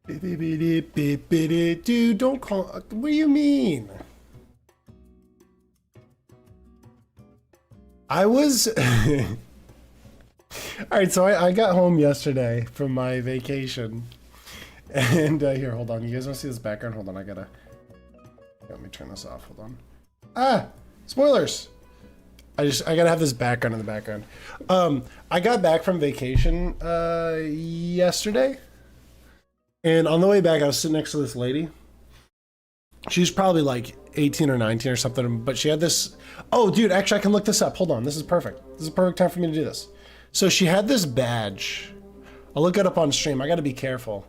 Dude, don't call. What do you mean? I was. All right, so I got home yesterday from my vacation, and here, hold on. You guys want to see this background? Hold on, let me turn this off. Hold on. Ah, spoilers. I gotta have this background in the background. I got back from vacation yesterday, and on the way back, I was sitting next to this lady. She's probably like 18 or 19 or something, but she had this. Oh, dude, actually, I can look this up. Hold on, this is perfect. This is a perfect time for me to do this. So she had this badge. I'll look it up on stream. I gotta be careful.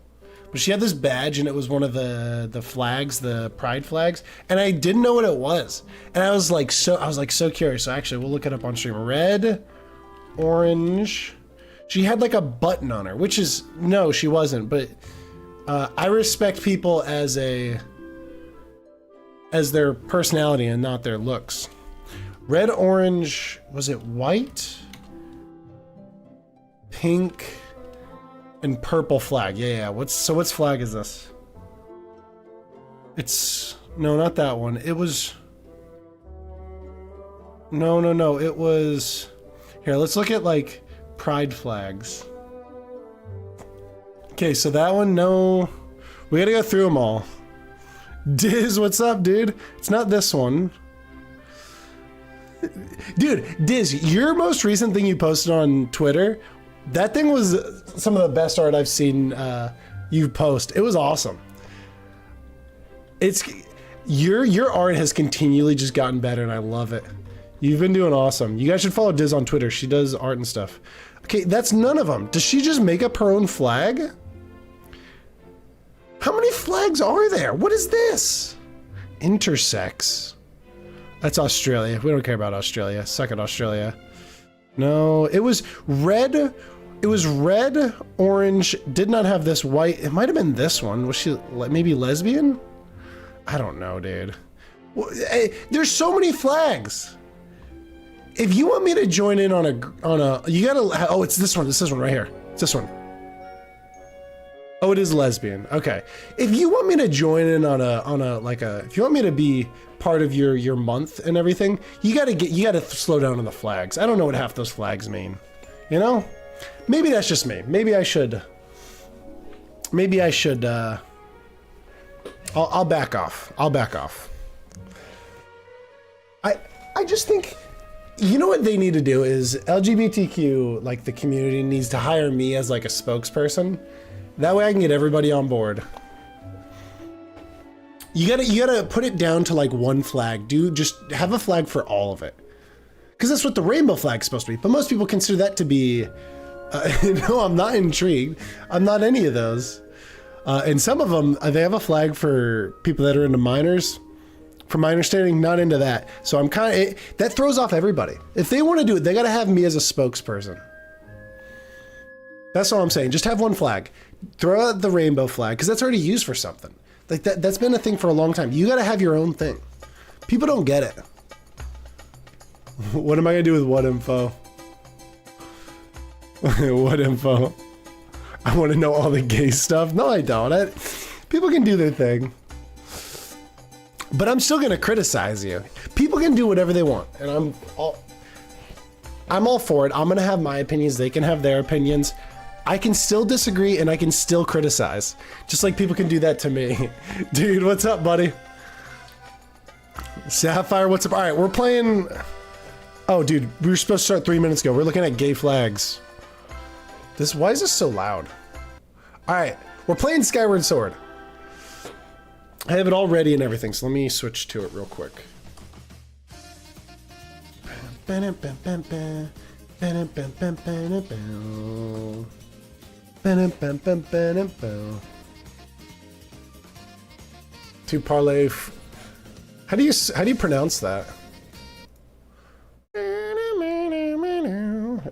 But she had this badge, and it was one of the flags, the pride flags, and I didn't know what it was. And I was like so curious. So actually, we'll look it up on stream. Red, orange. She had like a button on her, which is, no, she wasn't. But I respect people as their personality and not their looks. Red, orange, was it white? Pink and purple flag. Yeah. What's flag is this? It's, no, not that one. It was, no. It was, here, let's look at like pride flags. Okay, so that one, no. We gotta go through them all. Diz, what's up, dude? It's not this one. Dude, Diz, your most recent thing you posted on Twitter, that thing was some of the best art I've seen you post. It was awesome. It's your art has continually just gotten better, and I love it. You've been doing awesome. You guys should follow Diz on Twitter. She does art and stuff. Okay, that's none of them. Does she just make up her own flag? How many flags are there? What is this? Intersex. That's Australia. We don't care about Australia. Suck it, Australia. No, it was red. It was red, orange, did not have this white. It might have been this one. Was she maybe lesbian? I don't know, dude. There's so many flags. If you want me to join in on a, you gotta, oh, it's this one right here. It's this one. Oh, it is lesbian. Okay. If you want me to join in on a like a, if you want me to be part of your month and everything, you gotta slow down on the flags. I don't know what half those flags mean. You know? Maybe that's just me. Maybe I should. I'll back off. I'll back off. I just think, you know what they need to do is LGBTQ, like the community needs to hire me as like a spokesperson. That way I can get everybody on board. You gotta put it down to like one flag. Just have a flag for all of it. Because that's what the rainbow flag's supposed to be. But most people consider that to be, no, I'm not intrigued. I'm not any of those. And some of them, they have a flag for people that are into minors. From my understanding, not into that. So I'm that throws off everybody. If they want to do it, they gotta have me as a spokesperson. That's all I'm saying. Just have one flag. Throw out the rainbow flag, because that's already used for something. Like that's been a thing for a long time. You gotta have your own thing. People don't get it. What am I gonna do with what info? What info? I want to know all the gay stuff. No, I don't. People can do their thing. But I'm still gonna criticize you. People can do whatever they want, and I'm all for it. I'm gonna have my opinions. They can have their opinions. I can still disagree, and I can still criticize. Just like people can do that to me. Dude, what's up, buddy? Sapphire, what's up? All right, we're playing... Oh, dude, we were supposed to start 3 minutes ago. We're looking at gay flags. Why is this so loud? All right, we're playing Skyward Sword. I have it all ready and everything, so let me switch to it real quick. To parlay. How do you pronounce that? All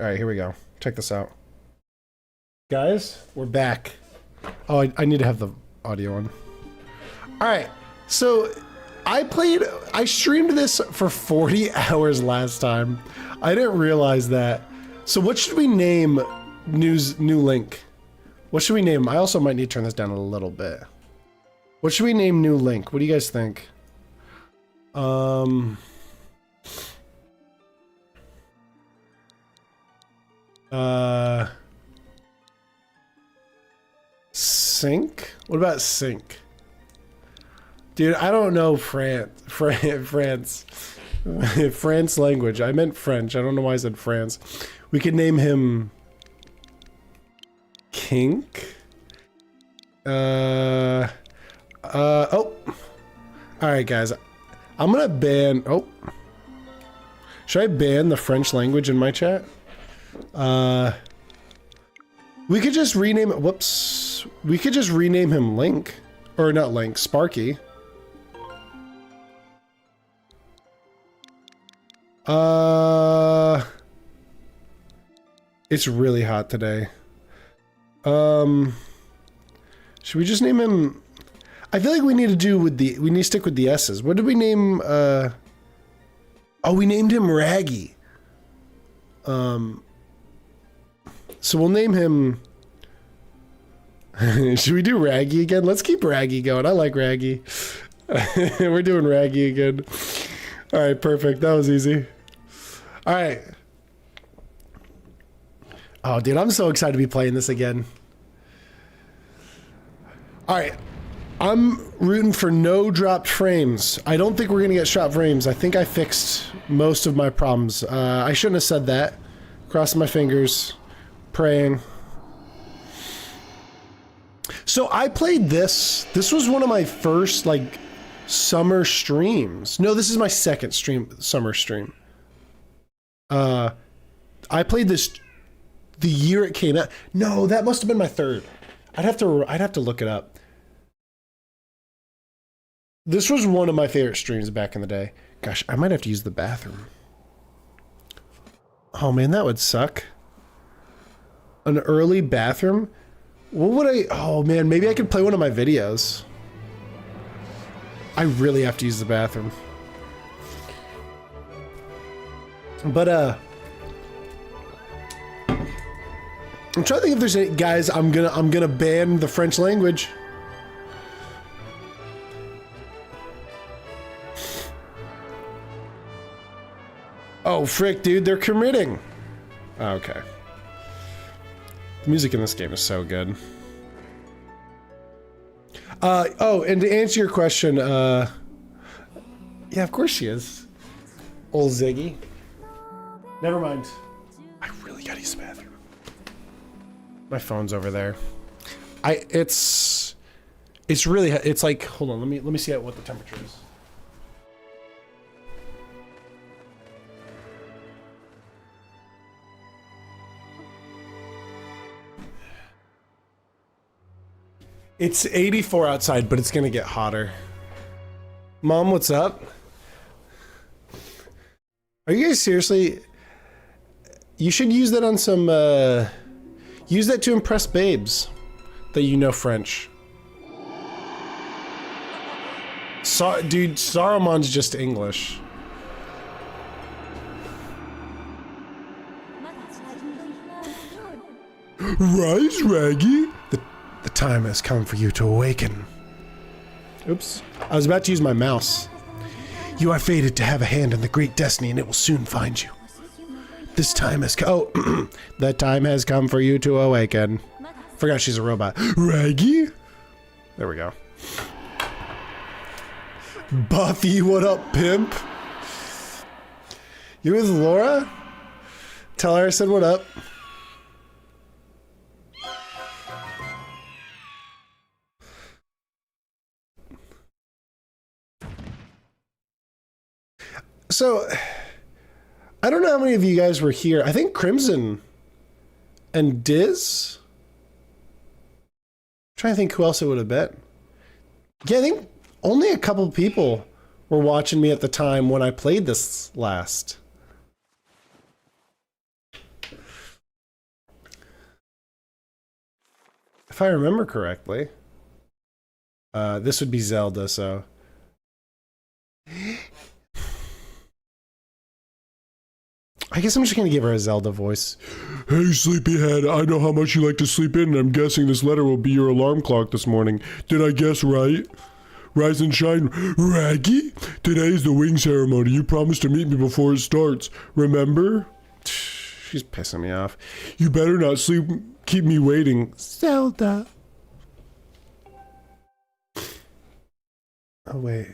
right, here we go. Check this out. Guys, we're back. Oh, I need to have the audio on. All right, so I streamed this for 40 hours last time. I didn't realize that. So what should we name new link? What should we name him? I also might need to turn this down a little bit. What should we name new Link? What do you guys think? Sync? What about sync? Dude, I don't know France. France language. I meant French. I don't know why I said France. We could name him Kink. Oh. Alright, guys. I'm gonna ban... Oh. Should I ban the French language in my chat? We could just rename... Whoops. We could just rename him Link. Or not Link, Sparky. It's really hot today. Should we just name him... I feel like we need to do with the... We need to stick with the S's. What did we name, Oh, we named him Raggy. So we'll name him... Should we do Raggy again? Let's keep Raggy going. I like Raggy. We're doing Raggy again. Alright, perfect. That was easy. Alright. Oh, dude, I'm so excited to be playing this again. Alright. I'm rooting for no dropped frames. I don't think we're gonna get dropped frames. I think I fixed most of my problems. I shouldn't have said that. Crossing my fingers. Praying. So I played this. This was one of my first, like, summer streams. No, this is my second summer stream. I played this the year it came out. No, that must have been my third. I'd have to look it up. This was one of my favorite streams back in the day. Gosh, I might have to use the bathroom. Oh man, that would suck. An early bathroom? What would I... Oh man, maybe I could play one of my videos. I really have to use the bathroom. But, I'm trying to think if there's any... Guys, I'm gonna ban the French language. Oh, frick, dude, they're committing. Okay. The music in this game is so good. Oh, and to answer your question, yeah, of course she is. Old Ziggy. Never mind. I really gotta use the bathroom. My phone's over there. It's really, it's like, hold on, let me see what the temperature is. It's 84 outside, but it's gonna get hotter. Mom, what's up? Are you guys seriously? You should use that on some, use that to impress babes that you know French. Dude, Saruman's just English. Rise, Raggy. The time has come for you to awaken. Oops. I was about to use my mouse. You are fated to have a hand in the great destiny, and it will soon find you. This time has come. Oh, that time has come for you to awaken. Forgot she's a robot. Raggy? There we go. Buffy, what up, pimp? You with Laura? Tell her I said what up. So, I don't know how many of you guys were here. I think Crimson and Diz? I'm trying to think who else it would have been. Yeah, I think only a couple people were watching me at the time when I played this last. If I remember correctly. This would be Zelda, so... I guess I'm just gonna give her a Zelda voice. Hey, sleepyhead, I know how much you like to sleep in, and I'm guessing this letter will be your alarm clock this morning. Did I guess right? Rise and shine, Raggy? Today's the wing ceremony. You promised to meet me before it starts. Remember? She's pissing me off. You better not sleep. Keep me waiting. Zelda. Oh, wait.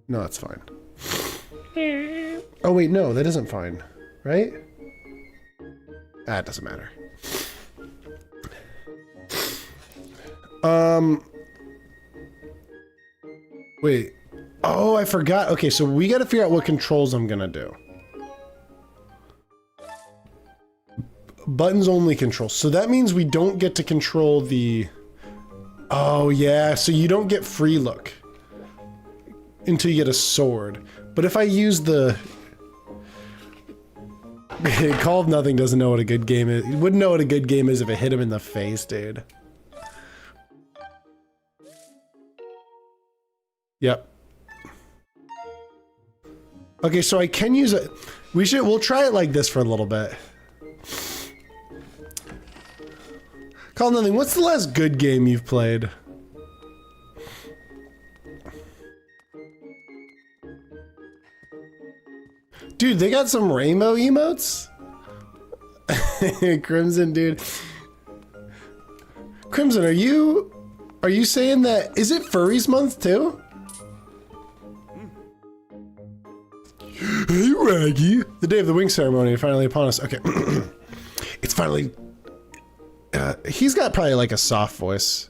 No, that's fine. Oh, wait, no, that isn't fine. Right? Ah, it doesn't matter. Wait. Oh, I forgot. Okay, so we gotta figure out what controls I'm gonna do. Buttons only control. So that means we don't get to control the... Oh, yeah, so you don't get free look until you get a sword. But if I use the... Call of Nothing doesn't know what a good game is. You wouldn't know what a good game is if it hit him in the face, dude. Yep. Okay, so I can use it. We'll try it like this for a little bit. Call of Nothing, what's the last good game you've played? Dude, they got some rainbow emotes? Crimson, dude. Crimson, are you saying that, is it Furries Month too? Hey, Raggy. The day of the wing ceremony finally upon us. Okay. It's finally... he's got probably like a soft voice.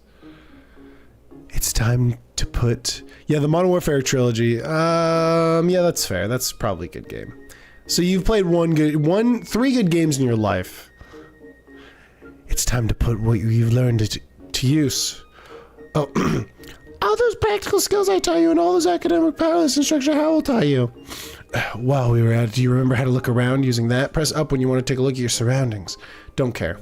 It's time to put... Yeah, the Modern Warfare trilogy. Yeah, that's fair. That's probably a good game. So you've played three good games in your life. It's time to put what you've learned to use. Oh, all those practical skills I taught you and all those academic powerless instruction I will taught you. While we were at it, do you remember how to look around using that? Press up when you want to take a look at your surroundings. Don't care.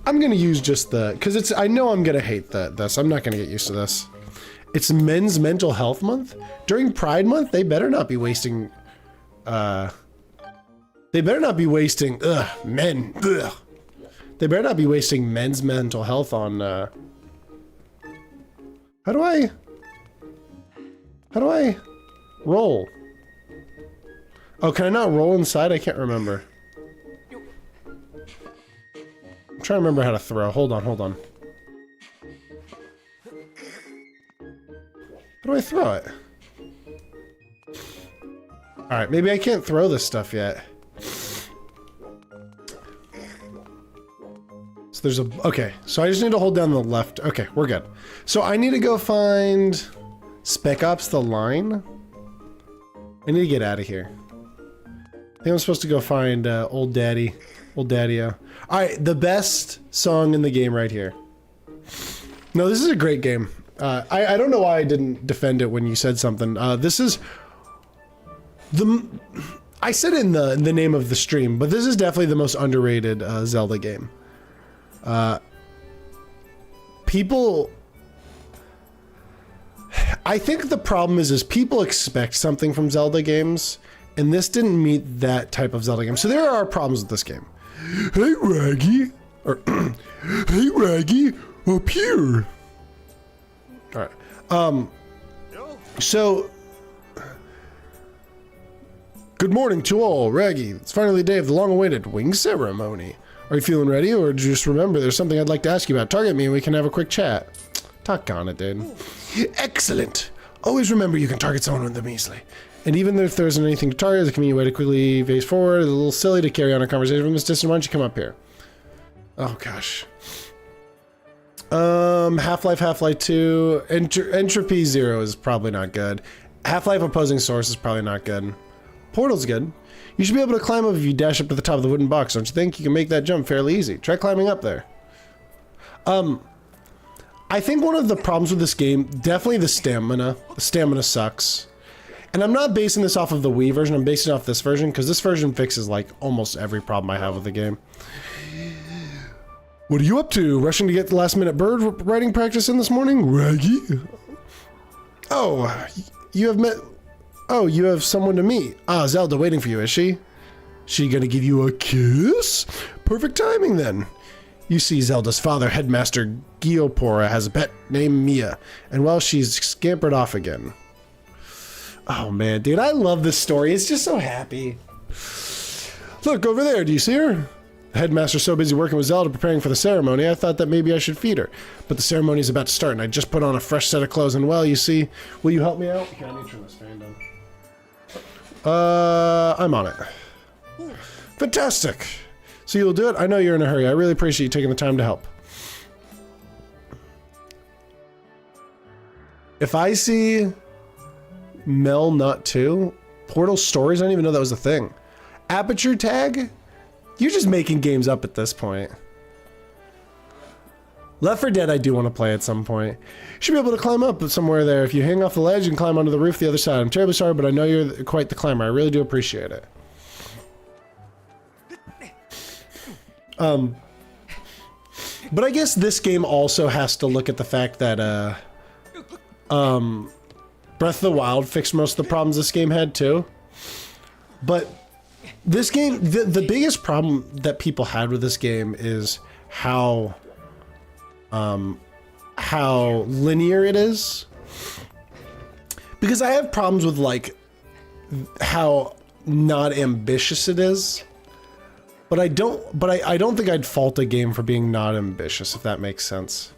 I'm gonna use just because it's, I know I'm gonna hate this. I'm not gonna get used to this. It's Men's Mental Health Month. During Pride Month, they better not be wasting, men, They better not be wasting men's mental health on, How do I roll? Oh, can I not roll inside? I can't remember. I'm trying to remember how to throw. Hold on. How do I throw it? Alright, maybe I can't throw this stuff yet. So there's a... Okay, so I just need to hold down the left... Okay, we're good. So I need to go find... Spec Ops the Line? I need to get out of here. I think I'm supposed to go find Old Daddy. Old Daddy-o. Alright, the best song in the game right here. No, this is a great game. I don't know why I didn't defend it when you said something. This is... I said it in the name of the stream, but this is definitely the most underrated Zelda game. People... I think the problem is people expect something from Zelda games, and this didn't meet that type of Zelda game. So there are problems with this game. Hey, Raggy. Or, hey, Raggy, up here. Alright. So... Good morning to all, Raggy. It's finally the day of the long-awaited wing ceremony. Are you feeling ready, or just remember there's something I'd like to ask you about? Target me and we can have a quick chat. Talk on it, dude. Excellent. Always remember you can target someone with them easily. And even if there isn't anything to target, the convenient way to quickly face forward. It's a little silly to carry on a conversation from this distance. Why don't you come up here? Oh, gosh. Half-Life 2. Entropy 0 is probably not good. Half-Life Opposing Source is probably not good. Portal's good. You should be able to climb up if you dash up to the top of the wooden box, don't you think? You can make that jump fairly easy. Try climbing up there. I think one of the problems with this game, definitely the stamina. The stamina sucks. And I'm not basing this off of the Wii version, I'm basing it off this version, because this version fixes, like, almost every problem I have with the game. What are you up to? Rushing to get the last-minute bird writing practice in this morning? Raggy? Oh, you have met... Oh, you have someone to meet. Ah, Zelda waiting for you, is she? She gonna give you a kiss? Perfect timing then. You see, Zelda's father, Headmaster Giopora, has a pet named Mia, and well, she's scampered off again. Oh man, dude, I love this story. It's just so happy. Look, over there, do you see her? The headmaster's so busy working with Zelda preparing for the ceremony, I thought that maybe I should feed her. But the ceremony's about to start, and I just put on a fresh set of clothes, and well, you see, will you help me out? Here, I need to turn this fan down. I'm on it. Fantastic. So you'll do it? I know you're in a hurry. I really appreciate you taking the time to help. If I see Mel Nut 2, Portal Stories, I didn't even know that was a thing. Aperture Tag? You're just making games up at this point. Left 4 Dead I do want to play at some point. Should be able to climb up somewhere there if you hang off the ledge and climb onto the roof the other side. I'm terribly sorry, but I know you're quite the climber. I really do appreciate it. But I guess this game also has to look at the fact that Breath of the Wild fixed most of the problems this game had too. But this game, the biggest problem that people had with this game is how linear it is. Because I have problems with like how not ambitious it is. But I don't think I'd fault a game for being not ambitious, if that makes sense.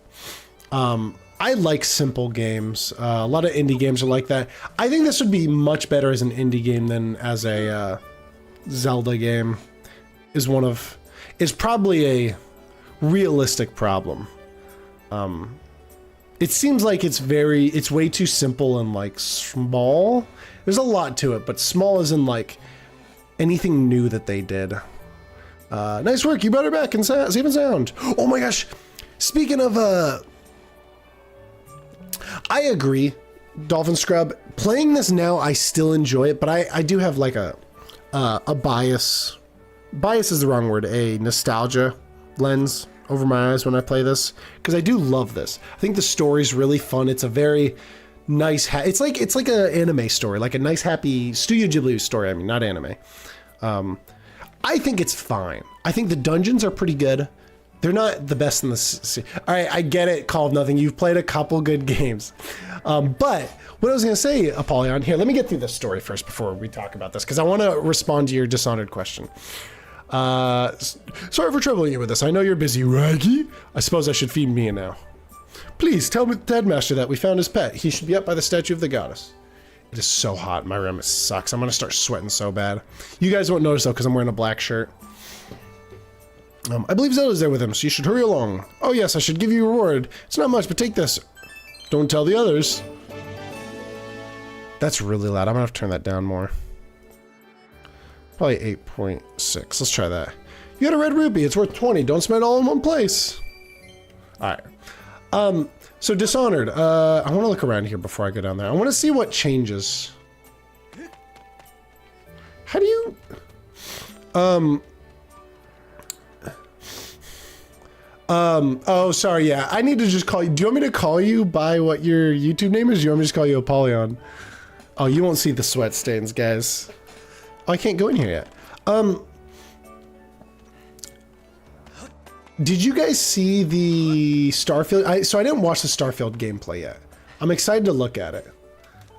I like simple games. A lot of indie games are like that. I think this would be much better as an indie game than as a Zelda game. Is probably a realistic problem. It seems like it's way too simple and like small. There's a lot to it, but small isn't like anything new that they did. Nice work, you brought her back in safe and sound. Oh my gosh, speaking of, I agree, Dolphin Scrub. Playing this now, I still enjoy it, but I do have like a bias. Bias is the wrong word, a nostalgia lens over my eyes when I play this, because I do love this. I think the story's really fun. It's a very nice, it's like an anime story, like a nice, happy Studio Ghibli story. I mean, not anime. I think it's fine. I think the dungeons are pretty good. They're not the best in the all right, I get it, Call of Nothing. You've played a couple good games. But what I was going to say, Apollyon, here, let me get through this story first before we talk about this, because I want to respond to your Dishonored question. Sorry for troubling you with this. I know you're busy, Raggy. I suppose I should feed Mia now. Please tell the headmaster that we found his pet. He should be up by the statue of the goddess. It is so hot in my room. It sucks. I'm going to start sweating so bad. You guys won't notice, though, because I'm wearing a black shirt. I believe Zelda's there with him, so you should hurry along. Oh, yes, I should give you a reward. It's not much, but take this. Don't tell the others. That's really loud. I'm going to have to turn that down more. Probably 8.6. Let's try that. You got a red rupee. It's worth 20. Don't spend it all in one place. All right. So Dishonored, I want to look around here before I go down there. I want to see what changes. How do you... oh, sorry, yeah. I need to just call you... Do you want me to call you by what your YouTube name is? Or do you want me to just call you Apollyon? Oh, you won't see the sweat stains, guys. Oh, I can't go in here yet. Did you guys see the Starfield? So I didn't watch the Starfield gameplay yet. I'm excited to look at it.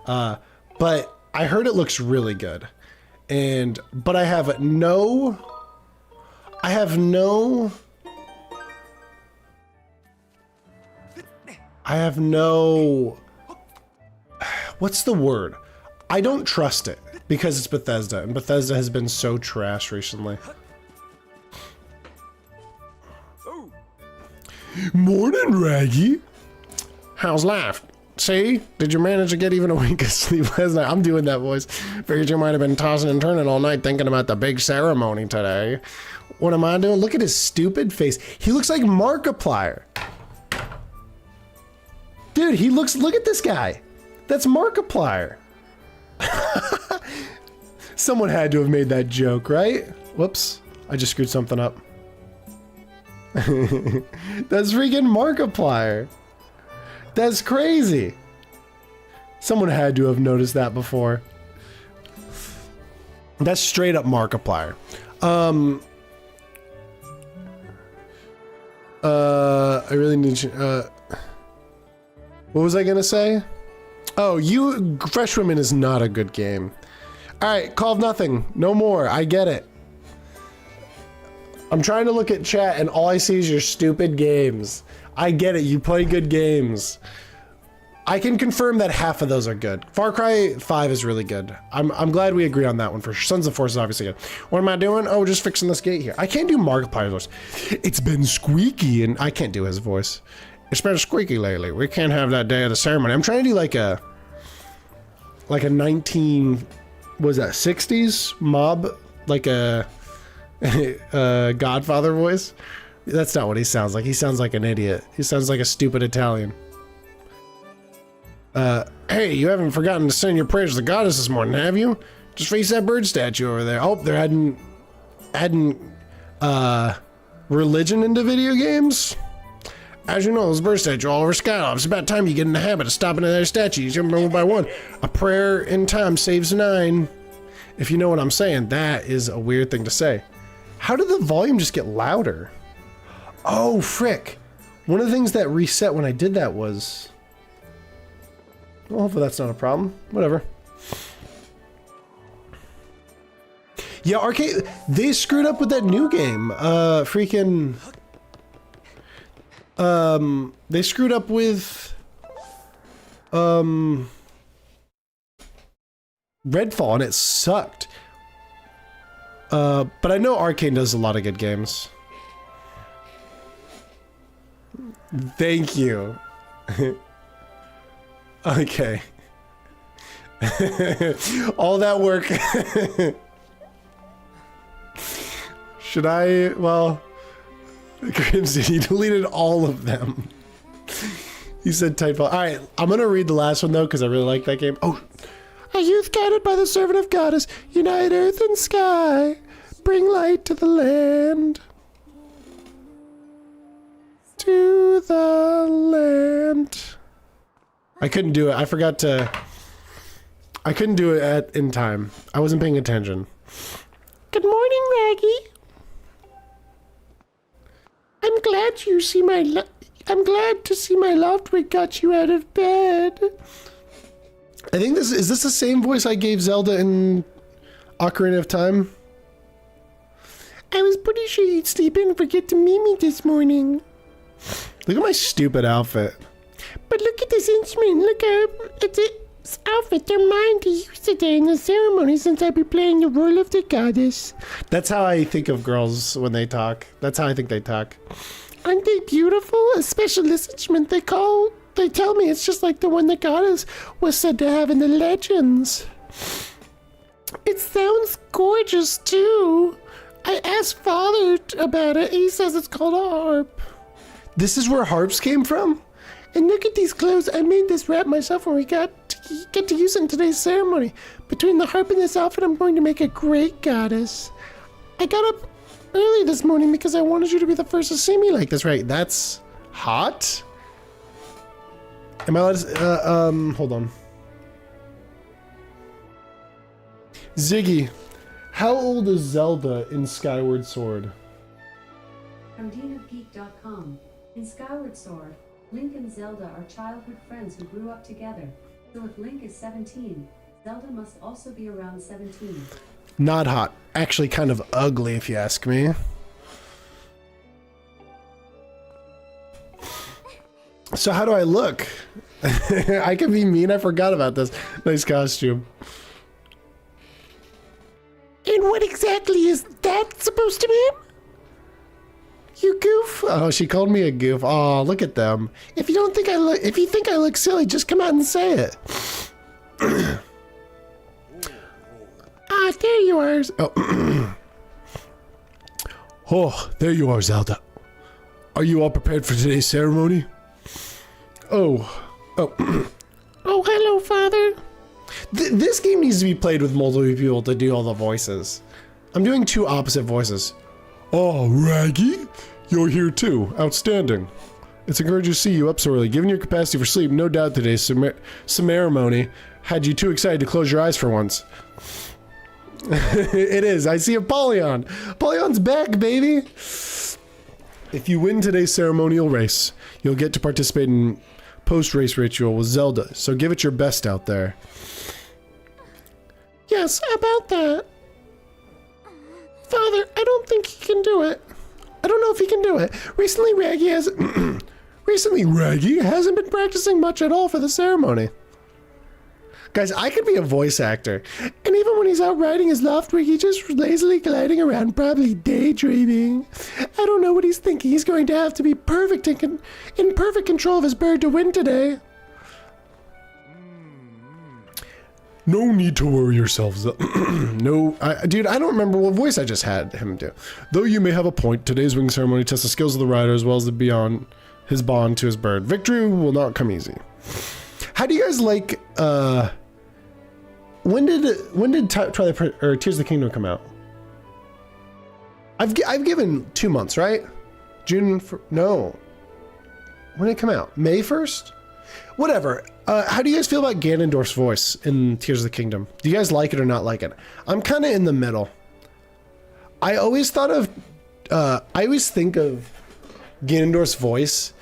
But I heard it looks really good. But I have no... What's the word? I don't trust it because it's Bethesda, and Bethesda has been so trash recently. Morning, Raggy. How's life? See? Did you manage to get even a wink of sleep last night? I'm doing that voice. Figured you might have been tossing and turning all night thinking about the big ceremony today. What am I doing? Look at his stupid face. He looks like Markiplier. Dude, he looks... Look at this guy. That's Markiplier. Someone had to have made that joke, right? Whoops. I just screwed something up. That's freaking Markiplier. That's crazy. Someone had to have noticed that before. That's straight up Markiplier. I really need you. What was I gonna say? Oh, Fresh Women is not a good game. All right, Call of Nothing, no more. I get it. I'm trying to look at chat and all I see is your stupid games. I get it, you play good games. I can confirm that half of those are good. Far Cry 5 is really good. I'm glad we agree on that one for sure. Sons of Force is obviously good. What am I doing? Oh, just fixing this gate here. I can't do Markiplier's voice. It's been squeaky, and I can't do his voice. It's been squeaky lately. We can't have that day of the ceremony. I'm trying to do like a 60s mob, like a Godfather voice. That's not what he sounds like. He sounds like an idiot. He sounds like a stupid Italian. Hey, you haven't forgotten to send your prayers to the goddess this morning, have you? Just face that bird statue over there. Oh, they're adding religion into video games? As you know, there's a bird statue all over Skyloft. It's about time you get in the habit of stopping at their statues, one by one. A prayer in time saves 9. If you know what I'm saying, that is a weird thing to say. How did the volume just get louder? Oh, frick. One of the things that reset when I did that was... Well, hopefully that's not a problem. Whatever. Yeah, Arcade, they screwed up with that new game. They screwed up with Redfall and it sucked. But I know Arcane does a lot of good games. Thank you. Okay. All that work. Should I? Well, Crimson, he deleted all of them. He said typo. All right, I'm gonna read the last one though because I really like that game. Oh, a youth guided by the servant of goddess, unite earth and sky, bring light to the land. To the land. I couldn't do it. I forgot to. I couldn't do it in time. I wasn't paying attention. Good morning, Raggy. I'm glad to see my loft wig got you out of bed. I think is this the same voice I gave Zelda in Ocarina of Time? I was pretty sure you'd sleep in and forget to meet me this morning. Look at my stupid outfit. But look at this instrument. Look at this outfit. They're mine to use today in the ceremony since I'll be playing the role of the goddess. That's how I think of girls when they talk. That's how I think they talk. Aren't they beautiful? A specialist instrument they tell me it's just like the one the goddess was said to have in the legends. It sounds gorgeous too. I asked Father about it. He says it's called a harp. This is where harps came from? And look at these clothes. I made this wrap myself when we get to use it in today's ceremony. Between the harp and this outfit, I'm going to make a great goddess. I got up early this morning because I wanted you to be the first to see me like this, right? That's hot? Am I allowed to, hold on. Ziggy, how old is Zelda in Skyward Sword? From deanofgeek.com. In Skyward Sword, Link and Zelda are childhood friends who grew up together. So if Link is 17, Zelda must also be around 17. Not hot. Actually kind of ugly if you ask me. So how do I look? I can be mean. I forgot about this. Nice costume. And what exactly is that supposed to mean? You goof. Oh, she called me a goof. Oh, look at them. If you think I look silly, just come out and say it. Ah, there you are. Oh. Oh, there you are, Zelda. Are you all prepared for today's ceremony? Oh. Oh, hello, Father. This game needs to be played with multiple people to do all the voices. I'm doing 2 opposite voices. Oh, Raggy, you're here too. Outstanding. It's encouraging to see you up so early. Given your capacity for sleep, no doubt today's ceremony had you too excited to close your eyes for once. It is. I see Apollyon. Apollyon's back, baby. If you win today's ceremonial race, you'll get to participate in post-race ritual with Zelda. So give it your best out there. Yes, about that. Father, I don't think he can do it. I don't know if he can do it. Recently, Raggy hasn't been practicing much at all for the ceremony. Guys, I could be a voice actor. And even when he's out riding his Loftwig, he's just lazily gliding around, probably daydreaming. I don't know what he's thinking. He's going to have to be perfect in perfect control of his bird to win today. No need to worry yourselves. Dude, I don't remember what voice I just had him do. Though you may have a point, today's wing ceremony tests the skills of the rider as well as his bond to his bird. Victory will not come easy. How do you guys like, when did Twilight or Tears of the Kingdom come out? I've given 2 months, right? No. When did it come out? May 1st? Whatever. How do you guys feel about Ganondorf's voice in Tears of the Kingdom? Do you guys like it or not like it? I'm kind of in the middle. I always think of Ganondorf's voice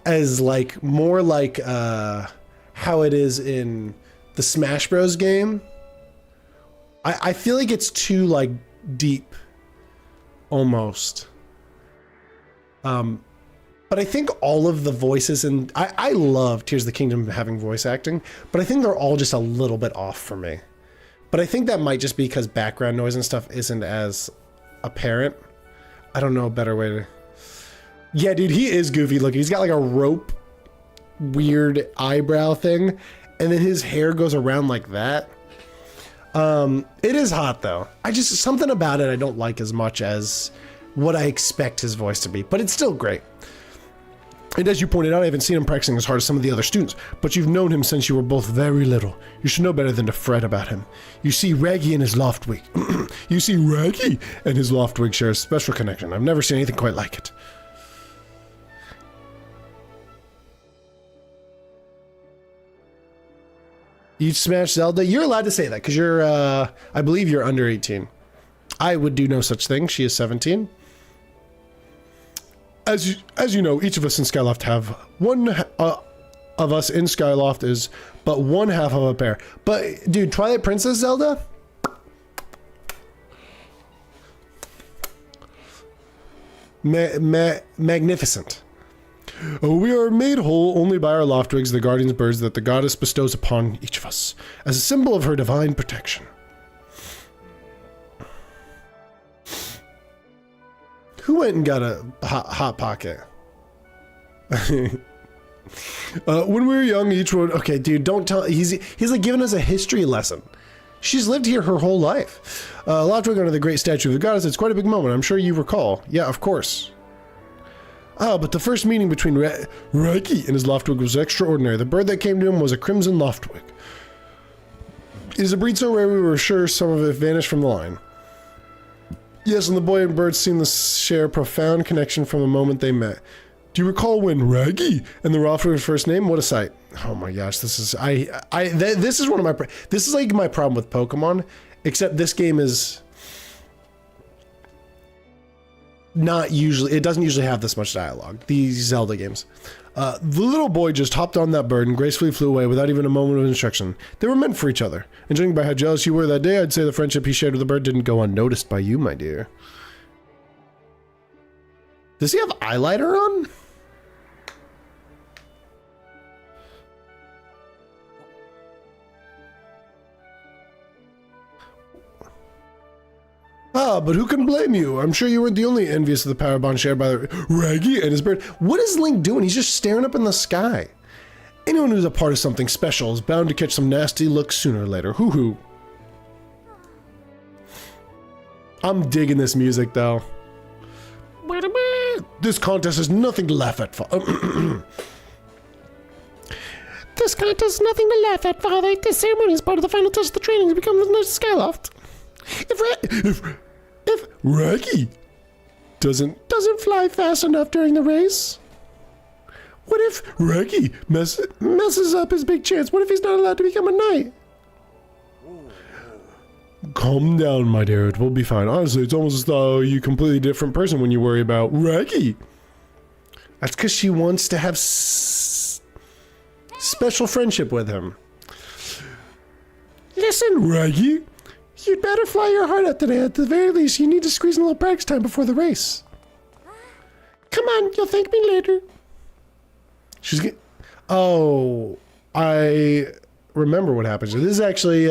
as like more like how it is in the Smash Bros game. I feel like it's too like deep almost. But I think all of the voices, and I love Tears of the Kingdom having voice acting, but I think they're all just a little bit off for me. But I think that might just be because background noise and stuff isn't as apparent. I don't know a better way to... Yeah, dude, he is goofy looking. He's got like a rope, weird eyebrow thing, and then his hair goes around like that. It is hot though. Something about it I don't like as much as what I expect his voice to be, but it's still great. And as you pointed out, I haven't seen him practicing as hard as some of the other students, but you've known him since you were both very little. You should know better than to fret about him. You see, Raggy and his Loftwig. You see, Raggy and his Loftwig share a special connection. I've never seen anything quite like it. You smash Zelda? You're allowed to say that, because you're, I believe you're under 18. I would do no such thing. She is 17. As you know, each of us in Skyloft have one of us in Skyloft is but one half of a pair. But dude, Twilight Princess Zelda? Magnificent. We are made whole only by our Loftwigs, the guardian birds that the goddess bestows upon each of us, as a symbol of her divine protection. Who went and got a hot pocket? When we were young, each one... Okay, dude, don't tell... He's like giving us a history lesson. She's lived here her whole life. Loftwig under the great statue of the goddess. It's quite a big moment. I'm sure you recall. Yeah, of course. Ah, but the first meeting between Raggy and his Loftwig was extraordinary. The bird that came to him was a crimson Loftwig. It is a breed so rare we were sure some of it vanished from the line. Yes, and the boy and bird seemed to share a profound connection from the moment they met. Do you recall when Raggy and the Loftwig's first name? What a sight! Oh my gosh, this is this is one of my this is like my problem with Pokemon, except this game is not usually. It doesn't usually have this much dialogue. These Zelda games. The little boy just hopped on that bird and gracefully flew away without even a moment of instruction. They were meant for each other. And judging by how jealous you were that day, I'd say the friendship he shared with the bird didn't go unnoticed by you, my dear. Does he have eyeliner on? Ah, but who can blame you? I'm sure you weren't the only envious of the power bond shared by Raggy and his bird. What is Link doing? He's just staring up in the sky. Anyone who's a part of something special is bound to catch some nasty looks sooner or later. Hoo-hoo. I'm digging this music, though. This contest is nothing to laugh at. This contest is nothing to laugh at, Father. This ceremony is part of the final touch of the training to become the next Skyloft. If Raggy doesn't fly fast enough during the race, what if Raggy messes up his big chance? What if he's not allowed to become a knight? Calm down, my dear. It will be fine. Honestly, it's almost as though you're a completely different person when you worry about Raggy. That's because she wants to have special friendship with him. Listen, Raggy. You'd better fly your heart out today. At the very least, you need to squeeze in a little practice time before the race. Come on, you'll thank me later. She's get. Oh, I remember what happened. This is actually,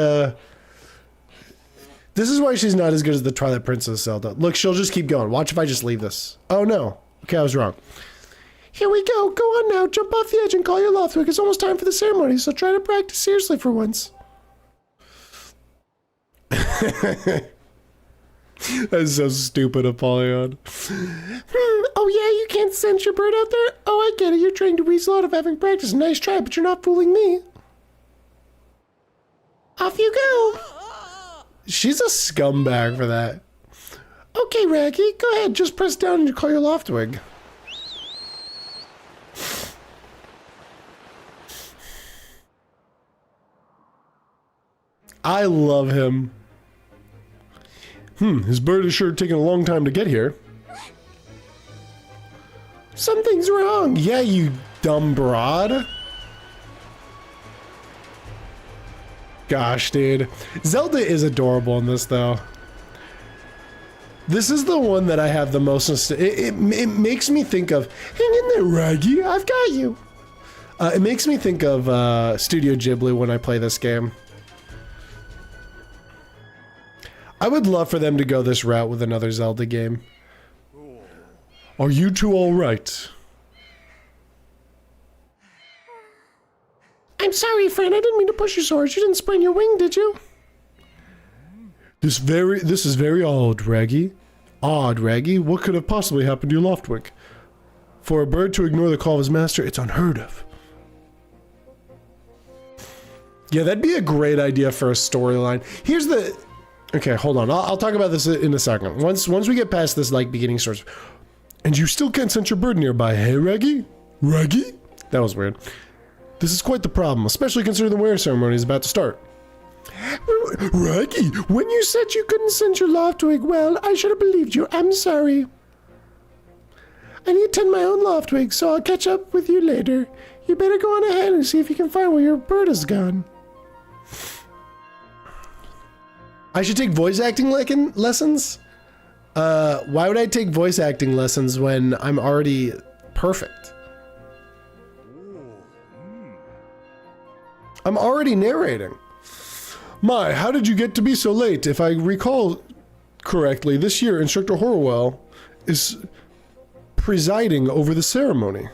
this is why she's not as good as the Twilight Princess Zelda. Look, she'll just keep going. Watch if I just leave this. Oh no. Okay, I was wrong. Here we go. Go on now. Jump off the edge and call your Loftwig. It's almost time for the ceremony, so try to practice seriously for once. That's so stupid, Apollyon. Oh yeah, you can't send your bird out there? Oh, I get it. You're trying to weasel out of having practice. Nice try, but you're not fooling me. Off you go. She's a scumbag for that. Okay, Raggy, go ahead. Just press down and call your Loftwig. I love him. His bird is sure taking a long time to get here. Something's wrong. Yeah, you dumb broad. Gosh, dude. Zelda is adorable in this, though. This is the one that I have the most... It makes me think of... Hang in there, Raggy. I've got you. It makes me think of Studio Ghibli when I play this game. I would love for them to go this route with another Zelda game. Are you two all right? I'm sorry, friend. I didn't mean to push you so hard. You didn't sprain your wing, did you? This is very odd, Raggy. Odd, Raggy. What could have possibly happened to your Loftwig? For a bird to ignore the call of his master, it's unheard of. Yeah, that'd be a great idea for a storyline. Here's the... Okay, hold on. I'll talk about this in a second. Once we get past this, like, beginning source. And you still can't sense your bird nearby, hey, Raggy? Raggy? That was weird. This is quite the problem, especially considering the wear ceremony is about to start. Raggy, when you said you couldn't sense your Loftwig, well, I should have believed you. I'm sorry. I need to tend my own Loftwig, so I'll catch up with you later. You better go on ahead and see if you can find where your bird has gone. I should take voice acting lessons? Why would I take voice acting lessons when I'm already perfect? I'm already narrating. My, how did you get to be so late? If I recall correctly, this year Instructor Horwell is presiding over the ceremony.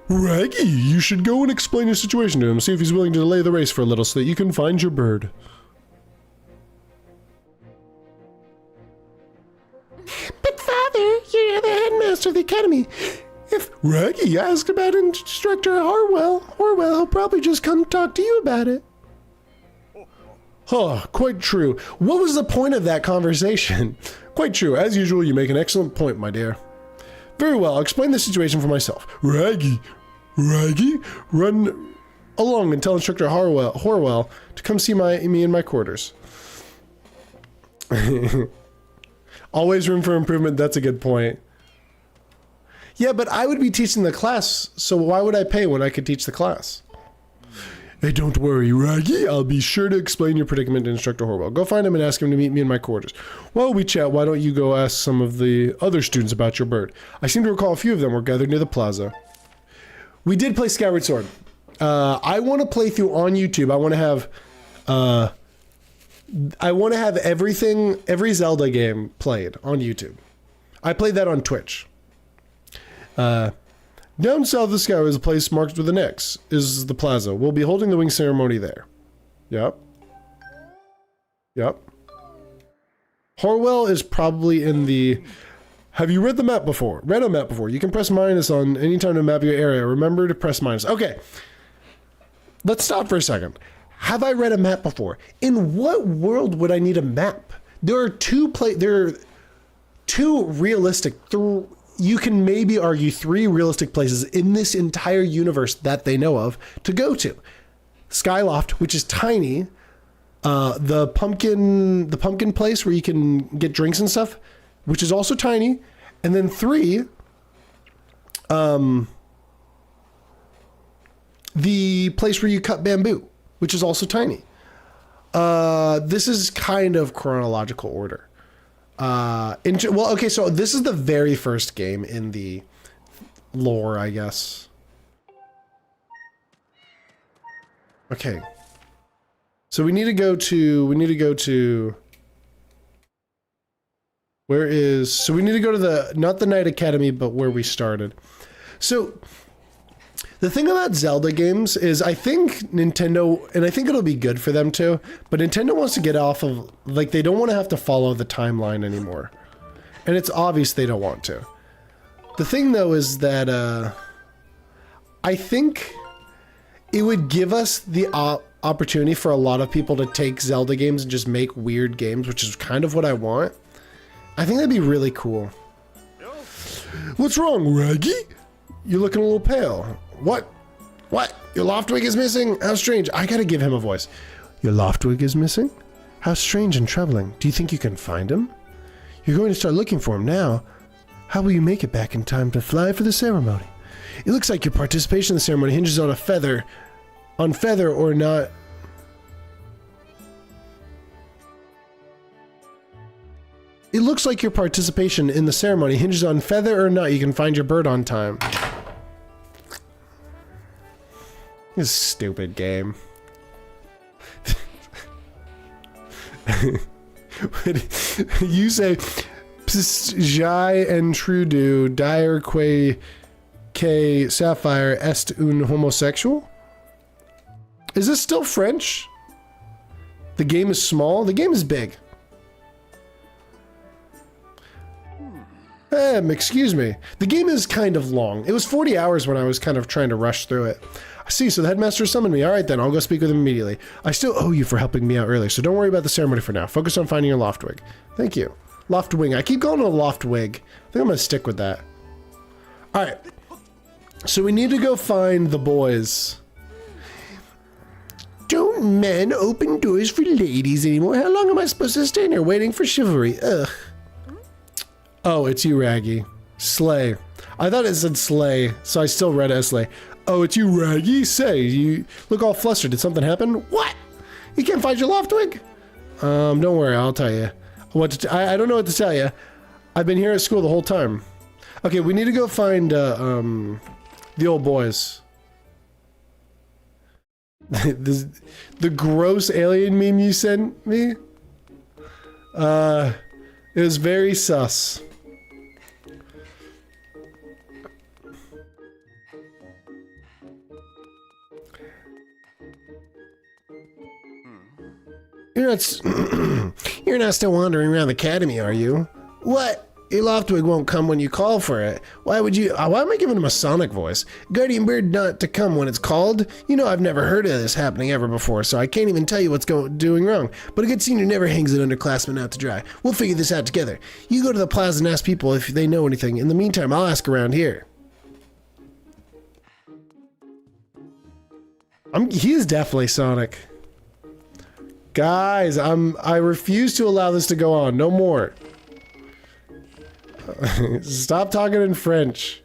Raggy, you should go and explain your situation to him, see if he's willing to delay the race for a little so that you can find your bird. But father, you're the headmaster of the academy. If Raggy asked about Instructor Horwell, he'll probably just come talk to you about it. Huh, quite true. What was the point of that conversation? Quite true. As usual, you make an excellent point, my dear. Very well, I'll explain the situation for myself. Raggy, run along and tell Instructor Horwell to come see me in my quarters. Always room for improvement, that's a good point. Yeah, but I would be teaching the class, so why would I pay when I could teach the class? Hey, don't worry, Raggy. I'll be sure to explain your predicament to Instructor Horwell. Go find him and ask him to meet me in my quarters. While we chat, why don't you go ask some of the other students about your bird? I seem to recall a few of them were gathered near the plaza. We did play Skyward Sword. I want to play through on YouTube. I want to have every Zelda game played on YouTube. I played that on Twitch. Down south of the sky is a place marked with an X, is the plaza. We'll be holding the wing ceremony there. Yep. Horwell is probably in the... Have you read the map before? Read a map before. You can press minus on any time to map your area. Remember to press minus. Okay. Let's stop for a second. Have I read a map before? In what world would I need a map? There are two realistic... You can maybe argue 3 realistic places in this entire universe that they know of to go to. Skyloft, which is tiny. the pumpkin place where you can get drinks and stuff, which is also tiny. And then 3, the place where you cut bamboo, which is also tiny. This is kind of chronological order. Well, okay, so this is the very first game in the lore, I guess. Okay. So we need to go to not the Knight Academy, but where we started. So the thing about Zelda games is I think Nintendo, and I think it'll be good for them too, but Nintendo wants to get off of, like, they don't want to have to follow the timeline anymore. And it's obvious they don't want to. The thing though is that I think it would give us the opportunity for a lot of people to take Zelda games and just make weird games, which is kind of what I want. I think that'd be really cool. What's wrong, Raggy? You're looking a little pale. What? Your Loftwig is missing? How strange. I gotta give him a voice. Your Loftwig is missing? How strange and troubling. Do you think you can find him? You're going to start looking for him now. How will you make it back in time to fly for the ceremony? It looks like your participation in the ceremony hinges on feather or not. It looks like your participation in the ceremony hinges on feather or not you can find your bird on time. This stupid game. You say Jai and Trudeau dire que sapphire est un homosexual? Is this still French? The game is small? The game is big. Excuse me. The game is kind of long. It was 40 hours when I was kind of trying to rush through it. I see, so the headmaster summoned me. Alright then, I'll go speak with him immediately. I still owe you for helping me out earlier, so don't worry about the ceremony for now. Focus on finding your Loftwig. Thank you. Loftwing. I keep calling it a Loftwig. I think I'm gonna stick with that. Alright. So we need to go find the boys. Don't men open doors for ladies anymore? How long am I supposed to stand here waiting for chivalry? Ugh. Oh, it's you, Raggy. Slay. I thought it said slay, so I still read it as slay. Oh, it's you, Raggy? Say, you look all flustered. Did something happen? What? You can't find your Loftwig? Don't worry, I'll tell you. I don't know what to tell you. I've been here at school the whole time. Okay, we need to go find, the old boys. The gross alien meme you sent me? It was very sus. You're not still wandering around the academy, are you? What? Your Loftwig won't come when you call for it. Why would you? Why am I giving him a Sonic voice? Guardian bird not to come when it's called? You know I've never heard of this happening ever before, so I can't even tell you what's doing wrong. But a good senior never hangs an underclassman out to dry. We'll figure this out together. You go to the plaza and ask people if they know anything. In the meantime, I'll ask around here. He is definitely Sonic. Guys, I refuse to allow this to go on. No more. Stop talking in French.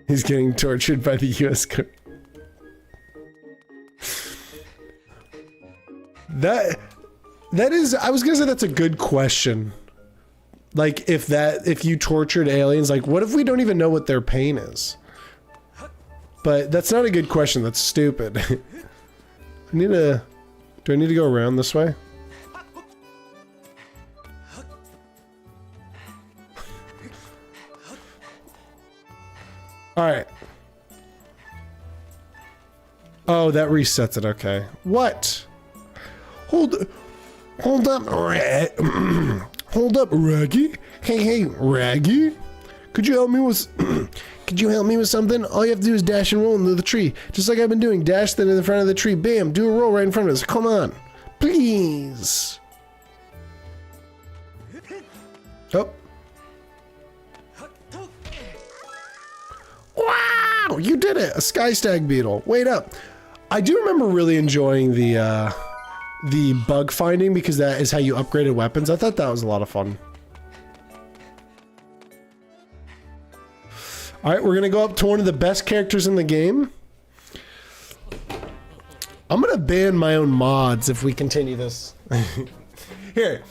He's getting tortured by the US government. That is, I was gonna say that's a good question. Like, if you tortured aliens, like, what if we don't even know what their pain is? But that's not a good question, that's stupid. Do I need to go around this way? Alright. Oh, that resets it, okay. What? Hold up, hold up, Raggy. Hey, Raggy. Could you help me with something? All you have to do is dash and roll into the tree. Just like I've been doing. Dash then in the front of the tree. Bam, do a roll right in front of us. Come on. Please. Oh. Wow, you did it. A sky stag beetle. Wait up. I do remember really enjoying the bug finding because that is how you upgraded weapons. I thought that was a lot of fun. All right, we're gonna go up to one of the best characters in the game. I'm gonna ban my own mods if we continue this. Here.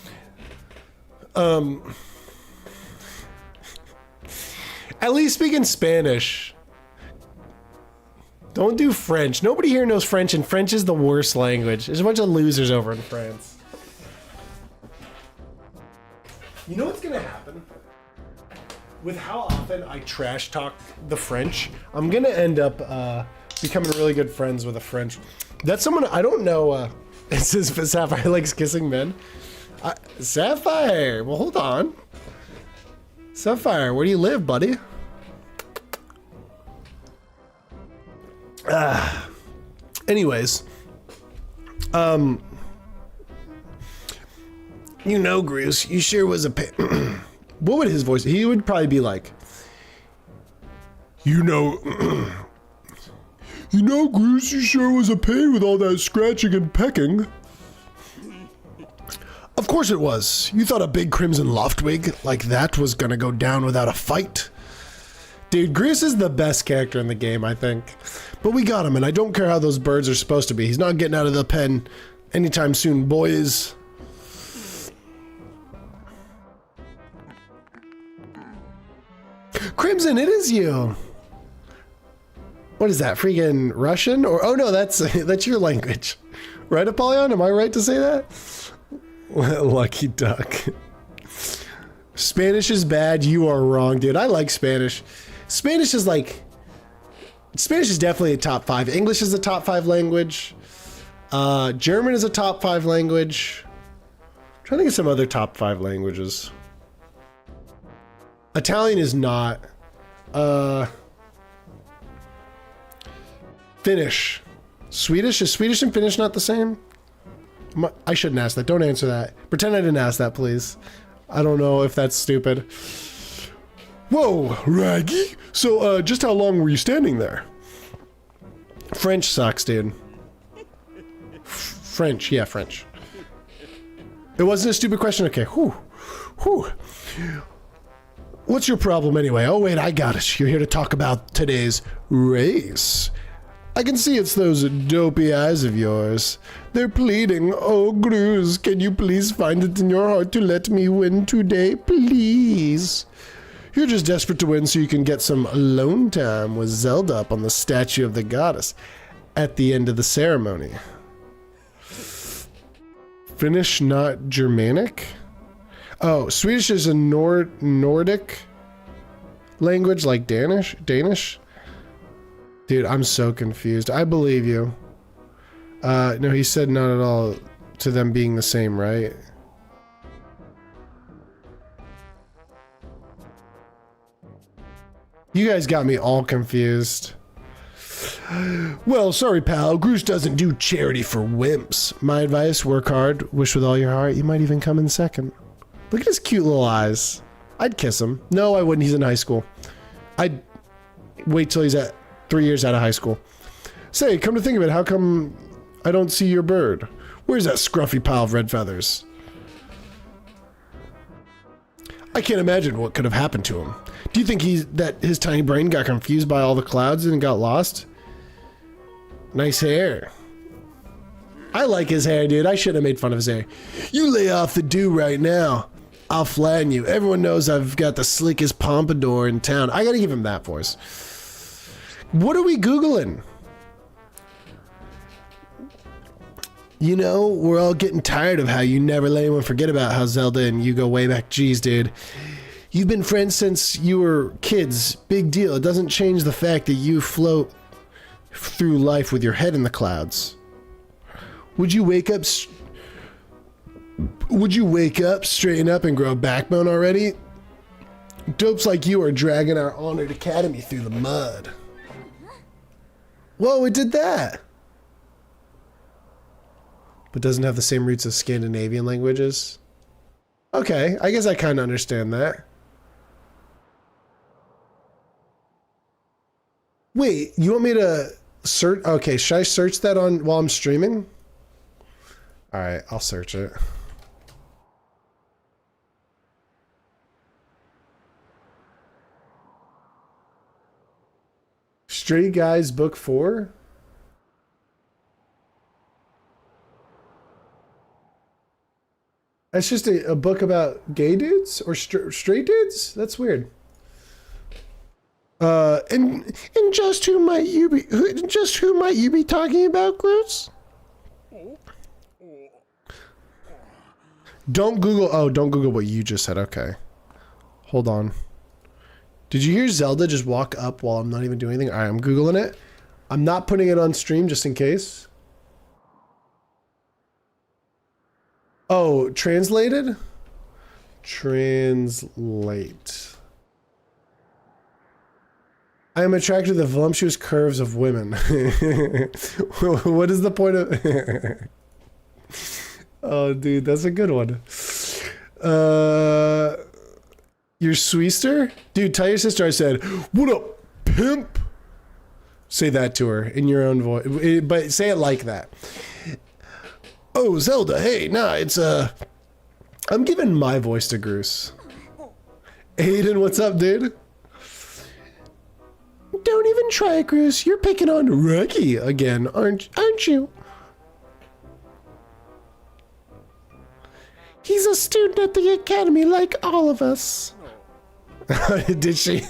At least speak in Spanish. Don't do French. Nobody here knows French, and French is the worst language. There's a bunch of losers over in France. You know what's gonna happen? With how often I trash talk the French, I'm gonna end up becoming really good friends with a French. That's someone I don't know. It says Sapphire likes kissing men. Sapphire, well, hold on. Sapphire, where do you live, buddy? Anyways, you know, Bruce, you sure was a what would his voice? He would probably be like, you know, Bruce, you sure was a pain with all that scratching and pecking. Of course it was. You thought a big crimson loftwig like that was gonna go down without a fight? Dude, Grease is the best character in the game, I think. But we got him, and I don't care how those birds are supposed to be. He's not getting out of the pen anytime soon, boys. Crimson, it is you. What is that, freaking Russian? Or oh no, that's your language. Right, Apollyon? Am I right to say that? Lucky duck. Spanish is bad. You are wrong, dude. I like Spanish. Spanish is definitely a top 5. English is a top 5 language. German is a top 5 language. I'm trying to get some other top 5 languages. Italian is not. Finnish. Swedish? Is Swedish and Finnish not the same? I shouldn't ask that. Don't answer that. Pretend I didn't ask that, please. I don't know if that's stupid. Whoa, Raggy? So, just how long were you standing there? French sucks, dude. French, yeah, French. It wasn't a stupid question? Okay, whew. What's your problem anyway? Oh wait, I got it. You're here to talk about today's race. I can see it's those dopey eyes of yours. They're pleading, oh Gruz, can you please find it in your heart to let me win today, please? You're just desperate to win so you can get some alone time with Zelda up on the statue of the goddess at the end of the ceremony. Finnish, not Germanic? Oh, Swedish is a Nordic language like Danish? Dude, I'm so confused. I believe you. No, he said not at all to them being the same, right? You guys got me all confused. Well, sorry, pal. Groose doesn't do charity for wimps. My advice, work hard, wish with all your heart. You might even come in second. Look at his cute little eyes. I'd kiss him. No, I wouldn't. He's in high school. I'd wait till he's at 3 years out of high school. Say, come to think of it, how come I don't see your bird? Where's that scruffy pile of red feathers? I can't imagine what could have happened to him. Do you think that his tiny brain got confused by all the clouds and got lost? Nice hair. I like his hair, dude. I should have made fun of his hair. You lay off the dew right now. I'll flatten you. Everyone knows I've got the slickest pompadour in town. I gotta give him that voice. What are we Googling? You know, we're all getting tired of how you never let anyone forget about how Zelda and you go way back. Jeez, dude. You've been friends since you were kids. Big deal. It doesn't change the fact that you float through life with your head in the clouds. Would you wake up, straighten up, and grow a backbone already? Dopes like you are dragging our honored academy through the mud. Whoa, it did that. But doesn't have the same roots as Scandinavian languages. Okay, I guess I kind of understand that. Wait, you want me to search. Okay, should I search that on while I'm streaming? All right, I'll search it. Stray Guys Book 4? That's just a book about gay dudes or straight dudes? That's weird. And just who might you be talking about, Gross? Don't Google what you just said. Okay. Hold on. Did you hear Zelda just walk up while I'm not even doing anything? All right, I'm Googling it. I'm not putting it on stream just in case. Oh, translated? Translate. I am attracted to the voluptuous curves of women. What is the point of... Oh, dude, that's a good one. Your Sweester? Dude, tell your sister I said, what up, pimp? Say that to her in your own voice, but say it like that. Oh, Zelda, hey, nah, it's, I'm giving my voice to Groose. Aiden, what's up, dude? Don't even try it, Groose. You're picking on Rocky again, aren't you? He's a student at the academy like all of us. Did she?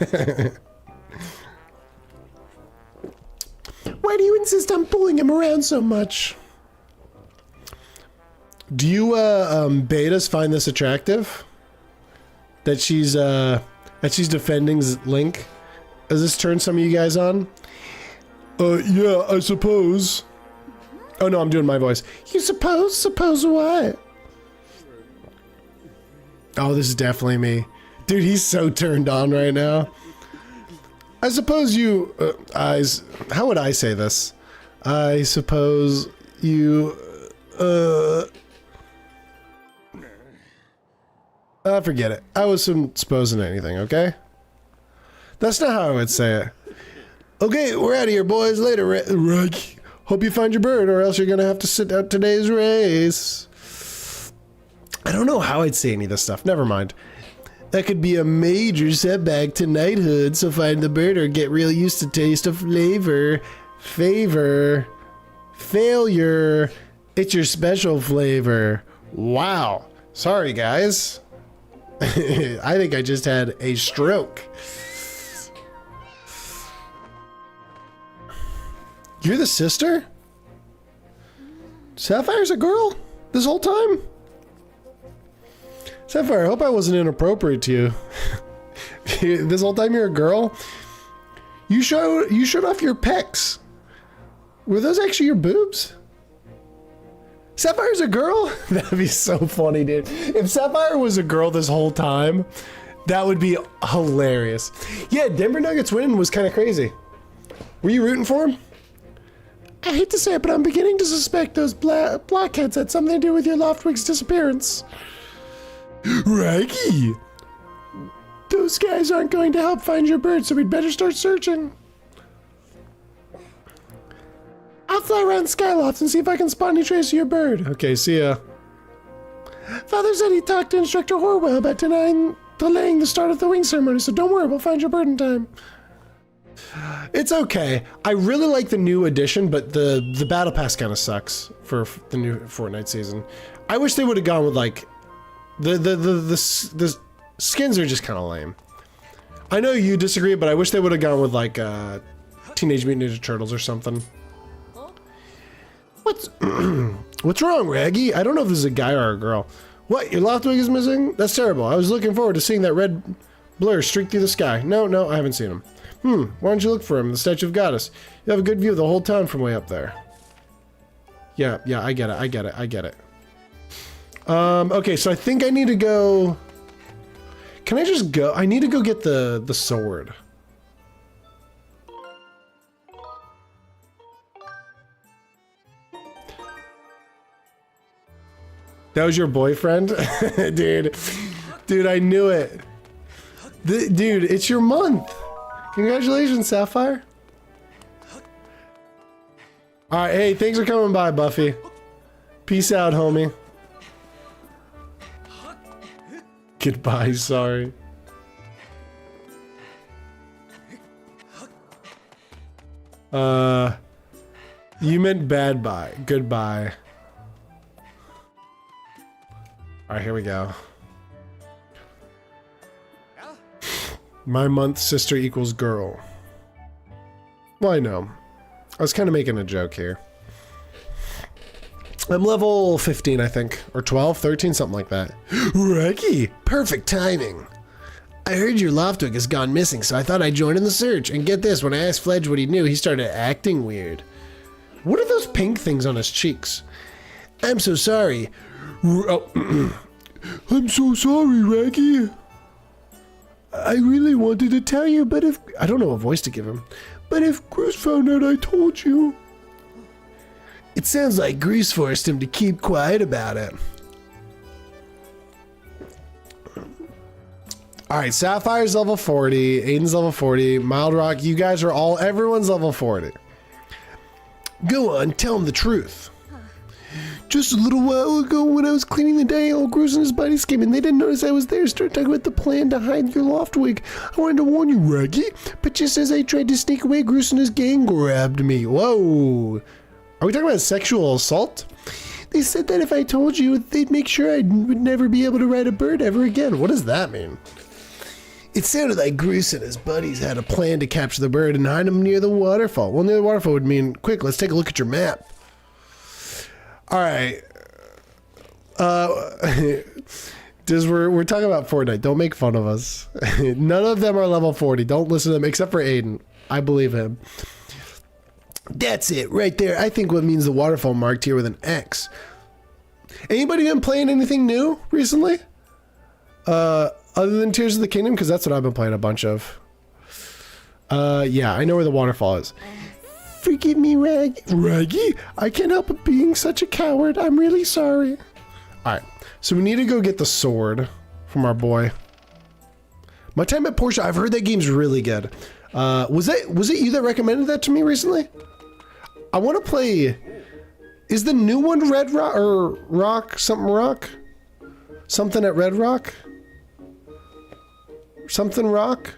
Why do you insist on pulling him around so much? Do you betas find this attractive? That she's defending Link? Does this turn some of you guys on? Yeah, I suppose. Oh no, I'm doing my voice. You suppose? Suppose what? Oh, this is definitely me. Dude, he's so turned on right now. I suppose you... how would I say this? I suppose you... forget it. I wasn't supposing anything, okay? That's not how I would say it. Okay, we're out of here, boys. Later, Rocky. Hope you find your bird, or else you're gonna have to sit out today's race. I don't know how I'd say any of this stuff. Never mind. That could be a major setback to knighthood, so find the bird or get real used to taste of flavor. Favor. Failure. It's your special flavor. Wow. Sorry, guys. I think I just had a stroke. You're the sister? Sapphire's a girl? This whole time? Sapphire, I hope I wasn't inappropriate to you. This whole time you're a girl? You showed off your pecs. Were those actually your boobs? Sapphire's a girl? That'd be so funny, dude. If Sapphire was a girl this whole time, that would be hilarious. Yeah, Denver Nuggets winning was kind of crazy. Were you rooting for him? I hate to say it, but I'm beginning to suspect those blockheads had something to do with your Loftwig's disappearance. Raggy! Those guys aren't going to help find your bird, so we'd better start searching. I'll fly around Skyloft and see if I can spot any trace of your bird. Okay, see ya. Father said he talked to Instructor Horwell about delaying the start of the wing ceremony, so don't worry, we'll find your bird in time. It's okay. I really like the new edition, but the battle pass kind of sucks for the new Fortnite season. I wish they would have gone with like the skins are just kind of lame. I know you disagree, but I wish they would have gone with like Teenage Mutant Ninja Turtles or something. What's wrong, Raggy? I don't know if this is a guy or a girl. What? Your Loftwig is missing? That's terrible. I was looking forward to seeing that red blur streak through the sky. No, I haven't seen him. Why don't you look for him? The Statue of Goddess. You have a good view of the whole town from way up there. Yeah, I get it. Okay, so I think I need to go... Can I just go? I need to go get the sword. That was your boyfriend? Dude, I knew it. Dude, it's your month. Congratulations, Sapphire. All right, hey, thanks for coming by, Buffy. Peace out, homie. Goodbye, sorry. You meant bad bye. Goodbye. Alright, here we go. My month sister equals girl. Well, I know. I was kind of making a joke here. I'm level 15, I think. Or 12, 13, something like that. Raggy! Perfect timing. I heard your Loftwig has gone missing, so I thought I'd join in the search. And get this, when I asked Fledge what he knew, he started acting weird. What are those pink things on his cheeks? I'm so sorry. Oh. I'm so sorry, Raggy. I really wanted to tell you, but if... I don't know what voice to give him. But if Grease found out I told you... It sounds like Grease forced him to keep quiet about it. Alright, Sapphire's level 40, Aiden's level 40, Mild Rock, you guys are all... Everyone's level 40. Go on, tell him the truth. Just a little while ago when I was cleaning the day, old Groose and his buddies came in. They didn't notice I was there. Started talking about the plan to hide your Loftwig. I wanted to warn you, Raggy, but just as I tried to sneak away, Groose and his gang grabbed me. Whoa. Are we talking about sexual assault? They said that if I told you, they'd make sure I would never be able to ride a bird ever again. What does that mean? It sounded like Groose and his buddies had a plan to capture the bird and hide him near the waterfall. Well, near the waterfall would mean, quick, let's take a look at your map. All right. We're talking about Fortnite. Don't make fun of us. None of them are level 40. Don't listen to them except for Aiden. I believe him. That's it right there. I think what means the waterfall marked here with an X. Anybody been playing anything new recently? Other than Tears of the Kingdom? Because that's what I've been playing a bunch of. Yeah, I know where the waterfall is. Forgive me, Raggy. I can't help but being such a coward. I'm really sorry. Alright, so we need to go get the sword from our boy. My time at Porsche, I've heard that game's really good. Was it you that recommended that to me recently? I want to play... Is the new one Red Rock or Rock? Something Rock? Something at Red Rock? Something Rock?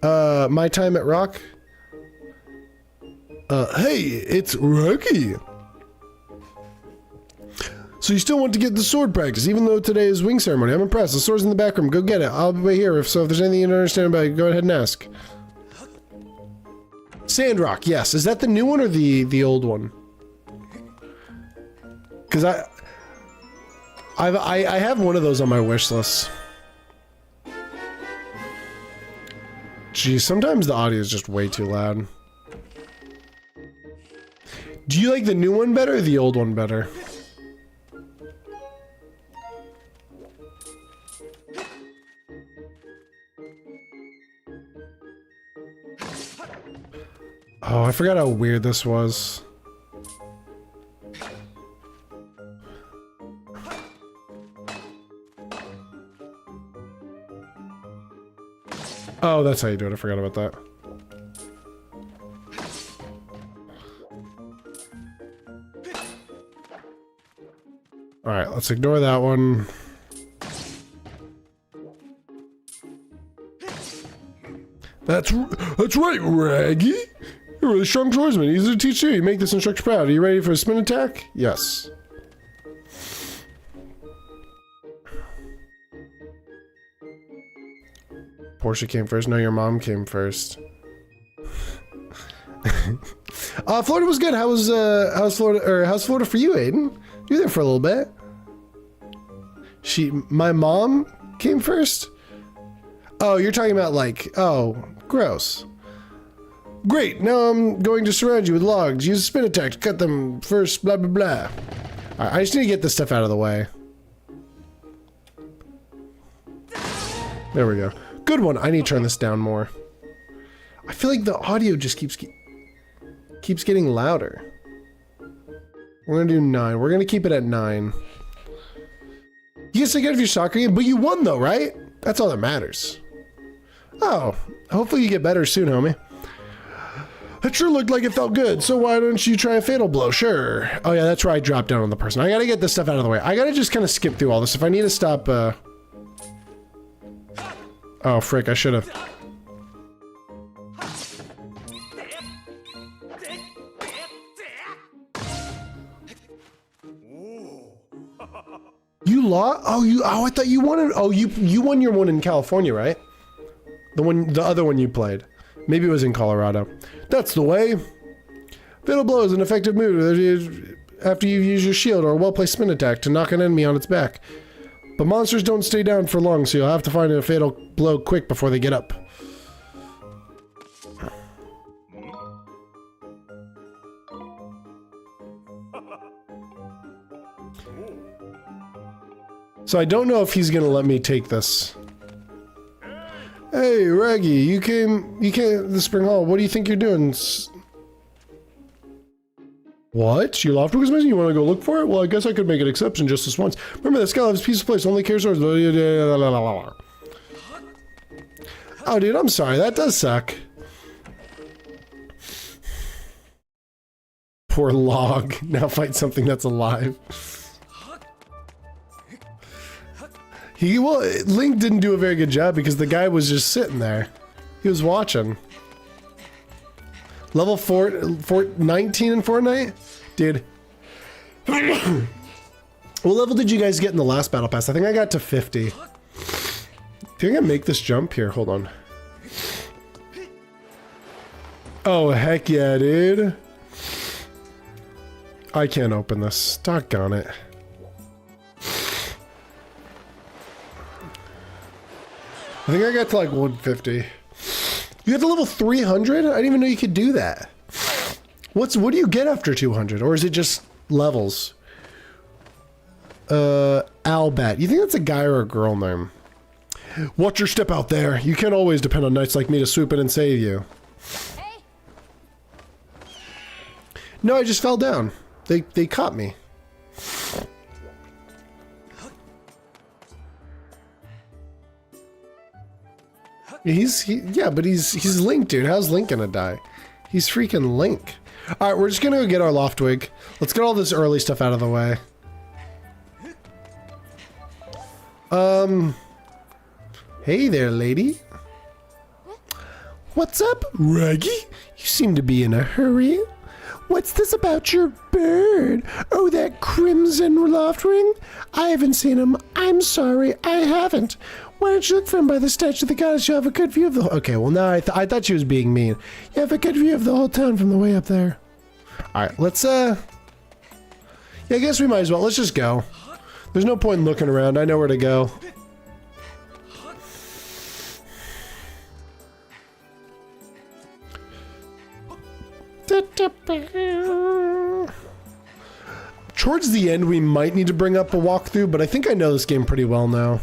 My time at Rock? Hey, it's Rocky. So you still want to get the sword practice, even though today is wing ceremony. I'm impressed. The sword's in the back room. Go get it. I'll be right here. If there's anything you don't understand about it, go ahead and ask. Sandrock, yes. Is that the new one or the old one? Because I have one of those on my wish list. Geez, sometimes the audio is just way too loud. Do you like the new one better or the old one better? Oh, I forgot how weird this was. Oh, that's how you do it. I forgot about that. Alright, let's ignore that one. That's right, Raggy! You're a really strong swordsman. Easy to teach you. You make this instructor proud. Are you ready for a spin attack? Yes. Portia came first. No, your mom came first. Florida was good. How's Florida for you, Aiden? You were there for a little bit. My mom came first? Oh, you're talking about like, oh, gross. Great, now I'm going to surround you with logs. Use a spin attack to cut them first, blah, blah, blah. Alright, I just need to get this stuff out of the way. There we go. Good one. I need to turn this down more. I feel like the audio just keeps getting louder. We're gonna do 9. We're gonna keep it at 9. You get sick out of your soccer game, but you won though, right? That's all that matters. Oh, hopefully you get better soon, homie. That sure looked like it felt good, so why don't you try a fatal blow? Sure. Oh yeah, that's where I dropped down on the person. I gotta get this stuff out of the way. I gotta just kind of skip through all this. If I need to stop, oh, frick, I should've. You lost? Oh, I thought you won. Oh, you won your one in California, right? The other one you played. Maybe it was in Colorado. That's the way. Fatal blow is an effective move after you use your shield or a well-placed spin attack to knock an enemy on its back. But monsters don't stay down for long, so you'll have to find a fatal blow quick before they get up. So I don't know if he's gonna let me take this. Hey, Raggy, you came to the Spring Hall. What do you think you're doing? What? Your loft was missing? You want to go look for it? Well, I guess I could make an exception just this once. Remember that Skyloft's piece of place only cares towards. Oh, dude, I'm sorry. That does suck. Poor log. Now fight something that's alive. Link didn't do a very good job because the guy was just sitting there. He was watching. Level 19 in Fortnite? Dude. What level did you guys get in the last battle pass? I think I got to 50. Do you think I can make this jump? Here, hold on. Oh, heck yeah, dude. I can't open this. Doggone it. I think I got to like 150. You got to level 300? I didn't even know you could do that. What do you get after 200? Or is it just levels? Albat. You think that's a guy or a girl name? Watch your step out there. You can't always depend on knights like me to swoop in and save you. Hey. No, I just fell down. They caught me. Yeah, but he's Link, dude. How's Link gonna die? He's freaking Link. All right, we're just gonna go get our loft wig. Let's get all this early stuff out of the way. Hey there, lady. What's up, Raggy? You seem to be in a hurry. What's this about your bird? Oh, that crimson loft ring? I haven't seen him. I'm sorry, I haven't. Why don't you look for him by the statue of the goddess? You have a good view of the... Okay, well, now I thought she was being mean. You have a good view of the whole town from the way up there. Alright, let's, Yeah, I guess we might as well. Let's just go. There's no point in looking around. I know where to go. Towards the end, we might need to bring up a walkthrough, but I think I know this game pretty well now.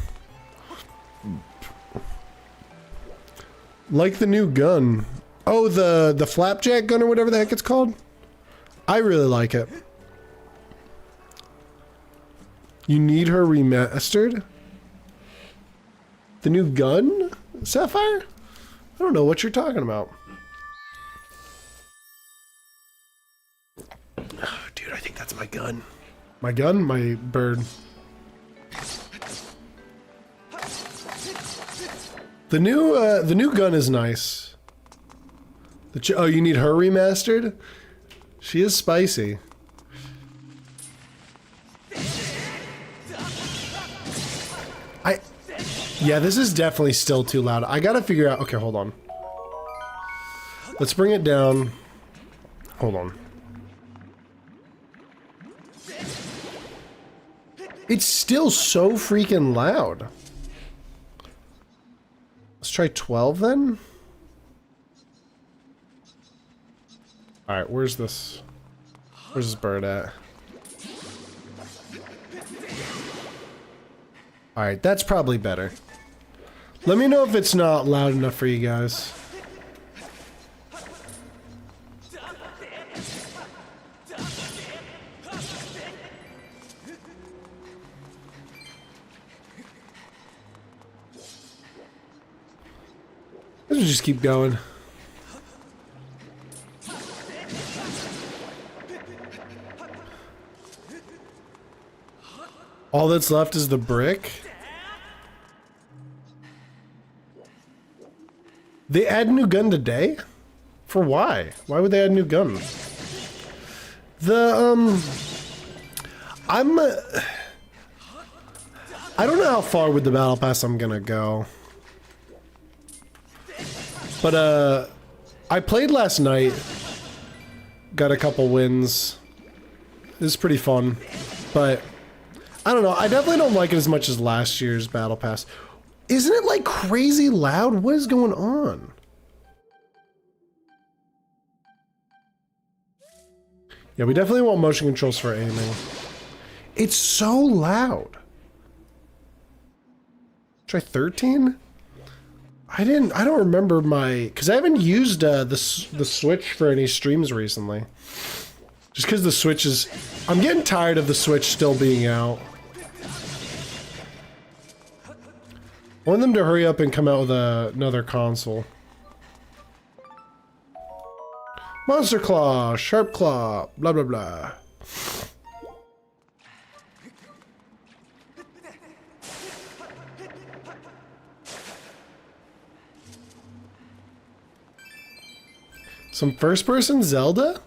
Like the new gun. Oh, the flapjack gun or whatever the heck it's called? I really like it. You need her remastered? The new gun? Sapphire? I don't know what you're talking about. Oh, dude, I think that's my gun. My gun? My bird. The new gun is nice. Oh, you need her remastered? She is spicy. Yeah, this is definitely still too loud. I gotta figure out... Okay, hold on. Let's bring it down. Hold on. It's still so freaking loud. Let's try 12 then. Alright, where's this bird at? Alright, that's probably better. Let me know if it's not loud enough for you guys. Let's just keep going. All that's left is the brick. They add new gun today? For why? Why would they add new gun? I don't know how far with the battle pass I'm gonna go. But, I played last night. Got a couple wins. It was pretty fun. But, I don't know. I definitely don't like it as much as last year's battle pass. Isn't it, like, crazy loud? What is going on? Yeah, we definitely want motion controls for aiming. It's so loud. Try 13? I don't remember my... Because I haven't used the Switch for any streams recently. Just because the Switch is... I'm getting tired of the Switch still being out. I want them to hurry up and come out with another console. Monster Claw, Sharp Claw, blah blah blah. Some first-person Zelda?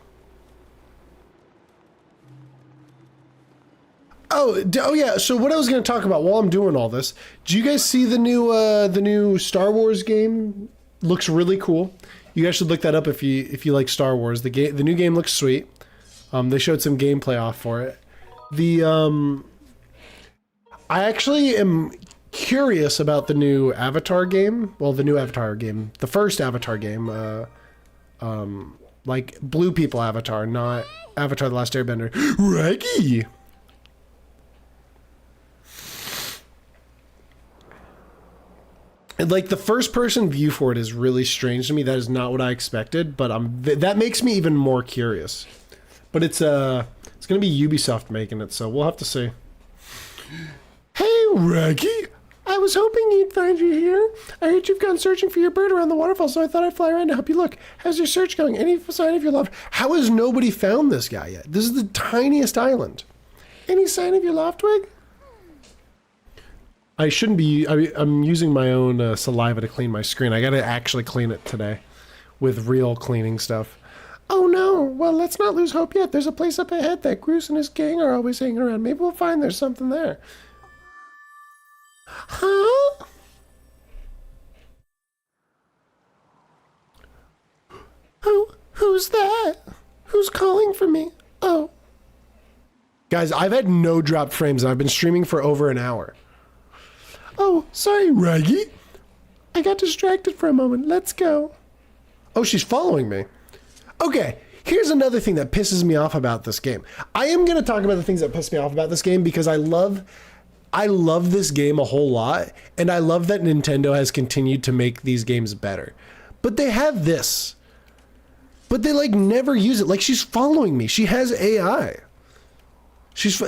Oh yeah, so what I was going to talk about while I'm doing all this, do you guys see the new Star Wars game? Looks really cool. You guys should look that up if you like Star Wars. The new game looks sweet. They showed some gameplay off for it. I actually am curious about the new Avatar game. Well, the new Avatar game, the first Avatar game, like Blue People Avatar, not Avatar: The Last Airbender. Raggy. And like the first person view for it is really strange to me. That is not what I expected, but that makes me even more curious. But it's gonna be Ubisoft making it, so we'll have to see. Hey, Raggy! I was hoping you'd find you here. I heard you've gone searching for your bird around the waterfall, so I thought I'd fly around to help you look. How's your search going? Any sign of your loft? How has nobody found this guy yet? This is the tiniest island. Any sign of your loftwig? I shouldn't be... I'm using my own saliva to clean my screen. I gotta actually clean it today with real cleaning stuff. Oh no! Well, let's not lose hope yet. There's a place up ahead that Groose and his gang are always hanging around. Maybe we'll find there's something there. Huh? Who's that? Who's calling for me? Oh. Guys, I've had no dropped frames and I've been streaming for over an hour. Oh, sorry, Raggy. I got distracted for a moment. Let's go. Oh, she's following me. Okay, here's another thing that pisses me off about this game. I am going to talk about the things that piss me off about this game because I love this game a whole lot, and I love that Nintendo has continued to make these games better. But they have this. But they, like, never use it. Like, she's following me. She has AI.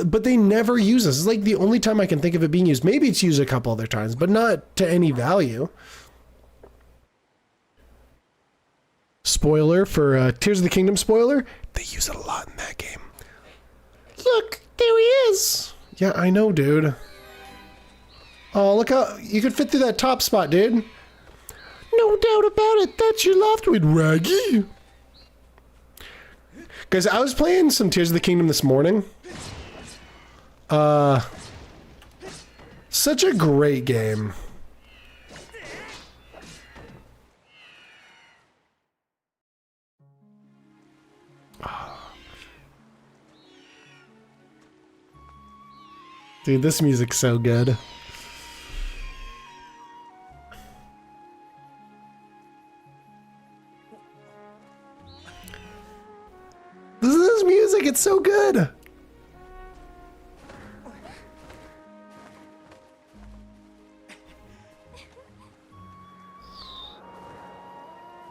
But they never use this. It's like the only time I can think of it being used. Maybe it's used a couple other times, but not to any value. Spoiler for Tears of the Kingdom spoiler. They use it a lot in that game. Look, there he is. Yeah, I know, dude. Oh, look how you could fit through that top spot, dude. No doubt about it. That's your loftwig, Raggy. Guys, I was playing some Tears of the Kingdom this morning. Such a great game. Dude, this music's so good. This music, it's so good.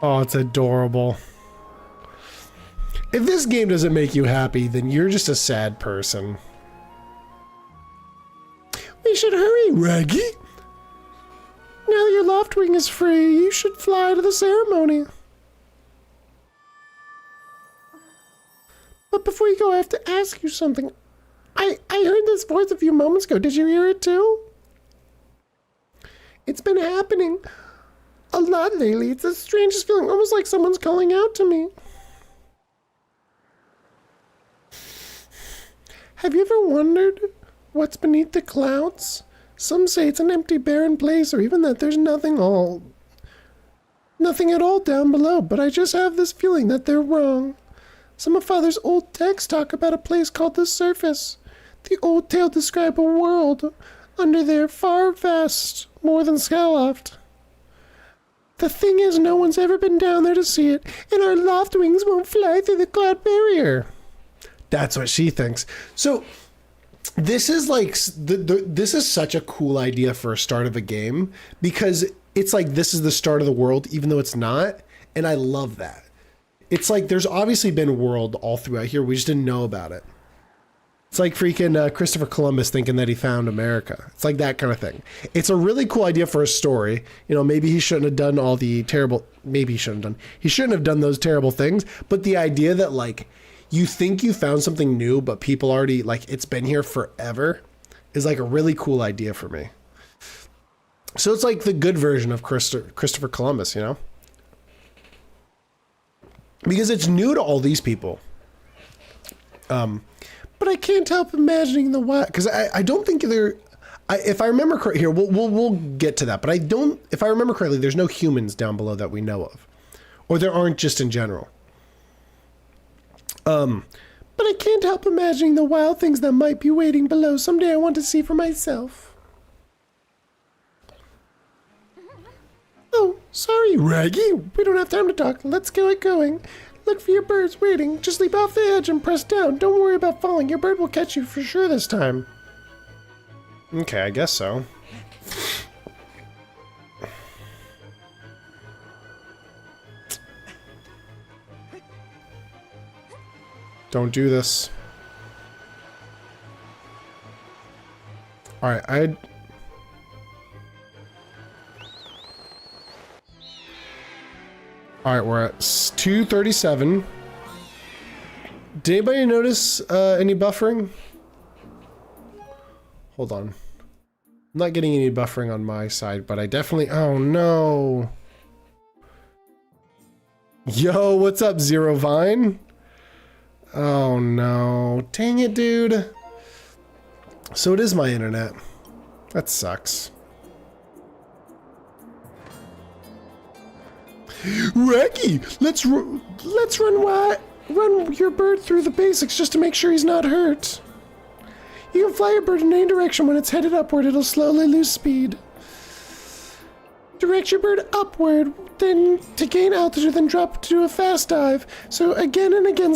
Oh, it's adorable. If this game doesn't make you happy, then you're just a sad person. We should hurry, Raggy. Now that your loftwing is free, you should fly to the ceremony. But before you go, I have to ask you something. I heard this voice a few moments ago. Did you hear it too? It's been happening a lot lately. It's the strangest feeling, almost like someone's calling out to me. Have you ever wondered what's beneath the clouds? Some say it's an empty, barren place, or even that there's nothing at all down below, but I just have this feeling that they're wrong. Some of Father's old texts talk about a place called the Surface. The old tale describe a world under there far vast, more than Skyloft. The thing is, no one's ever been down there to see it, and our loft wings won't fly through the cloud barrier. That's what she thinks. So, this is like, this is such a cool idea for a start of a game, because it's like this is the start of the world, even though it's not, and I love that. It's like there's obviously been a world all throughout here, we just didn't know about it. It's like freaking Christopher Columbus thinking that he found America. It's like that kind of thing. It's a really cool idea for a story. You know, maybe he shouldn't have done all the terrible, maybe he shouldn't have done those terrible things, but the idea that like, you think you found something new, but people already, like, it's been here forever, is like a really cool idea for me. So it's like the good version of Christopher Columbus, you know? Because it's new to all these people. But I can't help imagining the why, because I don't think if I remember correctly, here, we'll get to that, but if I remember correctly, there's no humans down below that we know of. Or there aren't just in general. But I can't help imagining the wild things that might be waiting below. Someday I want to see for myself. Oh, sorry, Raggy. We don't have time to talk. Let's get going. Look for your birds waiting. Just leap off the edge and press down. Don't worry about falling. Your bird will catch you for sure this time. Okay, I guess so. Don't do this. Alright, Alright, we're at 237. Did anybody notice any buffering? Hold on. I'm not getting any buffering on my side, but I definitely... Oh, no. Yo, what's up, Zero Vine? Oh, no. Dang it, dude. So it is my internet. That sucks. Raggy, let's run your bird through the basics just to make sure he's not hurt. You can fly your bird in any direction. When it's headed upward, it'll slowly lose speed. Direct your bird upward, then to gain altitude, then drop to do a fast dive. So again and again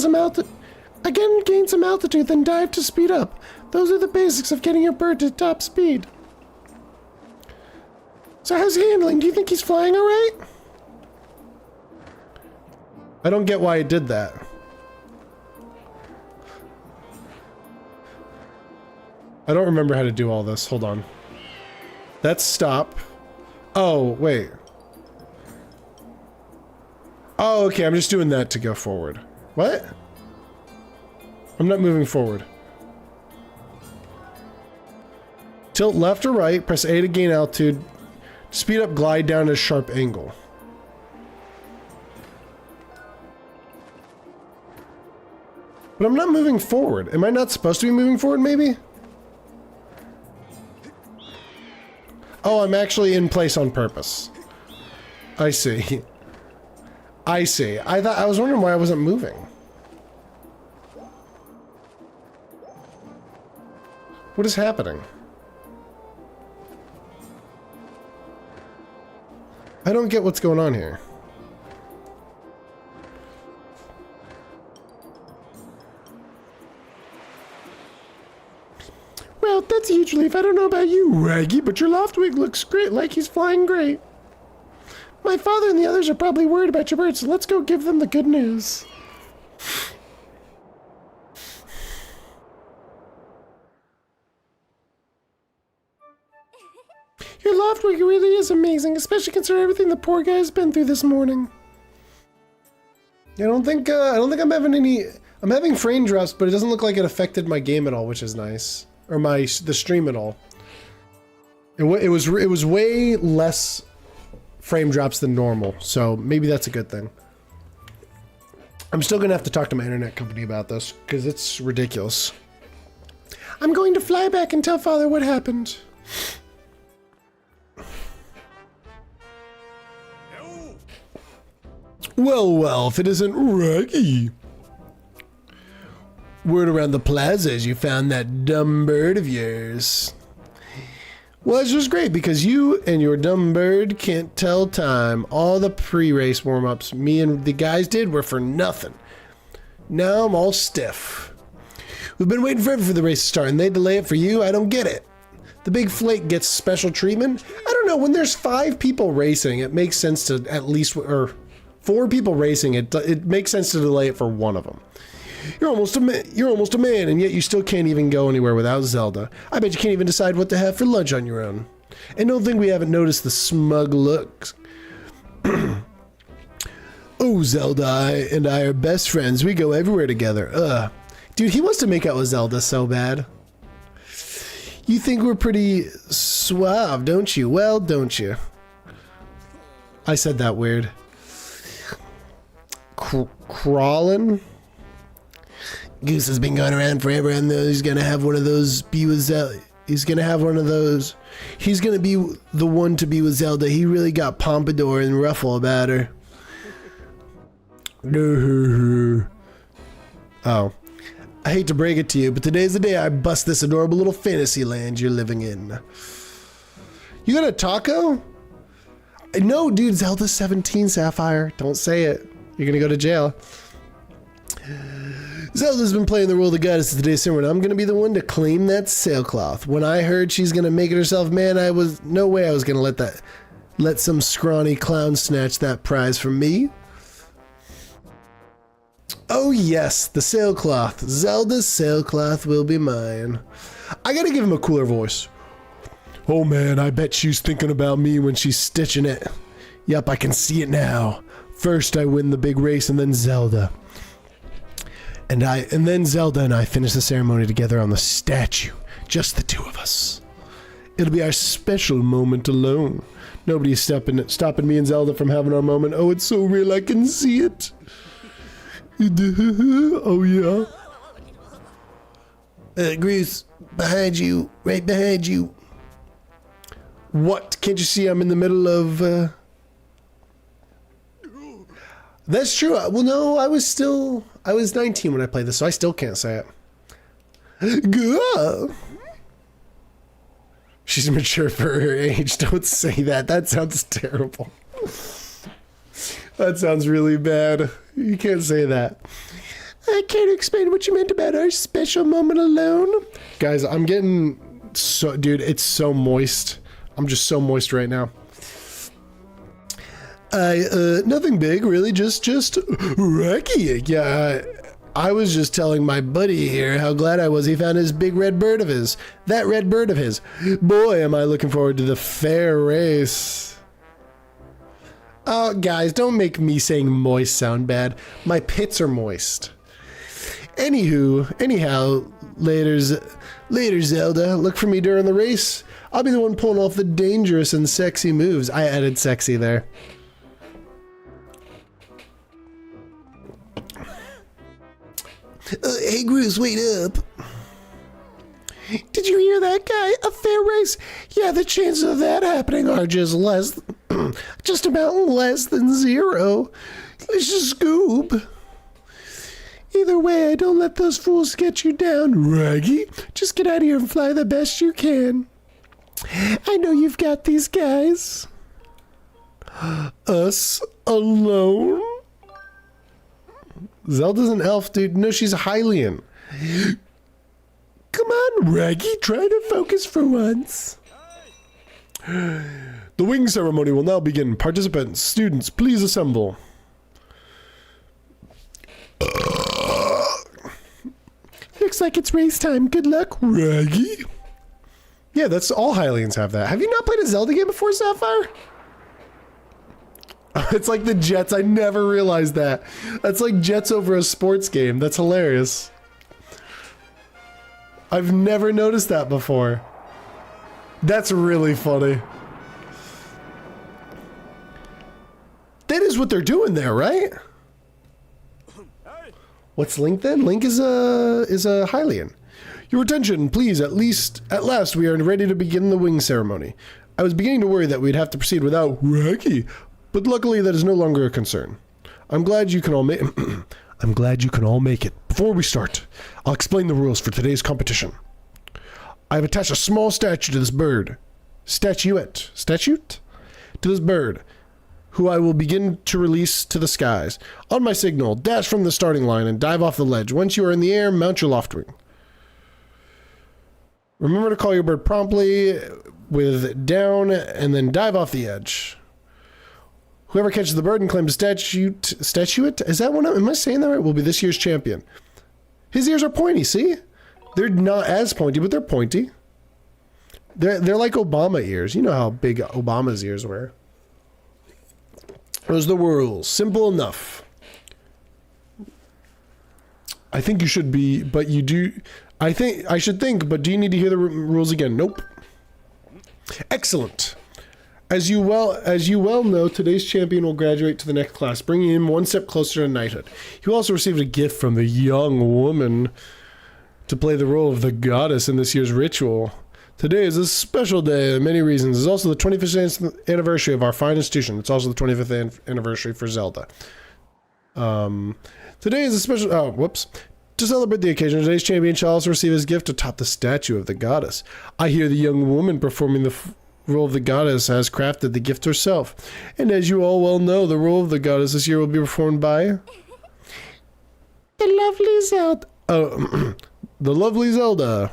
gain some altitude, then dive to speed up. Those are the basics of getting your bird to top speed. So how's he handling? Do you think he's flying alright? I don't get why it did that. I don't remember how to do all this. Hold on. That's stop. Oh, wait. Oh, okay. I'm just doing that to go forward. What? I'm not moving forward. Tilt left or right. Press A to gain altitude. Speed up, glide down at a sharp angle. But I'm not moving forward. Am I not supposed to be moving forward, maybe? Oh, I'm actually in place on purpose. I see. I see. I was wondering why I wasn't moving. What is happening? I don't get what's going on here. Well, that's a huge relief. I don't know about you, Raggy, but your loftwing looks great, like he's flying great. My father and the others are probably worried about your bird, so let's go give them the good news. Your loftwing really is amazing, especially considering everything the poor guy has been through this morning. I don't think I'm having any... I'm having frame drops, but it doesn't look like it affected my game at all, which is nice. Or the stream at all. It was way less frame drops than normal, so maybe that's a good thing. I'm still gonna have to talk to my internet company about this, because it's ridiculous. I'm going to fly back and tell Father what happened. Well, if it isn't Raggy. Word around the plaza is you found that dumb bird of yours. Well, it's just great because you and your dumb bird can't tell time. All the pre-race warm-ups me and the guys did were for nothing. Now I'm all stiff. We've been waiting forever for the race to start and they delay it for you? I don't get it. The big flake gets special treatment? I don't know, when there's 5 people racing, it makes sense to at least, or 4 people racing, it makes sense to delay it for one of them. You're almost a man, and yet you still can't even go anywhere without Zelda. I bet you can't even decide what to have for lunch on your own. And don't think we haven't noticed the smug looks. Oh, Zelda and I are best friends. We go everywhere together. Dude, he wants to make out with Zelda so bad. You think we're pretty suave, don't you? Well, don't you? I said that weird. Crawling? Goose has been going around forever and he's gonna have one of those be with Zelda. He's gonna have one of those. He's gonna be the one to be with Zelda. He really got pompadour and ruffle about her. Oh. I hate to break it to you, but today's the day I bust this adorable little fantasy land you're living in. You got a taco? No, dude, Zelda's 17, Sapphire. Don't say it. You're gonna go to jail. Zelda's been playing the role of the goddess of today's sermon. I'm gonna be the one to claim that sailcloth. When I heard she's gonna make it herself, man, no way I was gonna let some scrawny clown snatch that prize from me. Oh yes, the sailcloth. Zelda's sailcloth will be mine. I gotta give him a cooler voice. Oh man, I bet she's thinking about me when she's stitching it. Yup, I can see it now. First I win the big race and then Zelda. And then Zelda and I finish the ceremony together on the statue. Just the two of us. It'll be our special moment alone. Nobody's stopping me and Zelda from having our moment. Oh, it's so real, I can see it. Oh yeah. Grease, behind you, right behind you. What? Can't you see I'm in the middle of, That's true. Well, no, I was 19 when I played this, so I still can't say it. Gah! She's mature for her age. Don't say that. That sounds terrible. That sounds really bad. You can't say that. I can't explain what you meant about our special moment alone. Guys, I'm getting so... Dude, it's so moist. I'm just so moist right now. Nothing big, really, just Raggy. Yeah, I was just telling my buddy here how glad I was he found his big red bird of his. That red bird of his. Boy, am I looking forward to the fair race. Oh, guys, don't make me saying moist sound bad. My pits are moist. Anyhow, later, Zelda. Look for me during the race. I'll be the one pulling off the dangerous and sexy moves. I added sexy there. Hey, Bruce, wait up. Did you hear that guy? A fair race? Yeah, the chances of that happening are just about less than 0. It's just Scoob. Either way, don't let those fools get you down, Raggy. Just get out of here and fly the best you can. I know you've got these guys. Us alone? Zelda's an elf, dude. No, she's a Hylian. Come on, Raggy. Try to focus for once. The wing ceremony will now begin. Participants, students, please assemble. Looks like it's race time. Good luck, Raggy. Yeah, that's all Hylians have that. Have you not played a Zelda game before, Sapphire? It's like the Jets. I never realized that. That's like Jets over a sports game. That's hilarious. I've never noticed that before. That's really funny. That is what they're doing there, right? What's Link then? Link is a Hylian. Your attention, please. At last, we are ready to begin the wing ceremony. I was beginning to worry that we'd have to proceed without Raggy, but luckily that is no longer a concern. I'm glad you can all make. I'm glad you can all make it. Before we start, I'll explain the rules for today's competition. I have attached a small statue to this bird. Statute? To this bird, who I will begin to release to the skies. On my signal, dash from the starting line and dive off the ledge. Once you are in the air, mount your loft wing. Remember to call your bird promptly with down and then dive off the edge. Whoever catches the bird and claims statute? Is that one? Am I saying that right? Will be this year's champion. His ears are pointy, see? They're not as pointy, but they're pointy. They're like Obama ears. You know how big Obama's ears were. Those are the rules. Simple enough. I think you should be, but you do. I should think, but do you need to hear the rules again? Nope. Excellent. As you well know, today's champion will graduate to the next class, bringing him one step closer to knighthood. He will also receive a gift from the young woman to play the role of the goddess in this year's ritual. Today is a special day for many reasons. It's also the 25th anniversary of our fine institution. It's also the 25th anniversary for Zelda. Today is a special... Oh, whoops. To celebrate the occasion, today's champion shall also receive his gift atop the statue of the goddess. I hear the young woman performing the role of the goddess has crafted the gift herself. And as you all well know, the role of the goddess this year will be performed by... the lovely Zelda. Oh, the lovely Zelda.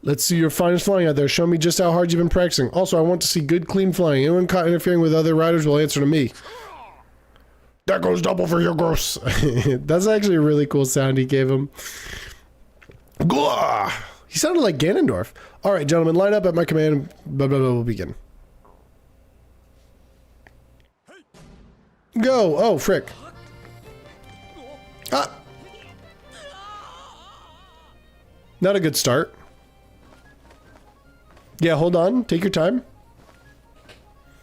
Let's see your finest flying out there. Show me just how hard you've been practicing. Also, I want to see good, clean flying. Anyone caught interfering with other riders will answer to me. That goes double for your gross. That's actually a really cool sound he gave him. Gah! He sounded like Ganondorf. All right, gentlemen, line up at my command. Blah, blah, blah, we'll begin. Go. Oh, frick. Ah. Not a good start. Yeah, hold on. Take your time.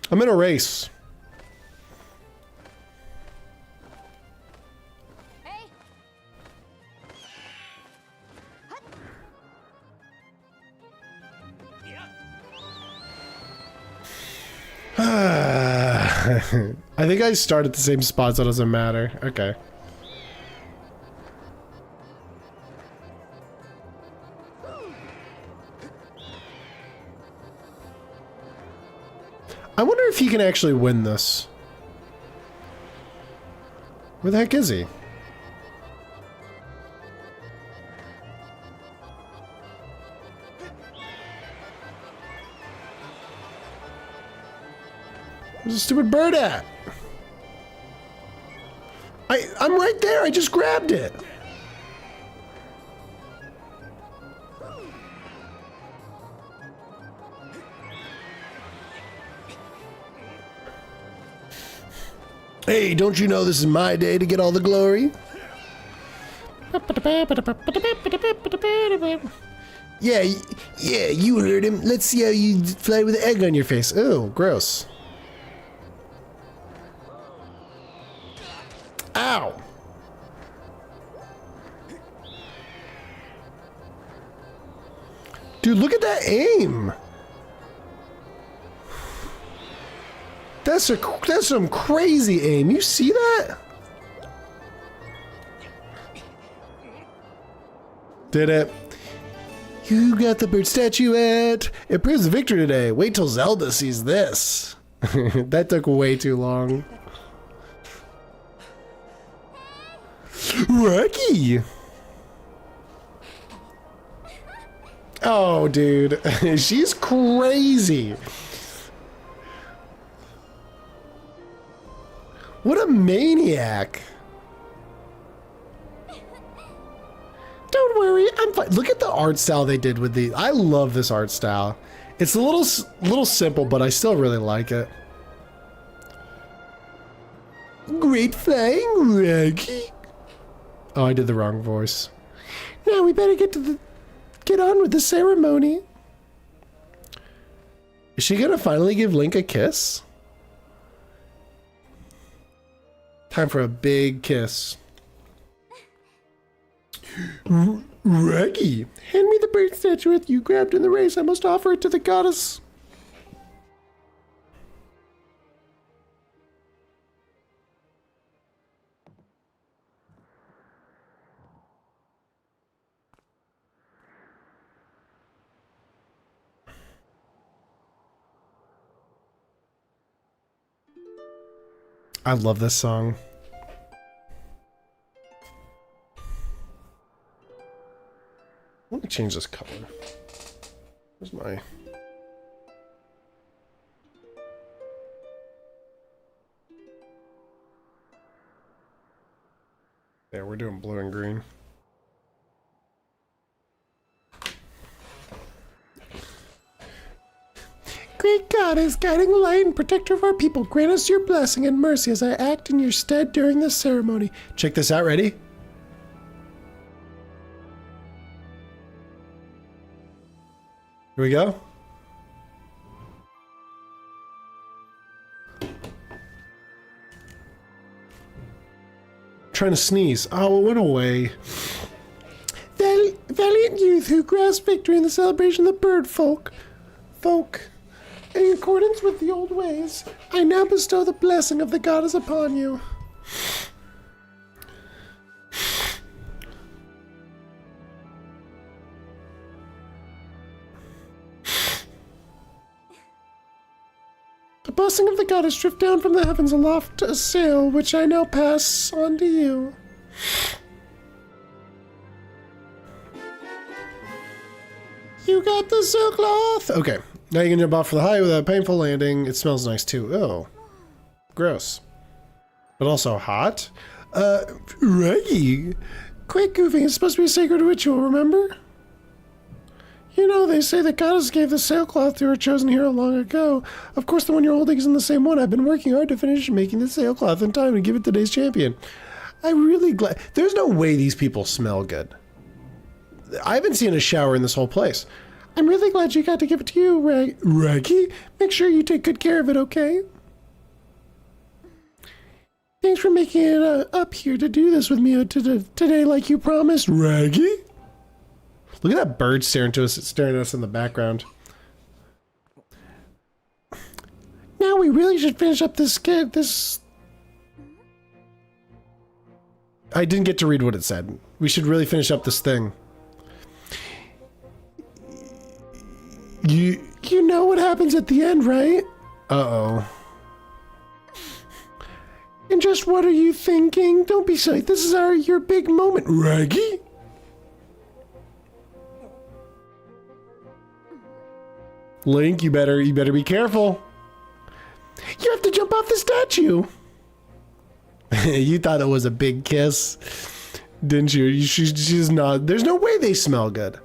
I'm in a race. I think I start at the same spot, so it doesn't matter. Okay. I wonder if he can actually win this. Where the heck is he? Where's the stupid bird at? I'm right there. I just grabbed it. Hey, don't you know this is my day to get all the glory? Yeah, you heard him. Let's see how you fly with an egg on your face. Oh, gross. Ow! Dude, look at that aim! That's some crazy aim. You see that? Did it? You got the bird statuette. It proves the victory today. Wait till Zelda sees this. That took way too long. Rocky! Oh, dude. She's crazy. What a maniac. Don't worry, I'm fine. Look at the art style they did with the... I love this art style. It's a little simple, but I still really like it. great flying, Raggy. Oh, I did the wrong voice. Now we better get on with the ceremony. Is she gonna finally give Link a kiss? Time for a big kiss. Raggy, hand me the bird statuette you grabbed in the race. I must offer it to the goddess. I love this song. Let me change this color. Where's my... There, we're doing blue and green. Great goddess, guiding light and protector of our people, grant us your blessing and mercy as I act in your stead during this ceremony. Check this out, ready? Here we go. Trying to sneeze. Oh, it went away. Valiant youth who grasp victory in the celebration of the bird folk. In accordance with the old ways, I now bestow the blessing of the goddess upon you. The blessing of the goddess drift down from the heavens aloft a sail, which I now pass on to you. You got the sailcloth! Okay. Now you can jump off for the high without a painful landing. It smells nice too. Oh. Gross. But also hot. Reggie. Quit goofing. It's supposed to be a sacred ritual, remember? You know, they say that goddess gave the sailcloth to her chosen hero long ago. Of course, the one you're holding isn't the same one. I've been working hard to finish making the sailcloth in time to give it to today's champion. I'm really glad. There's no way these people smell good. I haven't seen a shower in this whole place. I'm really glad you got to give it to you, Raggy. Make sure you take good care of it, okay? Thanks for making it up here to do this with me today like you promised, Raggy. Look at that bird staring at us in the background. Now we really should finish up this... I didn't get to read what it said. We should really finish up this thing. You know what happens at the end, right? Uh-oh. And just what are you thinking? Don't be silly. This is your big moment, Raggy. Link, you better be careful. You have to jump off the statue. You thought it was a big kiss, didn't you? She's not. There's no way they smell good.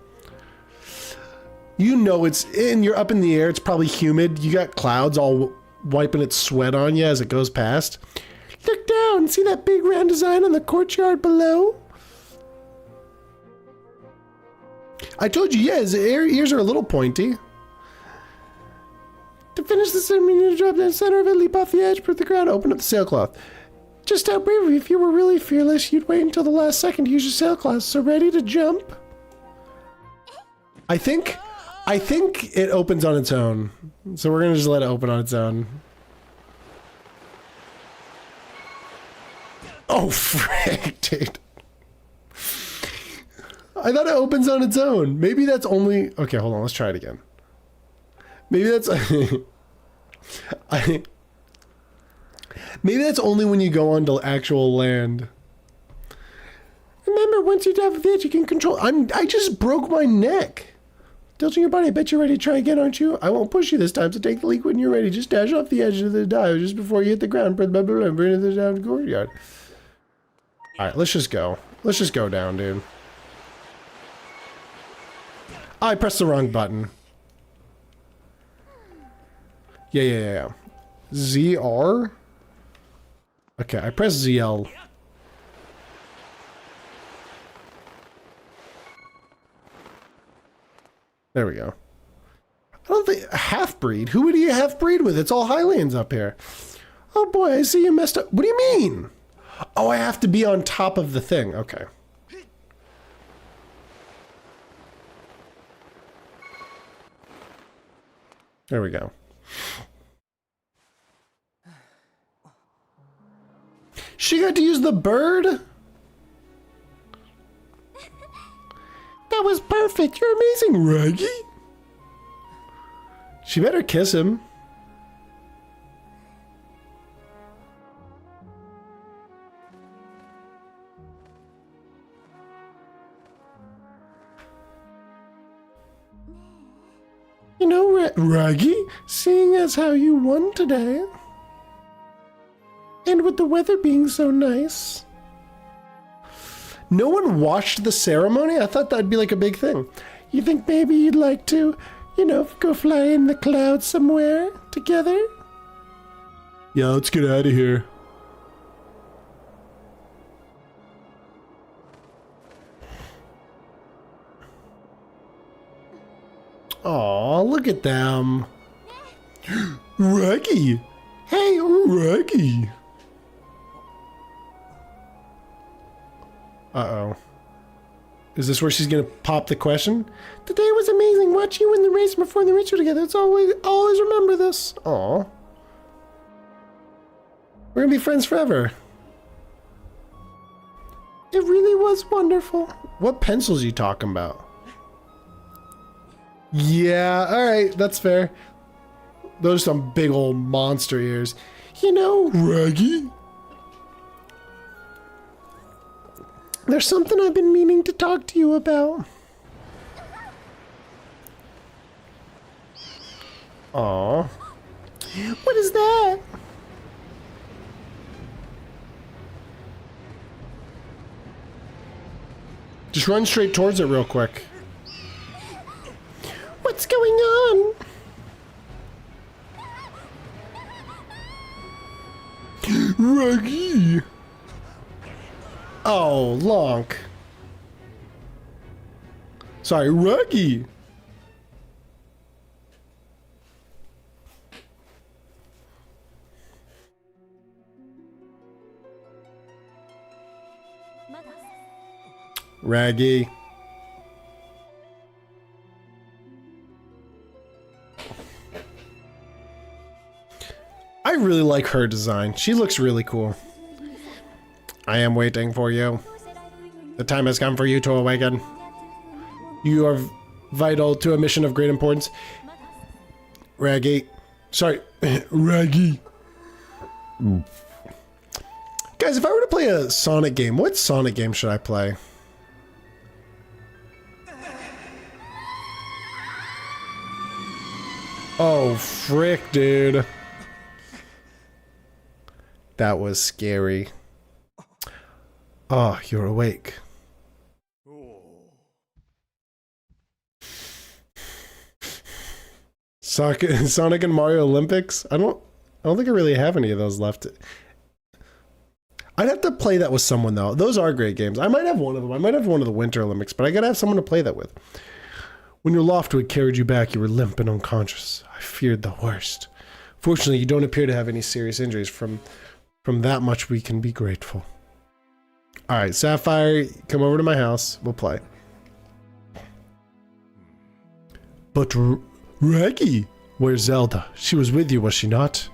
You know you're up in the air, it's probably humid. You got clouds all wiping its sweat on you as it goes past. Look down, see that big round design on the courtyard below? I told you, yeah, his ears are a little pointy. To finish the ceremony, you drop down the center of it, leap off the edge, put the ground, open up the sailcloth. Just how brave, if you were really fearless, you'd wait until the last second to use your sailcloth. So ready to jump? I think it opens on its own. So we're gonna just let it open on its own. Oh, frick, dude. I thought it opens on its own. Maybe that's only... Okay, hold on, let's try it again. Maybe that's... Maybe that's only when you go onto actual land. Remember, once you dive the edge, you can control... I just broke my neck. Tilting your body, I bet you're ready to try again, aren't you? I won't push you this time, so take the leap when you're ready. Just dash off the edge of the dive just before you hit the ground. Bring it down the courtyard. Alright, let's just go. Let's just go down, dude. I pressed the wrong button. Yeah. ZR? Okay, I press ZL. There we go. I don't think half-breed. Who would you half-breed with? It's all Highlands up here. Oh boy, I see you messed up. What do you mean? Oh, I have to be on top of the thing. Okay. There we go. She got to use the bird? That was perfect. You're amazing, Raggy. She better kiss him. You know, Raggy, seeing as how you won today, and with the weather being so nice, no one watched the ceremony? I thought that'd be like a big thing. You think maybe you'd like to, you know, go fly in the clouds somewhere together? Yeah, let's get out of here. Aw, look at them. Raggy! Hey, Raggy! Uh-oh. Is this where she's gonna pop the question? The day was amazing. Watch you win the race before the race together. It's always remember this. Aw. We're gonna be friends forever. It really was wonderful. What pencils are you talking about? Yeah, alright, that's fair. Those are some big old monster ears. You know, Raggy? there's something I've been meaning to talk to you about. Aw. What is that? Just run straight towards it real quick. What's going on? Raggy! Oh, Lonk. Sorry, Raggy! Raggy. I really like her design. She looks really cool. I am waiting for you. The time has come for you to awaken. You are vital to a mission of great importance. Raggy. Sorry, Raggy. Guys, if I were to play a Sonic game, what Sonic game should I play? Oh, frick, dude. That was scary. Oh, you're awake. Sonic and Mario Olympics? I don't think I really have any of those left. I'd have to play that with someone though. Those are great games. I might have one of them. I might have one of the Winter Olympics, but I gotta have someone to play that with. When your loftwood carried you back, you were limp and unconscious. I feared the worst. Fortunately, you don't appear to have any serious injuries. From that much, we can be grateful. All right, Sapphire, come over to my house. We'll play. But Raggy! where's Zelda? She was with you, was she not? ...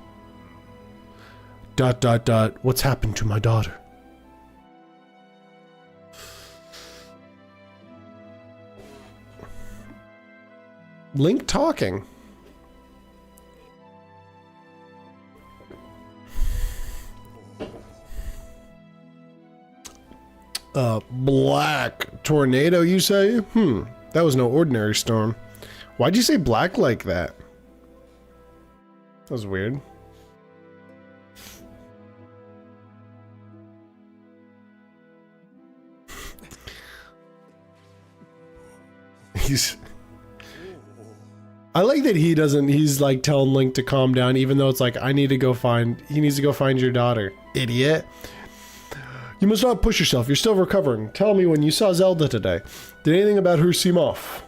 What's happened to my daughter? Link talking. Black tornado, you say? That was no ordinary storm. Why'd you say black like that? That was weird. I like that he's like telling Link to calm down, even though it's like, he needs to go find your daughter. idiot. You must not push yourself. You're still recovering. Tell me when you saw Zelda today. Did anything about her seem off?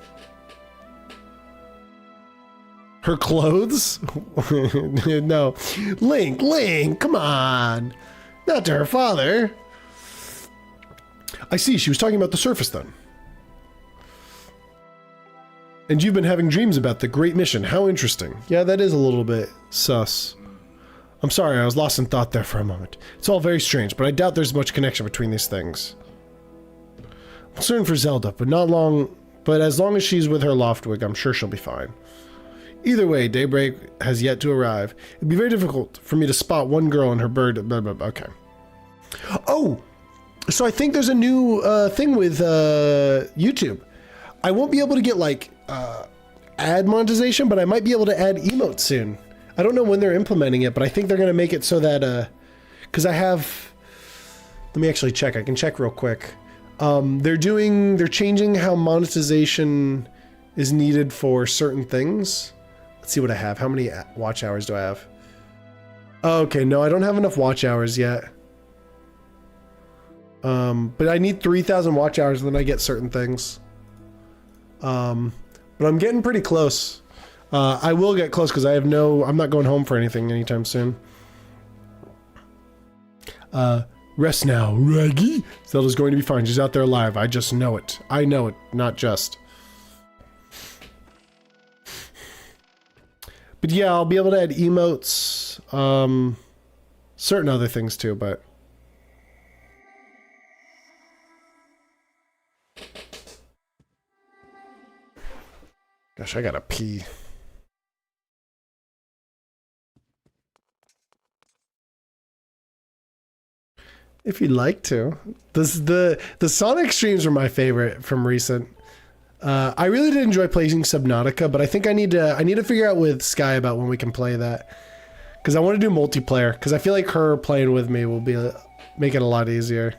Her clothes? No. Link, come on. Not to her father. I see, she was talking about the surface then. And you've been having dreams about the great mission. How interesting. Yeah, that is a little bit sus. I'm sorry, I was lost in thought there for a moment. It's all very strange, but I doubt there's much connection between these things. I'm concerned for Zelda, but as long as she's with her Loftwig, I'm sure she'll be fine. Either way, daybreak has yet to arrive. It'd be very difficult for me to spot one girl and her bird. Blah, blah, blah. Okay. Oh, so I think there's a new thing with YouTube. I won't be able to get like ad monetization, but I might be able to add emotes soon. I don't know when they're implementing it, but I think they're going to make it so that because I have. Let me actually check. I can check real quick. They're changing how monetization is needed for certain things. Let's see what I have. How many watch hours do I have? Oh, okay, no, I don't have enough watch hours yet. But I need 3,000 watch hours and then I get certain things. But I'm getting pretty close. I will get close because I'm not going home for anything anytime soon. Rest now, Raggy. Zelda's going to be fine. She's out there alive. I just know it. I know it, not just. But yeah, I'll be able to add emotes, certain other things too, but... Gosh, I gotta pee. If you'd like to. The Sonic streams are my favorite from recent. I really did enjoy playing Subnautica, but I think I need to figure out with Sky about when we can play that. Because I want to do multiplayer, because I feel like her playing with me will make it a lot easier.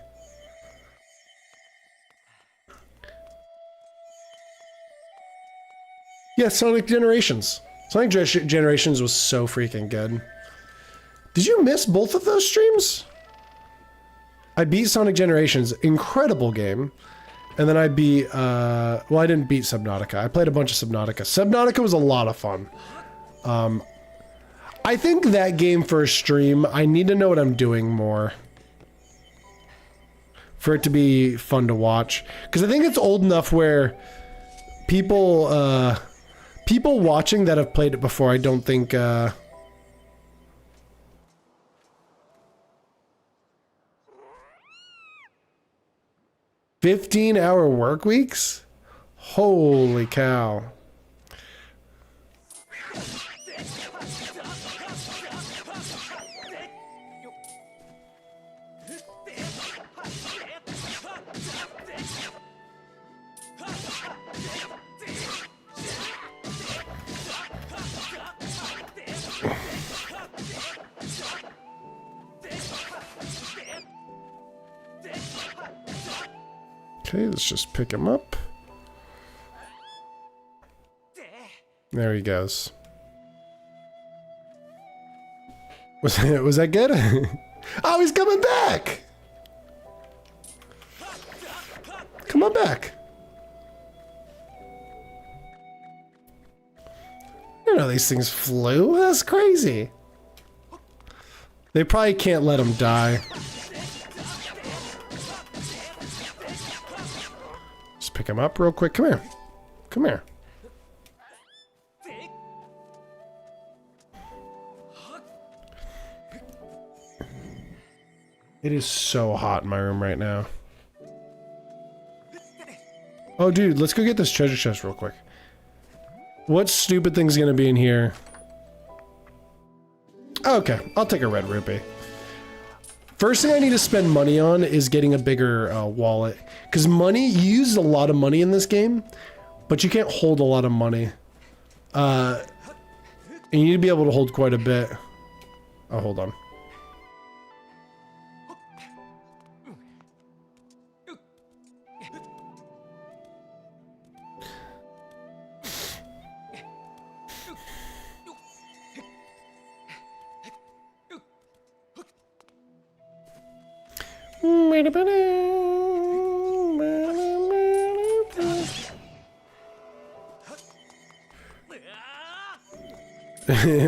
Yeah, Sonic Generations. Sonic Generations was so freaking good. Did you miss both of those streams? I beat Sonic Generations, incredible game. And then I beat, well, I didn't beat Subnautica. I played a bunch of Subnautica. Subnautica was a lot of fun. I think that game for a stream, I need to know what I'm doing more. For it to be fun to watch. Because I think it's old enough where people watching that have played it before, I don't think, 15-hour work weeks? Holy cow. Okay, let's just pick him up. There he goes. Was that good? Oh, he's coming back! Come on back. I didn't know these things flew. That's crazy. They probably can't let him die. Just pick him up real quick. Come here. Come here. It is so hot in my room right now. Oh, dude, let's go get this treasure chest real quick. What stupid thing's gonna be in here? Okay, I'll take a red rupee. First thing I need to spend money on is getting a bigger wallet. Because money, you use a lot of money in this game, but you can't hold a lot of money. And you need to be able to hold quite a bit. Oh, hold on.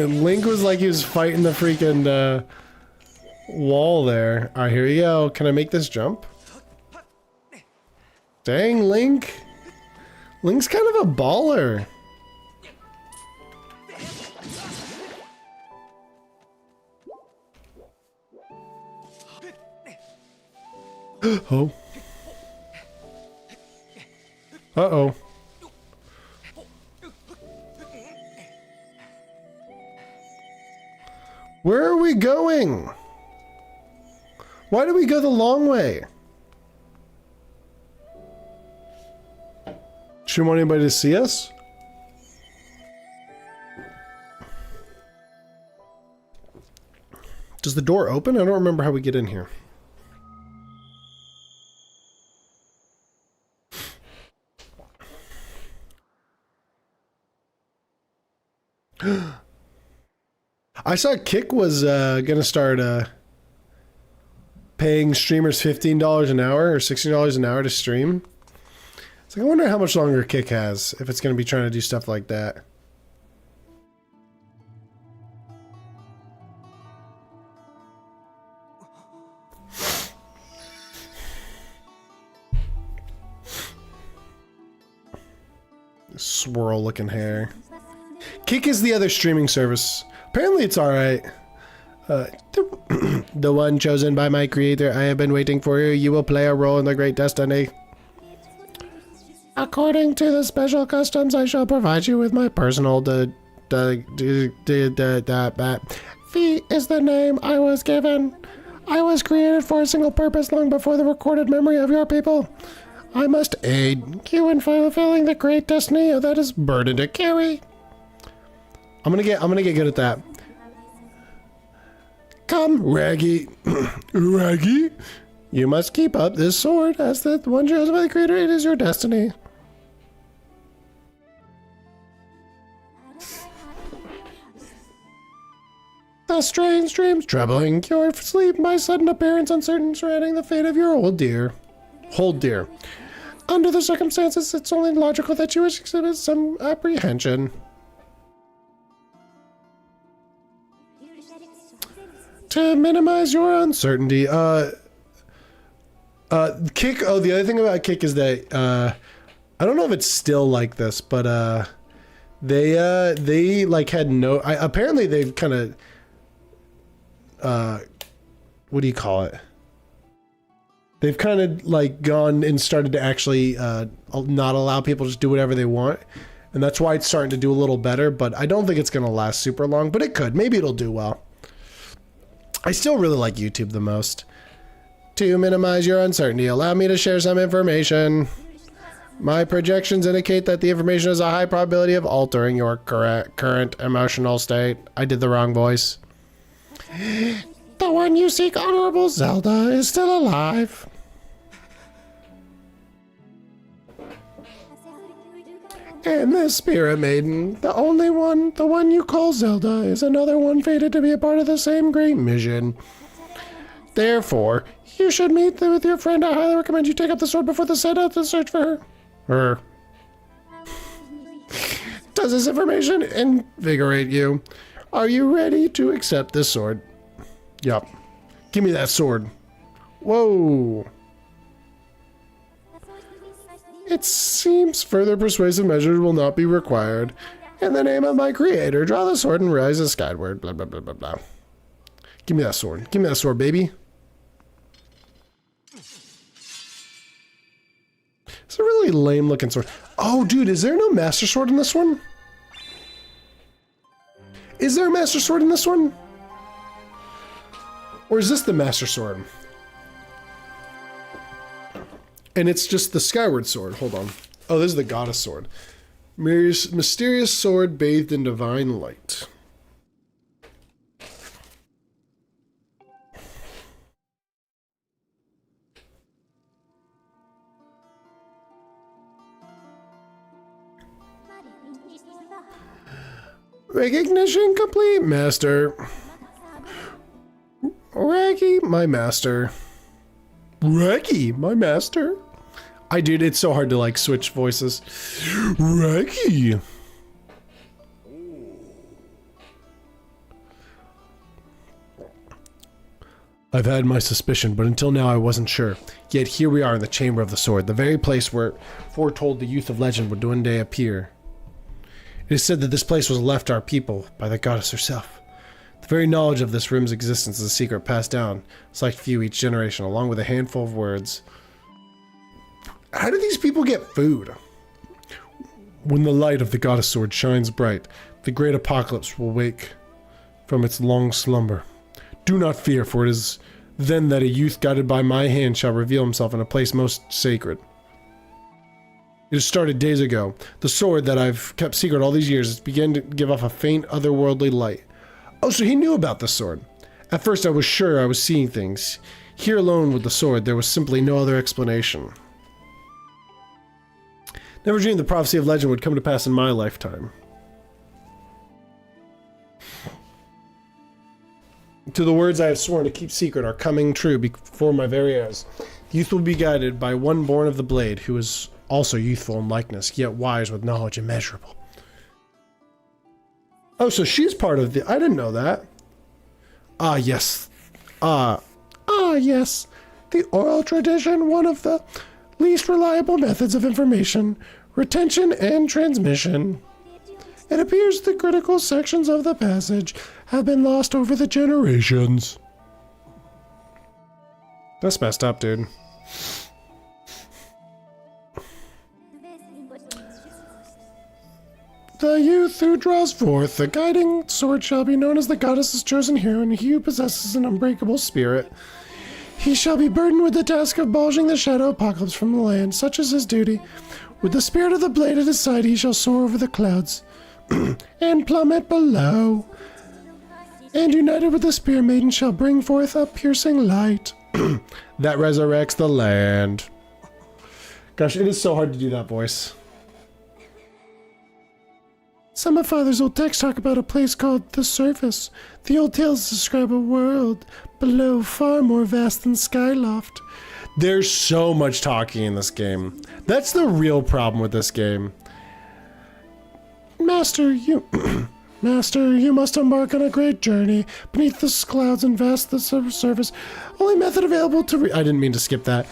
Link was like he was fighting the freaking wall there. Alright, here you go. Can I make this jump? Dang, Link. Link's kind of a baller. Oh. Uh-oh. Where are we going? Why did we go the long way? Shouldn't want anybody to see us? Does the door open? I don't remember how we get in here. I saw Kick was gonna start paying streamers $15 an hour or $16 an hour to stream. It's like, I wonder how much longer Kick has if it's gonna be trying to do stuff like that. Swirl looking hair. Kick is the other streaming service. Apparently it's alright. The one chosen by my creator, I have been waiting for you. You will play a role in the great destiny. According to the special customs, I shall provide you with my personal fee is the name I was given. I was created for a single purpose long before the recorded memory of your people. I must aid you in fulfilling the great destiny that is burden to carry. I'm gonna get good at that. Come, Raggy. Raggy? You must keep up this sword as the one chosen by the creator. It is your destiny. The strange dreams troubling your sleep, my sudden appearance uncertain surrounding the fate of your old dear. Hold dear. Under the circumstances, it's only logical that you exhibit some apprehension. To minimize your uncertainty, Kick, the other thing about Kick is that, I don't know if it's still like this, but, they like had no, apparently they've kind of, what do you call it? They've kind of like gone and started to actually, not allow people to just do whatever they want. And that's why it's starting to do a little better, but I don't think it's going to last super long, but it could. Maybe it'll do well. I still really like YouTube the most. To minimize your uncertainty, allow me to share some information. My projections indicate that the information has a high probability of altering your current emotional state. I did the wrong voice. The one you seek, Honorable Zelda, is still alive. And the Spirit Maiden, the one you call Zelda, is another one fated to be a part of the same great mission. Therefore, you should meet with your friend. I highly recommend you take up the sword before the set out to search for her. Does this information invigorate you? Are you ready to accept this sword? Yup. Give me that sword. Whoa. It seems further persuasive measures will not be required. In the name of my creator, draw the sword and rise it skyward. Blah, blah, blah, blah, blah. Give me that sword. Give me that sword, baby. It's a really lame looking sword. Oh, dude, is there no Master Sword in this one? Is there a Master Sword in this one? Or is this the Master Sword? And it's just the Skyward Sword. Hold on. Oh, this is the Goddess Sword. Mysterious sword bathed in divine light. Recognition complete, Master. Raggy, my master. Raggy, my master. Dude, it's so hard to like switch voices. Raggy. I've had my suspicion, but until now I wasn't sure. Yet here we are in the Chamber of the Sword, the very place where foretold the youth of legend would one day appear. It is said that this place was left our people by the goddess herself. The very knowledge of this room's existence is a secret passed down, select few each generation, along with a handful of words. How do these people get food? When the light of the goddess sword shines bright, the great apocalypse will wake from its long slumber. Do not fear, for it is then that a youth guided by my hand shall reveal himself in a place most sacred. It has started days ago. The sword that I've kept secret all these years has begun to give off a faint, otherworldly light. Oh, so he knew about the sword. At first I was sure I was seeing things. Here alone with the sword, there was simply no other explanation. Never dreamed the prophecy of legend would come to pass in my lifetime. To the words I have sworn to keep secret are coming true before my very eyes. The youth will be guided by one born of the blade, who is also youthful in likeness, yet wise with knowledge immeasurable. Oh, so she's part of the... I didn't know that. Ah, yes. Yes. The oral tradition, one of the least reliable methods of information, retention and transmission. It appears the critical sections of the passage have been lost over the generations. That's messed up, dude. The youth who draws forth the guiding sword shall be known as the goddess's chosen hero, and he who possesses an unbreakable spirit. He shall be burdened with the task of banishing the shadow apocalypse from the land. Such is his duty. With the spirit of the blade at his side, he shall soar over the clouds and plummet below. And united with the spear maiden shall bring forth a piercing light that resurrects the land. Gosh, it is so hard to do that voice. Some of Father's old texts talk about a place called the Surface. The old tales describe a world below far more vast than Skyloft. There's so much talking in this game. That's the real problem with this game. Master, you must embark on a great journey beneath the clouds and vast the surface. Only method available to I didn't mean to skip that.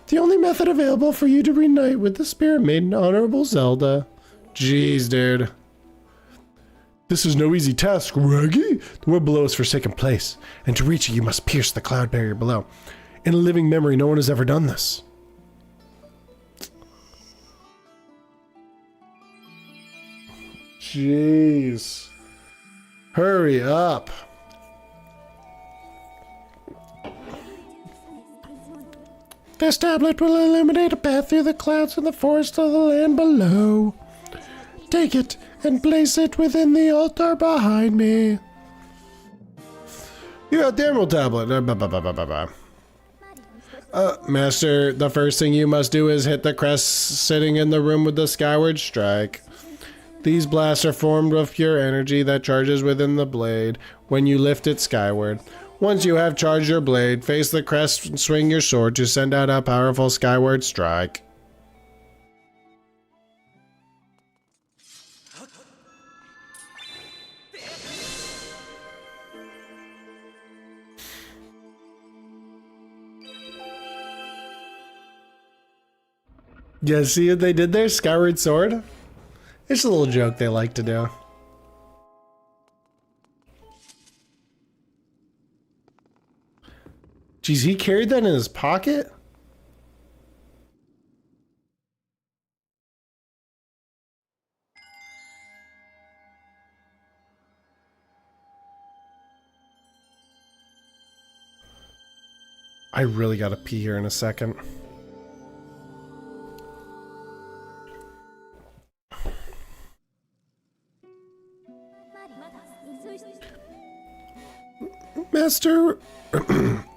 The only method available for you to reunite with the spirit maiden, Honorable Zelda. Jeez, dude. This is no easy task, Raggy. The world below is forsaken place, and to reach it you must pierce the cloud barrier below. In a living memory, no one has ever done this. Jeez. Hurry up. This tablet will illuminate a path through the clouds and the forest of the land below. Take it and place it within the altar behind me. You got the Emerald Tablet. Master, the first thing you must do is hit the crest sitting in the room with the Skyward Strike. These blasts are formed of pure energy that charges within the blade when you lift it skyward. Once you have charged your blade, face the crest and swing your sword to send out a powerful Skyward Strike. Yeah, see what they did there? Skyward Sword? It's a little joke they like to do. Jeez, he carried that in his pocket? I really gotta pee here in a second.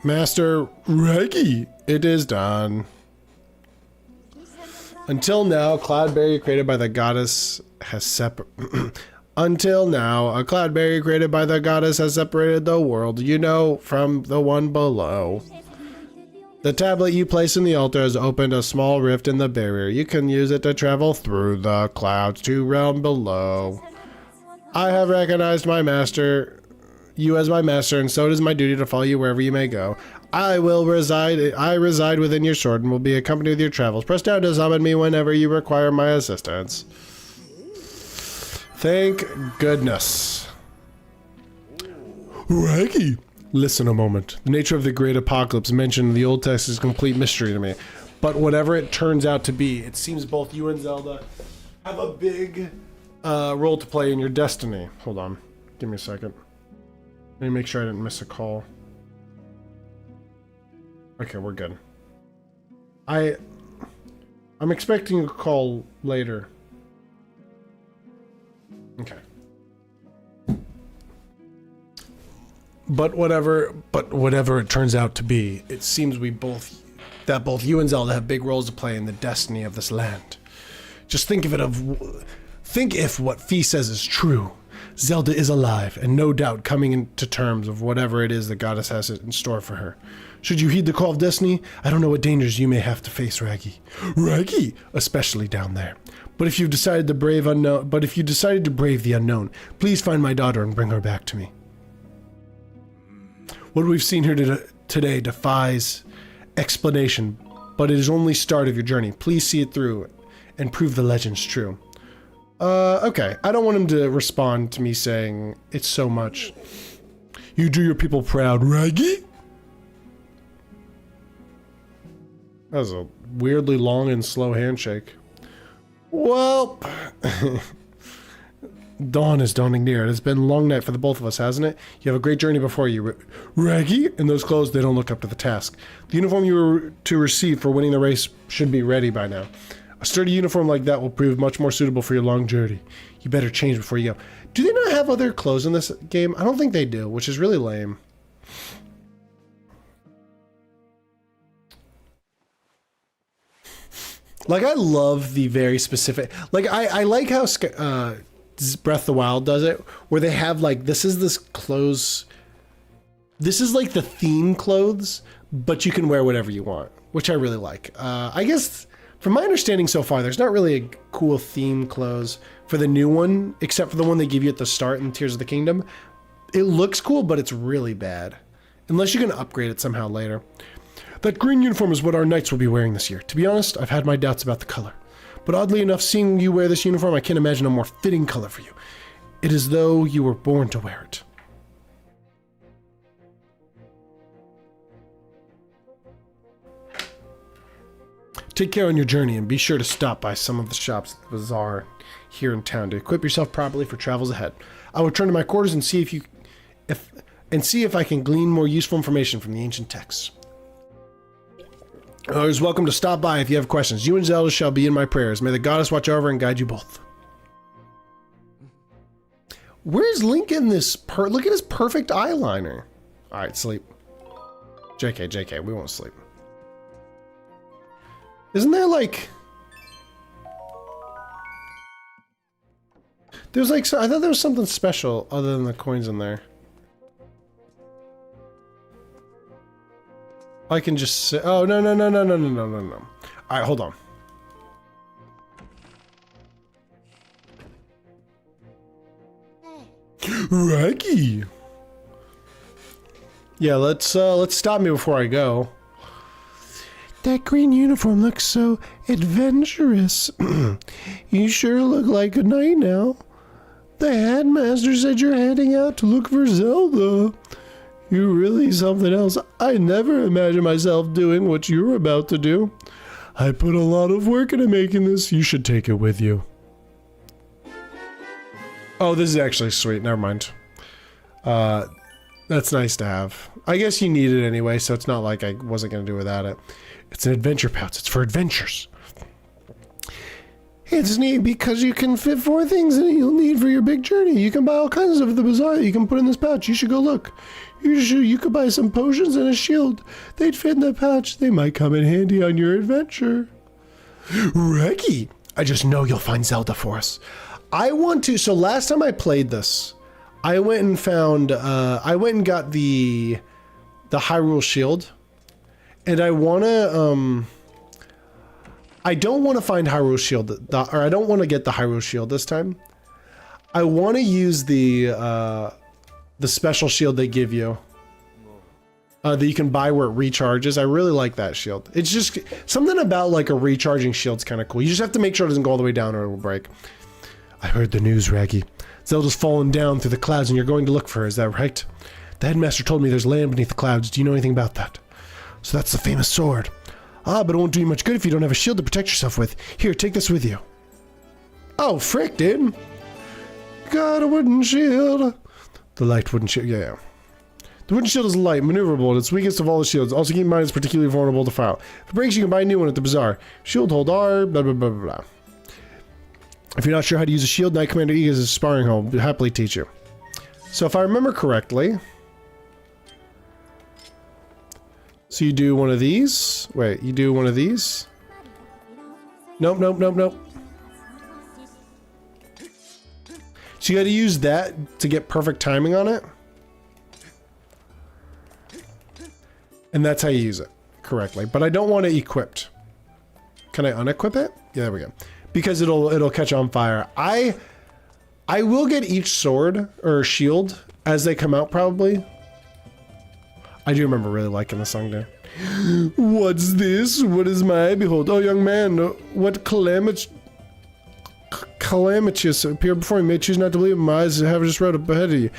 Master Reggie, it is done. Until now, cloud barrier created by the goddess has Until now, a cloud barrier created by the goddess has separated the world, you know, from the one below. The tablet you place in the altar has opened a small rift in the barrier. You can use it to travel through the clouds to realm below. I have recognized my master, you as my master, and so it is my duty to follow you wherever you may go. I reside within your sword and will be accompanied with your travels. Press down to summon me whenever you require my assistance. Thank goodness. Raggy! Listen a moment. The nature of the great apocalypse mentioned in the old text is a complete mystery to me. But whatever it turns out to be, it seems both you and Zelda have a big role to play in your destiny. Hold on. Give me a second. Let me make sure I didn't miss a call. Okay, we're good. I'm expecting a call later. Okay. But whatever it turns out to be, it seems both you and Zelda have big roles to play in the destiny of this land. Just think if what Fee says is true. Zelda is alive, and no doubt coming into terms of whatever it is the goddess has in store for her. Should you heed the call of destiny, I don't know what dangers you may have to face, Raggy. Raggy? Especially down there. But if you've decided to brave the unknown, please find my daughter and bring her back to me. What we've seen here today defies explanation, but it is only start of your journey. Please see it through and prove the legend's true. Okay. I don't want him to respond to me saying it's so much. You do your people proud, Raggy? That was a weirdly long and slow handshake. Well, dawn is dawning near. It has been a long night for the both of us, hasn't it? You have a great journey before you. Raggy? In those clothes, they don't look up to the task. The uniform you were to receive for winning the race should be ready by now. A sturdy uniform like that will prove much more suitable for your long journey. You better change before you go. Do they not have other clothes in this game? I don't think they do, which is really lame. Like, I love the very specific... Like, I like how Breath of the Wild does it, where they have, like, this is like the theme clothes, but you can wear whatever you want, which I really like. I guess, from my understanding so far, there's not really a cool theme clothes for the new one, except for the one they give you at the start in Tears of the Kingdom. It looks cool, but it's really bad. Unless you can upgrade it somehow later. That green uniform is what our knights will be wearing this year. To be honest, I've had my doubts about the color. But oddly enough, seeing you wear this uniform, I can't imagine a more fitting color for you. It is as though you were born to wear it. Take care on your journey and be sure to stop by some of the shops at the bazaar here in town to equip yourself properly for travels ahead. I will return to my quarters and see if I can glean more useful information from the ancient texts. You're welcome to stop by if you have questions. You and Zelda shall be in my prayers. May the goddess watch over and guide you both. Where's Link in this? Look at his perfect eyeliner. All right, sleep. JK, we won't sleep. Isn't there like... There's like... I thought there was something special other than the coins in there. I can just say... Oh, no. Alright, hold on. Raggy! Yeah, let's stop me before I go. That green uniform looks so adventurous. You sure look like a knight now. The headmaster said you're heading out to look for Zelda. You're really something else. I never imagined myself doing what you're about to do. I put a lot of work into making this. You should take it with you. Oh, this is actually sweet. Never mind. That's nice to have. I guess you need it anyway, so it's not like I wasn't going to do without it. It's an adventure pouch. It's for adventures. It's neat because you can fit 4 things that you'll need for your big journey. You can buy all kinds of the bazaar that you can put in this pouch. You should go look. You could buy some potions and a shield. They'd fit in the pouch. They might come in handy on your adventure. Raggy! I just know you'll find Zelda for us. I want to... So last time I played this, I went and found... I went and got the Hyrule shield. And I want to, I don't want to find Hyrule Shield, or I don't want to get the Hyrule Shield this time. I want to use the special shield they give you. That you can buy where it recharges. I really like that shield. It's just something about like a recharging shield's kind of cool. You just have to make sure it doesn't go all the way down or it will break. I heard the news, Raggy. Zelda's fallen down through the clouds and you're going to look for her, is that right? The headmaster told me there's land beneath the clouds. Do you know anything about that? So that's the famous sword. Ah, but it won't do you much good if you don't have a shield to protect yourself with. Here, take this with you. Oh, frick, dude. Got a wooden shield. The light wooden shield, yeah. The wooden shield is light, maneuverable, and it's weakest of all the shields. Also keep in mind it's particularly vulnerable to fire. If it breaks, you can buy a new one at the bazaar. Shield hold R, blah, blah, blah, blah, blah. If you're not sure how to use a shield, Knight Commander E is a sparring hole. We'll happily teach you. So if I remember correctly... So you do one of these. Wait, you do one of these. Nope, nope, nope, nope. So you gotta use that to get perfect timing on it. And that's how you use it correctly. But I don't want it equipped. Can I unequip it? Yeah, there we go. Because it'll catch on fire. I will get each sword or shield as they come out probably. I do remember really liking the song there. What's this? What is my behold? Oh, young man, what calamitous appeared before you. May choose not to believe in my eyes and have just right up ahead of you.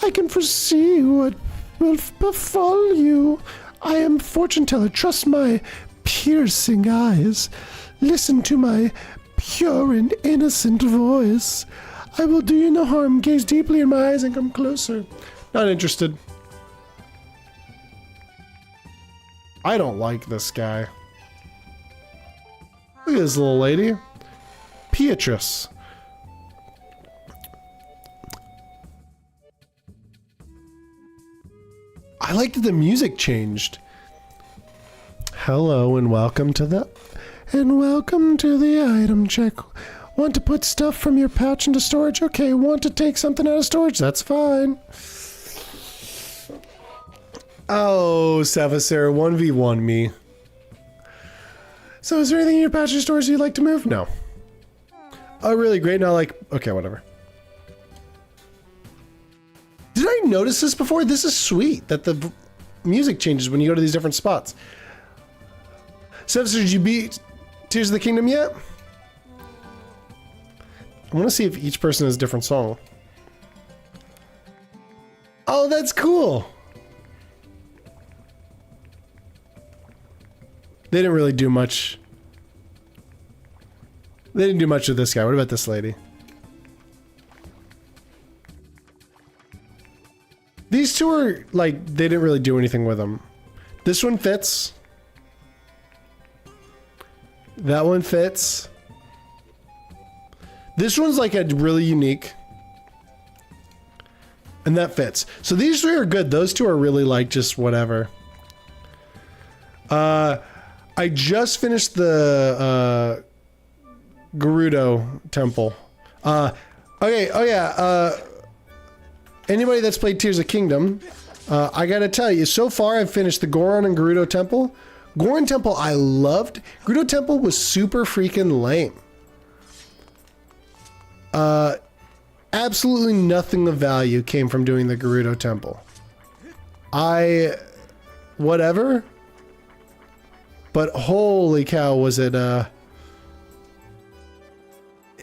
I can foresee what will befall you. I am fortune teller. Trust my piercing eyes. Listen to my pure and innocent voice. I will do you no harm. Gaze deeply in my eyes and come closer. Not interested. I don't like this guy. Look at this little lady. Beatrice. I like that the music changed. Hello and welcome to the item check. Want to put stuff from your pouch into storage? Okay, want to take something out of storage? That's fine. Oh, Savasera, 1v1 me. So is there anything in your pouch or storage you'd like to move? No. Oh, really great. Now, like, okay, whatever. Did I notice this before? This is sweet that the music changes when you go to these different spots. Savasera, did you beat Tears of the Kingdom yet? I want to see if each person has a different song. Oh, that's cool. They didn't really do much. They didn't do much with this guy. What about this lady? These two are, like, they didn't really do anything with them. This one fits. That one fits. This one's, like, a really unique. And that fits. So these three are good. Those two are really, like, just whatever. I just finished the Gerudo Temple. Okay, oh yeah, anybody that's played Tears of Kingdom, I gotta tell you, so far I've finished the Goron and Gerudo Temple. Goron Temple I loved. Gerudo Temple was super freaking lame. Absolutely nothing of value came from doing the Gerudo Temple. Whatever. But holy cow, was it, the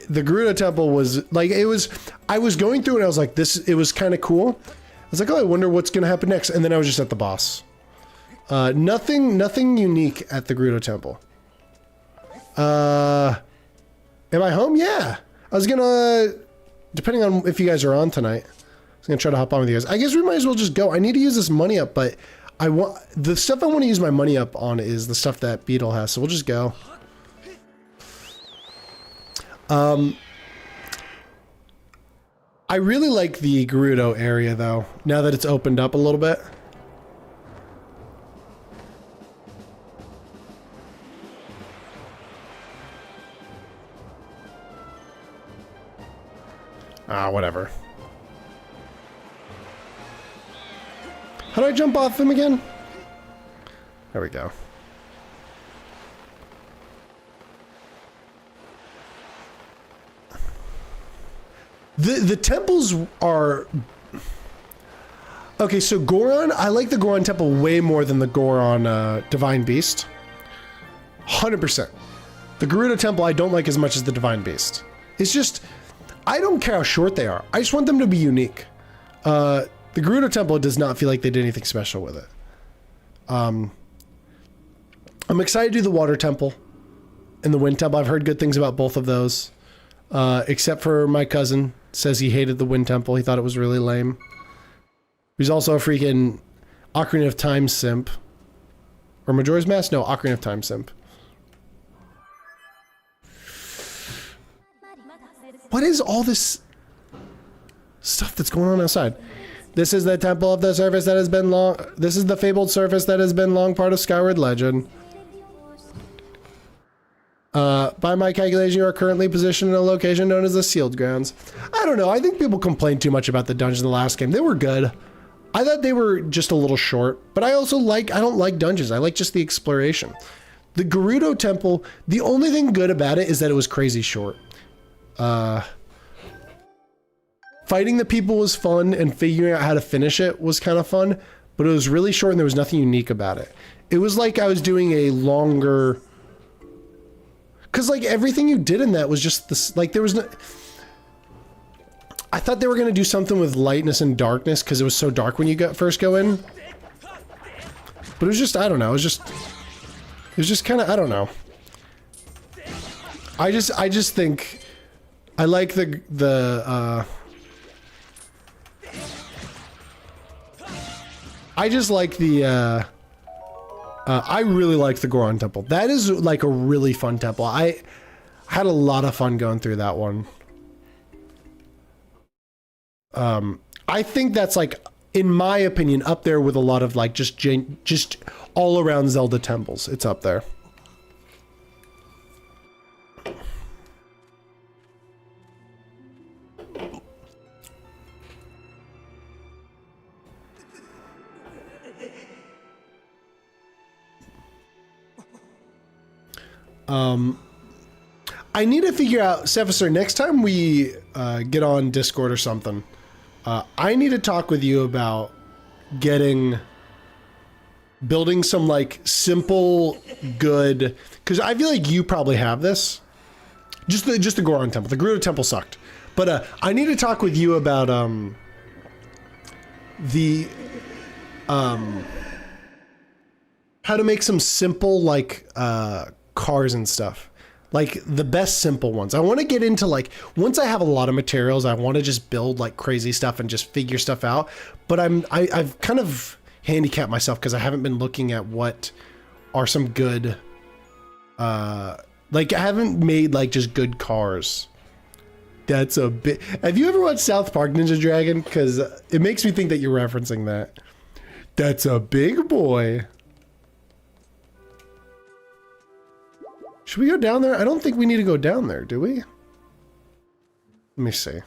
Gerudo Temple was, like, it was, I was going through it and I was like, it was kind of cool. I was like, oh, I wonder what's going to happen next. And then I was just at the boss. Nothing unique at the Gerudo Temple. Am I home? Yeah. I was gonna, depending on if you guys are on tonight, I was gonna try to hop on with you guys. I guess we might as well just go. I need to use this money up, but the stuff I want to use my money up on is the stuff that Beetle has, so we'll just go. I really like the Gerudo area though, now that it's opened up a little bit. Whatever. How do I jump off him again? There we go. The temples are... Okay, so Goron, I like the Goron temple way more than the Goron Divine Beast. 100%. The Gerudo temple I don't like as much as the Divine Beast. It's just, I don't care how short they are. I just want them to be unique. The Gerudo temple does not feel like they did anything special with it. I'm excited to do the Water Temple and the Wind Temple. I've heard good things about both of those. Except for my cousin says he hated the Wind Temple. He thought it was really lame. He's also a freaking Ocarina of Time simp. Or Majora's Mask? No, Ocarina of Time simp. What is all this stuff that's going on outside? This is the temple of the surface that has been long... This is the fabled surface that has been long part of Skyward legend. By my calculation, you are currently positioned in a location known as the Sealed Grounds. I don't know, I think people complained too much about the dungeons in the last game. They were good. I thought they were just a little short, but I also I don't like dungeons. I like just the exploration. The Gerudo Temple, the only thing good about it is that it was crazy short. Fighting the people was fun, and figuring out how to finish it was kind of fun, but it was really short and there was nothing unique about it. It was like I was doing a longer... Because, like, everything you did in that was just this, like, there was no... I thought they were going to do something with lightness and darkness because it was so dark when you first go in. But it was just, I don't know, it was just kind of, I don't know. I just think, I like I just like the, I really like the Goron Temple. That is like a really fun temple. I had a lot of fun going through that one. I think that's like, in my opinion, up there with a lot of like just all around Zelda temples. It's up there. I need to figure out, Sephisar, next time we get on Discord or something, I need to talk with you about building some like simple, good, because I feel like you probably have this. Just the Goron Temple. The Gerudo Temple sucked. But I need to talk with you about how to make some simple like cars and stuff. Like the best simple ones. I want to get into like, once I have a lot of materials, I want to just build like crazy stuff and just figure stuff out. But I've kind of handicapped myself because I haven't been looking at what are some good, like I haven't made like just good cars. That's a bit, have you ever watched South Park Ninja Dragon? Because it makes me think that you're referencing that. That's a big boy. Should we go down there? I don't think we need to go down there, do we? Let me see.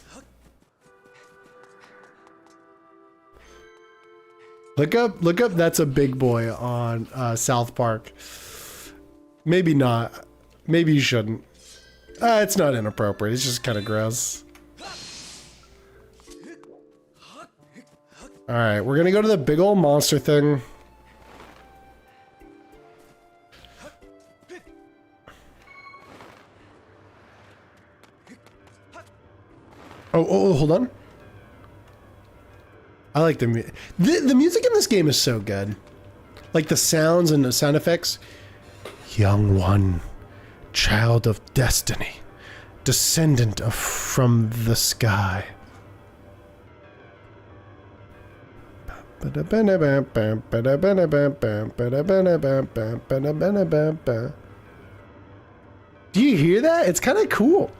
Look up, that's a big boy on South Park. Maybe not. Maybe you shouldn't. It's not inappropriate, it's just kind of gross. Alright, we're gonna go to the big old monster thing. Oh, hold on. I like the music in this game is so good. Like the sounds and the sound effects. Young one, child of destiny, descendant from the sky. Do you hear that? It's kind of cool.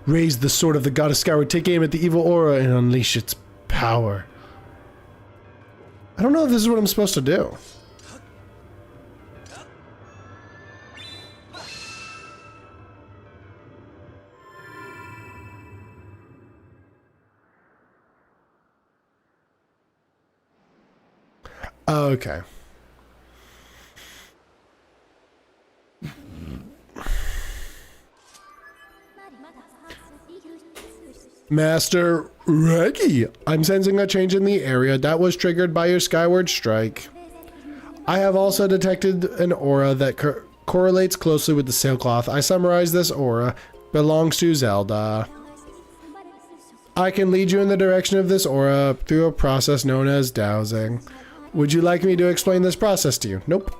Raise the sword of the god of Skyward, take aim at the evil aura and unleash its power. I don't know if this is what I'm supposed to do. Okay. Master Reggie, I'm sensing a change in the area that was triggered by your Skyward Strike. I have also detected an aura that correlates closely with the sailcloth. I summarize this aura belongs to Zelda. I can lead you in the direction of this aura through a process known as dowsing. Would you like me to explain this process to you? Nope.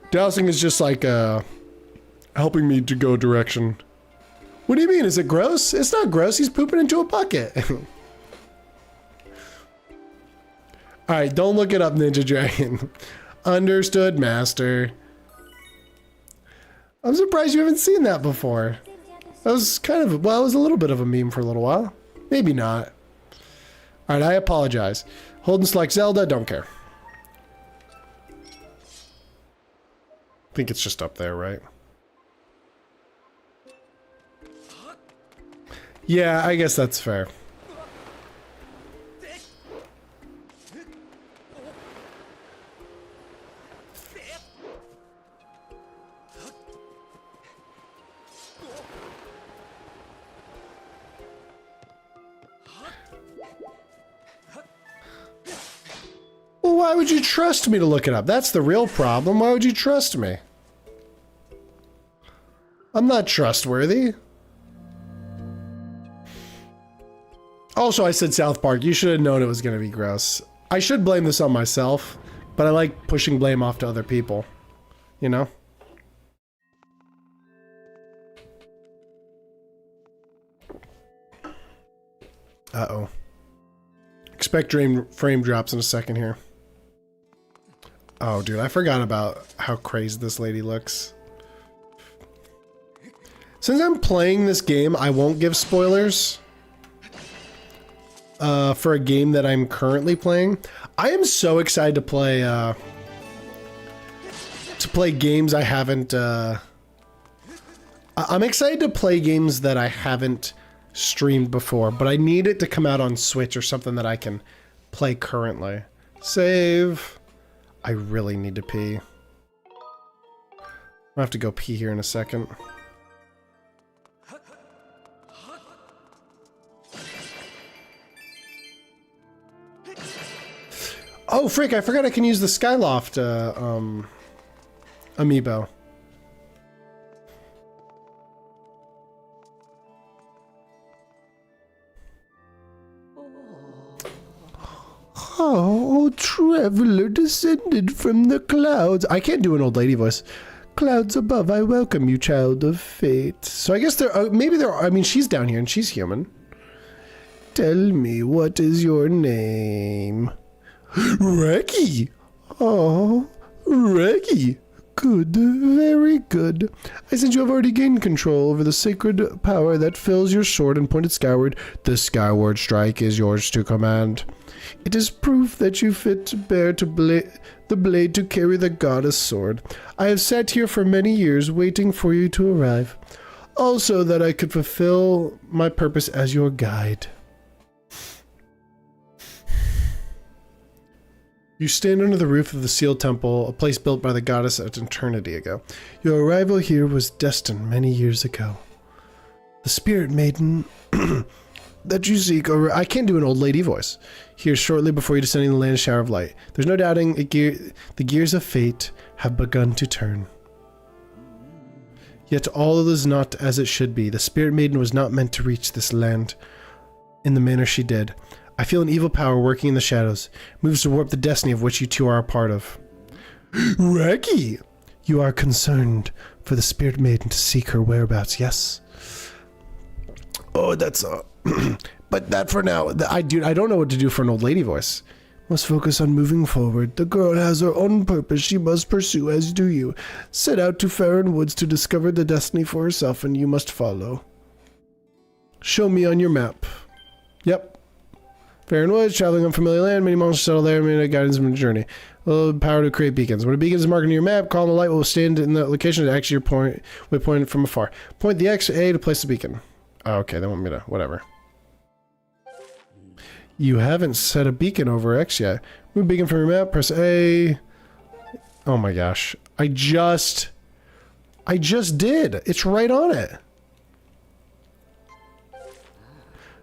Dowsing is just like helping me to go direction. What do you mean? Is it gross? It's not gross. He's pooping into a bucket. Alright, don't look it up, Ninja Dragon. Understood, Master. I'm surprised you haven't seen that before. That was kind of, well, it was a little bit of a meme for a little while. Maybe not. Alright, I apologize. Hold and select Zelda, don't care. I think it's just up there, right? Yeah, I guess that's fair. Well, why would you trust me to look it up? That's the real problem. Why would you trust me? I'm not trustworthy. Also, I said South Park. You should have known it was going to be gross. I should blame this on myself, but I like pushing blame off to other people. You know? Uh-oh. Expect frame drops in a second here. Oh, dude, I forgot about how crazy this lady looks. Since I'm playing this game, I won't give spoilers. For a game that I'm currently playing. I am so excited to play games I haven't I'm excited to play games that I haven't streamed before, but I need it to come out on Switch or something that I can play currently. Save. I really need to pee. I'll have to go pee here in a second. Oh, frick, I forgot I can use the Skyloft, amiibo. Oh, traveler descended from the clouds. I can't do an old lady voice. Clouds above, I welcome you, child of fate. So I guess maybe there are, I mean, she's down here and she's human. Tell me, what is your name? Reggie! Oh, Reggie! Good, very good. I sense you have already gained control over the sacred power that fills your sword and pointed skyward. The Skyward Strike is yours to command. It is proof that you fit to bear the blade to carry the goddess sword. I have sat here for many years waiting for you to arrive. Also that I could fulfill my purpose as your guide. You stand under the roof of the sealed temple, a place built by the goddess an eternity ago. Your arrival here was destined many years ago. The spirit maiden that you seek over... I can't do an old lady voice. Here shortly before you descending the land shower of light. There's no doubting the gears of fate have begun to turn. Yet all is not as it should be. The spirit maiden was not meant to reach this land in the manner she did. I feel an evil power working in the shadows. Moves to warp the destiny of which you two are a part of. Reggie! You are concerned for the spirit maiden to seek her whereabouts, yes? Oh, that's but that for now. I don't know what to do for an old lady voice. Must focus on moving forward. The girl has her own purpose she must pursue, as do you. Set out to Faron Woods to discover the destiny for herself, and you must follow. Show me on your map. Yep. Faron Woods, traveling unfamiliar land, many monsters settle there, many guidance in the journey. Power to create beacons. When a beacon is marked on your map, call on the light will stand in the location to actually your waypoint from afar. Point the X A to place the beacon. Oh, okay, they want me to, whatever. You haven't set a beacon over X yet. Move beacon from your map, press A. Oh my gosh. I just did. It's right on it.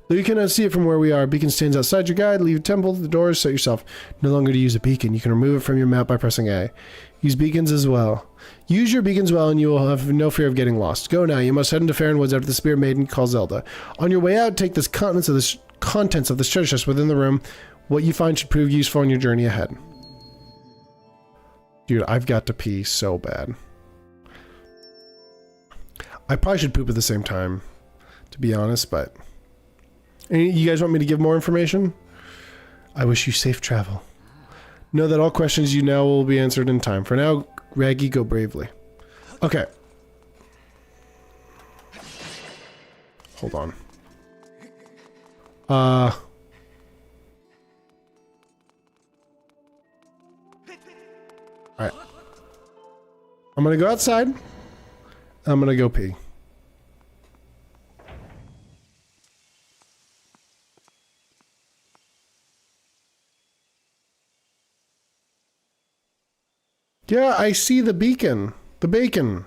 Though you cannot see it from where we are, a beacon stands outside your guide. Leave temple, the doors, set yourself no longer to use a beacon. You can remove it from your map by pressing A. Use beacons as well. Use your beacons well and you will have no fear of getting lost. Go now, you must head into Faron Woods after the Spear Maiden called Zelda. On your way out, take the contents of this treasure chest within the room. What you find should prove useful on your journey ahead. Dude, I've got to pee so bad. I probably should poop at the same time, to be honest, but... You guys want me to give more information? I wish you safe travel. Know that all questions you now will be answered in time. For now, Raggy, go bravely. Okay. Hold on. Alright. I'm gonna go outside. I'm gonna go pee. Yeah, I see the beacon. The bacon.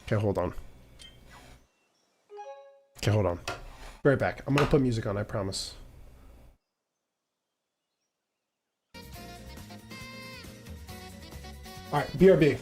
Okay, hold on. Okay, hold on. Be right back. I'm gonna put music on, I promise. Alright, BRB.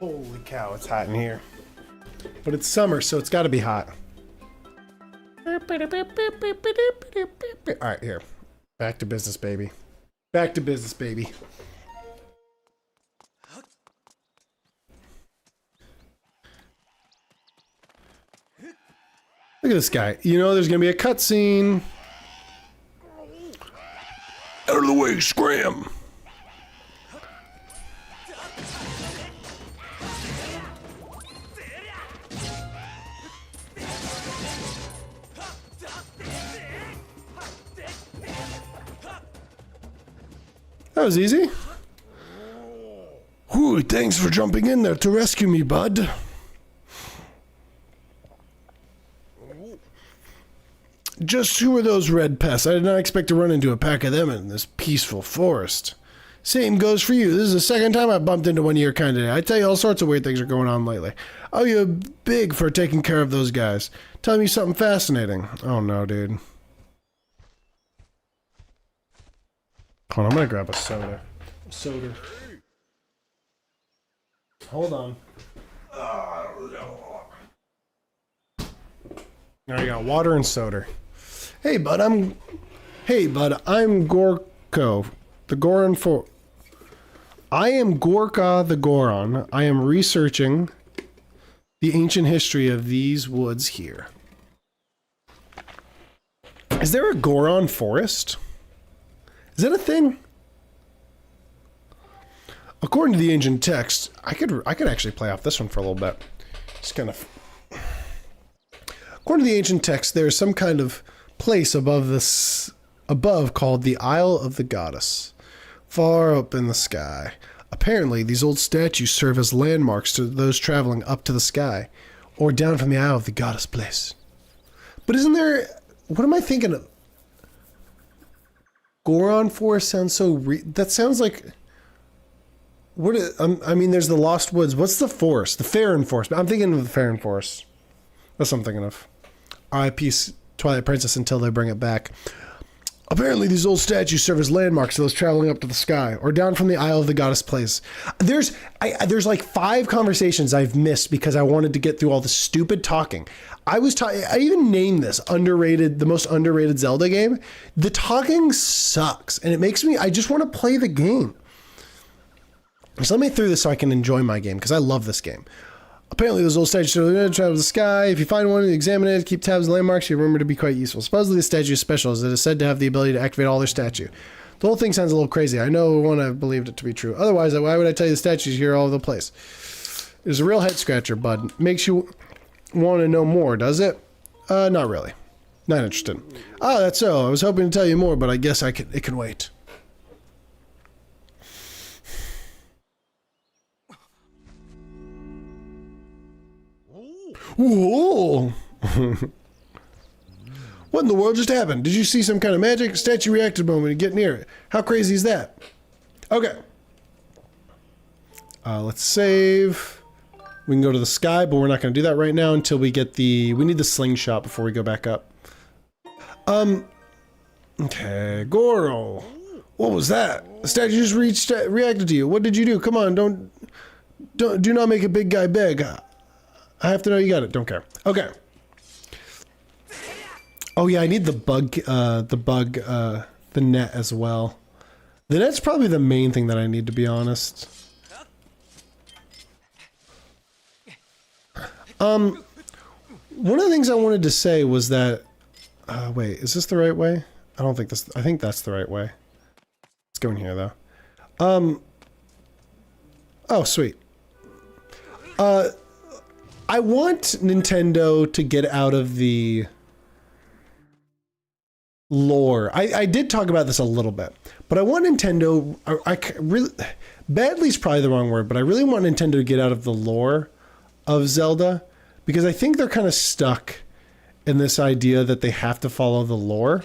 Holy cow, it's hot in here. But it's summer, so it's gotta be hot. Alright, here. Back to business, baby. Back to business, baby. Look at this guy. You know there's gonna be a cutscene. Out of the way, scram! That was easy. Whew, thanks for jumping in there to rescue me, bud. Just who are those red pests? I did not expect to run into a pack of them in this peaceful forest. Same goes for you. This is the second time I bumped into one of your kind today. I tell you, all sorts of weird things are going on lately. Oh, you're big for taking care of those guys. Tell me something fascinating. Oh no, dude. Hold on, I'm gonna grab a soda. Hold on. There you go, water and soda. Hey bud, I'm Gorko, the Goron for. I am Gorka the Goron. I am researching the ancient history of these woods here. Is there a Goron forest? Is that a thing? According to the ancient text, I could actually play off this one for a little bit. Just kind of. According to the ancient text, there is some kind of place above called the Isle of the Goddess, far up in the sky. Apparently, these old statues serve as landmarks to those traveling up to the sky, or down from the Isle of the Goddess place. But isn't there? What am I thinking of? Goron Forest sounds so that sounds like I mean there's the Lost Woods. What's the forest? The Faron Forest. I'm thinking of the Faron Forest. That's what I'm thinking of. R.I.P. Twilight Princess until they bring it back. Apparently, these old statues serve as landmarks to those traveling up to the sky, or down from the Isle of the Goddess Place. There's like 5 conversations I've missed because I wanted to get through all the stupid talking. I even named this the most underrated Zelda game. The talking sucks, and it makes me, I just want to play the game. So let me through this so I can enjoy my game, because I love this game. Apparently, those old statues travel to the sky. If you find one, examine it, keep tabs on landmarks, you remember to be quite useful. Supposedly, the statue is special, as it is said to have the ability to activate all their statue. The whole thing sounds a little crazy. I know one I've believed it to be true. Otherwise, why would I tell you the statues here all over the place? It's a real head scratcher, bud. Makes you want to know more, does it? Not really. Not interested. Ah, that's so. I was hoping to tell you more, but I guess it can wait. Whoa! What in the world just happened? Did you see some kind of magic? Statue reacted a moment and get near it. How crazy is that? Okay. Let's save. We can go to the sky, but we're not going to do that right now until we get we need the slingshot before we go back up. Okay, Goro. What was that? The statue just reacted to you. What did you do? Come on, do not make a big guy beg. I have to know you got it. Don't care. Okay. Oh yeah, I need the net as well. The net's probably the main thing that I need, to be honest. One of the things I wanted to say was that, wait, is this the right way? I don't think I think that's the right way. Let's go in here though. Oh, sweet. I want Nintendo to get out of the lore. I did talk about this a little bit, but I want Nintendo, badly is probably the wrong word, but I really want Nintendo to get out of the lore of Zelda, because I think they're kind of stuck in this idea that they have to follow the lore,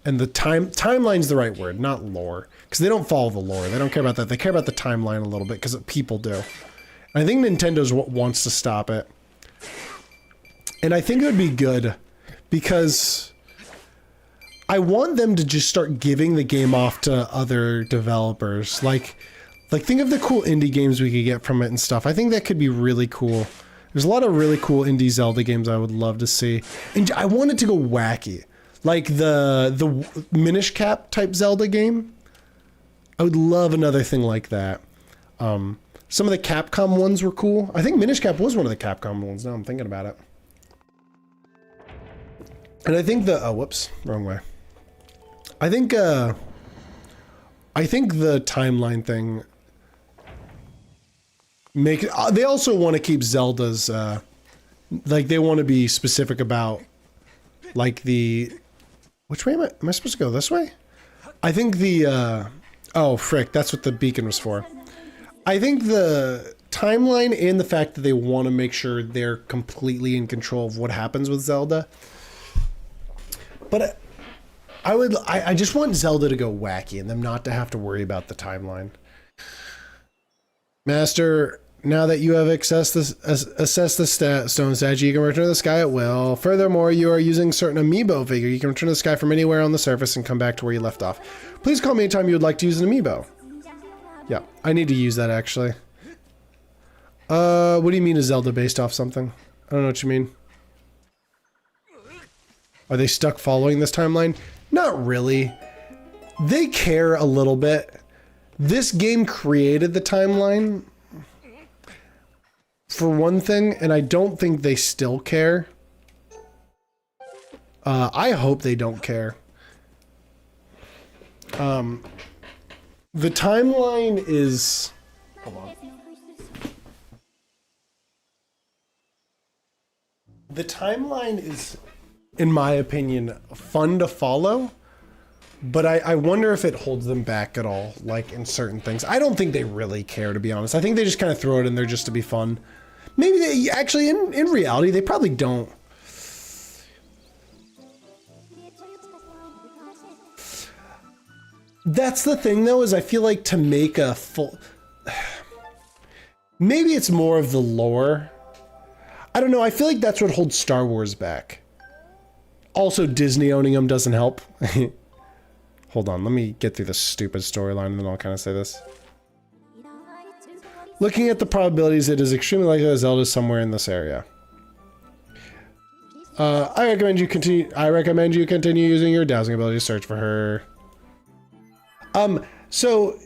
and the timeline's the right word, not lore, because they don't follow the lore. They don't care about that. They care about the timeline a little bit, because people do. I think Nintendo's what wants to stop it. And I think it would be good, because I want them to just start giving the game off to other developers. Like think of the cool indie games we could get from it and stuff. I think that could be really cool. There's a lot of really cool indie Zelda games I would love to see. And I want it to go wacky. Like the Minish Cap type Zelda game. I would love another thing like that. Some of the Capcom ones were cool. I think Minish Cap was one of the Capcom ones, now I'm thinking about it. And I think oh, whoops, wrong way. I think the timeline thing they also want to keep Zelda's, like they want to be specific about, like which way am I supposed to go, this way? I think oh frick, that's what the beacon was for. I think the timeline and the fact that they want to make sure they're completely in control of what happens with Zelda. But I just want Zelda to go wacky and them not to have to worry about the timeline. Master, now that you have assessed the stone statue, you can return to the sky at will. Furthermore, you are using certain amiibo figure. You can return to the sky from anywhere on the surface and come back to where you left off. Please call me anytime you would like to use an amiibo. Yeah, I need to use that actually. What do you mean is Zelda based off something? I don't know what you mean. Are they stuck following this timeline? Not really. They care a little bit. This game created the timeline, for one thing, and I don't think they still care. I hope they don't care. The timeline is... Hold on. The timeline is, in my opinion, fun to follow, but I wonder if it holds them back at all, like in certain things. I don't think they really care, to be honest. I think they just kind of throw it in there just to be fun. Maybe they actually, in reality, they probably don't. That's the thing, though, is I feel like to make a full... Maybe it's more of the lore. I don't know, I feel like that's what holds Star Wars back. Also, Disney owning them doesn't help. Hold on, let me get through the stupid storyline and then I'll kind of say this. Looking at the probabilities, it is extremely likely that Zelda is somewhere in this area. I recommend you continue using your dowsing ability to search for her. So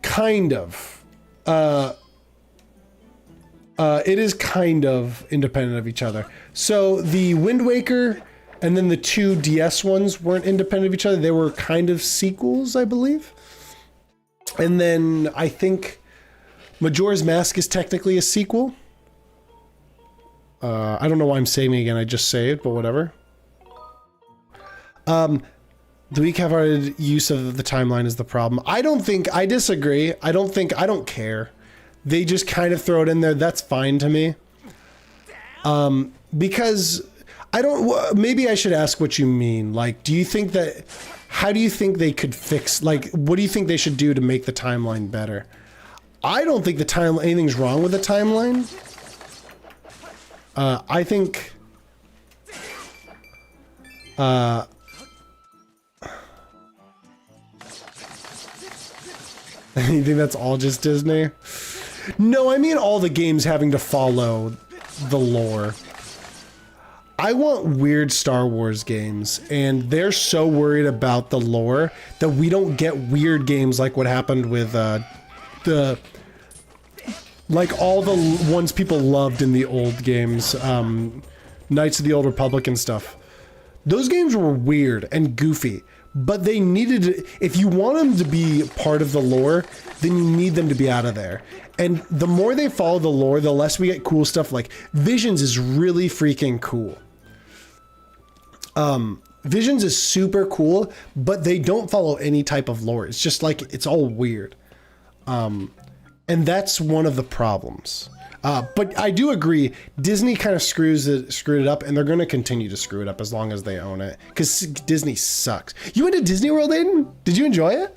kind of. It is kind of independent of each other. So the Wind Waker and then the two DS ones weren't independent of each other. They were kind of sequels, I believe. And then I think Majora's Mask is technically a sequel. I don't know why I'm saving again. I just saved, but whatever. The weak half-hearted use of the timeline is the problem. I disagree. I don't care. They just kind of throw it in there. That's fine to me. Because maybe I should ask what you mean. Like, how do you think they could fix, like, what do you think they should do to make the timeline better? I don't think anything's wrong with the timeline. I think, you think that's all just Disney? No, I mean all the games having to follow the lore. I want weird Star Wars games, and they're so worried about the lore that we don't get weird games like what happened with like all the ones people loved in the old games, Knights of the Old Republic and stuff. Those games were weird and goofy, but they needed to, if you want them to be part of the lore, then you need them to be out of there. And the more they follow the lore, the less we get cool stuff. Like Visions is really freaking cool. Visions is super cool, but they don't follow any type of lore. It's just like, it's all weird. And that's one of the problems. But I do agree, Disney kind of screwed it up, and they're going to continue to screw it up as long as they own it. Because Disney sucks. You went to Disney World, Aiden? Did you enjoy it?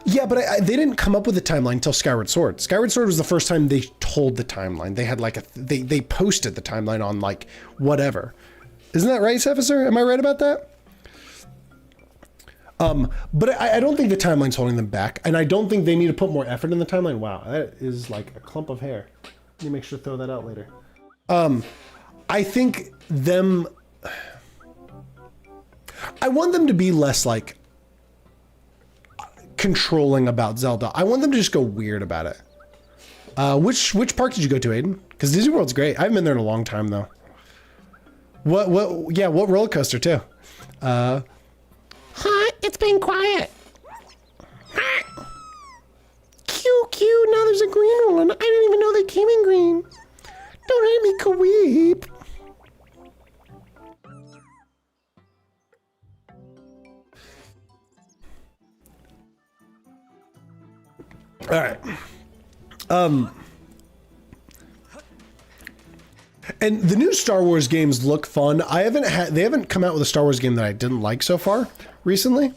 Yeah, but they didn't come up with the timeline until Skyward Sword. Skyward Sword was the first time they told the timeline. They had like they posted the timeline on like whatever. Isn't that right, Sefisar? Am I right about that? But I don't think the timeline's holding them back, and I don't think they need to put more effort in the timeline. Wow, that is like a clump of hair. Let me make sure to throw that out later. I think I want them to be less like controlling about Zelda. I want them to just go weird about it. Which park did you go to, Aiden? Because Disney World's great. I haven't been there in a long time though. What roller coaster too? It's been quiet. Cute. Now there's a green one. I didn't even know they came in green. Don't hit me, Kaweep. All right. And the new Star Wars games look fun. They haven't come out with a Star Wars game that I didn't like so far recently.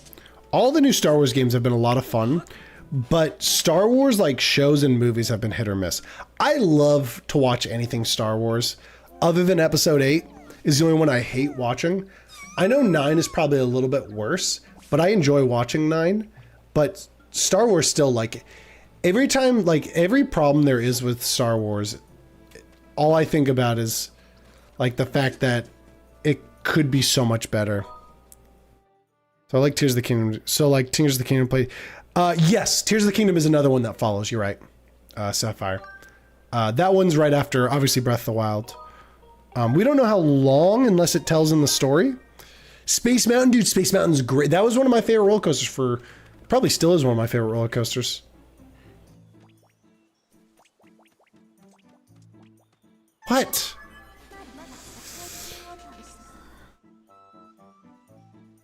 All the new Star Wars games have been a lot of fun, but Star Wars like shows and movies have been hit or miss. I love to watch anything Star Wars. Other than Episode 8 is the only one I hate watching. I know 9 is probably a little bit worse, but I enjoy watching 9. But Star Wars still, like, every time, like, every problem there is with Star Wars, all I think about is like the fact that it could be so much better. So I like Tears of the Kingdom. So like Tears of the Kingdom play. Yes, Tears of the Kingdom is another one that follows. You're right, Sapphire. That one's right after, obviously, Breath of the Wild. We don't know how long unless it tells in the story. Space Mountain, dude. Space Mountain's great. That was one of my favorite roller coasters probably still is one of my favorite roller coasters. What?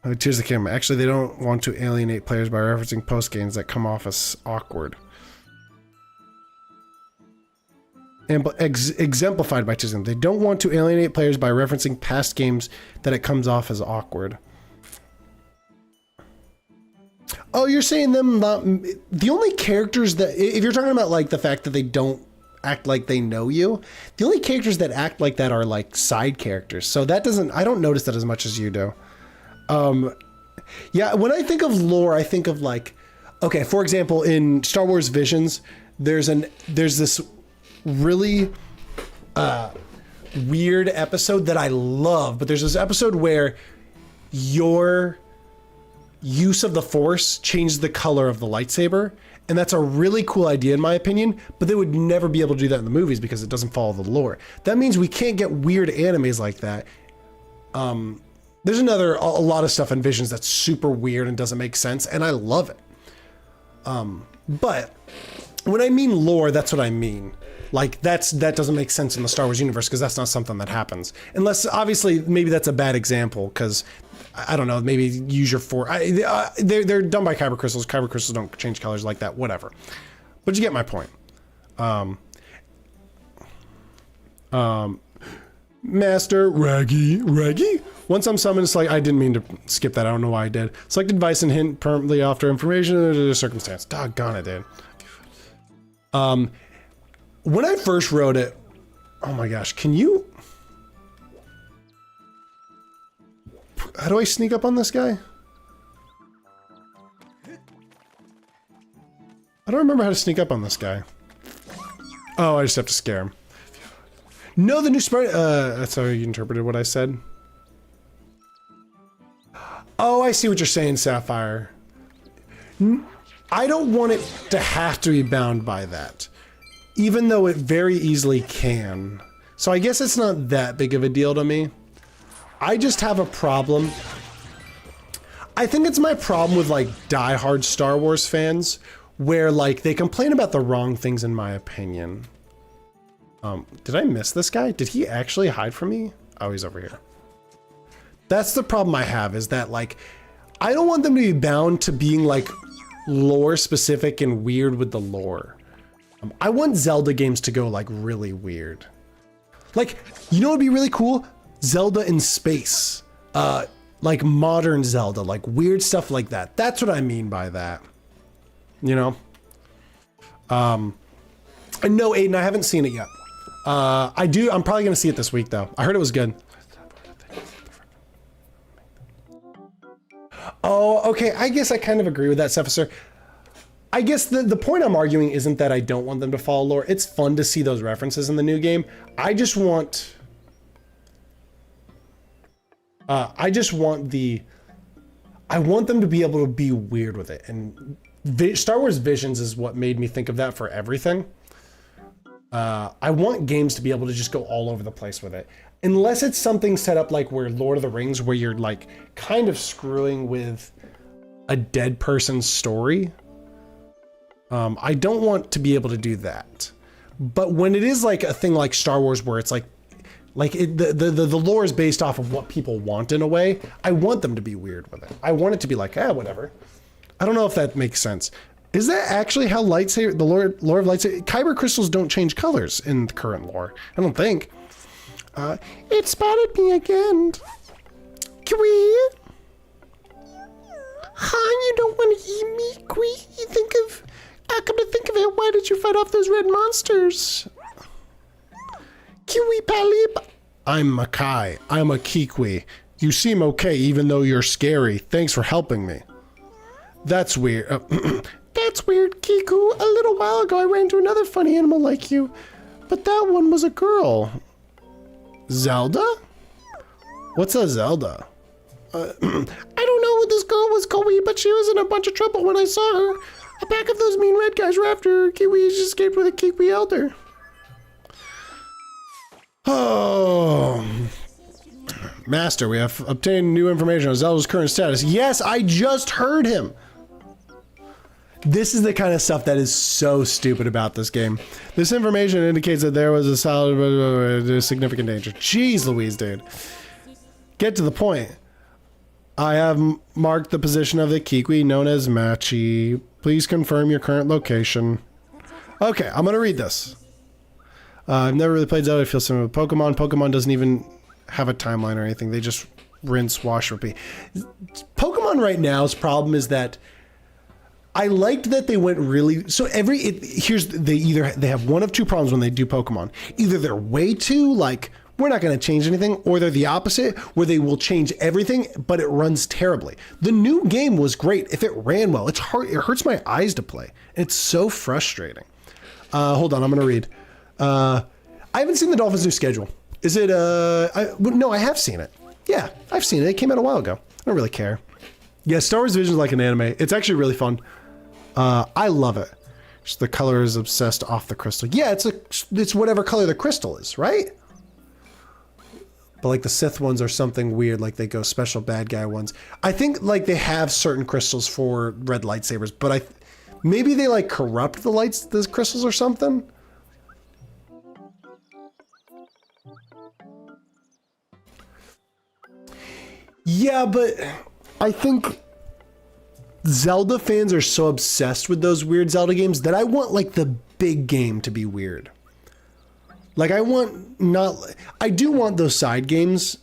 Oh, Tears of the Kingdom. Actually, they don't want to alienate players by referencing post-games that come off as awkward. And exemplified by Tears of the Kingdom. They don't want to alienate players by referencing past games that it comes off as awkward. Oh, you're saying them not... The only characters that... If you're talking about, like, the fact that they don't act like they know you, the only characters that act like that are, like, side characters. So that doesn't... I don't notice that as much as you do. Yeah, when I think of lore, I think of like, okay, for example, in Star Wars Visions, there's this really weird episode that I love, but there's this episode where your use of the Force changes the color of the lightsaber, and that's a really cool idea in my opinion, but they would never be able to do that in the movies because it doesn't follow the lore. That means we can't get weird animes like that. There's a lot of stuff in Visions that's super weird and doesn't make sense, and I love it. But when I mean lore, that's what I mean. Like that doesn't make sense in the Star Wars universe because that's not something that happens. Unless obviously maybe that's a bad example because I don't know, maybe use your they're done by kyber crystals. Kyber crystals don't change colors like that, whatever. But you get my point. Master Raggy. Once I'm summoned, it's like, I didn't mean to skip that. I don't know why I did. Select advice and hint permanently after information or circumstance. Doggone it, dude. When I first wrote it, oh my gosh, can you? How do I sneak up on this guy? I don't remember how to sneak up on this guy. Oh, I just have to scare him. No, the new sprite. That's how you interpreted what I said. Oh, I see what you're saying, Sapphire. I don't want it to have to be bound by that, even though it very easily can. So I guess it's not that big of a deal to me. I just have a problem. I think it's my problem with like diehard Star Wars fans, where like they complain about the wrong things in my opinion. Did I miss this guy? Did he actually hide from me? Oh, he's over here. That's the problem I have, is that like, I don't want them to be bound to being like lore specific and weird with the lore. I want Zelda games to go like really weird. Like, you know what would be really cool? Zelda in space. Like modern Zelda, like weird stuff like that. That's what I mean by that. You know? No, Aiden, I haven't seen it yet. I'm probably gonna see it this week though. I heard it was good. Oh, okay, I guess I kind of agree with that, Sephisar. I guess the point I'm arguing isn't that I don't want them to follow lore. It's fun to see those references in the new game. I want them to be able to be weird with it. And Star Wars Visions is what made me think of that for everything. I want games to be able to just go all over the place with it. Unless it's something set up like where Lord of the Rings, where you're like kind of screwing with a dead person's story. I don't want to be able to do that. But when it is like a thing like Star Wars, where it's like the lore is based off of what people want in a way, I want them to be weird with it. I want it to be like, whatever. I don't know if that makes sense. Is that actually how lore of lightsaber? Kyber crystals don't change colors in the current lore. I don't think. It spotted me again. Kwee? You don't want to eat me, Kwee? Come to think of it, why did you fight off those red monsters? Kiwi Palib. I'm Makai. I'm a Kiwi. You seem okay even though you're scary. Thanks for helping me. That's weird. That's weird, Kiku. A little while ago I ran into another funny animal like you, but that one was a girl. Zelda? What's a Zelda? I don't know who this girl was, Koei, but she was in a bunch of trouble when I saw her. A pack of those mean red guys were after her. Kiwi just escaped with a Kiwi elder. Oh. Master, we have obtained new information on Zelda's current status. Yes, I just heard him. This is the kind of stuff that is so stupid about this game. This information indicates that there was a significant danger. Jeez Louise, dude. Get to the point. I have marked the position of the Kiwi known as Machi. Please confirm your current location. Okay, I'm gonna read this. I've never really played Zelda. I feel similar with Pokemon. Pokemon doesn't even have a timeline or anything. They just rinse, wash, repeat. Pokemon right now's problem is that I liked that they went really, so they have one of two problems when they do Pokemon. Either they're way too like we're not going to change anything, or they're the opposite, where they will change everything, but it runs terribly. The new game was great if it ran well. It's hard. It hurts my eyes to play. It's so frustrating. Hold on, I'm going to read. I haven't seen the Dolphins' new schedule. Is it, no, I have seen it. Yeah, I've seen it. It came out a while ago. I don't really care. Yeah, Star Wars Vision is like an anime. It's actually really fun. I love it. Just the color is obsessed off the crystal. Yeah, it's whatever color the crystal is, right? But like the Sith ones are something weird, like they go special bad guy ones. I think like they have certain crystals for red lightsabers, but maybe they like corrupt the crystals or something. Yeah, but I think Zelda fans are so obsessed with those weird Zelda games that I want like the big game to be weird. Like I do want those side games,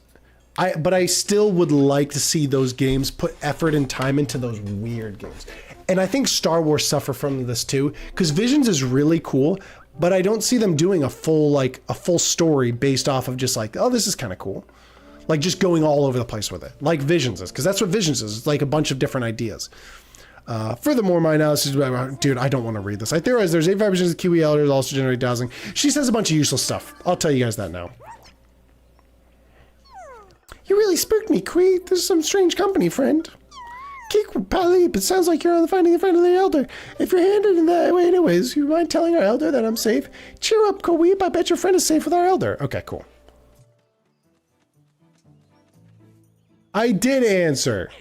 but I still would like to see those games put effort and time into those weird games. And I think Star Wars suffer from this too, because Visions is really cool, but I don't see them doing a full story based off of just like, oh, this is kind of cool. Like just going all over the place with it, like Visions is, because that's what Visions is. It's like a bunch of different ideas. Furthermore, my analysis, dude, I don't want to read this. I theorize there's 85 visions of Kiwi elders also generate dowsing. She says a bunch of useless stuff. I'll tell you guys that now. You really spooked me, Kui. This is some strange company, friend. Keek Pali, but sounds like you're on the finding the friend of the elder. If you're handed in that way anyways, you mind telling our elder that I'm safe? Cheer up, Koweep. I bet your friend is safe with our elder. Okay, cool. I did answer.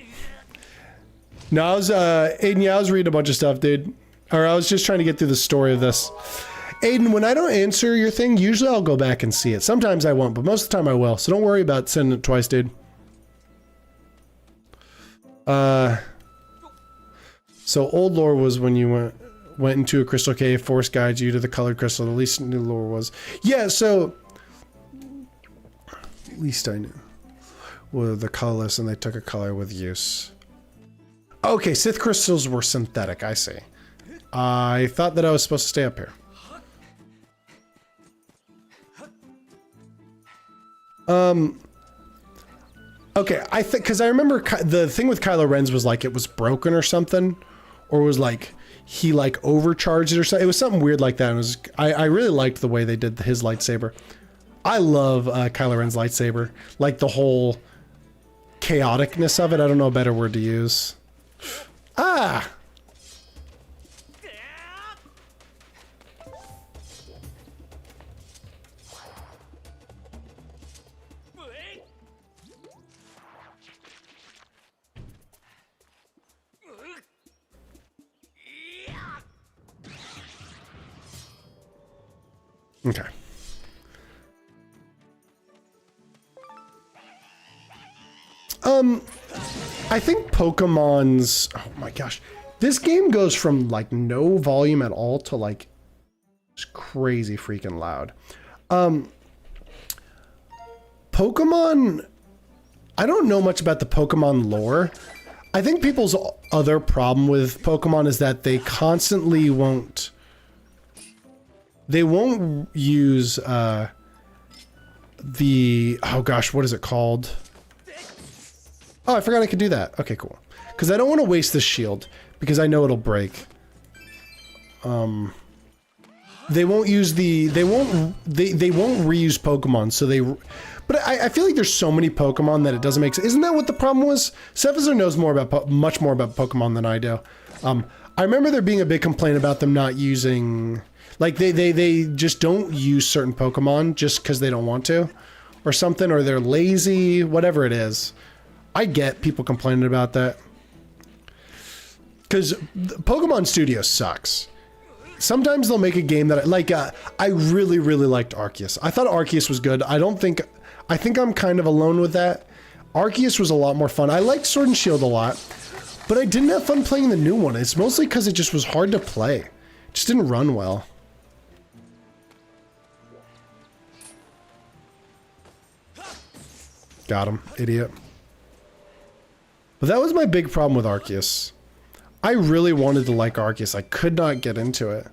No, Aiden, I was reading a bunch of stuff, dude. Or I was just trying to get through the story of this. Aiden, when I don't answer your thing, usually I'll go back and see it. Sometimes I won't, but most of the time I will. So don't worry about sending it twice, dude. So old lore was when you went into a crystal cave, force guides you to the colored crystal. At least new lore was. Yeah, so... At least I knew. Well, the colorless, and they took a color with use. Okay, Sith crystals were synthetic, I see. I thought that I was supposed to stay up here. Okay, I think, because I remember the thing with Kylo Ren's was like it was broken or something, or was like he like overcharged it or something. It was something weird like that. And I really liked the way they did his lightsaber. I love Kylo Ren's lightsaber, like the whole chaoticness of it. I don't know a better word to use. Ah! Okay. I think Pokemon's, oh my gosh, this game goes from like no volume at all to like just crazy freaking loud. Pokemon, I don't know much about the Pokemon lore. I think people's other problem with Pokemon is that they constantly won't use the, oh gosh, what is it called? Oh, I forgot I could do that. Okay, cool. Because I don't want to waste this shield, because I know it'll break. They won't use the, they won't reuse Pokemon, so they, but I feel like there's so many Pokemon that it doesn't make sense. Isn't that what the problem was? Sephazar knows more about, much more about Pokemon than I do. I remember there being a big complaint about them not using, like they just don't use certain Pokemon just because they don't want to, or something, or they're lazy, whatever it is. I get people complaining about that. Because Pokemon Studio sucks. Sometimes they'll make a game that, I really, really liked Arceus. I thought Arceus was good. I think I'm kind of alone with that. Arceus was a lot more fun. I liked Sword and Shield a lot, but I didn't have fun playing the new one. It's mostly because it just was hard to play. It just didn't run well. Got him, idiot. But that was my big problem with Arceus. I really wanted to like Arceus. I could not get into it.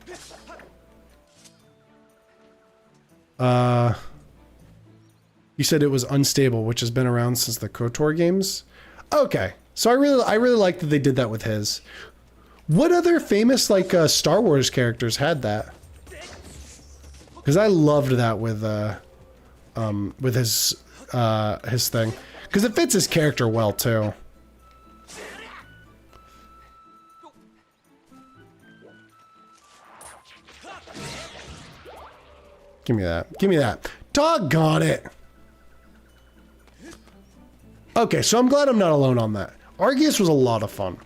You said it was unstable, which has been around since the KOTOR games. Okay, so I really like that they did that with his. What other famous like Star Wars characters had that? Because I loved that with his thing, because it fits his character well too. Give me that. Give me that. Doggone it. Okay, so I'm glad I'm not alone on that. Arceus was a lot of fun.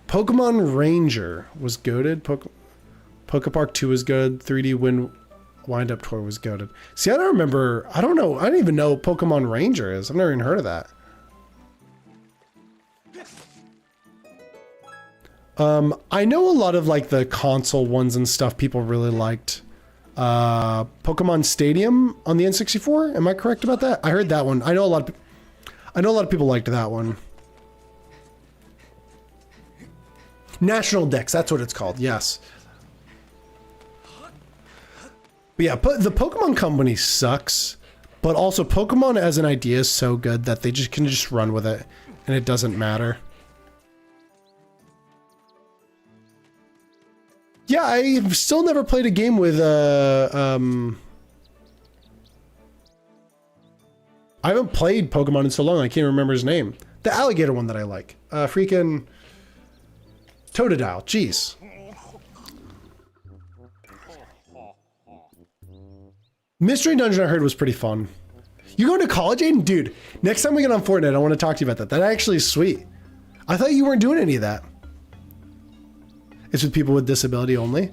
Pokemon Ranger was goated. Pokepark 2 was good. 3D Wind Up Tour was goated. See, I don't remember. I don't know. I don't even know what Pokemon Ranger is. I've never even heard of that. I know a lot of like the console ones and stuff people really liked. Pokemon Stadium on the N64. Am I correct about that? I heard that one. I know a lot of people liked that one. National Dex, that's what it's called. Yes. But yeah, the Pokemon Company sucks, but also Pokemon as an idea is so good that they can just run with it and it doesn't matter. Yeah, I've still never played a game with I haven't played Pokemon in so long I can't remember his name. The alligator one that I like. Freaking Totodile. Jeez. Mystery Dungeon I heard was pretty fun. You going to college, Aiden? Dude, next time we get on Fortnite, I want to talk to you about that. That actually is sweet. I thought you weren't doing any of that. It's with people with disability only.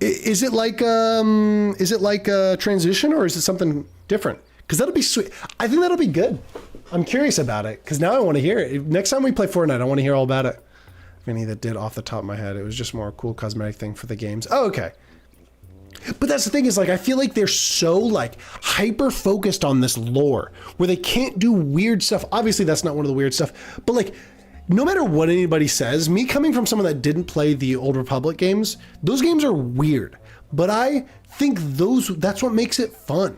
Is it like a transition or is it something different? Because that'll be sweet. I think that'll be good. I'm curious about it because now I want to hear it. Next time we play Fortnite, I want to hear all about it. If any that did off the top of my head, it was just more a cool cosmetic thing for the games. Oh, okay. But that's the thing is like, I feel like they're so like hyper focused on this lore where they can't do weird stuff. Obviously that's not one of the weird stuff, but like, no matter what anybody says, me coming from someone that didn't play the Old Republic games, those games are weird, but I think that's what makes it fun.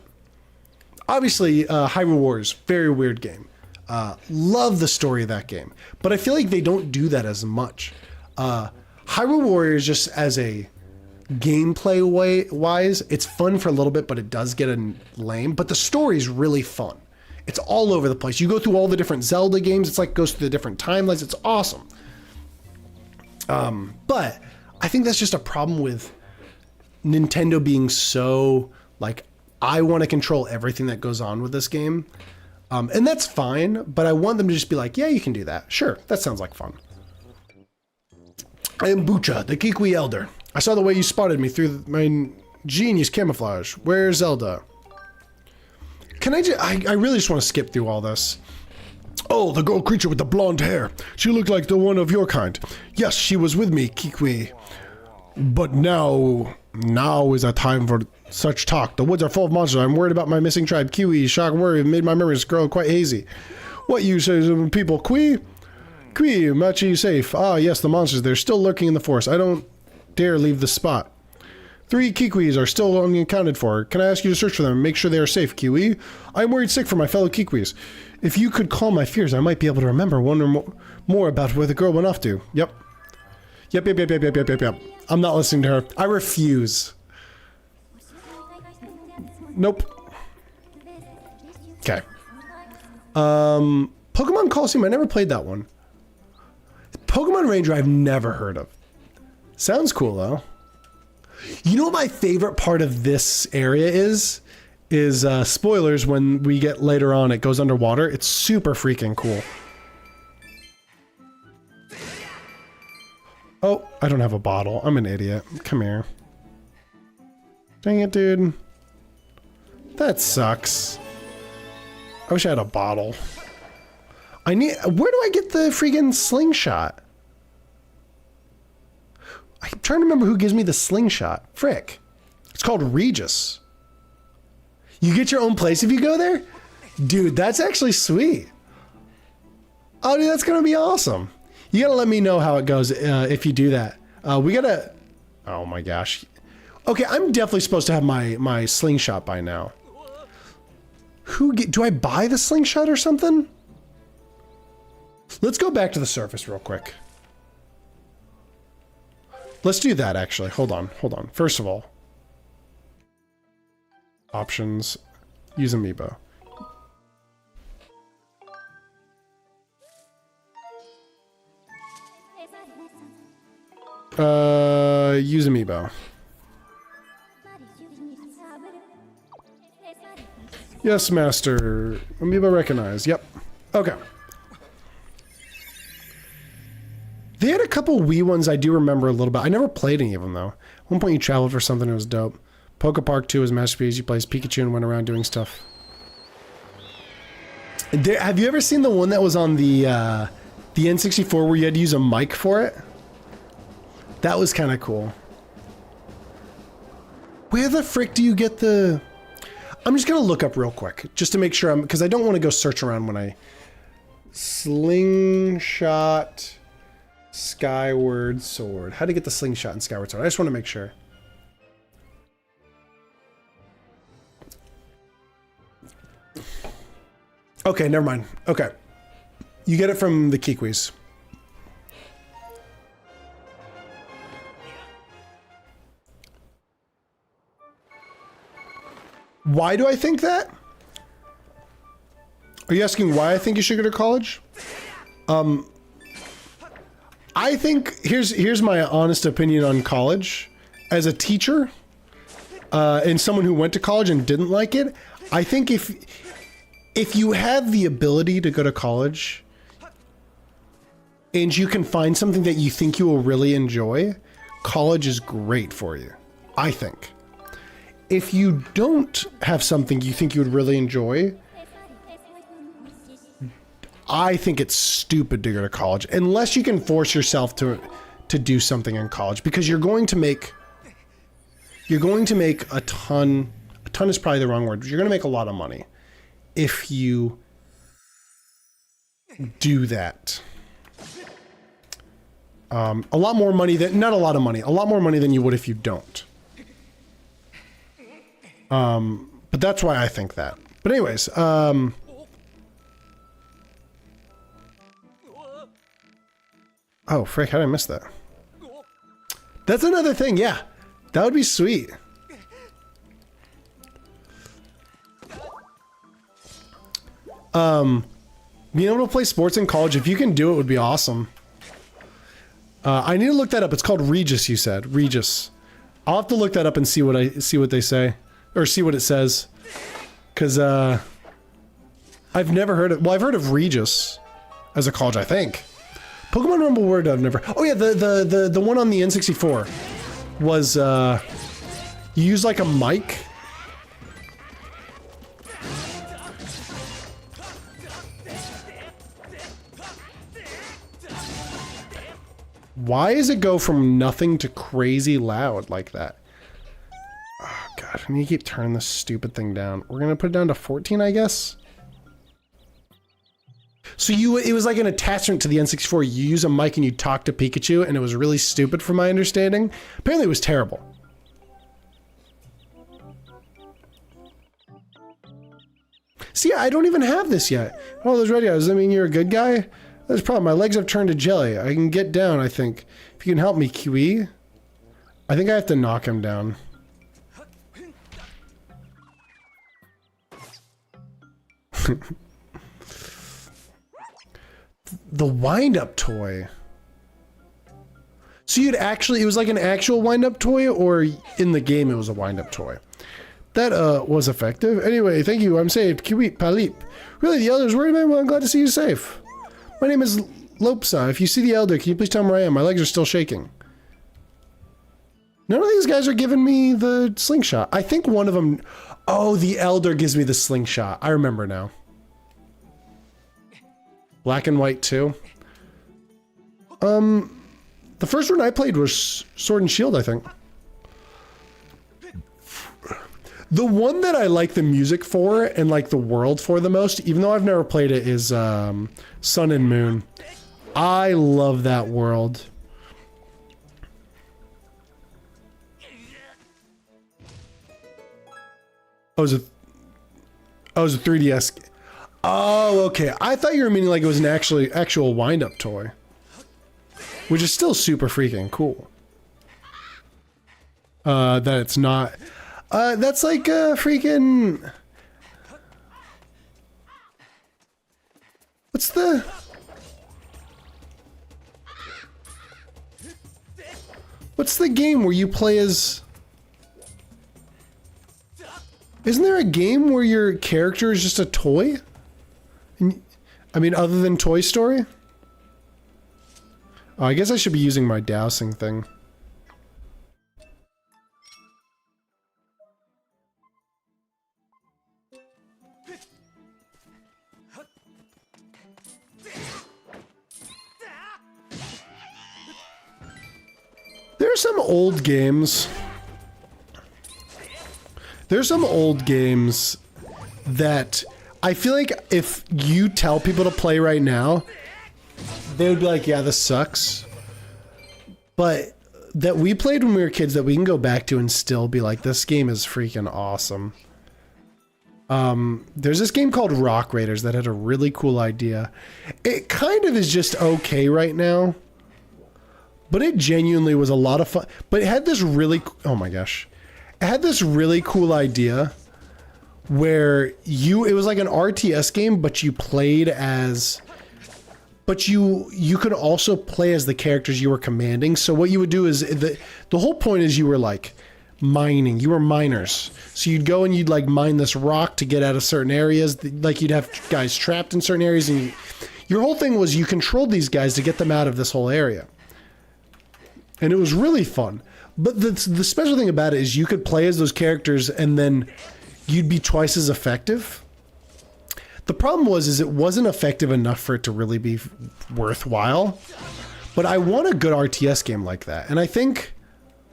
Obviously, Hyrule Warriors, very weird game. Love the story of that game, but I feel like they don't do that as much. Hyrule Warriors, just as a gameplay wise, it's fun for a little bit, but it does get lame, but the story is really fun. It's all over the place. You go through all the different Zelda games. It's like goes through the different timelines. It's awesome. But I think that's just a problem with Nintendo being so like, I want to control everything that goes on with this game. And that's fine, but I want them to just be like, yeah, you can do that. Sure, that sounds like fun. I am Bucha, the Kikwi Elder. I saw the way you spotted me through my genius camouflage. Where's Zelda? Can I really just want to skip through all this. Oh, the girl creature with the blonde hair. She looked like the one of your kind. Yes, she was with me, Kikwi. But now is a time for such talk. The woods are full of monsters. I'm worried about my missing tribe. Kiwi, shock, worry made my memories grow quite hazy. What you say, people? Kui, Machi, safe. Ah, yes, the monsters. They're still lurking in the forest. I don't dare leave the spot. 3 Kikwis are still unaccounted for. Can I ask you to search for them and make sure they are safe, Kiwi? I'm worried sick for my fellow Kikwis. If you could calm my fears, I might be able to remember one or more about where the girl went off to. Yep. Yep. I'm not listening to her. I refuse. Nope. Okay. Pokemon Coliseum, I never played that one. Pokemon Ranger, I've never heard of. Sounds cool, though. You know what my favorite part of this area is spoilers when we get later on, it goes underwater. It's super freaking cool. Oh, I don't have a bottle. I'm an idiot. Come here. Dang it, dude. That sucks. I wish I had a bottle. Where do I get the freaking slingshot? I'm trying to remember who gives me the slingshot. Frick. It's called Regis. You get your own place if you go there? Dude, that's actually sweet. Oh, dude, that's going to be awesome. You got to let me know how it goes if you do that. We got to... Oh my gosh. Okay, I'm definitely supposed to have my slingshot by now. Do I buy the slingshot or something? Let's go back to the surface real quick. Let's do that, actually. Hold on. First of all, options, use amiibo. Use amiibo. Yes, master. Amiibo recognized. Yep. Okay. They had a couple Wii ones I do remember a little bit. I never played any of them, though. At one point you traveled for something that was dope. Poke Park 2 was masterpiece. You played as Pikachu and went around doing stuff. Have you ever seen the one that was on the N64 where you had to use a mic for it? That was kind of cool. Where the frick do you get the... I'm just going to look up real quick, just to make sure because I don't want to go search around when I... Slingshot Skyward Sword. How to get the slingshot in Skyward Sword. I just want to make sure. Okay, never mind. Okay. You get it from the Kikwis. Why do I think that? Are you asking why I think you should go to college? I think here's my honest opinion on college. As a teacher, and someone who went to college and didn't like it, I think if you have the ability to go to college and you can find something that you think you will really enjoy, college is great for you, I think. If you don't have something you think you would really enjoy, I think it's stupid to go to college unless you can force yourself to do something in college, because you're going to make a ton is probably the wrong word, but you're going to make a lot of money if you do that. A lot more money than, not a lot of money, a lot more money than you would if you don't. But that's why I think that. But anyways, oh, frick, how did I miss that? That's another thing, yeah. That would be sweet. Being able to play sports in college, if you can do it, would be awesome. I need to look that up. It's called Regis, you said. Regis. I'll have to look that up and see what they say. Or see what it says. Because, I've never heard of... Well, I've heard of Regis as a college, I think. Pokemon Rumble Word I've never... Oh, yeah, the one on the N64 was, you use, like, a mic. Why does it go from nothing to crazy loud like that? Oh, God, I need to keep turning this stupid thing down. We're going to put it down to 14, I guess? So it was like an attachment to the N64. You use a mic and you talk to Pikachu, and it was really stupid from my understanding. Apparently it was terrible. See, I don't even have this yet. Oh, those radios, does that mean you're a good guy? That's a problem. My legs have turned to jelly. I can get down, I think. If you can help me, Kiwi. I think I have to knock him down. The wind-up toy. So you'd actually... It was like an actual wind-up toy, or in the game it was a wind-up toy? That, was effective. Anyway, thank you. I'm saved. Kiwi, Palip. Really, the elder's worried about me? Well, I'm glad to see you safe. My name is Lopsa. If you see the elder, can you please tell me where I am? My legs are still shaking. None of these guys are giving me the slingshot. I think one of them... Oh, the elder gives me the slingshot. I remember now. Black and white too. The first one I played was Sword and Shield, I think. The one that I like the music for and like the world for the most, even though I've never played it, is Sun and Moon. I love that world. Oh, it was a 3DS. Oh, okay. I thought you were meaning like it was an actual wind-up toy. Which is still super freaking cool. That it's not. That's like a freaking... What's the... What's the game where you play as... Isn't there a game where your character is just a toy? I mean, other than Toy Story? Oh, I guess I should be using my dowsing thing. There are some old games. There's some old games that I feel like if you tell people to play right now, they would be like, yeah, this sucks. But that we played when we were kids that we can go back to and still be like, this game is freaking awesome. There's this game called Rock Raiders that had a really cool idea. It kind of is just okay right now. But it genuinely was a lot of fun. But it had this really... Oh my gosh. It had this really cool idea where it was like an RTS game, but you played as... But you could also play as the characters you were commanding. So what you would do is... The whole point is you were like mining. You were miners. So you'd go and you'd like mine this rock to get out of certain areas. Like you'd have guys trapped in certain areas. And your whole thing was you controlled these guys to get them out of this whole area. And it was really fun. But the special thing about it is you could play as those characters and then you'd be twice as effective. The problem is it wasn't effective enough for it to really be worthwhile. But I want a good RTS game like that. And I think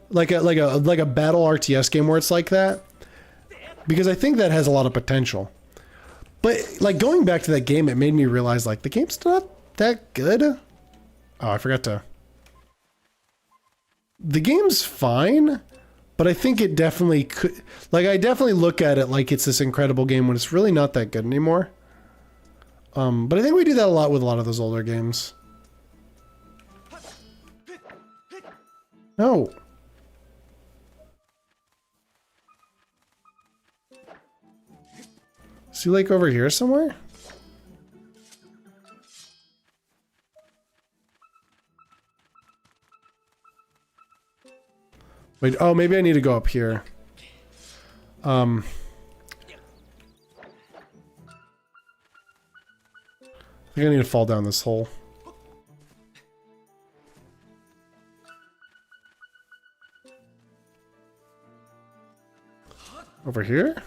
like a battle RTS game where it's like that, because I think that has a lot of potential. But like going back to that game, it made me realize like the game's not that good. Oh, I forgot to... The game's fine, but I think it definitely could... Like, I definitely look at it like it's this incredible game when it's really not that good anymore. But I think we do that a lot with a lot of those older games. No. Is he, like, over here somewhere? Wait, oh, maybe I need to go up here. I think I need to fall down this hole. Over here?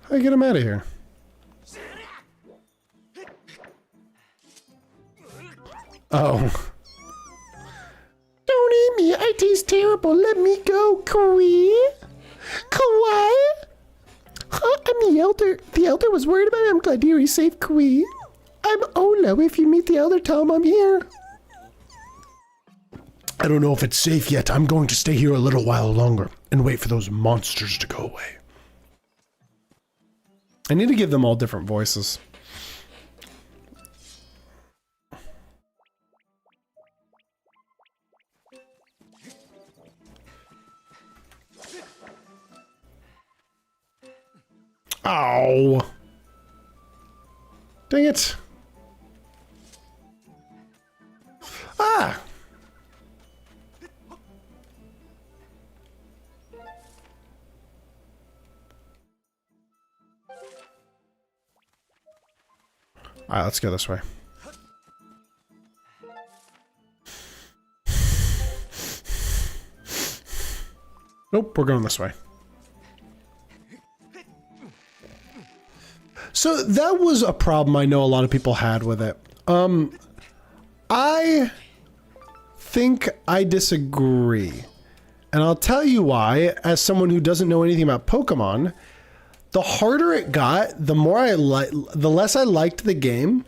How do I get him out of here? Oh. Don't eat me. I taste terrible. Let me go, Kawaii. Kawaii? Huh? I'm the elder. The elder was worried about me. I'm glad to hear he's safe, Kawaii. I'm Ola. If you meet the elder, tell him I'm here. I don't know if it's safe yet. I'm going to stay here a little while longer and wait for those monsters to go away. I need to give them all different voices. Ow! Dang it! Ah! Alright, let's go this way. Nope, we're going this way. So that was a problem I know a lot of people had with it. I think I disagree. And I'll tell you why, as someone who doesn't know anything about Pokemon. the harder it got, the less I liked the game.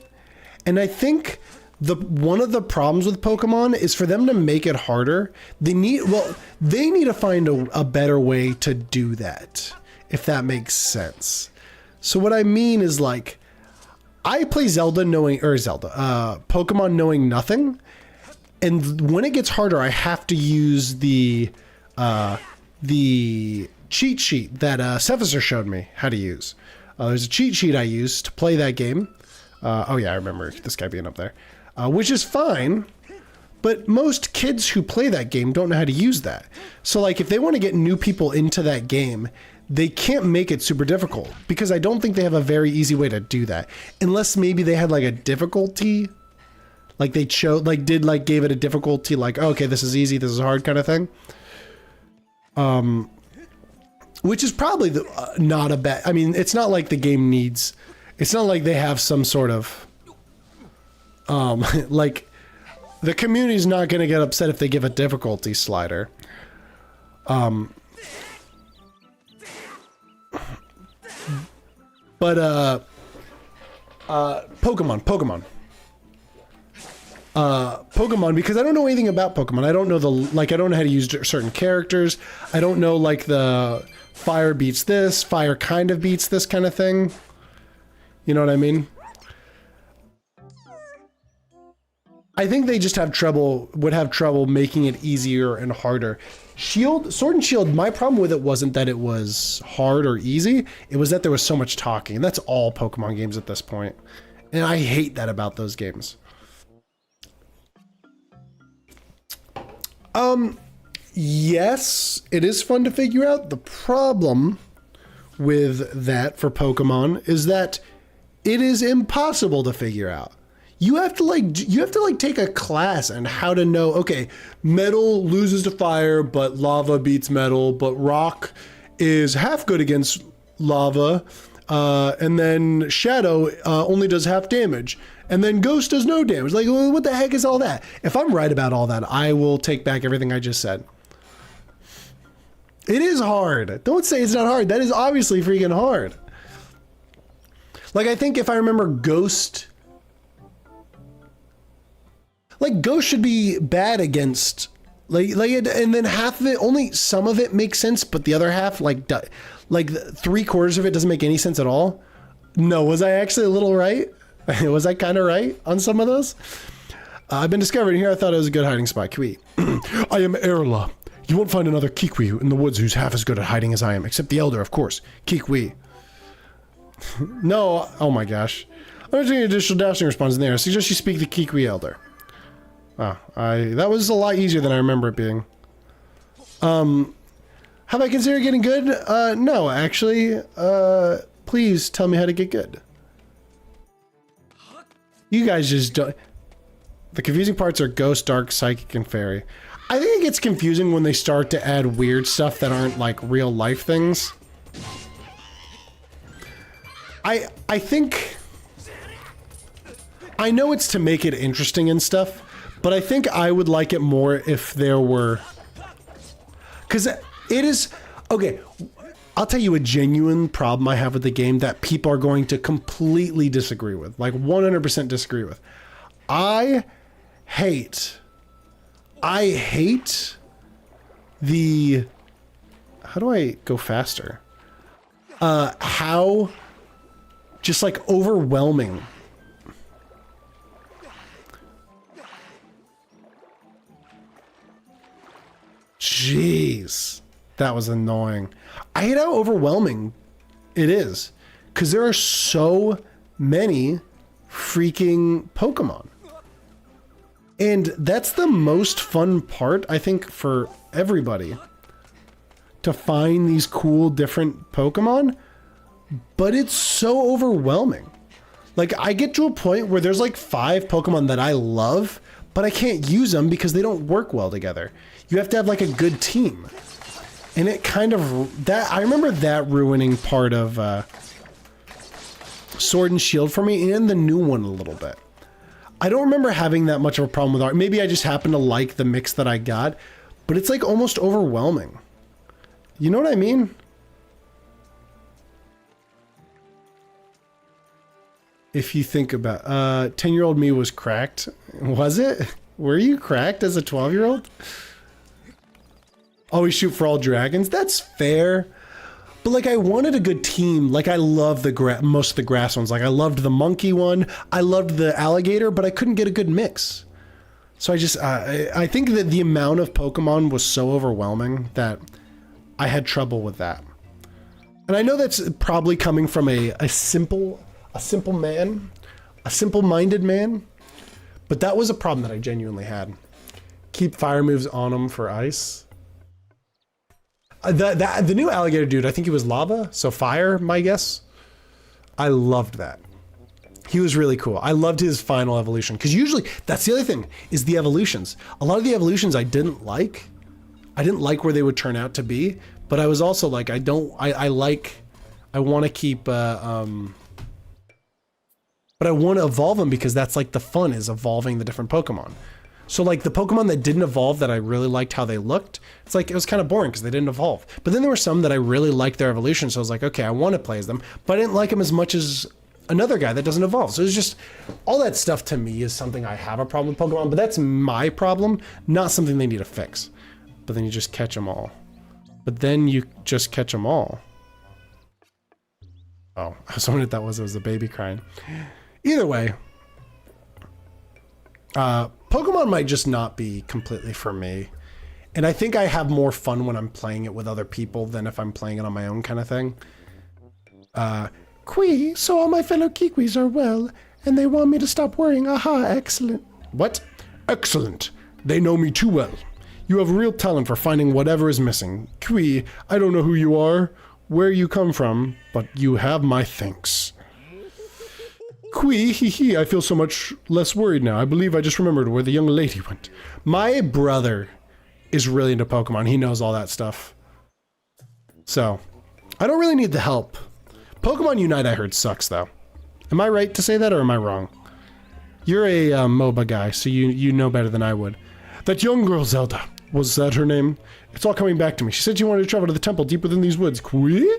And I think one of the problems with Pokemon is for them to make it harder. They need to find a better way to do that, if that makes sense. So what I mean is, like, I play Pokemon knowing nothing. And when it gets harder, I have to use the cheat sheet that Sefisar showed me how to use. There's a cheat sheet I use to play that game. Oh yeah, I remember this guy being up there, which is fine. But most kids who play that game don't know how to use that. So like, if they want to get new people into that game, they can't make it super difficult, because I don't think they have a very easy way to do that. Unless maybe they had like a difficulty, like they gave it a difficulty, like, oh, okay, this is easy, this is hard kind of thing. Which is probably not a bad, I mean, it's not like the game needs, it's not like they have some sort of, like, the community's not going to get upset if they give a difficulty slider. But, Pokemon, because I don't know anything about Pokemon. I don't know I don't know how to use certain characters. I don't know, like, the fire beats this, fire kind of beats this kind of thing. You know what I mean? I think they just would have trouble making it easier and harder. Sword and Shield, my problem with it wasn't that it was hard or easy. It was that there was so much talking, and that's all Pokemon games at this point. And I hate that about those games. Yes, it is fun to figure out. The problem with that for Pokemon is that it is impossible to figure out. You have to take a class on how to know, okay, metal loses to fire, but lava beats metal, but rock is half good against lava, and then shadow only does half damage, and then ghost does no damage. Like, what the heck is all that? If I'm right about all that, I will take back everything I just said. It is hard. Don't say it's not hard. That is obviously freaking hard. Like, I think if I remember Ghost... Like, Ghost should be bad against... and then half of it, only some of it makes sense, but the other half, like 3/4 of it doesn't make any sense at all. No, was I actually a little right? Was I kind of right on some of those? I've been discovered here. I thought it was a good hiding spot. Kiwi. I am Erla. You won't find another Kikwi in the woods who's half as good at hiding as I am, except the elder, of course. Kikwi. No, oh my gosh. I'm doing additional dashing response in there. I suggest you speak the Kikwi elder. Oh, that was a lot easier than I remember it being. Have I considered getting good? No, actually. Please tell me how to get good. You guys just don't... The confusing parts are Ghost, Dark, Psychic, and Fairy. I think it gets confusing when they start to add weird stuff that aren't, like, real life things. I think... I know it's to make it interesting and stuff, but I think I would like it more if there were... Because it is... Okay, I'll tell you a genuine problem I have with the game that people are going to completely disagree with. Like, 100% disagree with. I hate the... How do I go faster? How just, like, overwhelming... Jeez, that was annoying. I hate how overwhelming it is, because there are so many freaking Pokemon. And that's the most fun part, I think, for everybody. To find these cool, different Pokemon, but it's so overwhelming. Like, I get to a point where there's like 5 Pokemon that I love, but I can't use them because they don't work well together. You have to have like a good team. And it kind of, I remember that ruining part of Sword and Shield for me, and the new one a little bit. I don't remember having that much of a problem with art. Maybe I just happen to like the mix that I got, but it's like almost overwhelming. You know what I mean? if you think about 10-year-old me was cracked. Was it? Were you cracked as a 12-year-old? Always shoot for all dragons. That's fair. But like, I wanted a good team. Like, I love the most of the grass ones. Like, I loved the monkey one. I loved the alligator, but I couldn't get a good mix. So I just, I think that the amount of Pokemon was so overwhelming that I had trouble with that. And I know that's probably coming from a simple man, a simple-minded man, but that was a problem that I genuinely had. Keep fire moves on him for ice. The new alligator dude, I think he was lava, so fire, my guess. I loved that. He was really cool. I loved his final evolution, because usually, that's the other thing, is the evolutions. A lot of the evolutions I didn't like. I didn't like where they would turn out to be, but I was also like, I want to keep, but I want to evolve them because that's like the fun, is evolving the different Pokemon. So like the Pokemon that didn't evolve that I really liked how they looked, it's like, it was kind of boring because they didn't evolve. But then there were some that I really liked their evolution, so I was like, okay, I want to play as them, but I didn't like them as much as another guy that doesn't evolve. So it's just, all that stuff to me is something I have a problem with Pokemon, but that's my problem, not something they need to fix. But then you just catch them all. But then you just catch them all. Oh, I was wondering if that was, it was a baby crying. Either way, Pokemon might just not be completely for me. And I think I have more fun when I'm playing it with other people than if I'm playing it on my own kind of thing. Quee, so all my fellow Kiwis are well, and they want me to stop worrying. Aha, excellent. What? Excellent. They know me too well. You have real talent for finding whatever is missing. Quee, I don't know who you are, where you come from, but you have my thanks. Quee, hee hee, I feel so much less worried now. I believe I just remembered where the young lady went. My brother is really into Pokemon. He knows all that stuff. So, I don't really need the help. Pokemon Unite, I heard, sucks, though. Am I right to say that, or am I wrong? You're a MOBA guy, so you know better than I would. That young girl, Zelda. Was that her name? It's all coming back to me. She said she wanted to travel to the temple deep within these woods. Quee?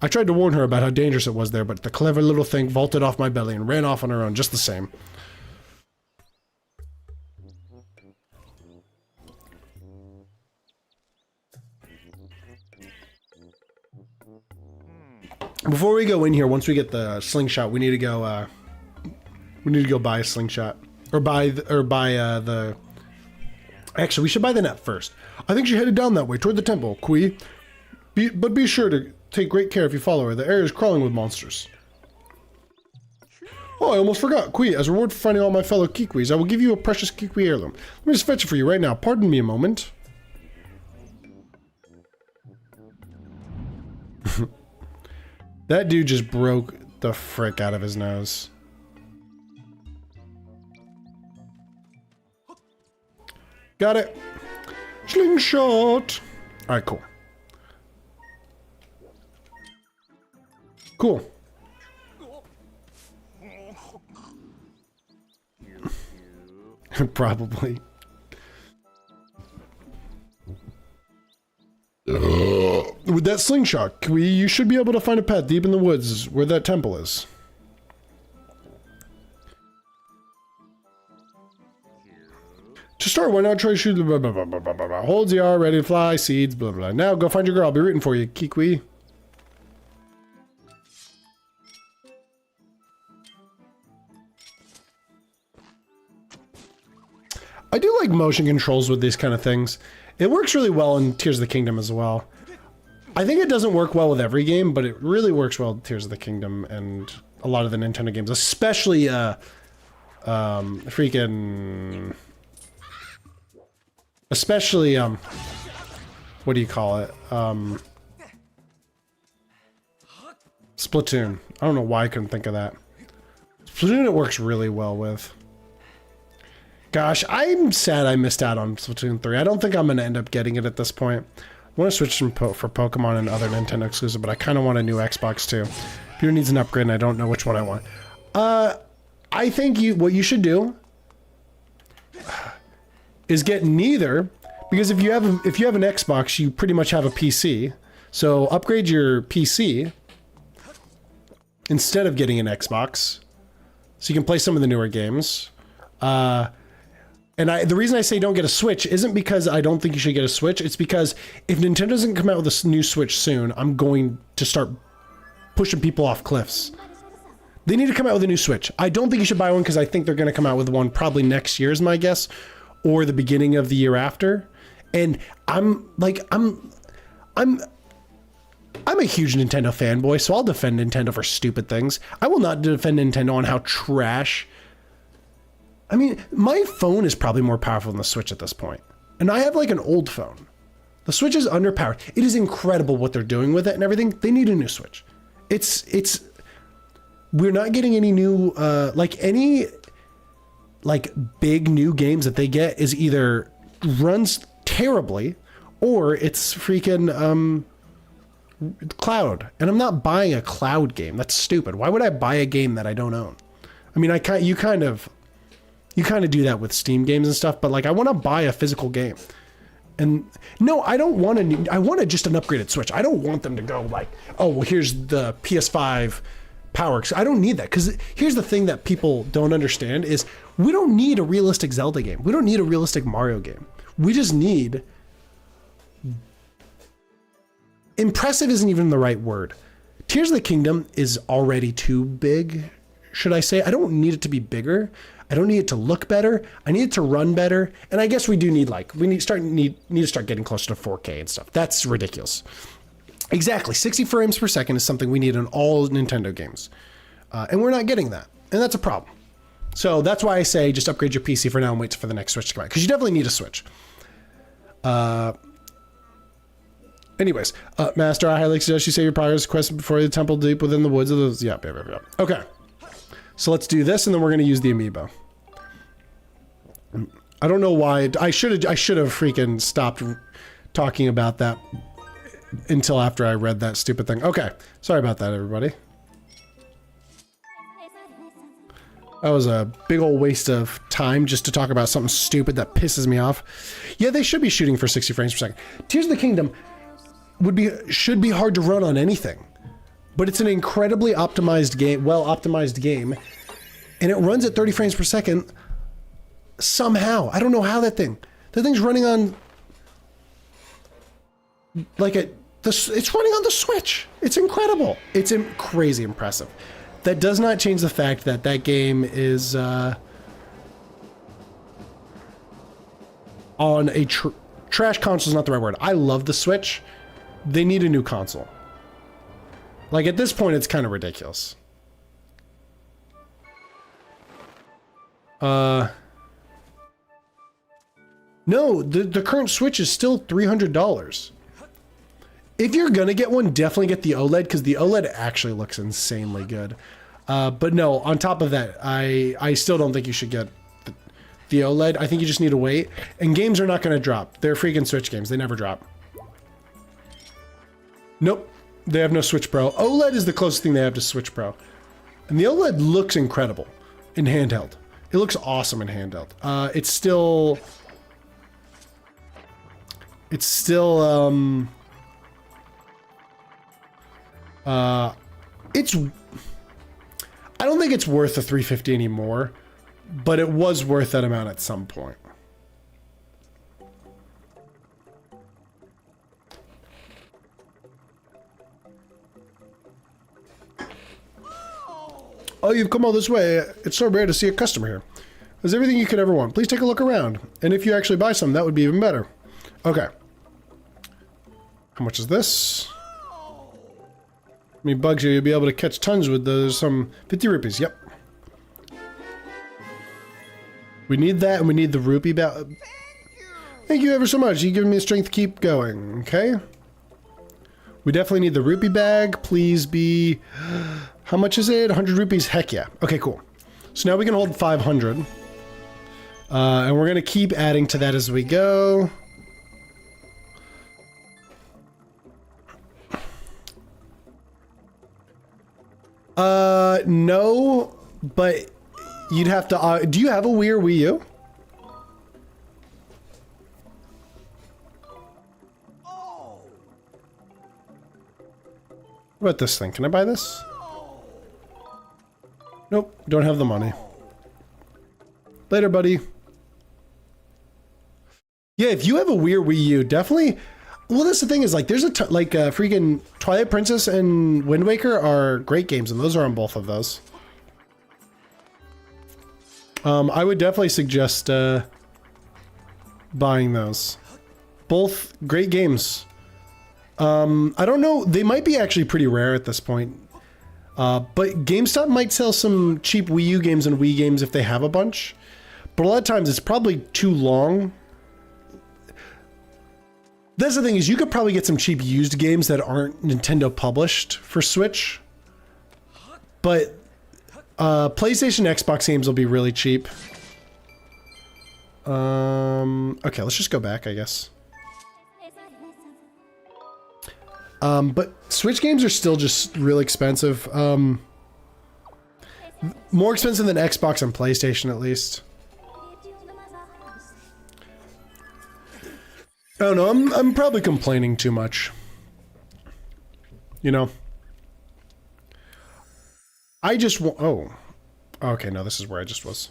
I tried to warn her about how dangerous it was there, but the clever little thing vaulted off my belly and ran off on her own just the same. Before we go in here, once we get the slingshot, we need to go buy a slingshot. Actually, we should buy the net first. I think she headed down that way, toward the temple, Quee. But be sure to take great care if you follow her. The area is crawling with monsters. Oh, I almost forgot. Quee, as a reward for finding all my fellow Kikwis, I will give you a precious Kikwi heirloom. Let me just fetch it for you right now. Pardon me a moment. That dude just broke the frick out of his nose. Got it. Slingshot. All right, cool. Cool. Probably. With that slingshot, you should be able to find a path deep in the woods where that temple is. To start, why not try to shoot the blah, blah, blah, blah, blah, blah. Holds the R, ready to fly, seeds, blah, blah. Now go find your girl. I'll be rooting for you, Kikwi. I do like motion controls with these kind of things. It works really well in Tears of the Kingdom as well. I think it doesn't work well with every game, but it really works well with Tears of the Kingdom and a lot of the Nintendo games, especially especially what do you call it? Splatoon. I don't know why I couldn't think of that. Splatoon it works really well with. Gosh, I'm sad I missed out on Splatoon 3. I don't think I'm going to end up getting it at this point. I want to switch for Pokemon and other Nintendo exclusive, but I kind of want a new Xbox too. Peter needs an upgrade and I don't know which one I want. I think what you should do is get neither, because if you have an Xbox, you pretty much have a PC. So upgrade your PC instead of getting an Xbox. so you can play some of the newer games. And the reason I say don't get a Switch isn't because I don't think you should get a Switch. It's because if Nintendo doesn't come out with a new Switch soon, I'm going to start pushing people off cliffs. They need to come out with a new Switch. I don't think you should buy one because I think they're going to come out with one probably next year is my guess, or the beginning of the year after. And I'm a huge Nintendo fanboy, so I'll defend Nintendo for stupid things. I will not defend Nintendo on how trash. I mean, my phone is probably more powerful than the Switch at this point. And I have like an old phone. The Switch is underpowered. It is incredible what they're doing with it and everything. They need a new Switch. We're not getting any new, any big new games that they get is either runs terribly or it's freaking, cloud. And I'm not buying a cloud game. That's stupid. Why would I buy a game that I don't own? I mean, you kind of do that with Steam games and stuff, but like I want to buy a physical game. And no, I don't want I want just an upgraded Switch. I don't want them to go like, oh, well, here's the PS5 power. I don't need that, because here's the thing that people don't understand is we don't need a realistic Zelda game. We don't need a realistic Mario game. We just need... Impressive isn't even the right word. Tears of the Kingdom is already too big, should I say. I don't need it to be bigger. I don't need it to look better. I need it to run better. And I guess we do need need to start getting closer to 4K and stuff. That's ridiculous. Exactly. 60 frames per second is something we need in all Nintendo games. And we're not getting that. And that's a problem. So that's why I say just upgrade your PC for now and wait for the next Switch to come out. Because you definitely need a Switch. Anyways, Master, I highly suggest you save your progress quest before the temple deep within the woods of those. Yep. Okay. So let's do this, and then we're going to use the amiibo. I don't know why. I should have freaking stopped talking about that until after I read that stupid thing. Okay. Sorry about that, everybody. That was a big old waste of time just to talk about something stupid that pisses me off. Yeah, they should be shooting for 60 frames per second. Tears of the Kingdom should be hard to run on anything. But it's an incredibly optimized game, well-optimized game, and it runs at 30 frames per second somehow. I don't know how that thing's running on it's running on the Switch. It's incredible. It's crazy impressive. That does not change the fact that that game is on a trash console is not the right word. I love the Switch. They need a new console. Like, at this point, it's kind of ridiculous. No, the current Switch is still $300. If you're gonna get one, definitely get the OLED, because the OLED actually looks insanely good. But no, on top of that, I still don't think you should get the OLED. I think you just need to wait. And games are not gonna drop. They're freaking Switch games. They never drop. Nope. They have no Switch Pro. OLED is the closest thing they have to Switch Pro. And the OLED looks incredible in handheld. It looks awesome in handheld. It's still... I don't think it's worth the $350 anymore, but it was worth that amount at some point. Oh, you've come all this way. It's so rare to see a customer here. There's everything you could ever want. Please take a look around. And if you actually buy some, that would be even better. Okay. How much is this? How many bugs here? You'll be able to catch tons with those. Some 50 rupees. Yep. We need that, and we need the rupee belt. Thank you ever so much. You've given me the strength to keep going. Okay. We definitely need the rupee bag. Please be... How much is it? 100 rupees? Heck yeah. Okay, cool. So now we can hold 500. And we're going to keep adding to that as we go. No, but you'd have to... do you have a Wii or Wii U? What about this thing? Can I buy this? Nope. Don't have the money. Later, buddy. Yeah, if you have a weird Wii U, definitely. Well, that's the thing is like there's a freaking Twilight Princess and Wind Waker are great games, and those are on both of those. I would definitely suggest buying those. Both great games. I don't know, they might be actually pretty rare at this point. But GameStop might sell some cheap Wii U games and Wii games if they have a bunch. But a lot of times it's probably too long. That's the thing is you could probably get some cheap used games that aren't Nintendo published for Switch. But PlayStation, Xbox games will be really cheap. Okay, let's just go back, I guess. But Switch games are still just really expensive. More expensive than Xbox and PlayStation, at least. I don't know, I'm probably complaining too much. You know? I just want... Oh. Okay, no, this is where I just was.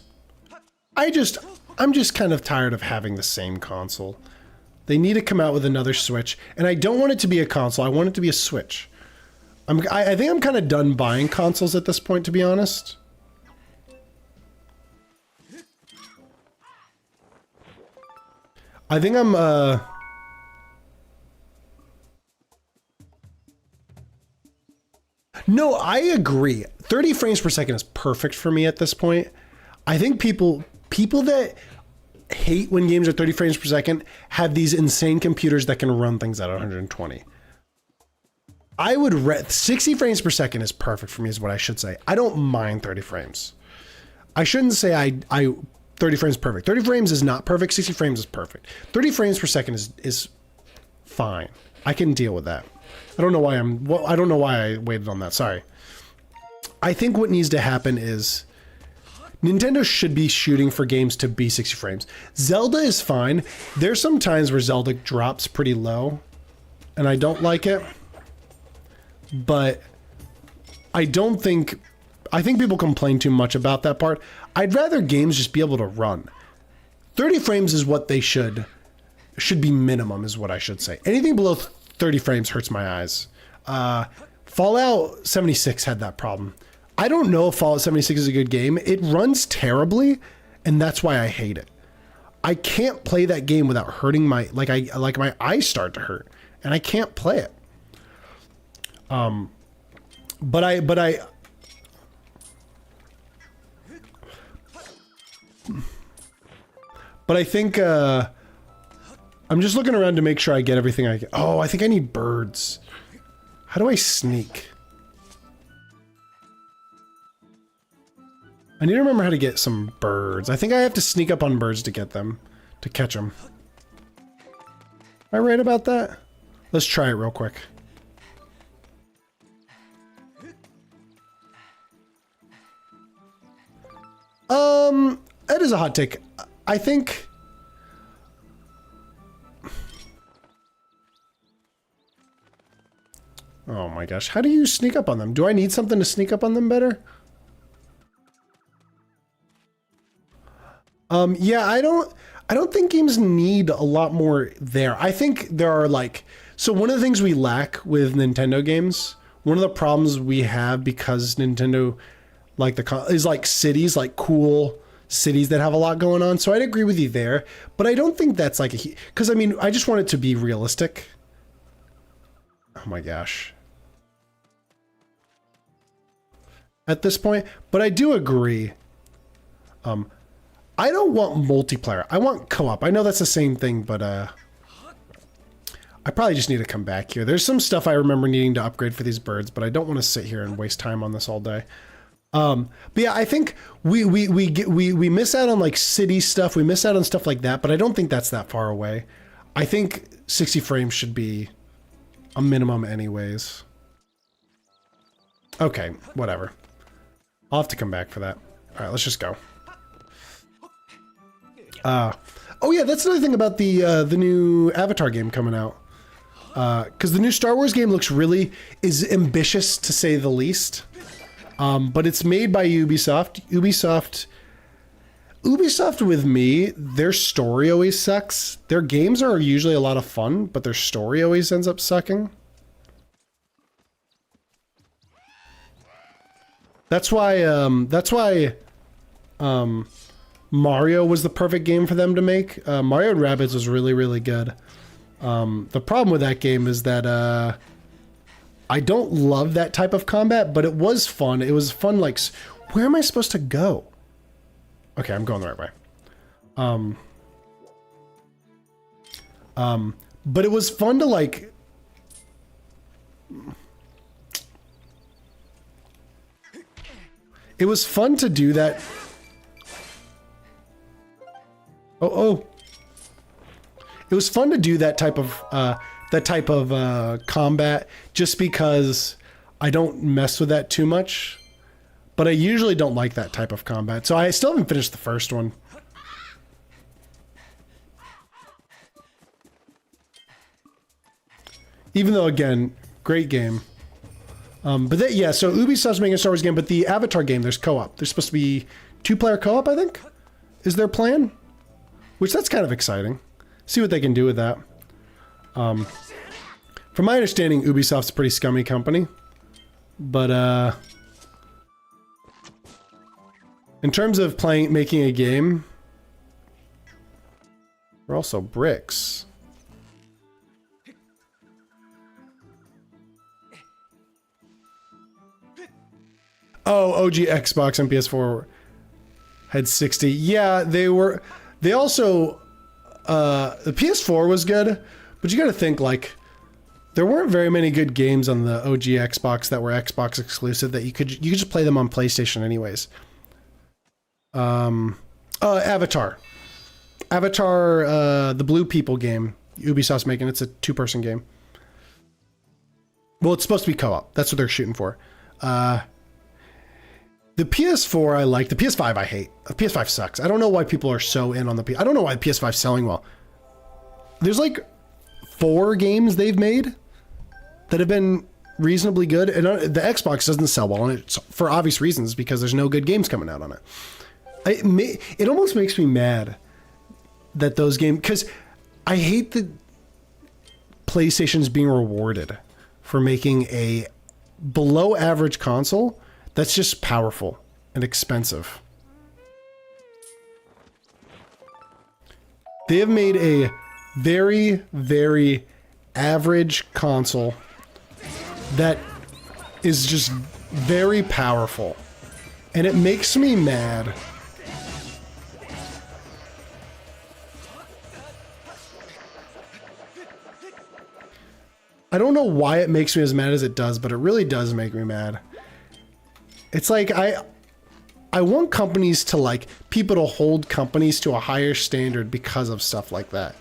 I'm just kind of tired of having the same console. They need to come out with another Switch. And I don't want it to be a console, I want it to be a Switch. I think I'm kind of done buying consoles at this point, to be honest. I think I'm, No, I agree. 30 frames per second is perfect for me at this point. I think people that hate when games are 30 frames per second have these insane computers that can run things at 120. I would 60 frames per second is perfect for me is what I should say. I don't mind 30 frames. I shouldn't say I 30 frames is perfect. 30 frames is not perfect. 60 frames is perfect. 30 frames per second is fine. I can deal with that. I don't know why I don't know why I waited on that. Sorry. I think what needs to happen is Nintendo should be shooting for games to be 60 frames. Zelda is fine. There's some times where Zelda drops pretty low, and I don't like it. But I think people complain too much about that part. I'd rather games just be able to run. 30 frames is what they should be minimum, is what I should say. Anything below 30 frames hurts my eyes. Fallout 76 had that problem. I don't know if Fallout 76 is a good game. It runs terribly, and that's why I hate it. I can't play that game without hurting my my eyes start to hurt, and I can't play it. But I think I'm just looking around to make sure I get everything I get. Oh, I think I need birds. How do I sneak? I need to remember how to get some birds. I think I have to sneak up on birds to get them, to catch them. Am I right about that? Let's try it real quick. That is a hot take. I think... Oh my gosh, how do you sneak up on them? Do I need something to sneak up on them better? Yeah, I don't think games need a lot more there. I think there are so one of the things we lack with Nintendo games, one of the problems we have because Nintendo is cities, cool cities that have a lot going on. So I'd agree with you there, but I don't think that's because I mean, I just want it to be realistic. Oh my gosh. At this point, but I do agree. I don't want multiplayer. I want co-op. I know that's the same thing, but I probably just need to come back here. There's some stuff I remember needing to upgrade for these birds, but I don't want to sit here and waste time on this all day. But yeah, I think we miss out on city stuff. We miss out on stuff like that, but I don't think that's that far away. I think 60 frames should be a minimum anyways. Okay, whatever. I'll have to come back for that. All right, let's just go. Oh yeah, that's another thing about the new Avatar game coming out. Because the new Star Wars game is ambitious to say the least. But it's made by Ubisoft. Ubisoft with me, their story always sucks. Their games are usually a lot of fun, but their story always ends up sucking. That's why Mario was the perfect game for them to make. Mario and Rabbids was really, really good. The problem with that game is that I don't love that type of combat, but it was fun. It was fun, like, where am I supposed to go? Okay, I'm going the right way. But it was fun to, like... It was fun to do that. Oh. It was fun to do that type of combat just because I don't mess with that too much. But I usually don't like that type of combat. So I still haven't finished the first one. Even though, again, great game. Yeah, so Ubisoft's making a Star Wars game, but the Avatar game, there's co-op. There's supposed to be 2-player co-op, I think, is their plan. Which, that's kind of exciting. See what they can do with that. From my understanding, Ubisoft's a pretty scummy company. But, in terms of making a game, they're also bricks. Oh, OG Xbox and PS4 had 60. Yeah, they also, the PS4 was good, but you gotta think, like, there weren't very many good games on the OG Xbox that were Xbox exclusive that you could just play them on PlayStation anyways. Avatar, the Blue People game, Ubisoft's making. It's a 2-person game. Well, it's supposed to be co-op. That's what they're shooting for. The PS4 I like. The PS5 I hate. The PS5 sucks. I don't know why people are so in on the I don't know why the PS5's selling well. There's like 4 games they've made that have been reasonably good, and the Xbox doesn't sell well on it for obvious reasons because there's no good games coming out on it. It almost makes me mad that those games, because I hate that PlayStation's being rewarded for making a below average console that's just powerful and expensive. They have made a very, very average console that is just very powerful. And it makes me mad. I don't know why it makes me as mad as it does, but it really does make me mad. It's like I want companies to, like, people to hold companies to a higher standard because of stuff like that.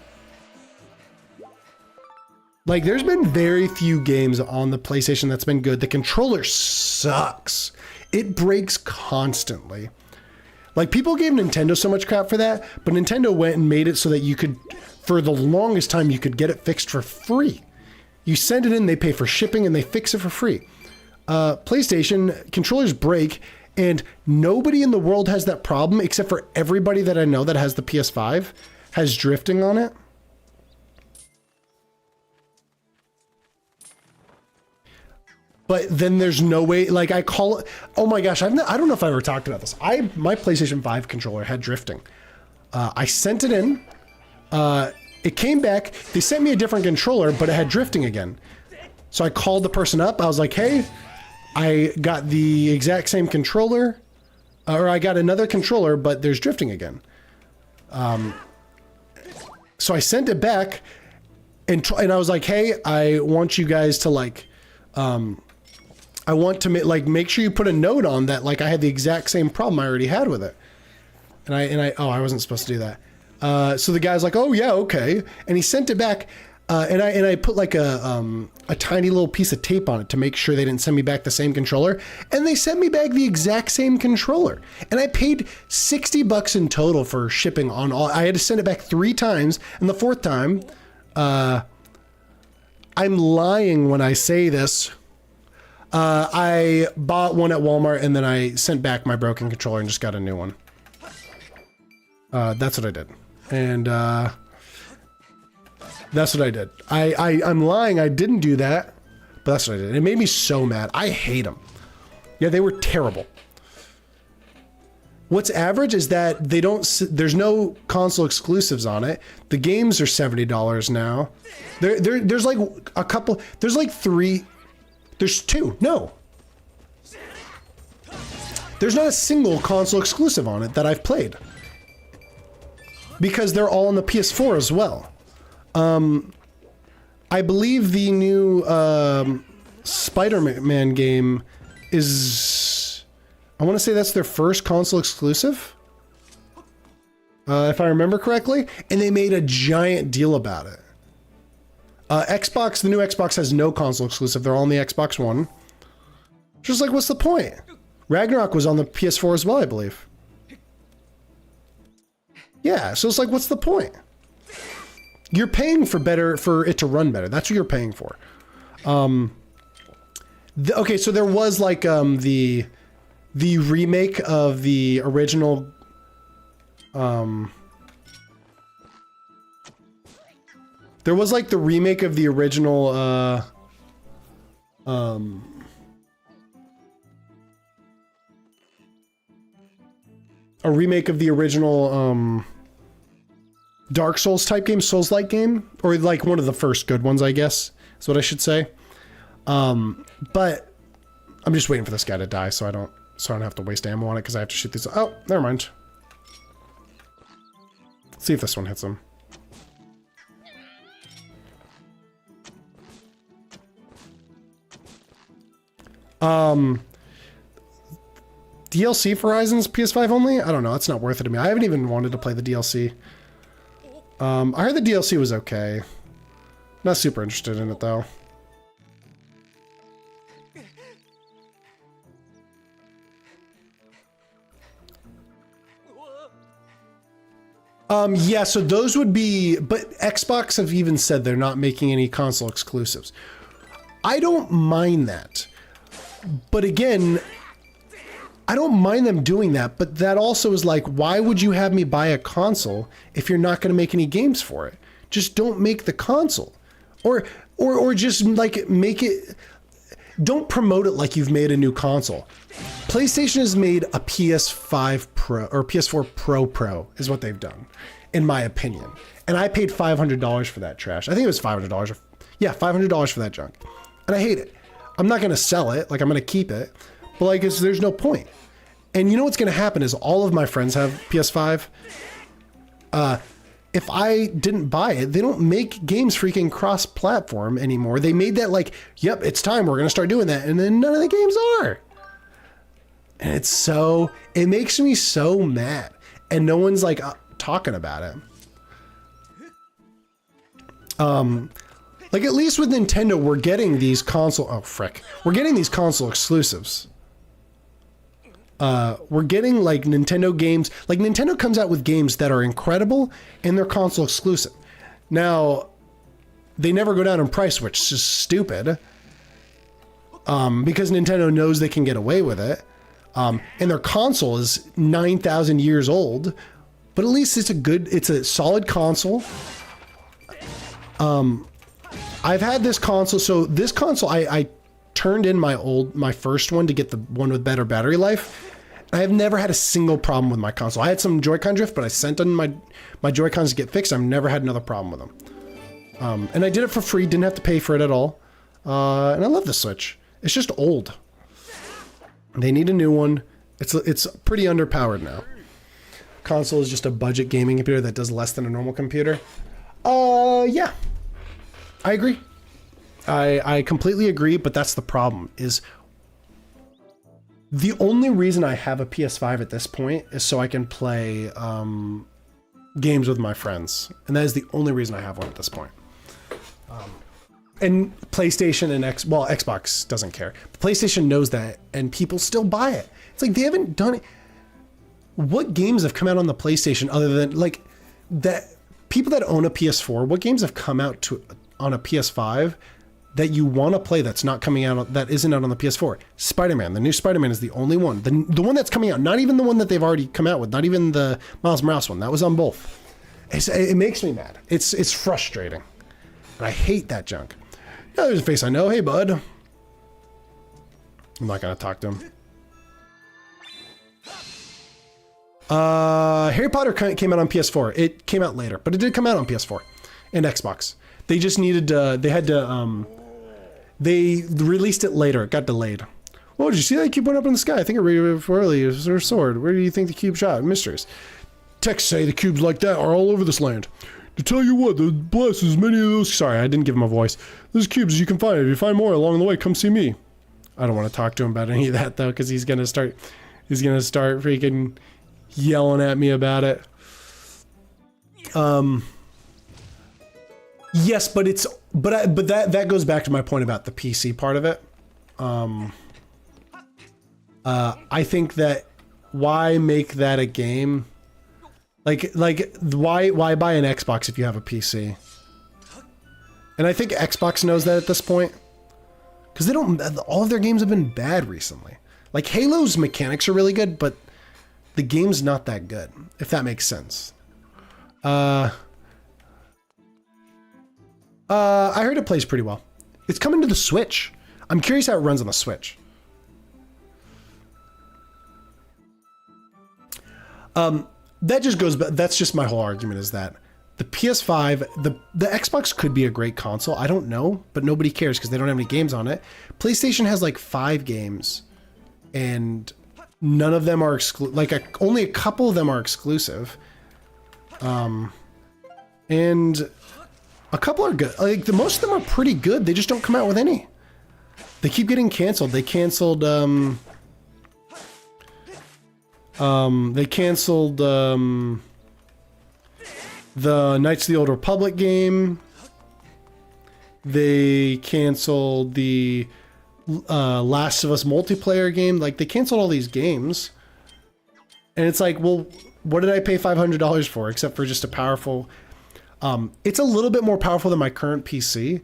Like, there's been very few games on the PlayStation that's been good. The controller sucks. It breaks constantly. Like, people gave Nintendo so much crap for that, but Nintendo went and made it so that you could, for the longest time, you could get it fixed for free. You send it in, they pay for shipping, and they fix it for free. PlayStation controllers break, and nobody in the world has that problem except for everybody that I know that has the PS5 has drifting on it. But then there's no way, like, I call it, oh my gosh, I don't know if I ever talked about this. My PlayStation 5 controller had drifting. I sent it in, it came back, they sent me a different controller, but it had drifting again. So I called the person up, I was like, hey, I got the exact same controller, or I got another controller, but there's drifting again. So I sent it back, and I was like, hey, I want you guys to, like, I want to make sure you put a note on that, like, I had the exact same problem I already had with it. And I wasn't supposed to do that. So the guy's like, oh yeah, okay. And he sent it back, and I put like a tiny little piece of tape on it to make sure they didn't send me back the same controller. And they sent me back the exact same controller. And I paid $60 in total for shipping on all. I had to send it back 3 times, and the 4th time, I'm lying when I say this, I bought one at Walmart and then I sent back my broken controller and just got a new one. That's what I did. And that's what I did. I'm lying, I didn't do that, but that's what I did. It made me so mad. I hate them. Yeah, they were terrible. What's average is that they don't, there's no console exclusives on it. The games are $70 now. There's like a couple, there's like three, there's two, no. There's not a single console exclusive on it that I've played. Because they're all on the PS4 as well. I believe the new Spider-Man game is, I want to say that's their first console exclusive, if I remember correctly, and they made a giant deal about it. Xbox, the new Xbox has no console exclusive. They're all on the Xbox One. Just like, what's the point? Ragnarok was on the PS4 as well, I believe. Yeah, so it's like, what's the point? You're paying for it to run better. That's what you're paying for. Okay, so there was like the remake of the original. There was like the remake of the original. A remake of the original Dark Souls type game, Souls-like game, or like one of the first good ones, I guess is what I should say. But I'm just waiting for this guy to die so I don't have to waste ammo on it because I have to shoot these. Oh, never mind. Let's see if this one hits him. DLC for Horizon's PS5 only? I don't know. It's not worth it to me. I haven't even wanted to play the DLC. I heard the DLC was okay. Not super interested in it though. Yeah, so those would be, but Xbox have even said they're not making any console exclusives. I don't mind that. But again, I don't mind them doing that, but that also is like, why would you have me buy a console if you're not going to make any games for it? Just don't make the console. Or just like make it, don't promote it like you've made a new console. PlayStation has made a PS5 Pro or PS4 Pro is what they've done, in my opinion. And I paid $500 for that trash. I think it was $500. Yeah, $500 for that junk. And I hate it. I'm not going to sell it. Like, I'm going to keep it. But like, there's no point. And you know what's going to happen is all of my friends have PS5. If I didn't buy it, they don't make games freaking cross-platform anymore. They made that like, yep, it's time. We're going to start doing that. And then none of the games are. And it's so, it makes me so mad. And no one's like talking about it. Like at least with Nintendo, we're getting these we're getting these console exclusives. We're getting like Nintendo games, like Nintendo comes out with games that are incredible and they're console exclusive. Now, they never go down in price, which is just stupid. Because Nintendo knows they can get away with it. And their console is 9,000 years old, but at least it's a solid console. I've had this console, so this console, I turned in my first one to get the one with better battery life. I have never had a single problem with my console. I had some Joy-Con drift, but I sent in my Joy-Cons to get fixed. I've never had another problem with them. And I did it for free, didn't have to pay for it at all. And I love the Switch. It's just old. They need a new one. It's pretty underpowered now. Console is just a budget gaming computer that does less than a normal computer. Yeah. I agree. I completely agree, but that's the problem, is the only reason I have a PS5 at this point is so I can play games with my friends. And that is the only reason I have one at this point. And PlayStation and Xbox doesn't care. PlayStation knows that, and people still buy it. It's like they haven't done it. What games have come out on the PlayStation other than like that? People that own a PS4, what games have come out on a PS5 that you want to play that's not coming out, that isn't out on the PS4. Spider-Man, the new Spider-Man is the only one. The one that's coming out, not even the one that they've already come out with, not even the Miles Morales one. That was on both. It makes me mad. It's frustrating. And I hate that junk. Yeah, there's a face I know. Hey, bud. I'm not going to talk to him. Harry Potter came out on PS4. It came out later, but it did come out on PS4 and Xbox. They just needed they released it later. It got delayed. Well, did you see that cube went up in the sky? I think it read early. It was her sword. Where do you think the cube shot? Mysteries. Texts say the cubes like that are all over this land. To tell you what, the bless as many of those. Sorry, I didn't give him a voice. Those cubes you can find. If you find more along the way, come see me. I don't want to talk to him about any of that though, because he's gonna start freaking yelling at me about it. Yes, but that goes back to my point about the PC part of it. I think that why make that a game? Like why buy an Xbox if you have a PC? And I think Xbox knows that at this point, because they don't. All of their games have been bad recently. Like Halo's mechanics are really good, but the game's not that good. If that makes sense. I heard it plays pretty well. It's coming to the Switch. I'm curious how it runs on the Switch. That just goes back. That's just my whole argument is that the PS5, the Xbox could be a great console. I don't know, but nobody cares because they don't have any games on it. PlayStation has like 5 games and none of them are exclusive. Like only a couple of them are exclusive. And a couple are good. Like most of them are pretty good. They just don't come out with any. They keep getting canceled. They canceled the Knights of the Old Republic game. They canceled the Last of Us multiplayer game. Like they canceled all these games. And it's like, well, what did I pay $500 for except for just a powerful... it's a little bit more powerful than my current PC,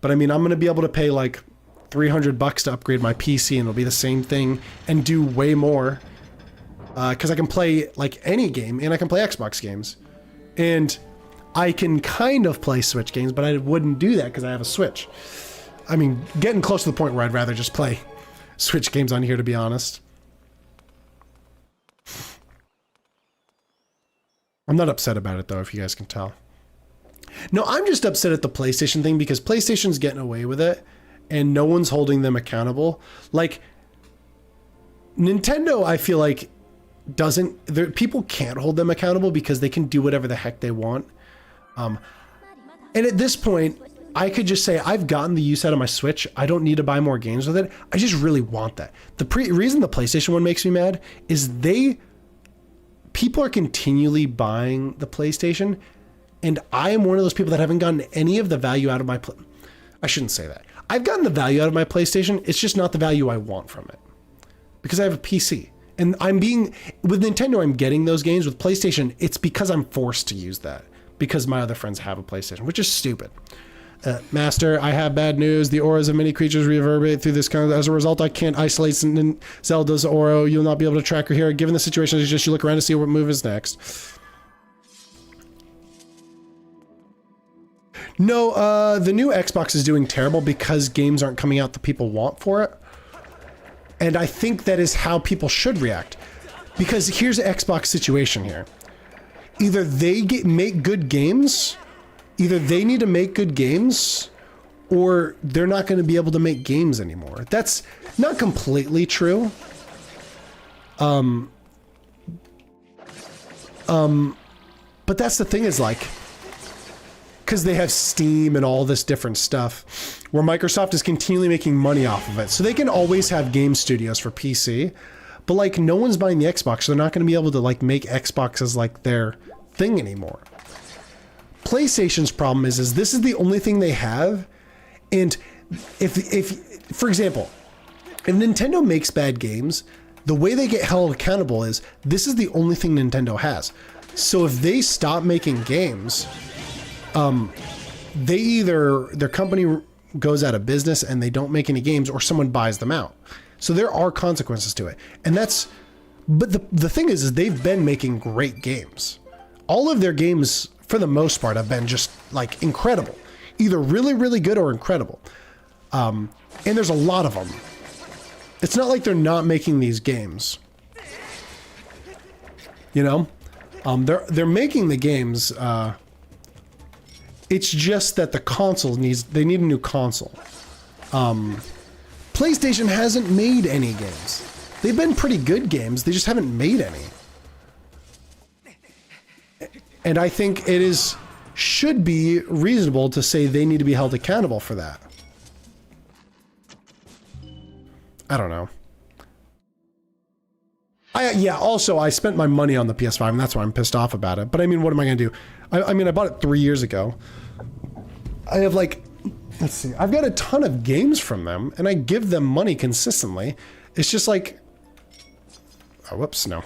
but I mean, I'm going to be able to pay like $300 to upgrade my PC and it'll be the same thing and do way more. Because I can play like any game and I can play Xbox games. And I can kind of play Switch games, but I wouldn't do that because I have a Switch. I mean, getting close to the point where I'd rather just play Switch games on here, to be honest. I'm not upset about it though, if you guys can tell. No, I'm just upset at the PlayStation thing because PlayStation's getting away with it and no one's holding them accountable. Like, Nintendo, I feel like, people can't hold them accountable because they can do whatever the heck they want. And at this point, I could just say, I've gotten the use out of my Switch. I don't need to buy more games with it. I just really want that. The reason the PlayStation one makes me mad is people are continually buying the PlayStation, and I am one of those people that haven't gotten any of the value out of my... I shouldn't say that. I've gotten the value out of my PlayStation. It's just not the value I want from it. Because I have a PC. And with Nintendo, I'm getting those games. With PlayStation, it's because I'm forced to use that. Because my other friends have a PlayStation, which is stupid. Master, I have bad news. The auras of many creatures reverberate through this kind of... As a result, I can't isolate Zelda's aura. You'll not be able to track her here. Given the situation, it's just you look around to see what move is next. No, the new Xbox is doing terrible because games aren't coming out that people want for it. And I think that is how people should react. Because here's the Xbox situation here. Either they make good games... Either they need to make good games or they're not going to be able to make games anymore. That's not completely true. But that's the thing is like, because they have Steam and all this different stuff where Microsoft is continually making money off of it. So they can always have game studios for PC, but like no one's buying the Xbox. So they're not going to be able to like make Xbox as like their thing anymore. PlayStation's problem is this is the only thing they have, and if for example, if Nintendo makes bad games, the way they get held accountable is this is the only thing Nintendo has. So if they stop making games, they either their company goes out of business and they don't make any games, or someone buys them out. So there are consequences to it. And that's, but the thing is they've been making great games. All of their games, for the most part, have been just like incredible. Either really, really good or incredible. And there's a lot of them. It's not like they're not making these games. You know? They're making the games, it's just that the console they need a new console. PlayStation hasn't made any games. They've been pretty good games, they just haven't made any. And I think should be reasonable to say they need to be held accountable for that. I don't know. Yeah, also, I spent my money on the PS5, and that's why I'm pissed off about it. But I mean, what am I going to do? I mean, I bought it 3 years ago. I have like, let's see, I've got a ton of games from them, and I give them money consistently. It's just like, oh, whoops, no.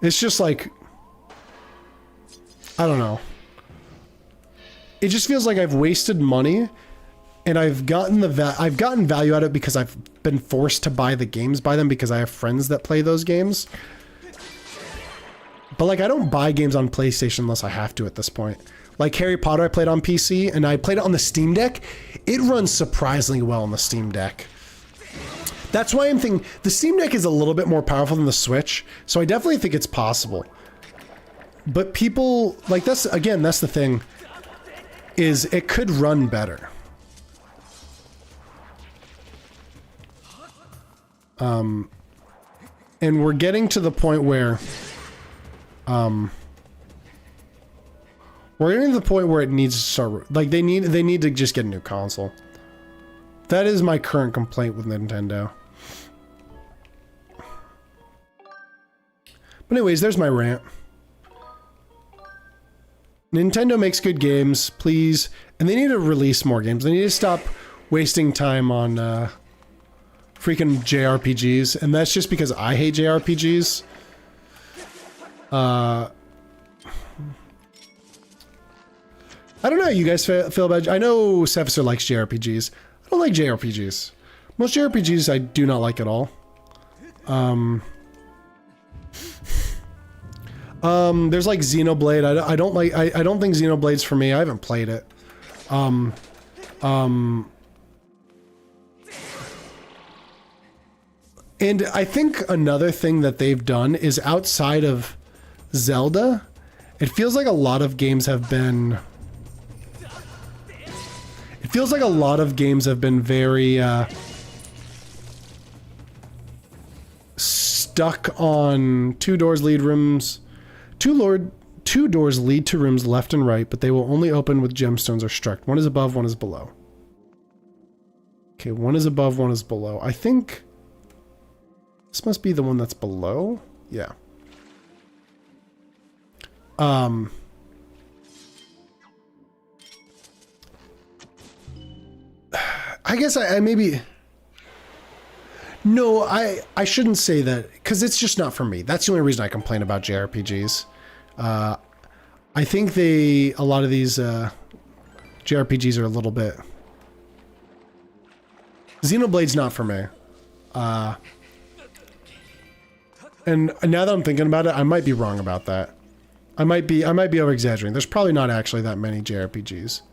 It's just like, I don't know. It just feels like I've wasted money, and I've gotten value out of it because I've been forced to buy the games by them because I have friends that play those games. But like, I don't buy games on PlayStation unless I have to at this point. Like Harry Potter, I played on PC, and I played it on the Steam Deck. It runs surprisingly well on the Steam Deck. That's why I'm thinking the Steam Deck is a little bit more powerful than the Switch, so I definitely think it's possible. But people, like, that's the thing, is it could run better. And we're getting to the point where, it needs to start, like, they need to just get a new console. That is my current complaint with Nintendo. But anyways, there's my rant. Nintendo makes good games, please, and they need to release more games. They need to stop wasting time on, freaking JRPGs, and that's just because I hate JRPGs. I don't know how you guys feel about. I know Sefzer likes JRPGs. I don't like JRPGs. Most JRPGs I do not like at all. There's like Xenoblade. I don't like. I don't think Xenoblade's for me. I haven't played it. And I think another thing that they've done is outside of Zelda, it feels like a lot of games have been... It feels like a lot of games have been very stuck on two doors lead to rooms left and right, but they will only open with gemstones or struck. One is above, one is below. Okay, one is above, one is below. I think... This must be the one that's below? Yeah. I guess I maybe... No, I shouldn't say that, because it's just not for me. That's the only reason I complain about JRPGs. I think a lot of these JRPGs are a little bit... Xenoblade's not for me. And now that I'm thinking about it, I might be wrong about that. I might be over-exaggerating. There's probably not actually that many JRPGs.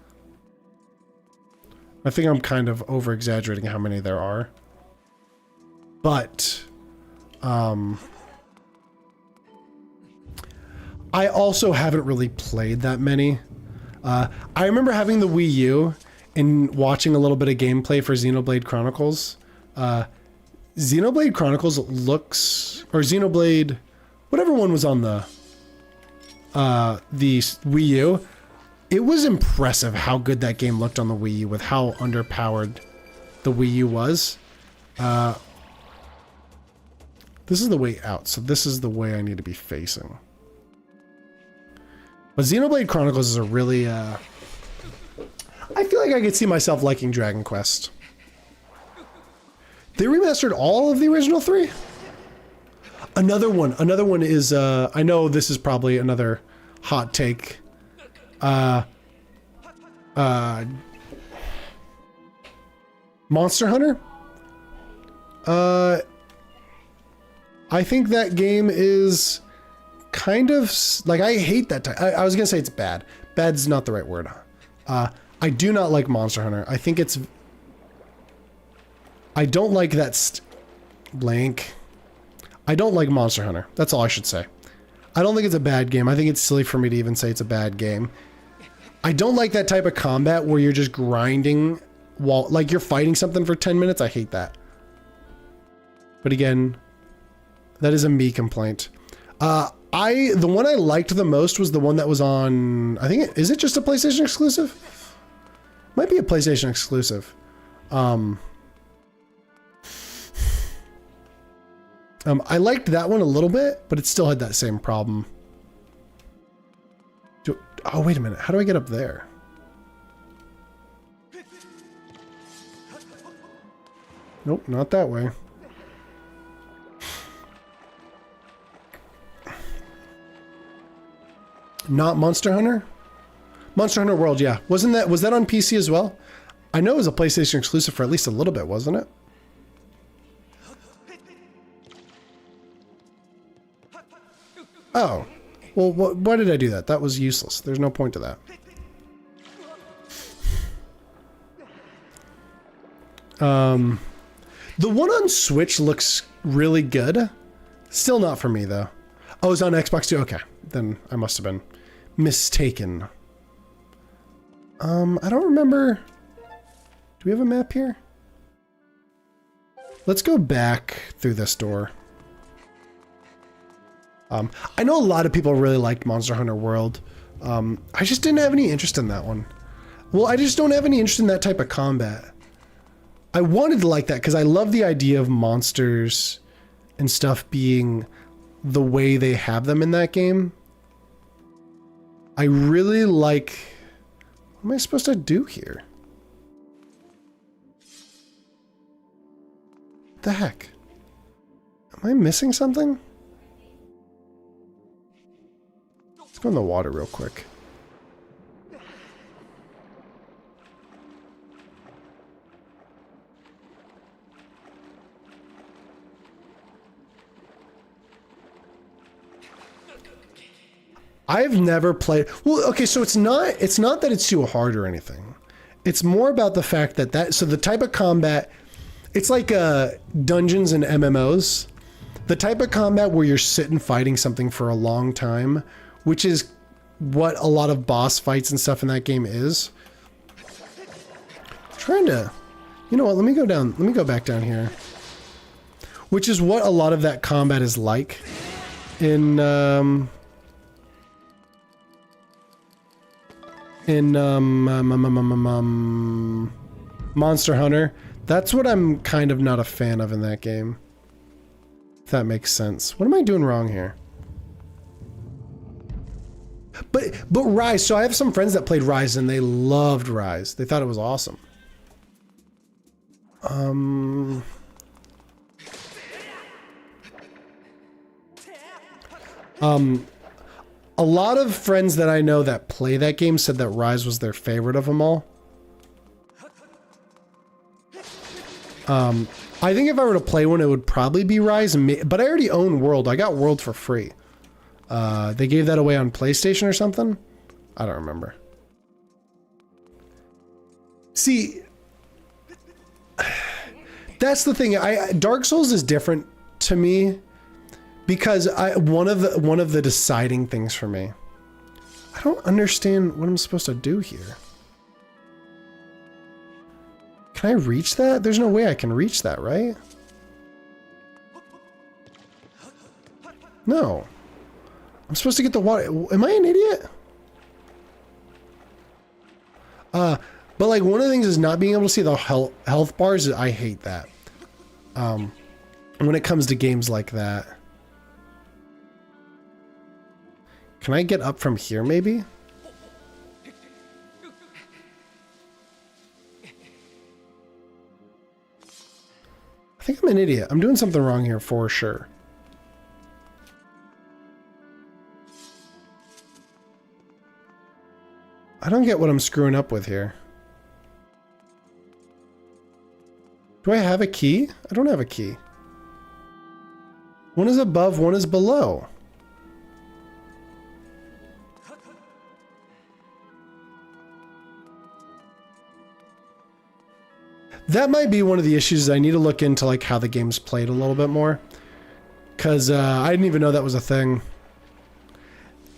I think I'm kind of over-exaggerating how many there are. But, I also haven't really played that many. I remember having the Wii U and watching a little bit of gameplay for Xenoblade Chronicles. Xenoblade Chronicles looks... Or Xenoblade... Whatever one was on the Wii U. It was impressive how good that game looked on the Wii U with how underpowered the Wii U was. This is the way out, so this is the way I need to be facing. But Xenoblade Chronicles is a really... I feel like I could see myself liking Dragon Quest. They remastered all of the original 3? Another one is, I know this is probably another hot take. Monster Hunter? I think that game is kind of like, I hate that type. I was gonna say it's bad. Bad's not the right word. I do not like Monster Hunter. I think it's, I don't like that blank. I don't like Monster Hunter. That's all I should say. I don't think it's a bad game. I think it's silly for me to even say it's a bad game. I don't like that type of combat where you're just grinding while, like, you're fighting something for 10 minutes. I hate that. But again, that is a me complaint. The one I liked the most was the one that was on, I think, is it just a PlayStation exclusive? Might be a PlayStation exclusive. I liked that one a little bit, but it still had that same problem. Oh, wait a minute. How do I get up there? Nope, not that way. Not Monster Hunter? Monster Hunter World, yeah. Was that on PC as well? I know it was a PlayStation exclusive for at least a little bit, wasn't it? Oh. Well, why did I do that? That was useless. There's no point to that. The one on Switch looks really good. Still not for me, though. Oh, it's on Xbox too? Okay. Then I must have been mistaken. I don't remember. Do we have a map here? Let's go back through this door. I know a lot of people really liked Monster Hunter World. I just didn't have any interest in that one. Well, I just don't have any interest in that type of combat. I wanted to like that because I love the idea of monsters and stuff being the way they have them in that game. I really like... What am I supposed to do here? What the heck? Am I missing something? Let's go in the water real quick. I've never played... Well, okay, so it's not that it's too hard or anything. It's more about the fact that so the type of combat, it's like dungeons and MMOs. The type of combat where you're sitting fighting something for a long time, which is what a lot of boss fights and stuff in that game is. I'm trying to... You know what, let me go back down here. Which is what a lot of that combat is like in Monster Hunter. That's what I'm kind of not a fan of in that game. If that makes sense. What am I doing wrong here? But Rise, so I have some friends that played Rise and they loved Rise. They thought it was awesome. A lot of friends that I know that play that game said that Rise was their favorite of them all. I think if I were to play one, it would probably be Rise, but I already own World. I got World for free. They gave that away on PlayStation or something? I don't remember. See, that's the thing. Dark Souls is different to me. Because one of the deciding things for me, I don't understand what I'm supposed to do here. Can I reach that? There's no way I can reach that, right? No. I'm supposed to get the water. Am I an idiot? But like one of the things is not being able to see the health bars. I hate that. When it comes to games like that. Can I get up from here, maybe? I think I'm an idiot. I'm doing something wrong here for sure. I don't get what I'm screwing up with here. Do I have a key? I don't have a key. One is above, one is below. That might be one of the issues. I need to look into like how the game's played a little bit more. Cause I didn't even know that was a thing.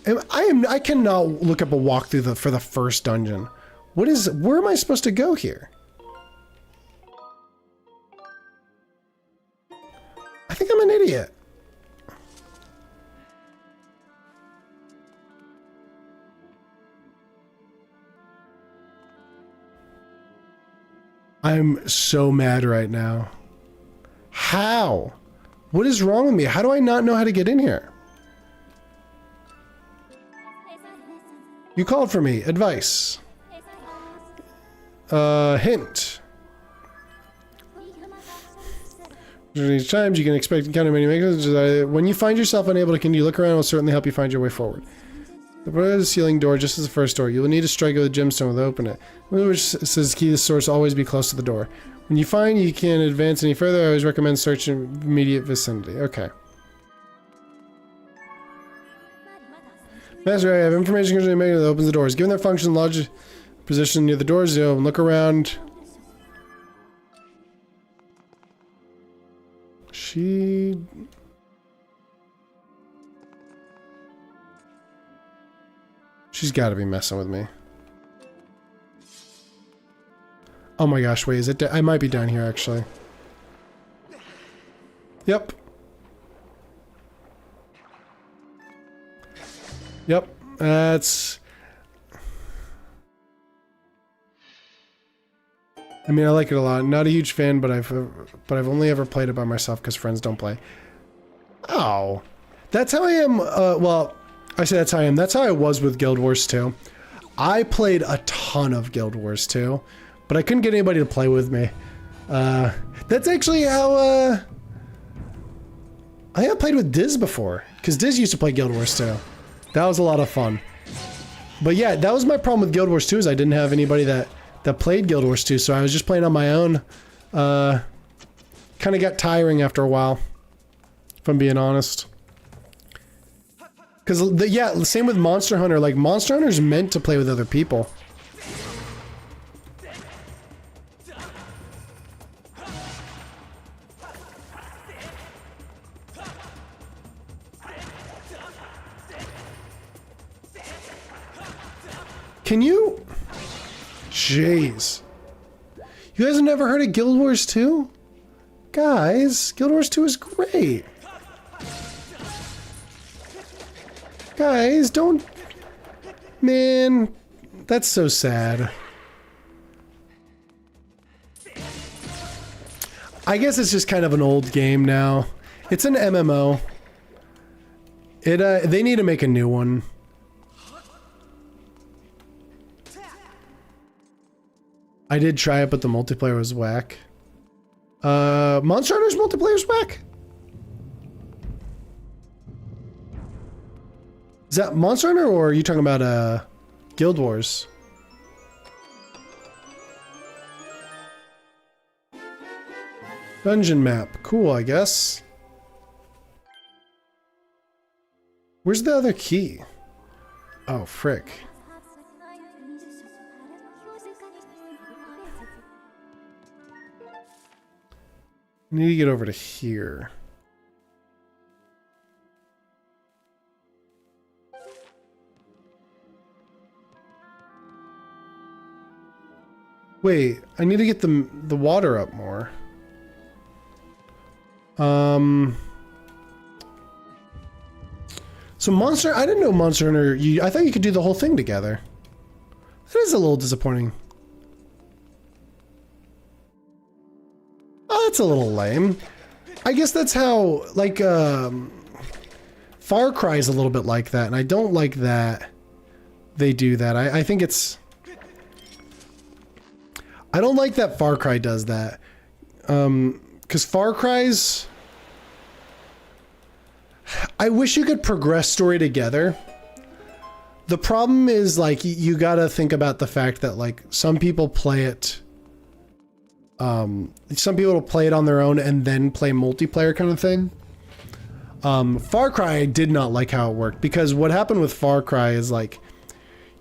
I cannot look up a walkthrough for the first dungeon. Where am I supposed to go here? I think I'm an idiot. I'm so mad right now. How? What is wrong with me? How do I not know how to get in here? You called for me. Advice. Hint. Each times you can expect to encounter many makers. When you find yourself unable to continue, look around. It will certainly help you find your way forward. The ceiling door, just as the first door. You will need to strike it with a gemstone to open it. Which says key to the source, always be close to the door. When you find you can't advance any further, I always recommend searching immediate vicinity. Okay. Master, I have information concerning the magnet that opens the doors. Given their function, lodge position near the doors, look around. She's got to be messing with me. Oh my gosh, wait, is it? I might be down here actually. Yep. Yep. That's. I mean, I like it a lot. Not a huge fan, but I've only ever played it by myself because friends don't play. Oh, that's how I am. Well, I say that's how I am. That's how I was with Guild Wars 2. I played a ton of Guild Wars 2, but I couldn't get anybody to play with me. That's actually how. I think I played with Diz before, because Diz used to play Guild Wars 2. That was a lot of fun. But yeah, that was my problem with Guild Wars 2 is I didn't have anybody that played Guild Wars 2, so I was just playing on my own. Kind of got tiring after a while, if I'm being honest. Because, yeah, same with Monster Hunter. Like, Monster Hunter's meant to play with other people. Can you? Jeez. You guys have never heard of Guild Wars 2? Guys, Guild Wars 2 is great. Guys, don't... Man, that's so sad. I guess it's just kind of an old game now. It's an MMO. They need to make a new one. I did try it, but the multiplayer was whack. Monster Hunter's multiplayer is whack? Is that Monster Hunter, or are you talking about, Guild Wars? Dungeon map. Cool, I guess. Where's the other key? Oh, frick. I need to get over to here. Wait, I need to get the water up more. So Monster, I didn't know Monster Hunter, I thought you could do the whole thing together. That is a little disappointing. Oh, that's a little lame. I guess that's how, like, Far Cry is a little bit like that, and I don't like that they do that. I think it's... I don't like that Far Cry does that. Because Far Cry's... I wish you could progress story together. The problem is, like, you gotta think about the fact that, like, some people play it, some people will play it on their own and then play multiplayer kind of thing. Far Cry did not like how it worked, because what happened with Far Cry is, like,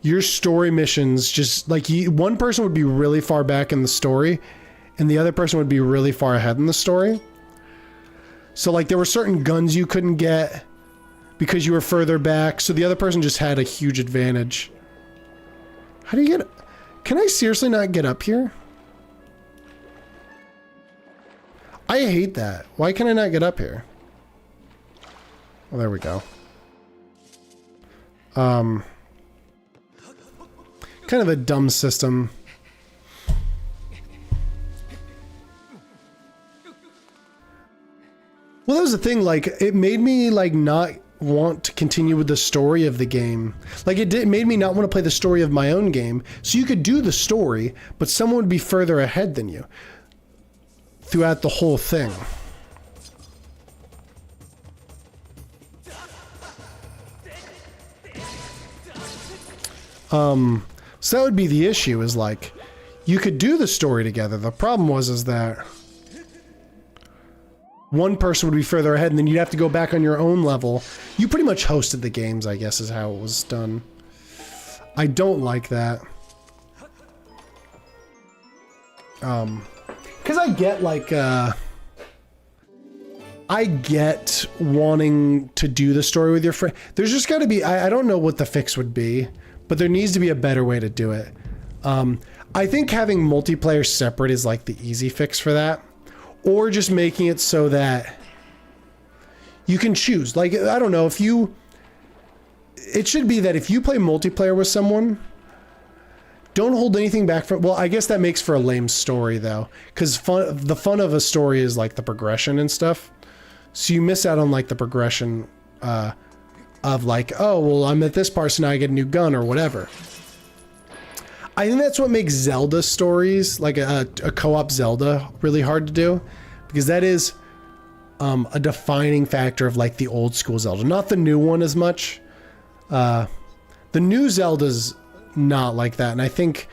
your story missions just, like, one person would be really far back in the story, and the other person would be really far ahead in the story. So, like, there were certain guns you couldn't get because you were further back, so the other person just had a huge advantage. How do you get... Can I seriously not get up here? I hate that. Why can I not get up here? Well, there we go. Kind of a dumb system. Well, that was the thing, like, it made me, like, not want to continue with the story of the game. Like, it made me not want to play the story of my own game. So you could do the story, but someone would be further ahead than you throughout the whole thing. So that would be the issue, is, like, you could do the story together. The problem is that one person would be further ahead, and then you'd have to go back on your own level. You pretty much hosted the games, I guess, is how it was done. I don't like that. Because I get, like, I get wanting to do the story with your friend. There's just got to be, I don't know what the fix would be, but there needs to be a better way to do it. I think having multiplayer separate is, like, the easy fix for that. Or just making it so that you can choose. Like, I don't know, if you... It should be that if you play multiplayer with someone, don't hold anything back from... Well, I guess that makes for a lame story, though. Because the fun of a story is, like, the progression and stuff. So you miss out on, like, the progression of, like, oh, well, I'm at this part, so now I get a new gun or whatever. I think that's what makes Zelda stories, like a co-op Zelda, really hard to do, because that is a defining factor of, like, the old school Zelda, not the new one as much. The new Zelda's not like that, and I think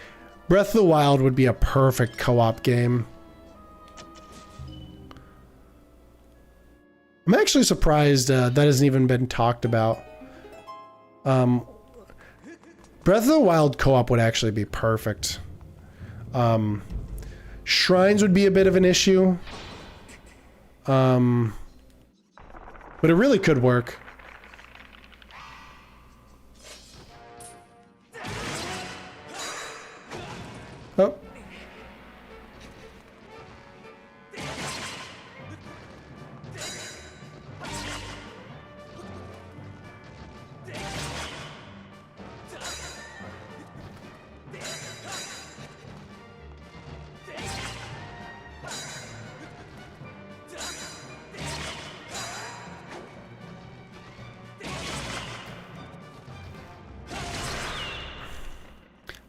Breath of the Wild would be a perfect co-op game. I'm actually surprised that hasn't even been talked about. Breath of the Wild co-op would actually be perfect. Shrines would be a bit of an issue. But it really could work. Oh.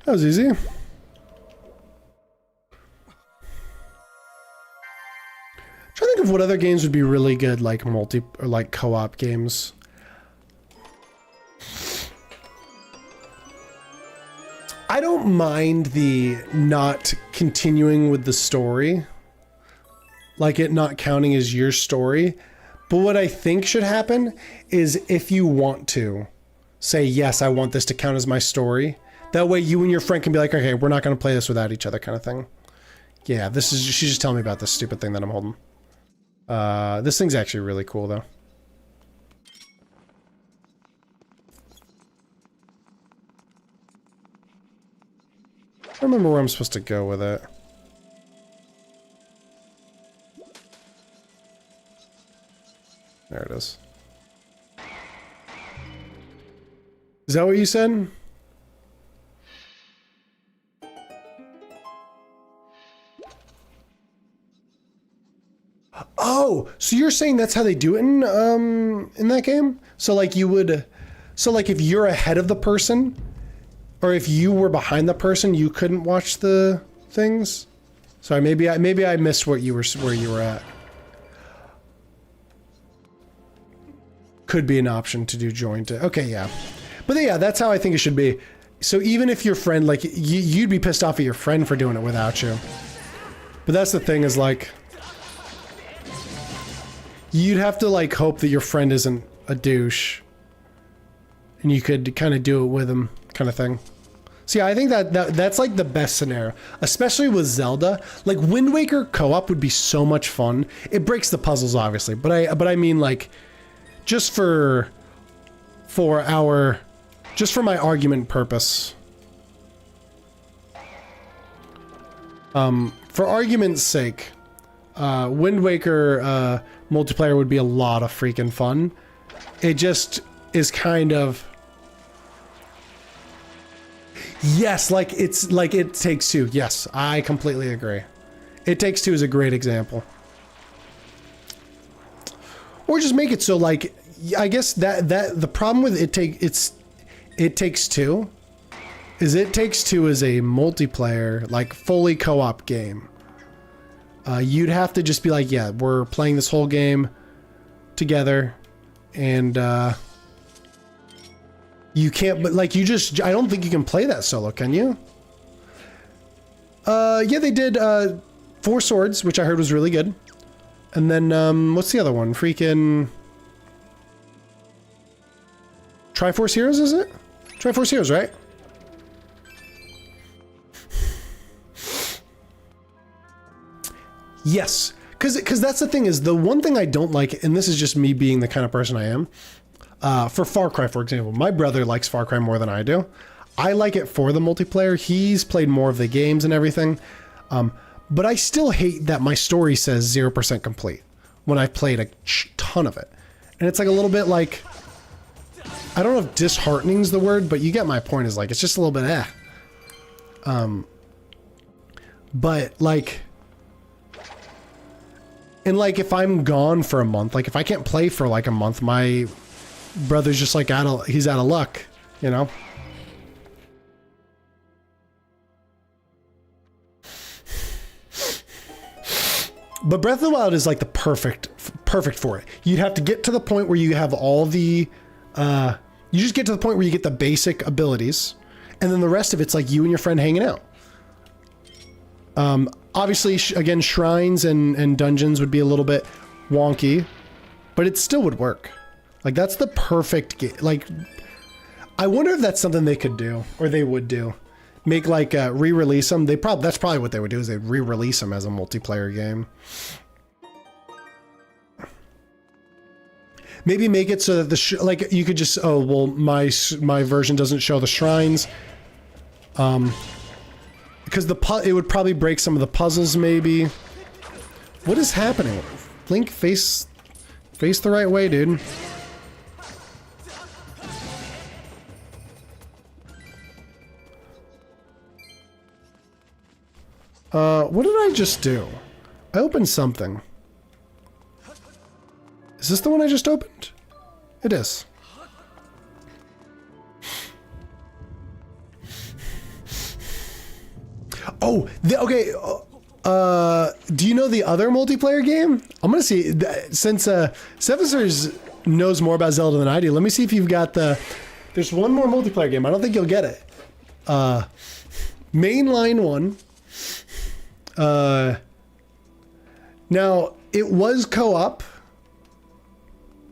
That was easy. Trying to think of what other games would be really good, like multi or like co-op games. I don't mind the not continuing with the story, like it not counting as your story. But what I think should happen is, if you want to say, yes, I want this to count as my story, that way you and your friend can be like, okay, we're not going to play this without each other, kind of thing. Yeah, this is, she's just telling me about this stupid thing that I'm holding. This thing's actually really cool, though. I don't remember where I'm supposed to go with it. There it is. Is that what you said? Oh, so you're saying that's how they do it in that game? So like you would, so like if you're ahead of the person, or if you were behind the person, you couldn't watch the things? Sorry, maybe I missed what you were, where you were at. Could be an option to do joint. Okay, yeah. But yeah, that's how I think it should be. So even if your friend, like, you'd be pissed off at your friend for doing it without you. But that's the thing is, like, you'd have to, like, hope that your friend isn't a douche. And you could kind of do it with him, kind of thing. So yeah, I think that's like the best scenario, especially with Zelda. Like Wind Waker co-op would be so much fun. It breaks the puzzles, obviously, but I mean, like, just for my argument purpose. For argument's sake, Wind Waker multiplayer would be a lot of freaking fun. It just is kind of... Yes, like it's like It Takes Two. Yes, I completely agree. It Takes Two is a great example. Or just make it so, like, I guess that the problem with It Takes Two is It Takes Two is a multiplayer, like, fully co-op game. You'd have to just be like, yeah, we're playing this whole game together, and you can't, but like, I don't think you can play that solo, can you? Yeah, they did 4 Swords, which I heard was really good. And then, what's the other one? Freaking... Triforce Heroes, is it? Triforce Heroes, right? Yes, because that's the thing is, the one thing I don't like, and this is just me being the kind of person I am, for Far Cry, for example, my brother likes Far Cry more than I do. I like it for the multiplayer. He's played more of the games and everything. But I still hate that my story says 0% complete when I've played a ton of it. And it's like a little bit like, I don't know if disheartening's the word, but you get my point, is like, it's just a little bit but like, and like, if I'm gone for a month, like if I can't play for like a month, my brother's just like he's out of luck, you know? But Breath of the Wild is like the perfect for it. You'd have to get to the point where you have all the, you just get to the point where you get the basic abilities, and then the rest of it's like you and your friend hanging out. Obviously, again, shrines and dungeons would be a little bit wonky, but it still would work. Like, that's the perfect game. Like, I wonder if that's something they could do, or they would do. Make, like, re-release them. That's probably what they would do, is they'd re-release them as a multiplayer game. Maybe make it so that like, you could just, oh, well, my version doesn't show the shrines. Because it would probably break some of the puzzles, maybe. What is happening? Link, face the right way, dude. What did I just do? I opened something. Is this the one I just opened? It is. Oh, okay. Do you know the other multiplayer game? I'm gonna see, since Seven Stars knows more about Zelda than I do. Let me see if you've got there's one more multiplayer game. I don't think you'll get it. Mainline one. Now it was co-op.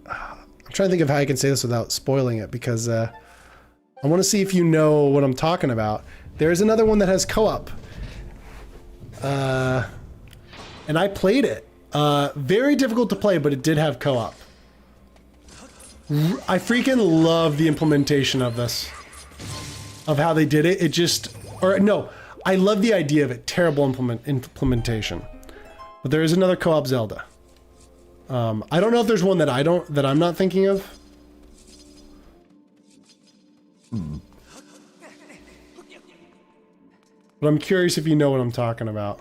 I'm trying to think of how I can say this without spoiling it, because I want to see if you know what I'm talking about. There's another one that has co-op. And I played it. Very difficult to play, but it did have co-op. I freaking love the implementation of this. Of how they did it. It just... Or, no. I love the idea of it. Terrible implementation. But there is another co-op Zelda. I don't know if there's one that I'm not thinking of. But I'm curious if you know what I'm talking about.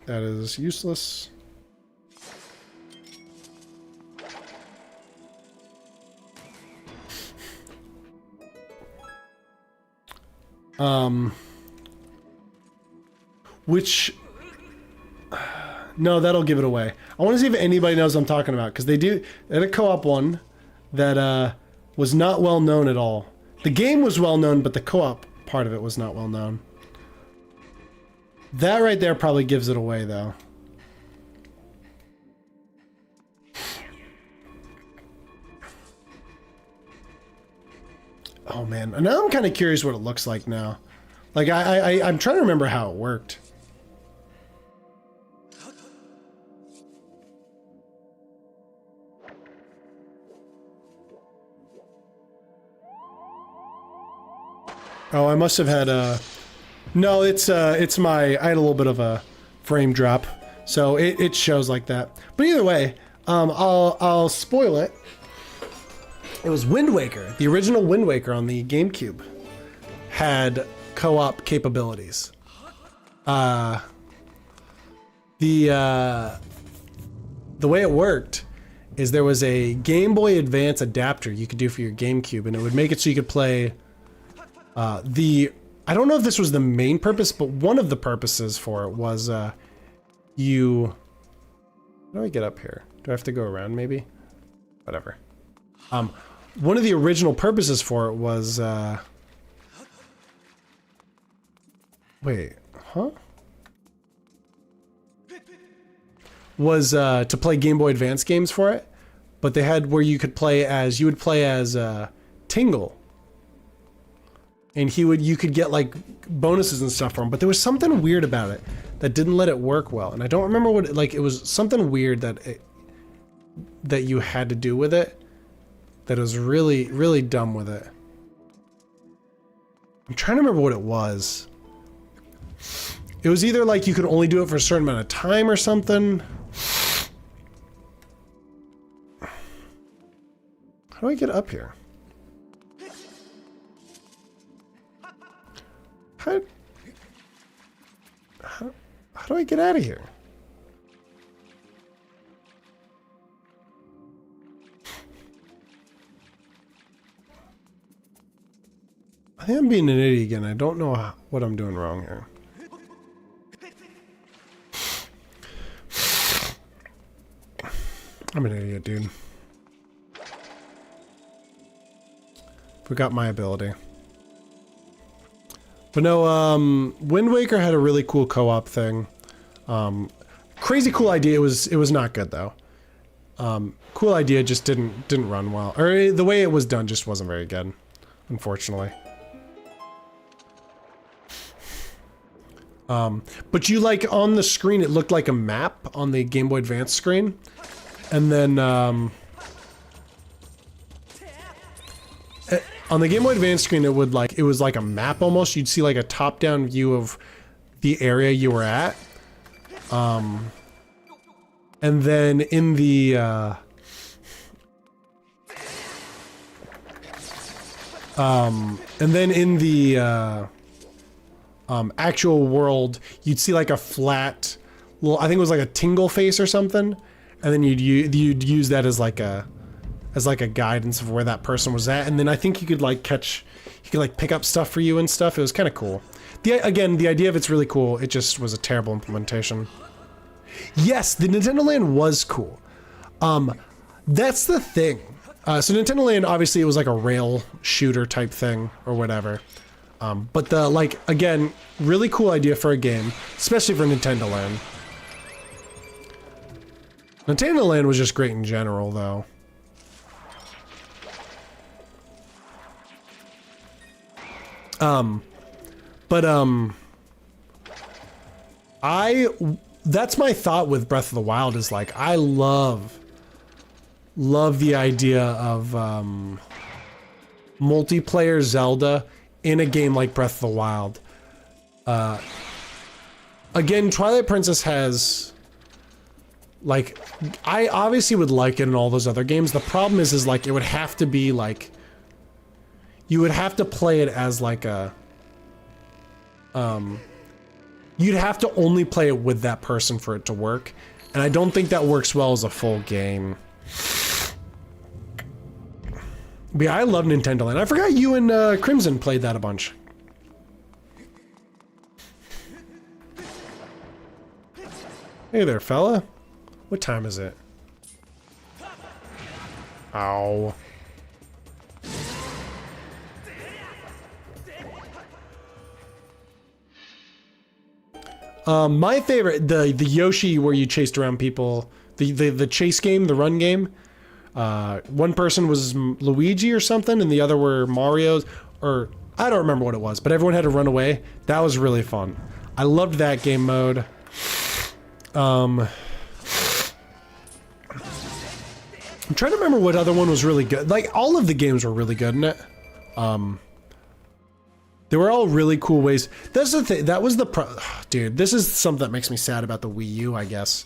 That is useless. Which... No, that'll give it away. I want to see if anybody knows what I'm talking about, because they had a co-op one that was not well known at all. The game was well known, but the co-op part of it was not well known. That right there probably gives it away, though. Oh man, now I'm kind of curious what it looks like now. Like I'm trying to remember how it worked. Oh, I must have had a... No, it's my... I had a little bit of a frame drop, so it shows like that. But either way, I'll spoil it. It was Wind Waker. The original Wind Waker on the GameCube had co-op capabilities. The way it worked is there was a Game Boy Advance adapter you could do for your GameCube, and it would make it so you could play I don't know if this was the main purpose, but one of the purposes for it was how do I get up here? Do I have to go around maybe? Whatever. One of the original purposes for it was wait, huh? Was to play Game Boy Advance games for it, but they had where you would play as Tingle. And you could get like bonuses and stuff for him, but there was something weird about it that didn't let it work well. And I don't remember what, it was something weird that you had to do with it that was really, really dumb with it. I'm trying to remember what it was. It was either like you could only do it for a certain amount of time or something. How do I get up here? How do I get out of here? I think I'm being an idiot again. I don't know what I'm doing wrong here. I'm an idiot, dude. Forgot my ability. But no, Wind Waker had a really cool co-op thing. Crazy cool idea. It was not good though. Cool idea, just didn't run well. Or the way it was done just wasn't very good, unfortunately. But you like on the screen, it looked like a map on the Game Boy Advance screen, and then on the Game Boy Advance screen, it was like a map almost. You'd see like a top-down view of the area you were at. And then in the actual world, you'd see like a flat little, I think it was like a tingle face or something, and then you'd use that as like a guidance of where that person was at, and then I think you could like pick up stuff for you and stuff. It was kind of cool. The idea of it's really cool. It just was a terrible implementation. Yes, the Nintendo Land was cool. That's the thing. So Nintendo Land, obviously it was like a rail shooter type thing or whatever. But again, really cool idea for a game, especially for Nintendo Land. Nintendo Land was just great in general though. That's my thought with Breath of the Wild is like, I love the idea of, multiplayer Zelda in a game like Breath of the Wild. Again, Twilight Princess has, like, I obviously would like it in all those other games. The problem is like, it would have to be like, you would have to play it as like a, you'd have to only play it with that person for it to work. And I don't think that works well as a full game. But yeah, I love Nintendo Land. I forgot you and Crimson played that a bunch. Hey there, fella. What time is it? Ow. My favorite, the Yoshi where you chased around people, the chase game, the run game. One person was Luigi or something, and the other were Mario's, or I don't remember what it was, but everyone had to run away. That was really fun. I loved that game mode. I'm trying to remember what other one was really good. Like, all of the games were really good in it. They were all really cool ways. That's the thing. That was the dude, this is something that makes me sad about the Wii U, I guess.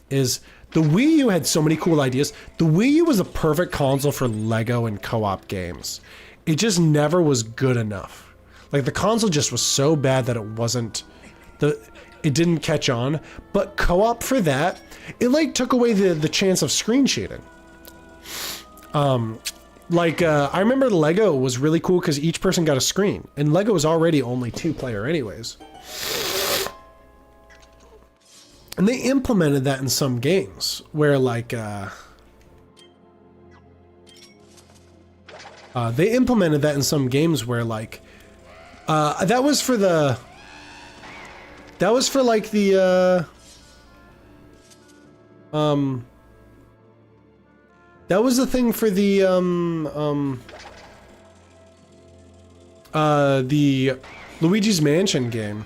Is the Wii U had so many cool ideas. The Wii U was a perfect console for Lego and co-op games. It just never was good enough. Like, the console just was so bad that it wasn't... It didn't catch on. But co-op for that, it like took away the chance of screen shading. I remember Lego was really cool because each person got a screen, and Lego was already only 2-player anyways. And they implemented that in some games where that was for that was the thing for the Luigi's Mansion game.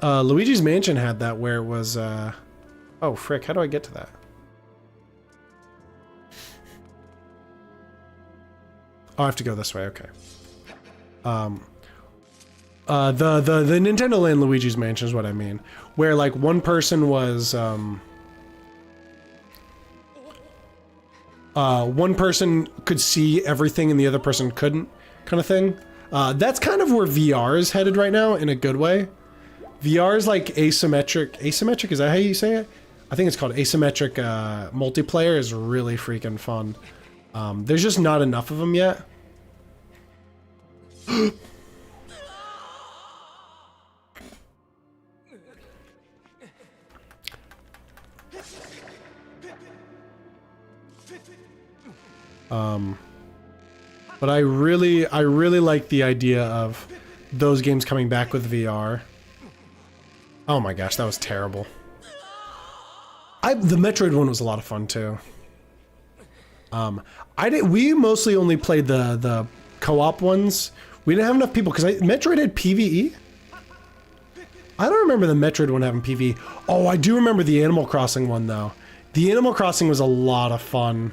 Luigi's Mansion had that where it was, oh frick, how do I get to that? Oh, I have to go this way, okay. The Nintendo Land Luigi's Mansion is what I mean. Where like one person was, one person could see everything and the other person couldn't, kind of thing. That's kind of where VR is headed right now in a good way. VR is like asymmetric. Asymmetric, is that how you say it? I think it's called asymmetric multiplayer is really freaking fun. There's just not enough of them yet. But I really like the idea of those games coming back with VR. Oh my gosh, that was terrible. The Metroid one was a lot of fun too. We mostly only played the co-op ones. We didn't have enough people because Metroid had PvE. I don't remember the Metroid one having PvE. Oh, I do remember the Animal Crossing one though. The Animal Crossing was a lot of fun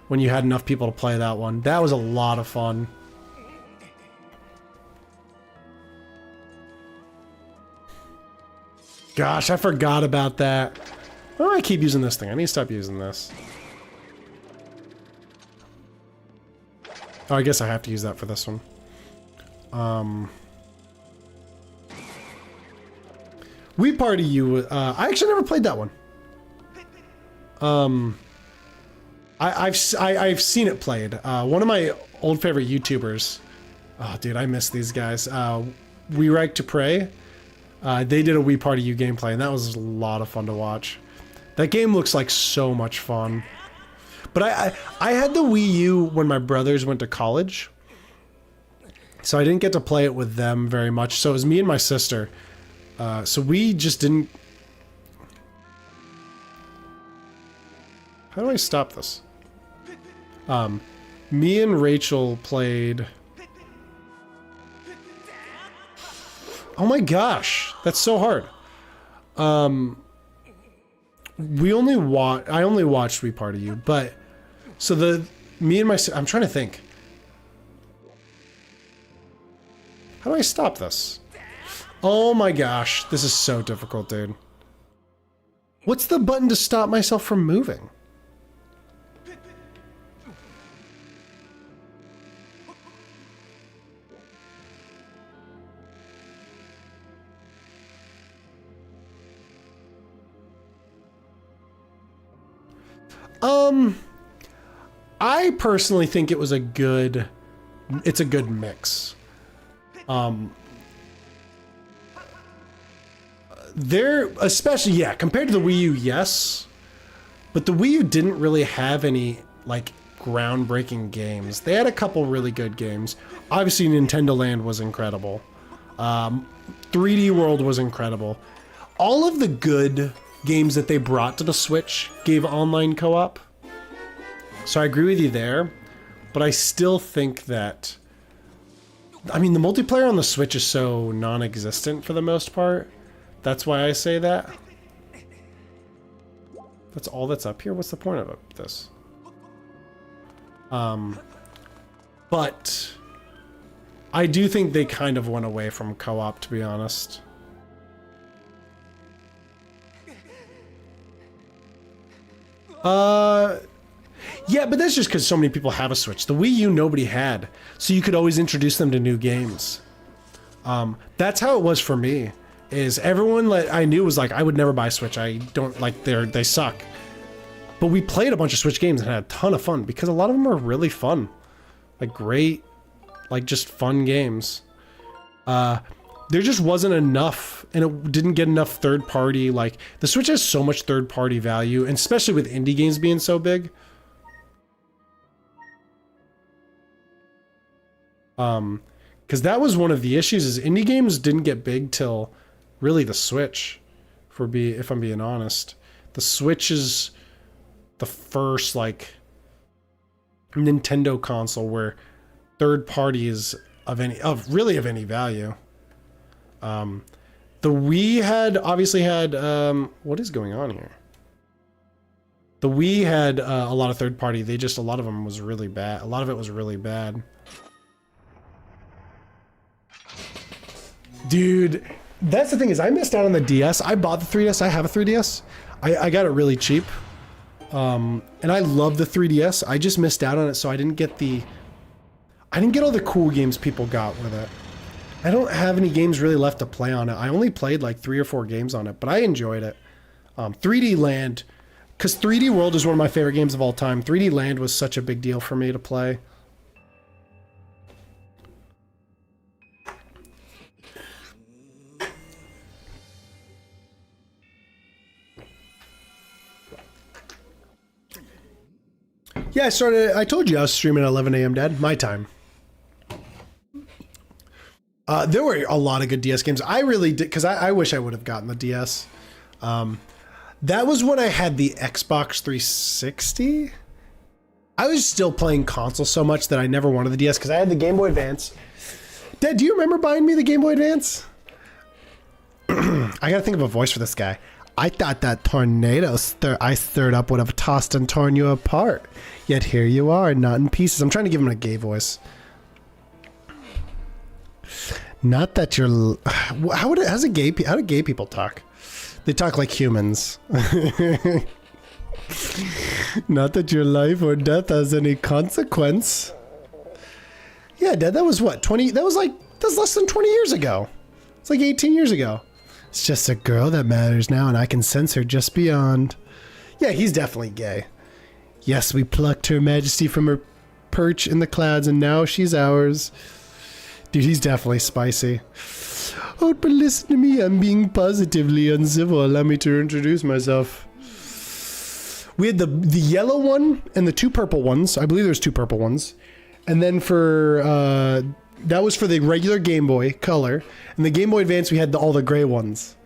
when you had enough people to play that one. That was a lot of fun. Gosh, I forgot about that. Why do I keep using this thing? I need to stop using this. Oh, I guess I have to use that for this one. Wii Party U, I actually never played that one. I've seen it played. One of my old favorite YouTubers. Oh, dude, I miss these guys. We Like to Pray. They did a Wii Party U gameplay, and that was a lot of fun to watch. That game looks like so much fun. But I had the Wii U when my brothers went to college, so I didn't get to play it with them very much. So it was me and my sister. So we just didn't... How do I stop this? Me and Rachel played... Oh my gosh, that's so hard. I only watched Wii Party U, but so me and my, I'm trying to think. How do I stop this? Oh my gosh, this is so difficult, dude. What's the button to stop myself from moving? I personally think it was it's a good they're especially, yeah, compared to the Wii U, yes. But the Wii U didn't really have any, like, groundbreaking games. They had a couple really good games. Obviously, Nintendo Land was incredible. 3D World was incredible. All of the good games that they brought to the Switch gave online co-op. So I agree with you there. But I still think that... I mean, the multiplayer on the Switch is so non-existent for the most part. That's why I say that. That's all that's up here? What's the point of this? But I do think they kind of went away from co-op, to be honest. Yeah, but that's just because so many people have a Switch. The Wii U nobody had, so you could always introduce them to new games. That's how it was for me. Is everyone that I knew was like, I would never buy a Switch. I don't like they suck. But we played a bunch of Switch games and had a ton of fun because a lot of them are really fun, like great, like just fun games. There just wasn't enough, and it didn't get enough third party. Like the Switch has so much third party value, and especially with indie games being so big. Because that was one of the issues is indie games didn't get big till really the Switch, if I'm being honest. The Switch is the first like Nintendo console where third party is of any value. The Wii obviously had what is going on here? The Wii had a lot of third party. A lot of them was really bad. A lot of it was really bad. Dude, that's the thing is I missed out on the DS. I bought the 3DS. I have a 3DS. I got it really cheap. And I love the 3DS. I just missed out on it, so I didn't get all the cool games people got with it. I don't have any games really left to play on it. I only played like 3 or 4 games on it, but I enjoyed it. 3D Land, because 3D World is one of my favorite games of all time. 3D Land was such a big deal for me to play. Yeah, I told you I was streaming at 11 a.m. Dad, my time. There were a lot of good DS games. I really did, because I wish I would have gotten the DS. That was when I had the Xbox 360. I was still playing console so much that I never wanted the DS, because I had the Game Boy Advance. Dad, do you remember buying me the Game Boy Advance? I gotta think of a voice for this guy. I thought that tornado I stirred up would have tossed and torn you apart. Yet here you are, not in pieces. I'm trying to give him a gay voice. Not that you're... How do gay people talk? They talk like humans. Not that your life or death has any consequence. Yeah, Dad, that was what? That's less than 20 years ago. It's like 18 years ago. It's just a girl that matters now, and I can sense her just beyond. Yeah, he's definitely gay. Yes, we plucked Her Majesty from her perch in the clouds, and now she's ours. Dude, he's definitely spicy. Oh, but listen to me. I'm being positively uncivil. Allow me to introduce myself. We had the yellow one and the 2 purple ones. I believe there's 2 purple ones. And then for... that was for the regular Game Boy Color. And the Game Boy Advance, we had all the gray ones.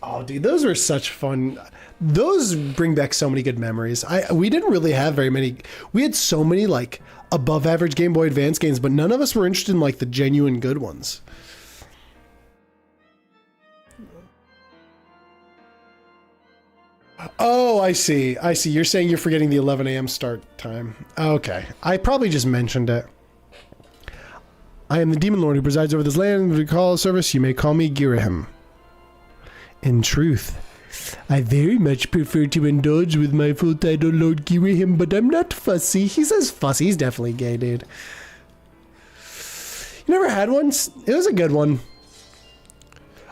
Oh, dude, those were such fun. Those bring back so many good memories. We didn't really have very many. We had so many, like, above average Game Boy Advance games, but none of us were interested in, like, the genuine good ones. Oh, I see. You're saying you're forgetting the 11 a.m. start time. Okay. I probably just mentioned it. I am the demon lord who presides over this land. If you call a service, you may call me Girahim. In truth, I very much prefer to indulge with my full title, Lord Girahim, but I'm not fussy. He says fussy. He's definitely gay, dude. You never had one? It was a good one.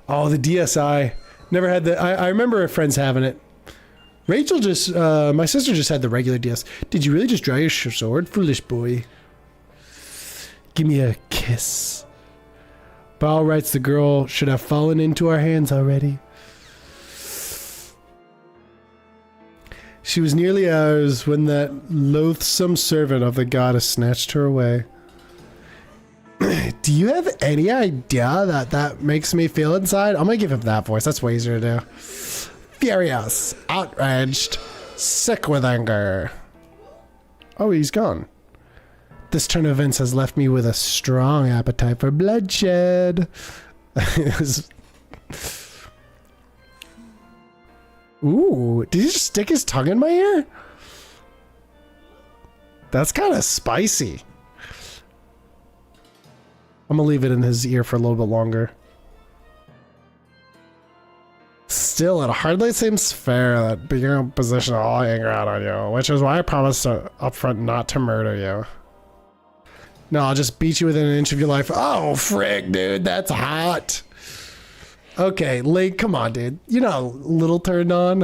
Oh, the DSi. Never had the... I remember our friends having it. Rachel just... my sister just had the regular DS. Did you really just draw your sword? Foolish boy. Give me a kiss. By all rights, the girl should have fallen into our hands already. She was nearly ours when that loathsome servant of the goddess snatched her away. Do you have any idea that makes me feel inside? I'm gonna give him that voice. That's way easier to do. Furious, outraged, sick with anger. Oh, he's gone. This turn of events has left me with a strong appetite for bloodshed. Ooh, did he just stick his tongue in my ear? That's kind of spicy. I'm gonna leave it in his ear for a little bit longer. Still, it hardly seems fair that being in a position of all anger out on you, which is why I promised up front not to murder you. No, I'll just beat you within an inch of your life. Oh, frick, dude, that's hot. Okay, Link, come on, dude. You're not a little turned on.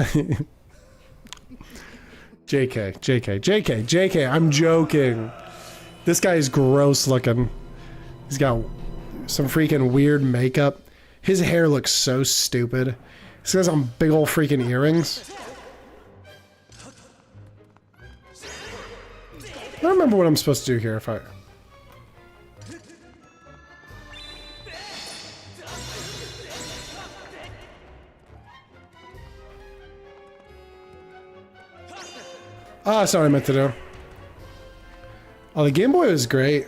JK, I'm joking. This guy is gross looking. He's got some freaking weird makeup. His hair looks so stupid. He's got some big old freaking earrings. I don't remember what I'm supposed to do here if I... Ah, that's not what I meant to do. Oh, the Game Boy was great.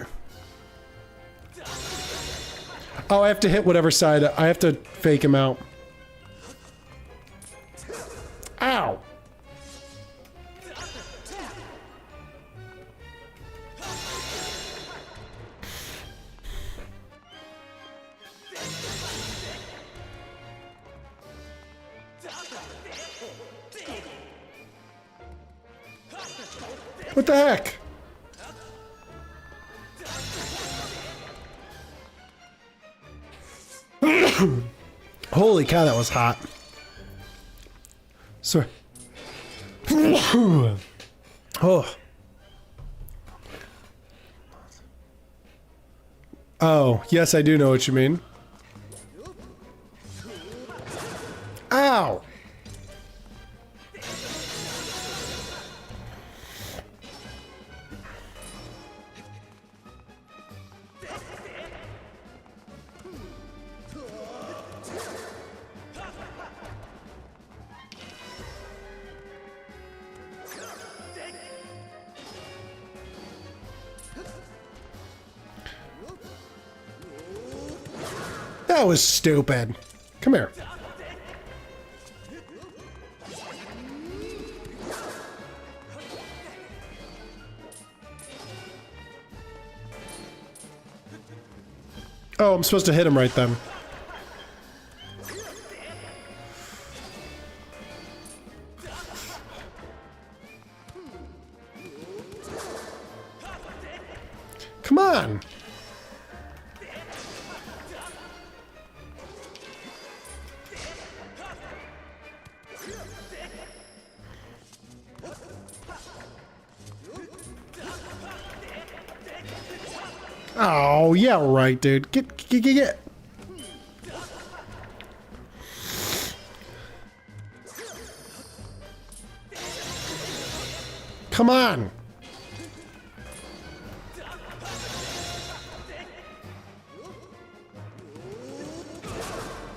Oh, I have to hit whatever side. I have to fake him out. Ow! What the heck? Holy cow, that was hot. Sorry. Oh. Oh, yes, I do know what you mean. Ow! That was stupid. Come here. Oh, I'm supposed to hit him right then. Come on. Oh, yeah, right, dude. Get. Come on.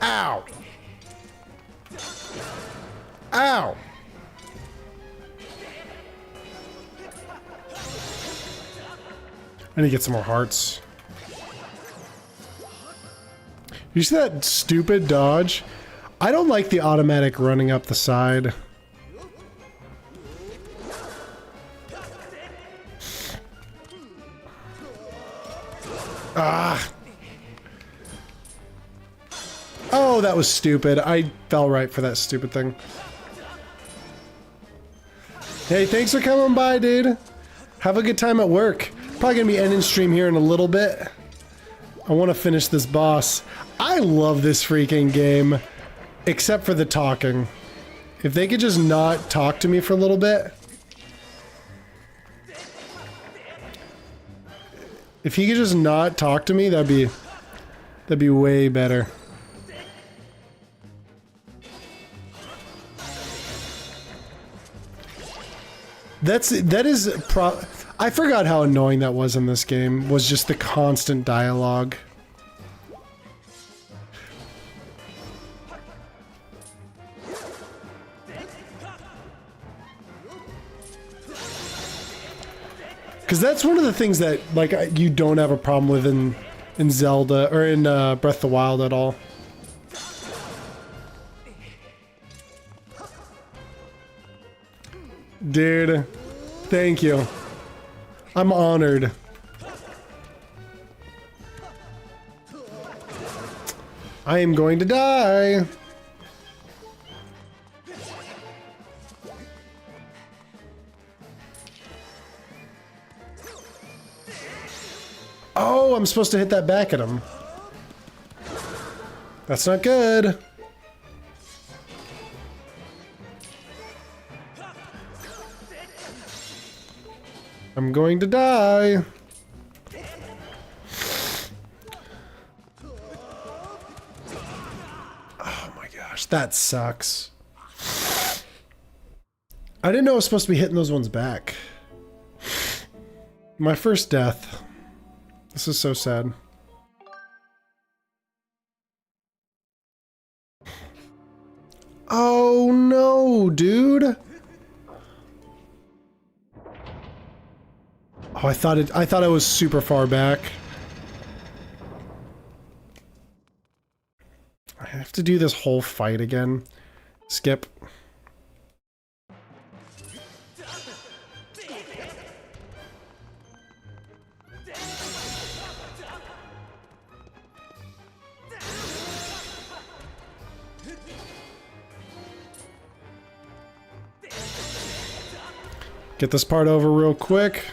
Ow. Ow. I need to get some more hearts. You see that stupid dodge? I don't like the automatic running up the side. Ah. Oh, that was stupid. I fell right for that stupid thing. Hey, thanks for coming by, dude. Have a good time at work. Probably gonna be ending stream here in a little bit. I want to finish this boss. I love this freaking game, except for the talking. If they could just not talk to me for a little bit. If he could just not talk to me, that'd be way better. That is I forgot how annoying that was in this game, was just the constant dialogue. Because that's one of the things that, like, you don't have a problem with in Zelda, or in Breath of the Wild at all. Dude, thank you. I'm honored. I am going to die. Oh, I'm supposed to hit that back at him. That's not good. I'm going to die. Oh my gosh, that sucks. I didn't know I was supposed to be hitting those ones back. My first death. This is so sad. Oh no, dude. Oh, I thought I was super far back. I have to do this whole fight again. Skip. Get this part over real quick.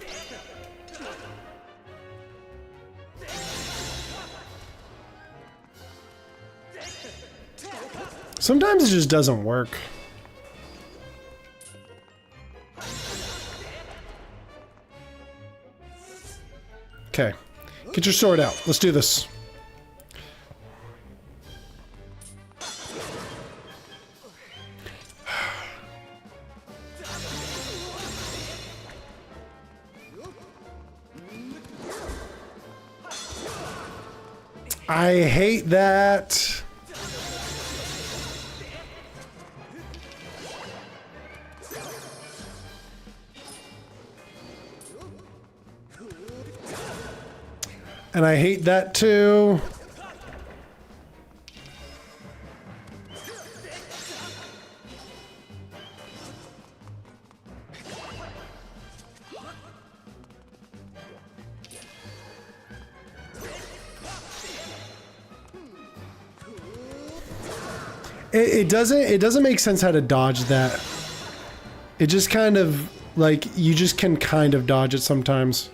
Sometimes it just doesn't work. Okay. Get your sword out. Let's do this. I hate that. And I hate that too. It doesn't make sense how to dodge that. It just kind of, like, you just can kind of dodge it sometimes.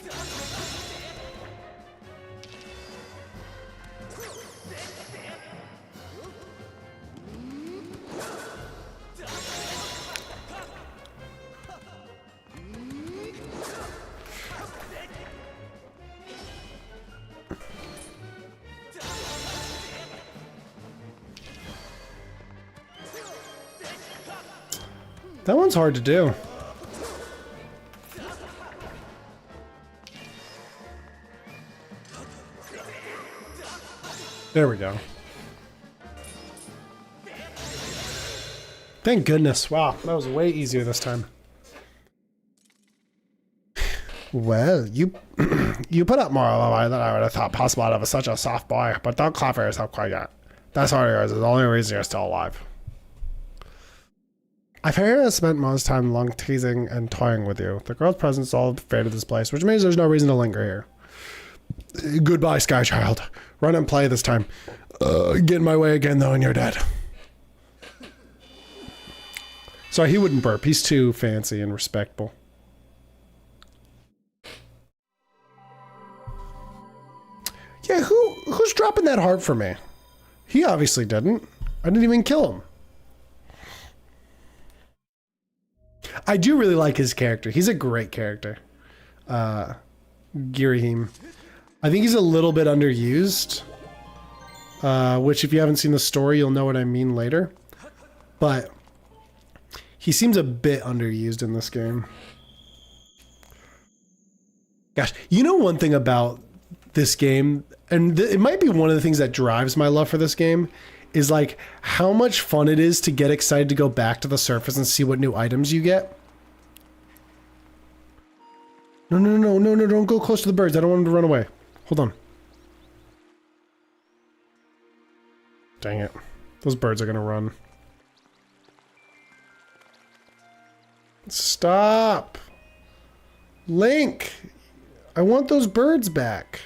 That one's hard to do. There we go. Thank goodness. Wow, that was way easier this time. Well, you you put up more of a lie than I would have thought possible out of such a soft boy, but don't clap for yourself quite yet. That's all yours is the only reason you're still alive. I've heard I spent most time long teasing and toying with you. The girl's presence all faded this place, which means there's no reason to linger here. Goodbye, Sky Child. Run and play this time. Get in my way again, though, and you're dead. Sorry, he wouldn't burp. He's too fancy and respectable. Yeah, who's dropping that heart for me? He obviously didn't. I didn't even kill him. I do really like his character. He's a great character. Girahim. I think he's a little bit underused. Which, if you haven't seen the story, you'll know what I mean later. But he seems a bit underused in this game. Gosh, you know one thing about this game, and it might be one of the things that drives my love for this game, is like how much fun it is to get excited to go back to the surface and see what new items you get. No, no, no, no, no, don't go close to the birds. I don't want them to run away. Hold on. Dang it. Those birds are gonna run. Stop! Link! I want those birds back.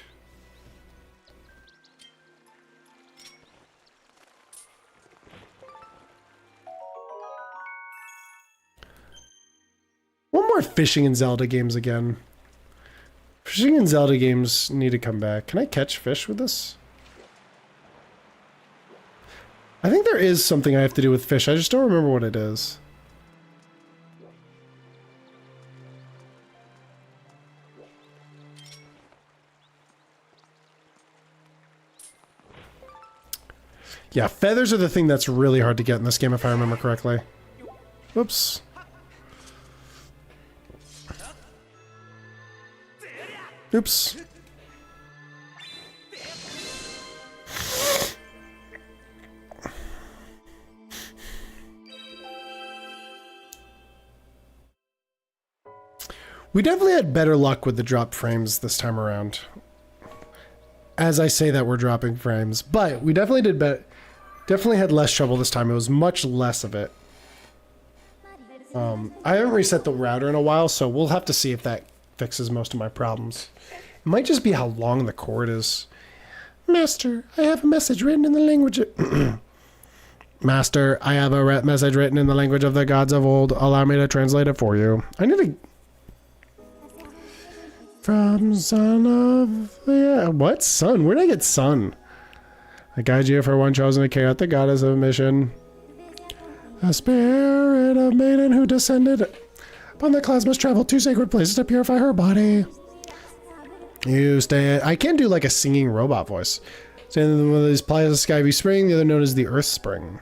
One more fishing in Zelda games again. Fishing in Zelda games need to come back. Can I catch fish with this? I think there is something I have to do with fish. I just don't remember what it is. Yeah, feathers are the thing that's really hard to get in this game, if I remember correctly. Oops. Oops. We definitely had better luck with the drop frames this time around. As I say that, we're dropping frames, but we definitely did definitely had less trouble this time. It was much less of it. I haven't reset the router in a while, so we'll have to see if that fixes most of my problems. It might just be how long the cord is. Master, I have a message written in the language of Master, I have a message written in the language of the gods of old. Allow me to translate it for you. I need to... From son of... Yeah, what? Son? Where did I get son? I guide you for one chosen to carry out the goddess of mission. A spirit of maiden who descended upon the clouds must travel to sacred places to purify her body. You stay... I can't do like a singing robot voice. Stand in one of these plazas, Skyview Spring, the other known as the Earth Spring.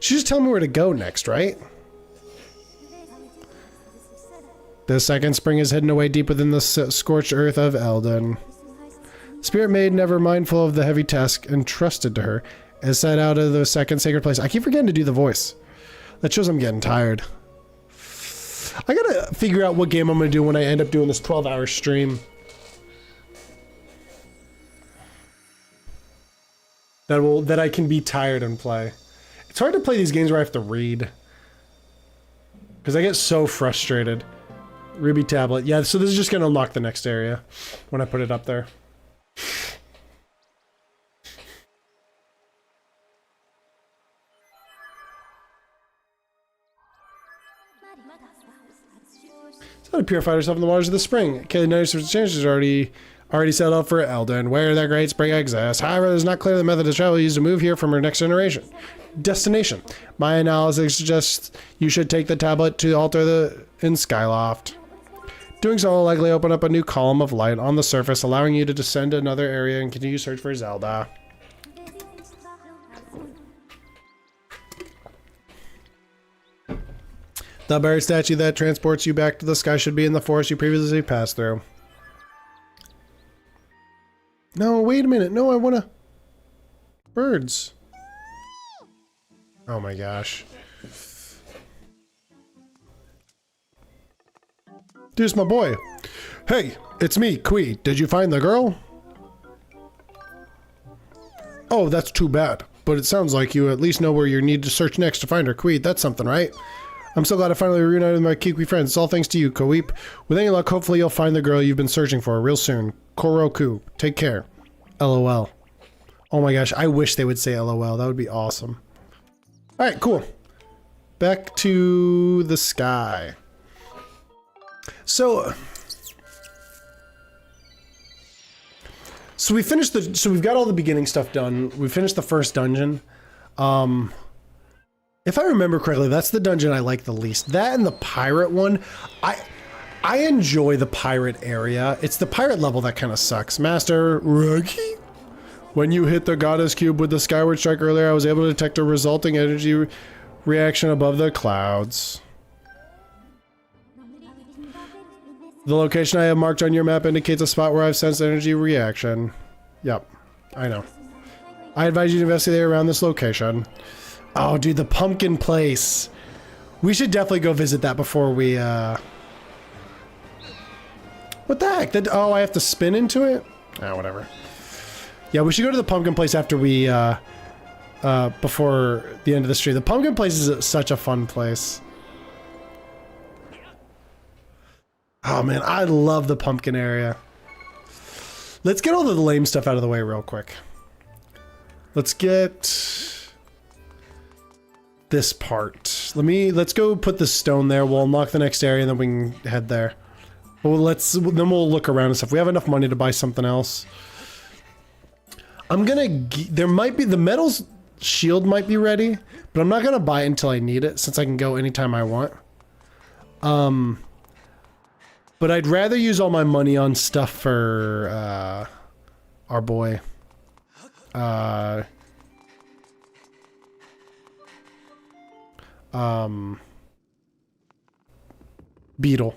She just tell me where to go next, right? The second spring is hidden away deep within the scorched earth of Eldon. Spirit maid, never mindful of the heavy task entrusted to her, is set out of the second sacred place. I keep forgetting to do the voice. That shows I'm getting tired. I gotta figure out what game I'm gonna do when I end up doing this 12-hour stream. That I can be tired and play. It's hard to play these games where I have to read, because I get so frustrated. Ruby tablet. Yeah, so this is just gonna unlock the next area when I put it up there. So to purify herself in the waters of the spring. Kelly noticed her changes already set out for Eldon, where the great spring exists. However, it is not clear the method of travel used to move here from her next destination. My analysis suggests you should take the tablet to the altar in Skyloft. Doing so will likely open up a new column of light on the surface, allowing you to descend to another area and continue search for Zelda. The bird statue that transports you back to the sky should be in the forest you previously passed through. No, wait a minute. No, I want to... Birds. Oh my gosh. Dude's my boy. Hey, it's me, Kui. Did you find the girl? Oh, that's too bad. But it sounds like you at least know where you need to search next to find her, Kui. That's something, right? I'm so glad I finally reunited with my Kiwi friends. It's all thanks to you, Koweep. With any luck, hopefully you'll find the girl you've been searching for real soon. Koroku. Take care. LOL. Oh my gosh, I wish they would say LOL. That would be awesome. Alright, cool. Back to the sky. So we finished so we've got all the beginning stuff done. We finished the first dungeon. If I remember correctly, that's the dungeon I like the least. That and the pirate one. I enjoy the pirate area. It's the pirate level that kind of sucks. Master Ruggy? When you hit the goddess cube with the skyward strike earlier, I was able to detect a resulting energy reaction above the clouds. The location I have marked on your map indicates a spot where I've sensed energy reaction. Yep, I know. I advise you to investigate around this location. Oh, dude, the pumpkin place. We should definitely go visit that before we, What the heck? Oh, I have to spin into it? Ah, whatever. Yeah, we should go to the pumpkin place after we, before the end of the stream. The pumpkin place is such a fun place. Oh, man, I love the pumpkin area. Let's get all the lame stuff out of the way real quick. Let's get this part. Let's go put the stone there. We'll unlock the next area and then we can head there. Well, then we'll look around and stuff. We have enough money to buy something else. There might be, the metal shield might be ready, but I'm not gonna buy it until I need it since I can go anytime I want. But I'd rather use all my money on stuff for, our boy. Beetle.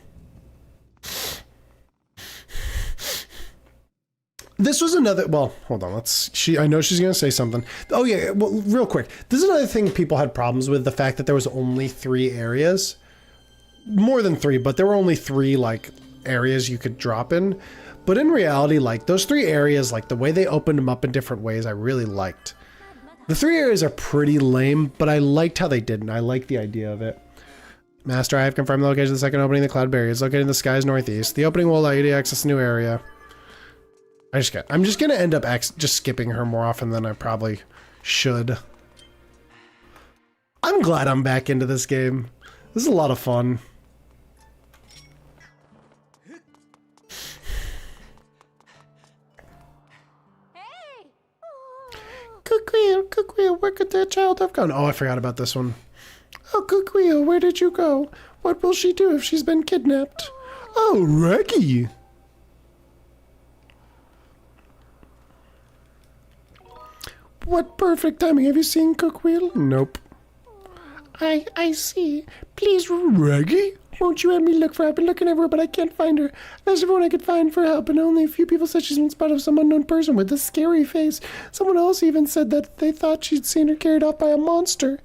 This was another, well, hold on, I know she's gonna say something. Oh yeah, well, real quick. This is another thing people had problems with, the fact that there was only 3 areas. More than 3, but there were only 3, like, areas you could drop in. But in reality, like, those 3 areas, like, the way they opened them up in different ways, I really liked. The 3 areas are pretty lame, but I liked how they did, and I liked the idea of it. Master, I have confirmed the location of the second opening of the cloud barrier. It's located in the sky's northeast. The opening will allow you to access a new area. I'm just gonna end up just skipping her more often than I probably should. I'm glad I'm back into this game. This is a lot of fun. Cookwheel, where could that child have gone? Oh, I forgot about this one. Oh, Cookwheel, where did you go? What will she do if she's been kidnapped? Oh, Reggie! What perfect timing. Have you seen Cookwheel? Nope. I see. Please, Reggie, won't you help me look for her? I've been looking everywhere, but I can't find her. That's everyone I could find for help, and only a few people said she's been spotted of some unknown person with a scary face. Someone else even said that they thought she'd seen her carried off by a monster.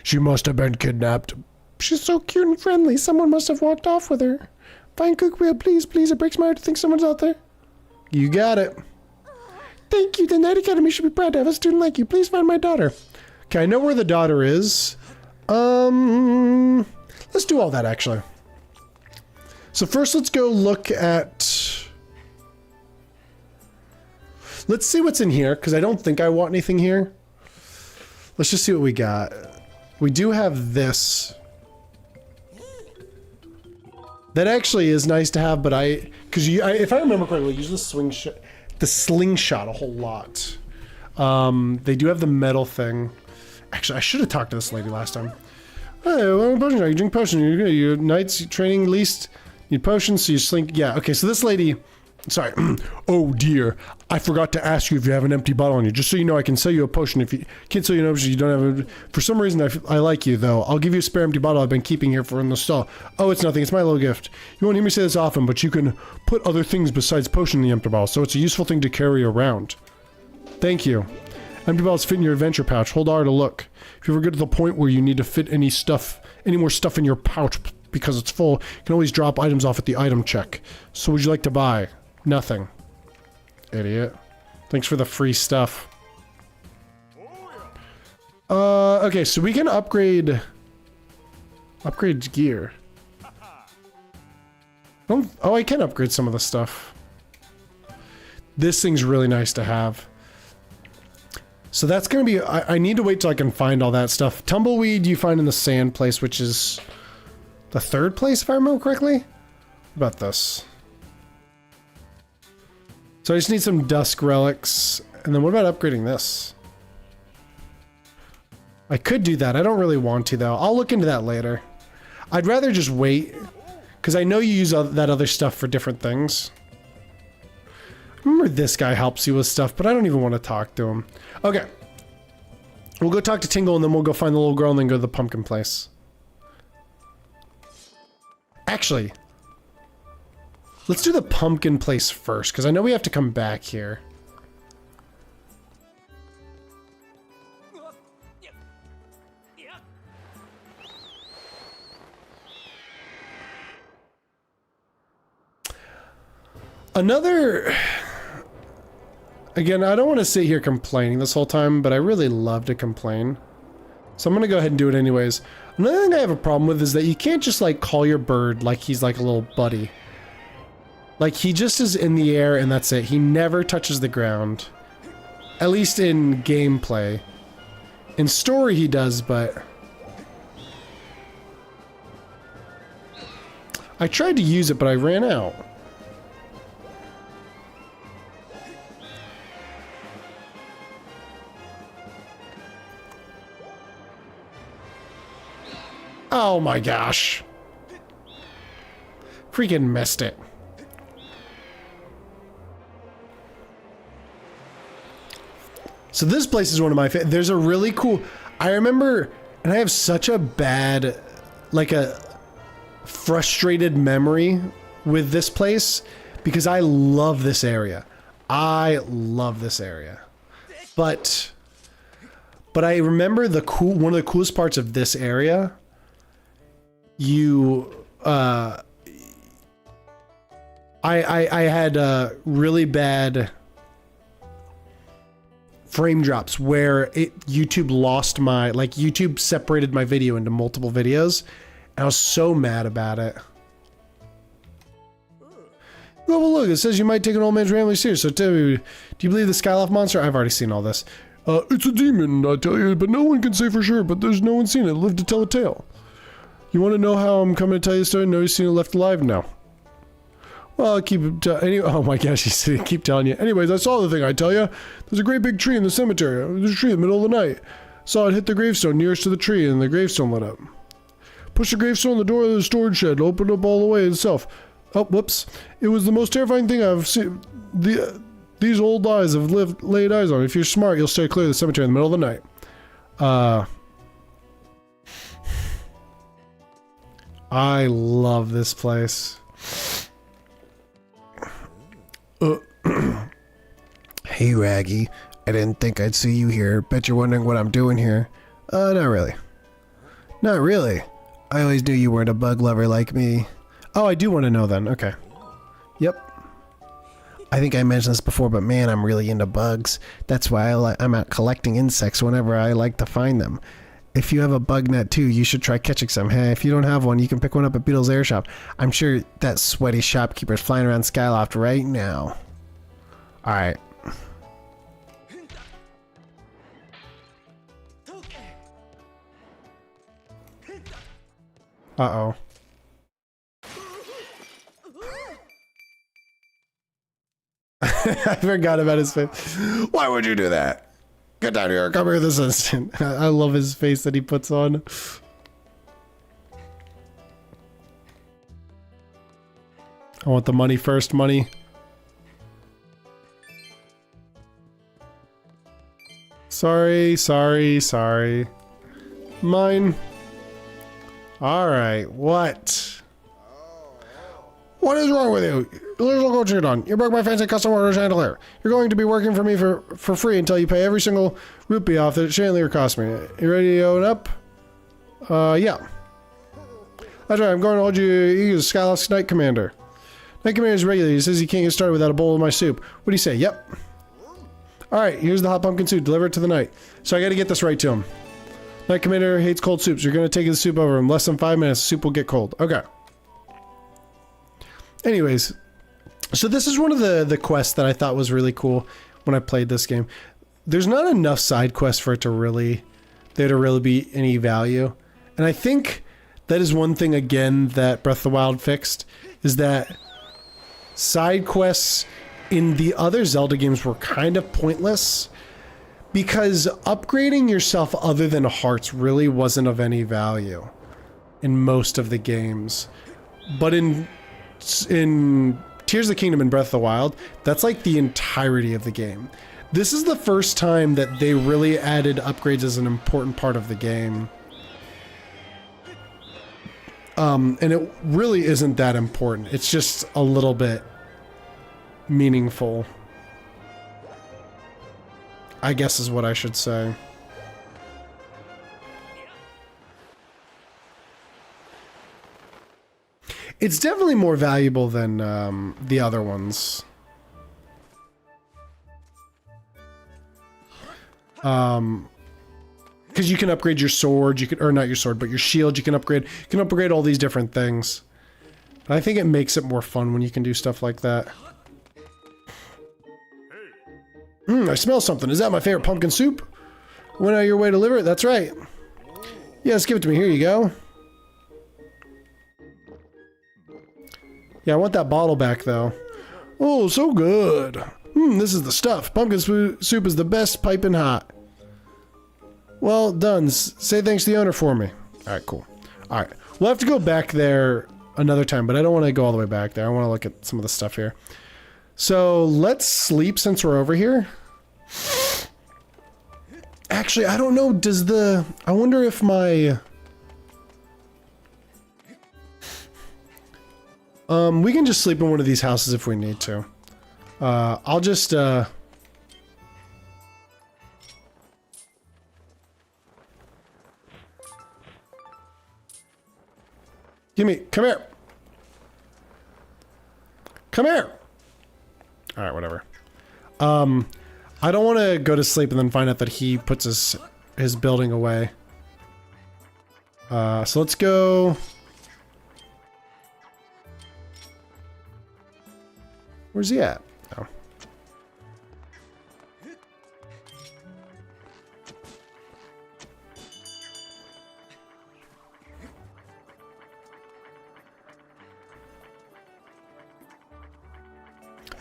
She must have been kidnapped. She's so cute and friendly. Someone must have walked off with her. Find Cookwheel, please, please. It breaks my heart to think someone's out there. You got it. Thank you. The Night Academy should be proud to have a student like you. Please find my daughter. Okay, I know where the daughter is. Let's do all that, actually. So first, let's go look at... Let's see what's in here, because I don't think I want anything here. Let's just see what we got. We do have this. That actually is nice to have, but if I remember correctly, I use the slingshot a whole lot. They do have the metal thing. Actually, I should have talked to this lady last time. Hey, well, potion, you drink potion. Your knight's training least need potions, so you slink. Yeah, okay, so this lady. Sorry. Oh dear, I forgot to ask you if you have an empty bottle on you. Just so you know, I can sell you a potion. If you can't sell you an potion, you don't have. For some reason, I like you though. I'll give you a spare empty bottle I've been keeping here in the stall. Oh, it's nothing. It's my little gift. You won't hear me say this often, but you can put other things besides potion in the empty bottle, so it's a useful thing to carry around. Thank you. Empty bottles fit in your adventure pouch. Hold R to look. If you ever get to the point where you need to fit any more stuff in your pouch because it's full, you can always drop items off at the item check. So would you like to buy? Nothing. Idiot. Thanks for the free stuff. Okay, so we can upgrade gear. Oh, I can upgrade some of the stuff. This thing's really nice to have. So that's gonna be, I need to wait till I can find all that stuff. Tumbleweed you find in the sand place, which is the 3rd place if I remember correctly. What about this? So I just need some dusk relics. And then what about upgrading this? I could do that. I don't really want to though. I'll look into that later. I'd rather just wait, because I know you use that other stuff for different things. Remember this guy helps you with stuff, but I don't even want to talk to him. Okay. We'll go talk to Tingle and then we'll go find the little girl and then go to the pumpkin place. Actually, Let's do the pumpkin place first, because I know we have to come back here. Another... Again, I don't want to sit here complaining this whole time, but I really love to complain. So I'm going to go ahead and do it anyways. Another thing I have a problem with is that you can't just like call your bird like he's like a little buddy. Like he just is in the air and that's it. He never touches the ground. At least in gameplay. In story he does, but... I tried to use it, but I ran out. Oh my gosh. Freaking missed it. So this place is one of my favorites. There's a really cool... I remember... And I have such a bad... Like a... frustrated memory with this place. Because I love this area. I love this area. But I remember the cool... One of the coolest parts of this area... I had really bad frame drops where YouTube lost my, like YouTube separated my video into multiple videos and I was so mad about it. Oh, well look, it says you might take an old man's rambling serious, so tell me, do you believe the Skyloft monster? I've already seen all this. It's a demon, I tell you, but no one can say for sure, but there's no one seen it, lived to tell a tale. You want to know how I'm coming to tell you a story? No, you've seen it left alive now. Well, I'll keep anyway. Oh my gosh, he said, keep telling you. Anyways, I saw the thing, I tell you. There's a great big tree in the cemetery. There's a tree in the middle of the night. Saw it hit the gravestone nearest to the tree, and the gravestone lit up. Pushed the gravestone on the door of the storage shed, opened up all the way itself. Oh, whoops. It was the most terrifying thing I've seen. These old eyes have laid eyes on. If you're smart, you'll stay clear of the cemetery in the middle of the night. I love this place. Hey, Raggy. I didn't think I'd see you here. Bet you're wondering what I'm doing here. Not really. Not really. I always knew you weren't a bug lover like me. Oh, I do want to know then. Okay. Yep. I think I mentioned this before, but man, I'm really into bugs. That's why I'm out collecting insects whenever I like to find them. If you have a bug net too, you should try catching some. Hey, if you don't have one, you can pick one up at Beetle's Air Shop. I'm sure that sweaty shopkeeper's flying around Skyloft right now. Alright. Uh-oh. I forgot about his face. Why would you do that? Get down here. Come here this instant. I love his face that he puts on. I want the money first, money. Sorry, sorry, sorry. Mine. Alright, what? What is wrong with you? Little go cheat on. You broke my fancy custom order chandelier. You're going to be working for me for free until you pay every single rupee off that chandelier cost me. You ready to own up? Yeah. That's right, I'm going to hold you as Skyloft's Knight Commander. Knight Commander is regular. He says he can't get started without a bowl of my soup. What do you say? Yep. Alright, here's the hot pumpkin soup. Deliver it to the knight. So I gotta get this right to him. Knight Commander hates cold soups. You're gonna take the soup over him. Less than 5 minutes, the soup will get cold. Okay. Anyways, so this is one of the quests that I thought was really cool when I played this game. There's not enough side quests for it to really be any value. And I think that is one thing, again, that Breath of the Wild fixed, is that side quests in the other Zelda games were kind of pointless because upgrading yourself other than hearts really wasn't of any value in most of the games. But in Tears of the Kingdom and Breath of the Wild, that's like the entirety of the game. This is the first time that they really added upgrades as an important part of the game. And it really isn't that important. It's just a little bit meaningful, I guess is what I should say. It's definitely more valuable than the other ones. Because you can upgrade your sword, you can, or not your sword, but your shield, you can upgrade all these different things. And I think it makes it more fun when you can do stuff like that. I smell something. Is that my favorite pumpkin soup? Went out of your way to deliver it? That's right. Yes, give it to me. Here you go. Yeah, I want that bottle back, though. Oh, so good. This is the stuff. Pumpkin soup is the best piping hot. Well done. Say thanks to the owner for me. Alright, cool. Alright. We'll have to go back there another time, but I don't want to go all the way back there. I want to look at some of the stuff here. So, let's sleep since we're over here. Actually, I don't know. I wonder if my... we can just sleep in one of these houses if we need to. I'll just, come here. Come here. All right, whatever. I don't want to go to sleep and then find out that he puts his building away. So let's go. Where's he at? Oh.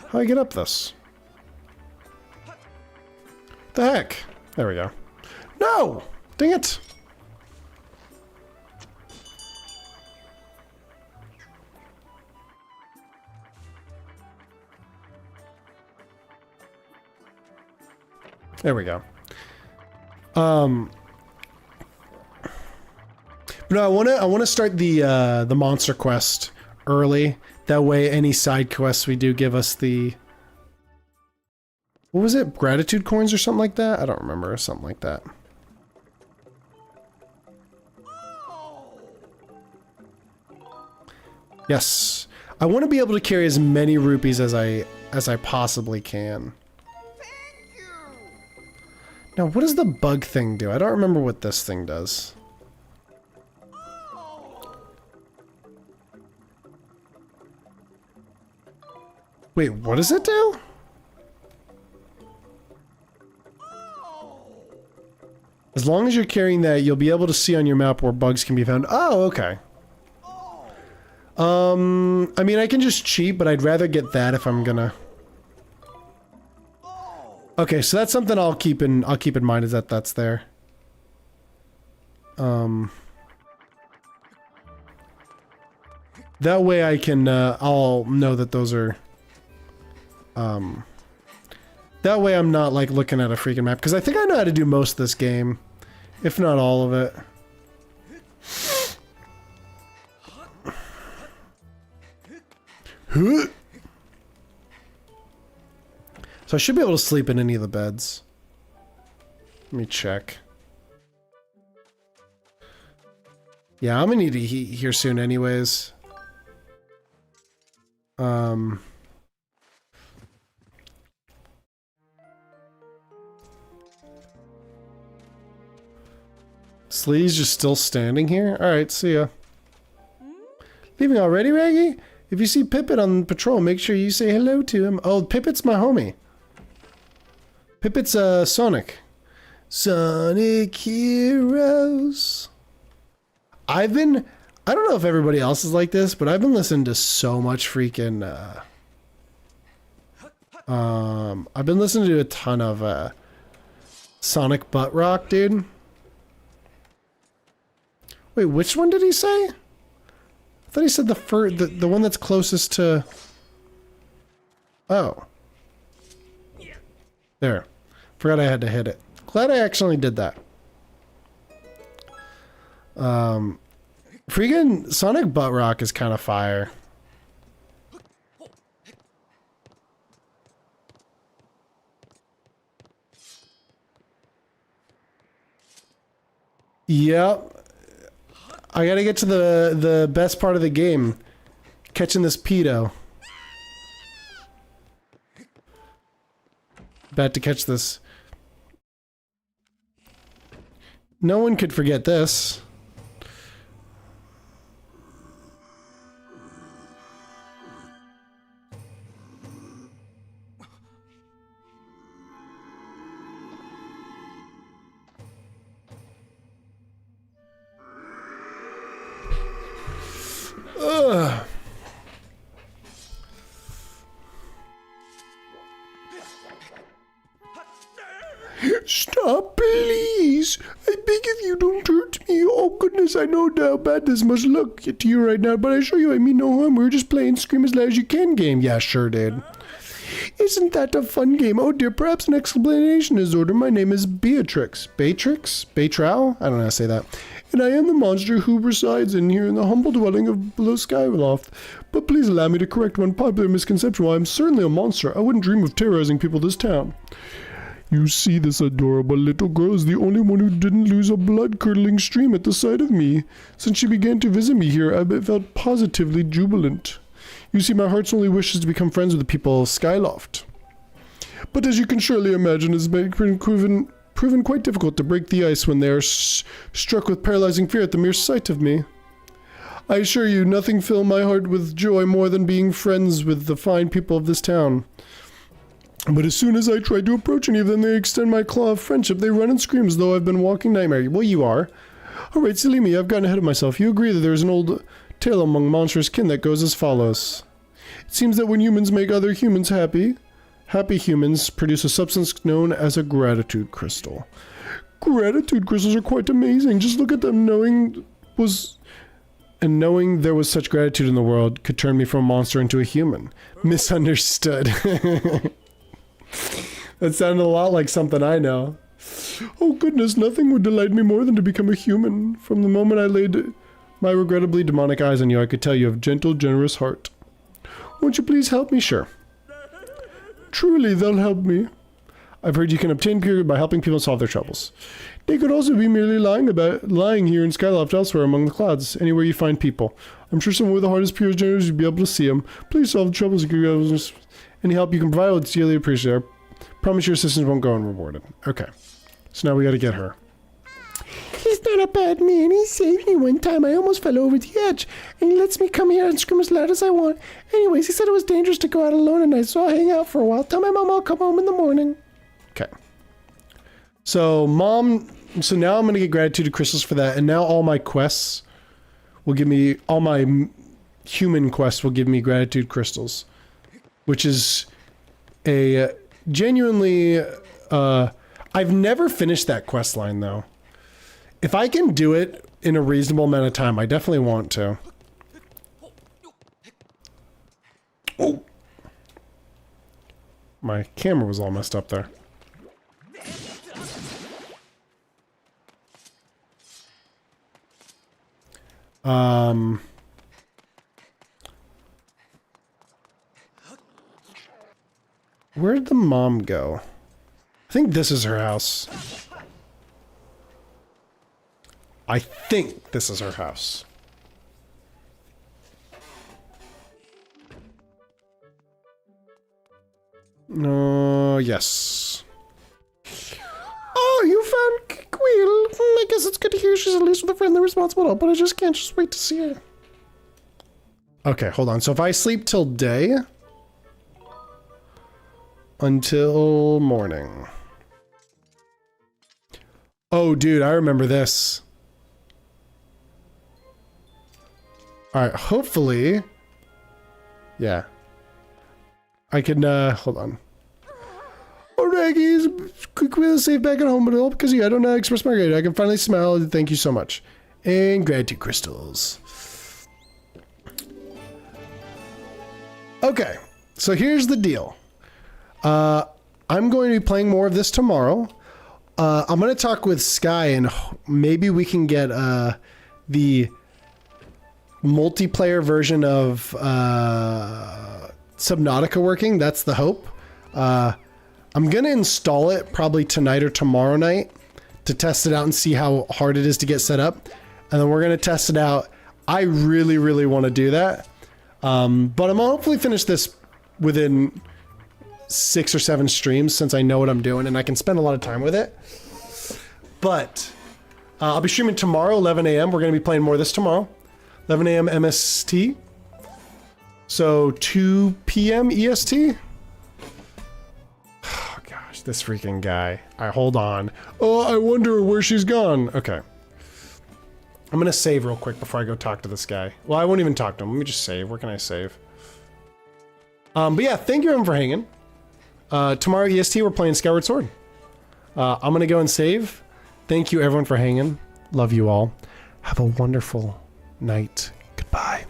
How do I get up this? The heck? There we go. No! Dang it! There we go. No, I wanna start the monster quest early. That way, any side quests we do give us the... What was it? Gratitude coins or something like that? I don't remember. Something like that. Yes. I want to be able to carry as many rupees as I possibly can. Now, what does the bug thing do? I don't remember what this thing does. Wait, what does it do? As long as you're carrying that, you'll be able to see on your map where bugs can be found. Oh, okay. I mean, I can just cheat, but I'd rather get that if I'm gonna... Okay, so that's something I'll keep in mind, is that that's there. That way I can, I'll know that those are... That way I'm not, like, looking at a freaking map, because I think I know how to do most of this game, if not all of it. So I should be able to sleep in any of the beds. Let me check. Yeah, I'm gonna need to eat here soon anyways. Slee's just still standing here? Alright, see ya. Leaving already, Raggy? If you see Pippet on patrol, make sure you say hello to him. Oh, Pippet's my homie. Pippet's, Sonic. Sonic Heroes. I don't know if everybody else is like this, but I've been listening to so much freaking, I've been listening to a ton of, Sonic butt rock, dude. Wait, which one did he say? I thought he said the one that's closest to... Oh. There. Forgot I had to hit it. Glad I actually did that. Freaking Sonic Butt Rock is kind of fire. Yep. I gotta get to the best part of the game. Catching this pedo. About to catch this. No one could forget this. Ugh. Stop, please. I beg of you, don't hurt me. Oh, goodness, I know how bad this must look to you right now, but I assure you I mean no harm. We were just playing Scream as Loud as You Can game. Yeah, sure, dude. Isn't that a fun game? Oh, dear, perhaps an explanation is ordered. My name is Beatrix. Beatrix? Beatrow? I don't know how to say that. And I am the monster who resides in here in the humble dwelling of below Skyloft. But please allow me to correct one popular misconception. While I'm certainly a monster, I wouldn't dream of terrorizing people of this town. You see, this adorable little girl is the only one who didn't lose a blood-curdling stream at the sight of me. Since she began to visit me here, I've felt positively jubilant. You see, my heart's only wish is to become friends with the people of Skyloft. But as you can surely imagine, it's been proven quite difficult to break the ice when they are struck with paralyzing fear at the mere sight of me. I assure you, nothing fills my heart with joy more than being friends with the fine people of this town. But as soon as I try to approach any of them, they extend my claw of friendship. They run and scream as though I've been walking nightmare. Well, you are. All right, silly me, I've gotten ahead of myself. You agree that there's an old tale among monstrous kin that goes as follows. It seems that when humans make other humans happy, happy humans produce a substance known as a gratitude crystal. Gratitude crystals are quite amazing. Just look at them. Knowing there was such gratitude in the world could turn me from a monster into a human. Misunderstood. That sounded a lot like something I know. Oh goodness, nothing would delight me more than to become a human. From the moment I laid my regrettably demonic eyes on you, I could tell you have a gentle, generous heart. Won't you please help me? Sure. Truly, they'll help me. I've heard you can obtain purity by helping people solve their troubles. They could also be merely lying here in Skyloft elsewhere among the clouds, anywhere you find people. I'm sure someone with the heart as pure as generous you'd be able to see them. Please solve the troubles. Any help you can provide, it's dearly appreciated. I promise your assistance won't go unrewarded. Okay. So now we gotta get her. He's not a bad man. He saved me one time. I almost fell over the edge. And he lets me come here and scream as loud as I want. Anyways, he said it was dangerous to go out alone at night, so I'll hang out for a while. Tell my mom I'll come home in the morning. Okay. So, so now I'm gonna get gratitude crystals for that, and now all my quests will give me, all my human quests will give me gratitude crystals. Which is a genuinely, I've never finished that quest line though. If I can do it in a reasonable amount of time, I definitely want to. Oh! My camera was all messed up there. Where'd the mom go? I think this is her house. I think this is her house. Yes. Oh, you found Quill. I guess it's good to hear she's at least with a friend they're responsible to, but I just can't just wait to see her. Okay, hold on. So if I sleep till day... until morning. Oh, dude, I remember this. Alright, hopefully... yeah. I can, hold on. Oh, Raggy's Quill is safe back at home, but all because I don't know how to express my gratitude. I can finally smile. Thank you so much. And gratitude crystals. Okay, so here's the deal. I'm going to be playing more of this tomorrow. I'm going to talk with Sky and maybe we can get, the multiplayer version of Subnautica working. That's the hope. I'm going to install it probably tonight or tomorrow night to test it out and see how hard it is to get set up. And then we're going to test it out. I really, really want to do that. But I'm going to hopefully finish this within 6 or 7 streams since I know what I'm doing and I can spend a lot of time with it. But I'll be streaming tomorrow, 11 a.m. We're going to be playing more of this tomorrow. 11 a.m. MST. So 2 p.m. EST. Oh gosh, this freaking guy. All right, hold on. Oh, I wonder where she's gone. Okay. I'm going to save real quick before I go talk to this guy. Well, I won't even talk to him. Let me just save. Where can I save? But yeah, thank you everyone for hanging. Tomorrow EST, we're playing Skyward Sword. I'm going to go and save. Thank you everyone for hanging. Love you all. Have a wonderful night. Goodbye.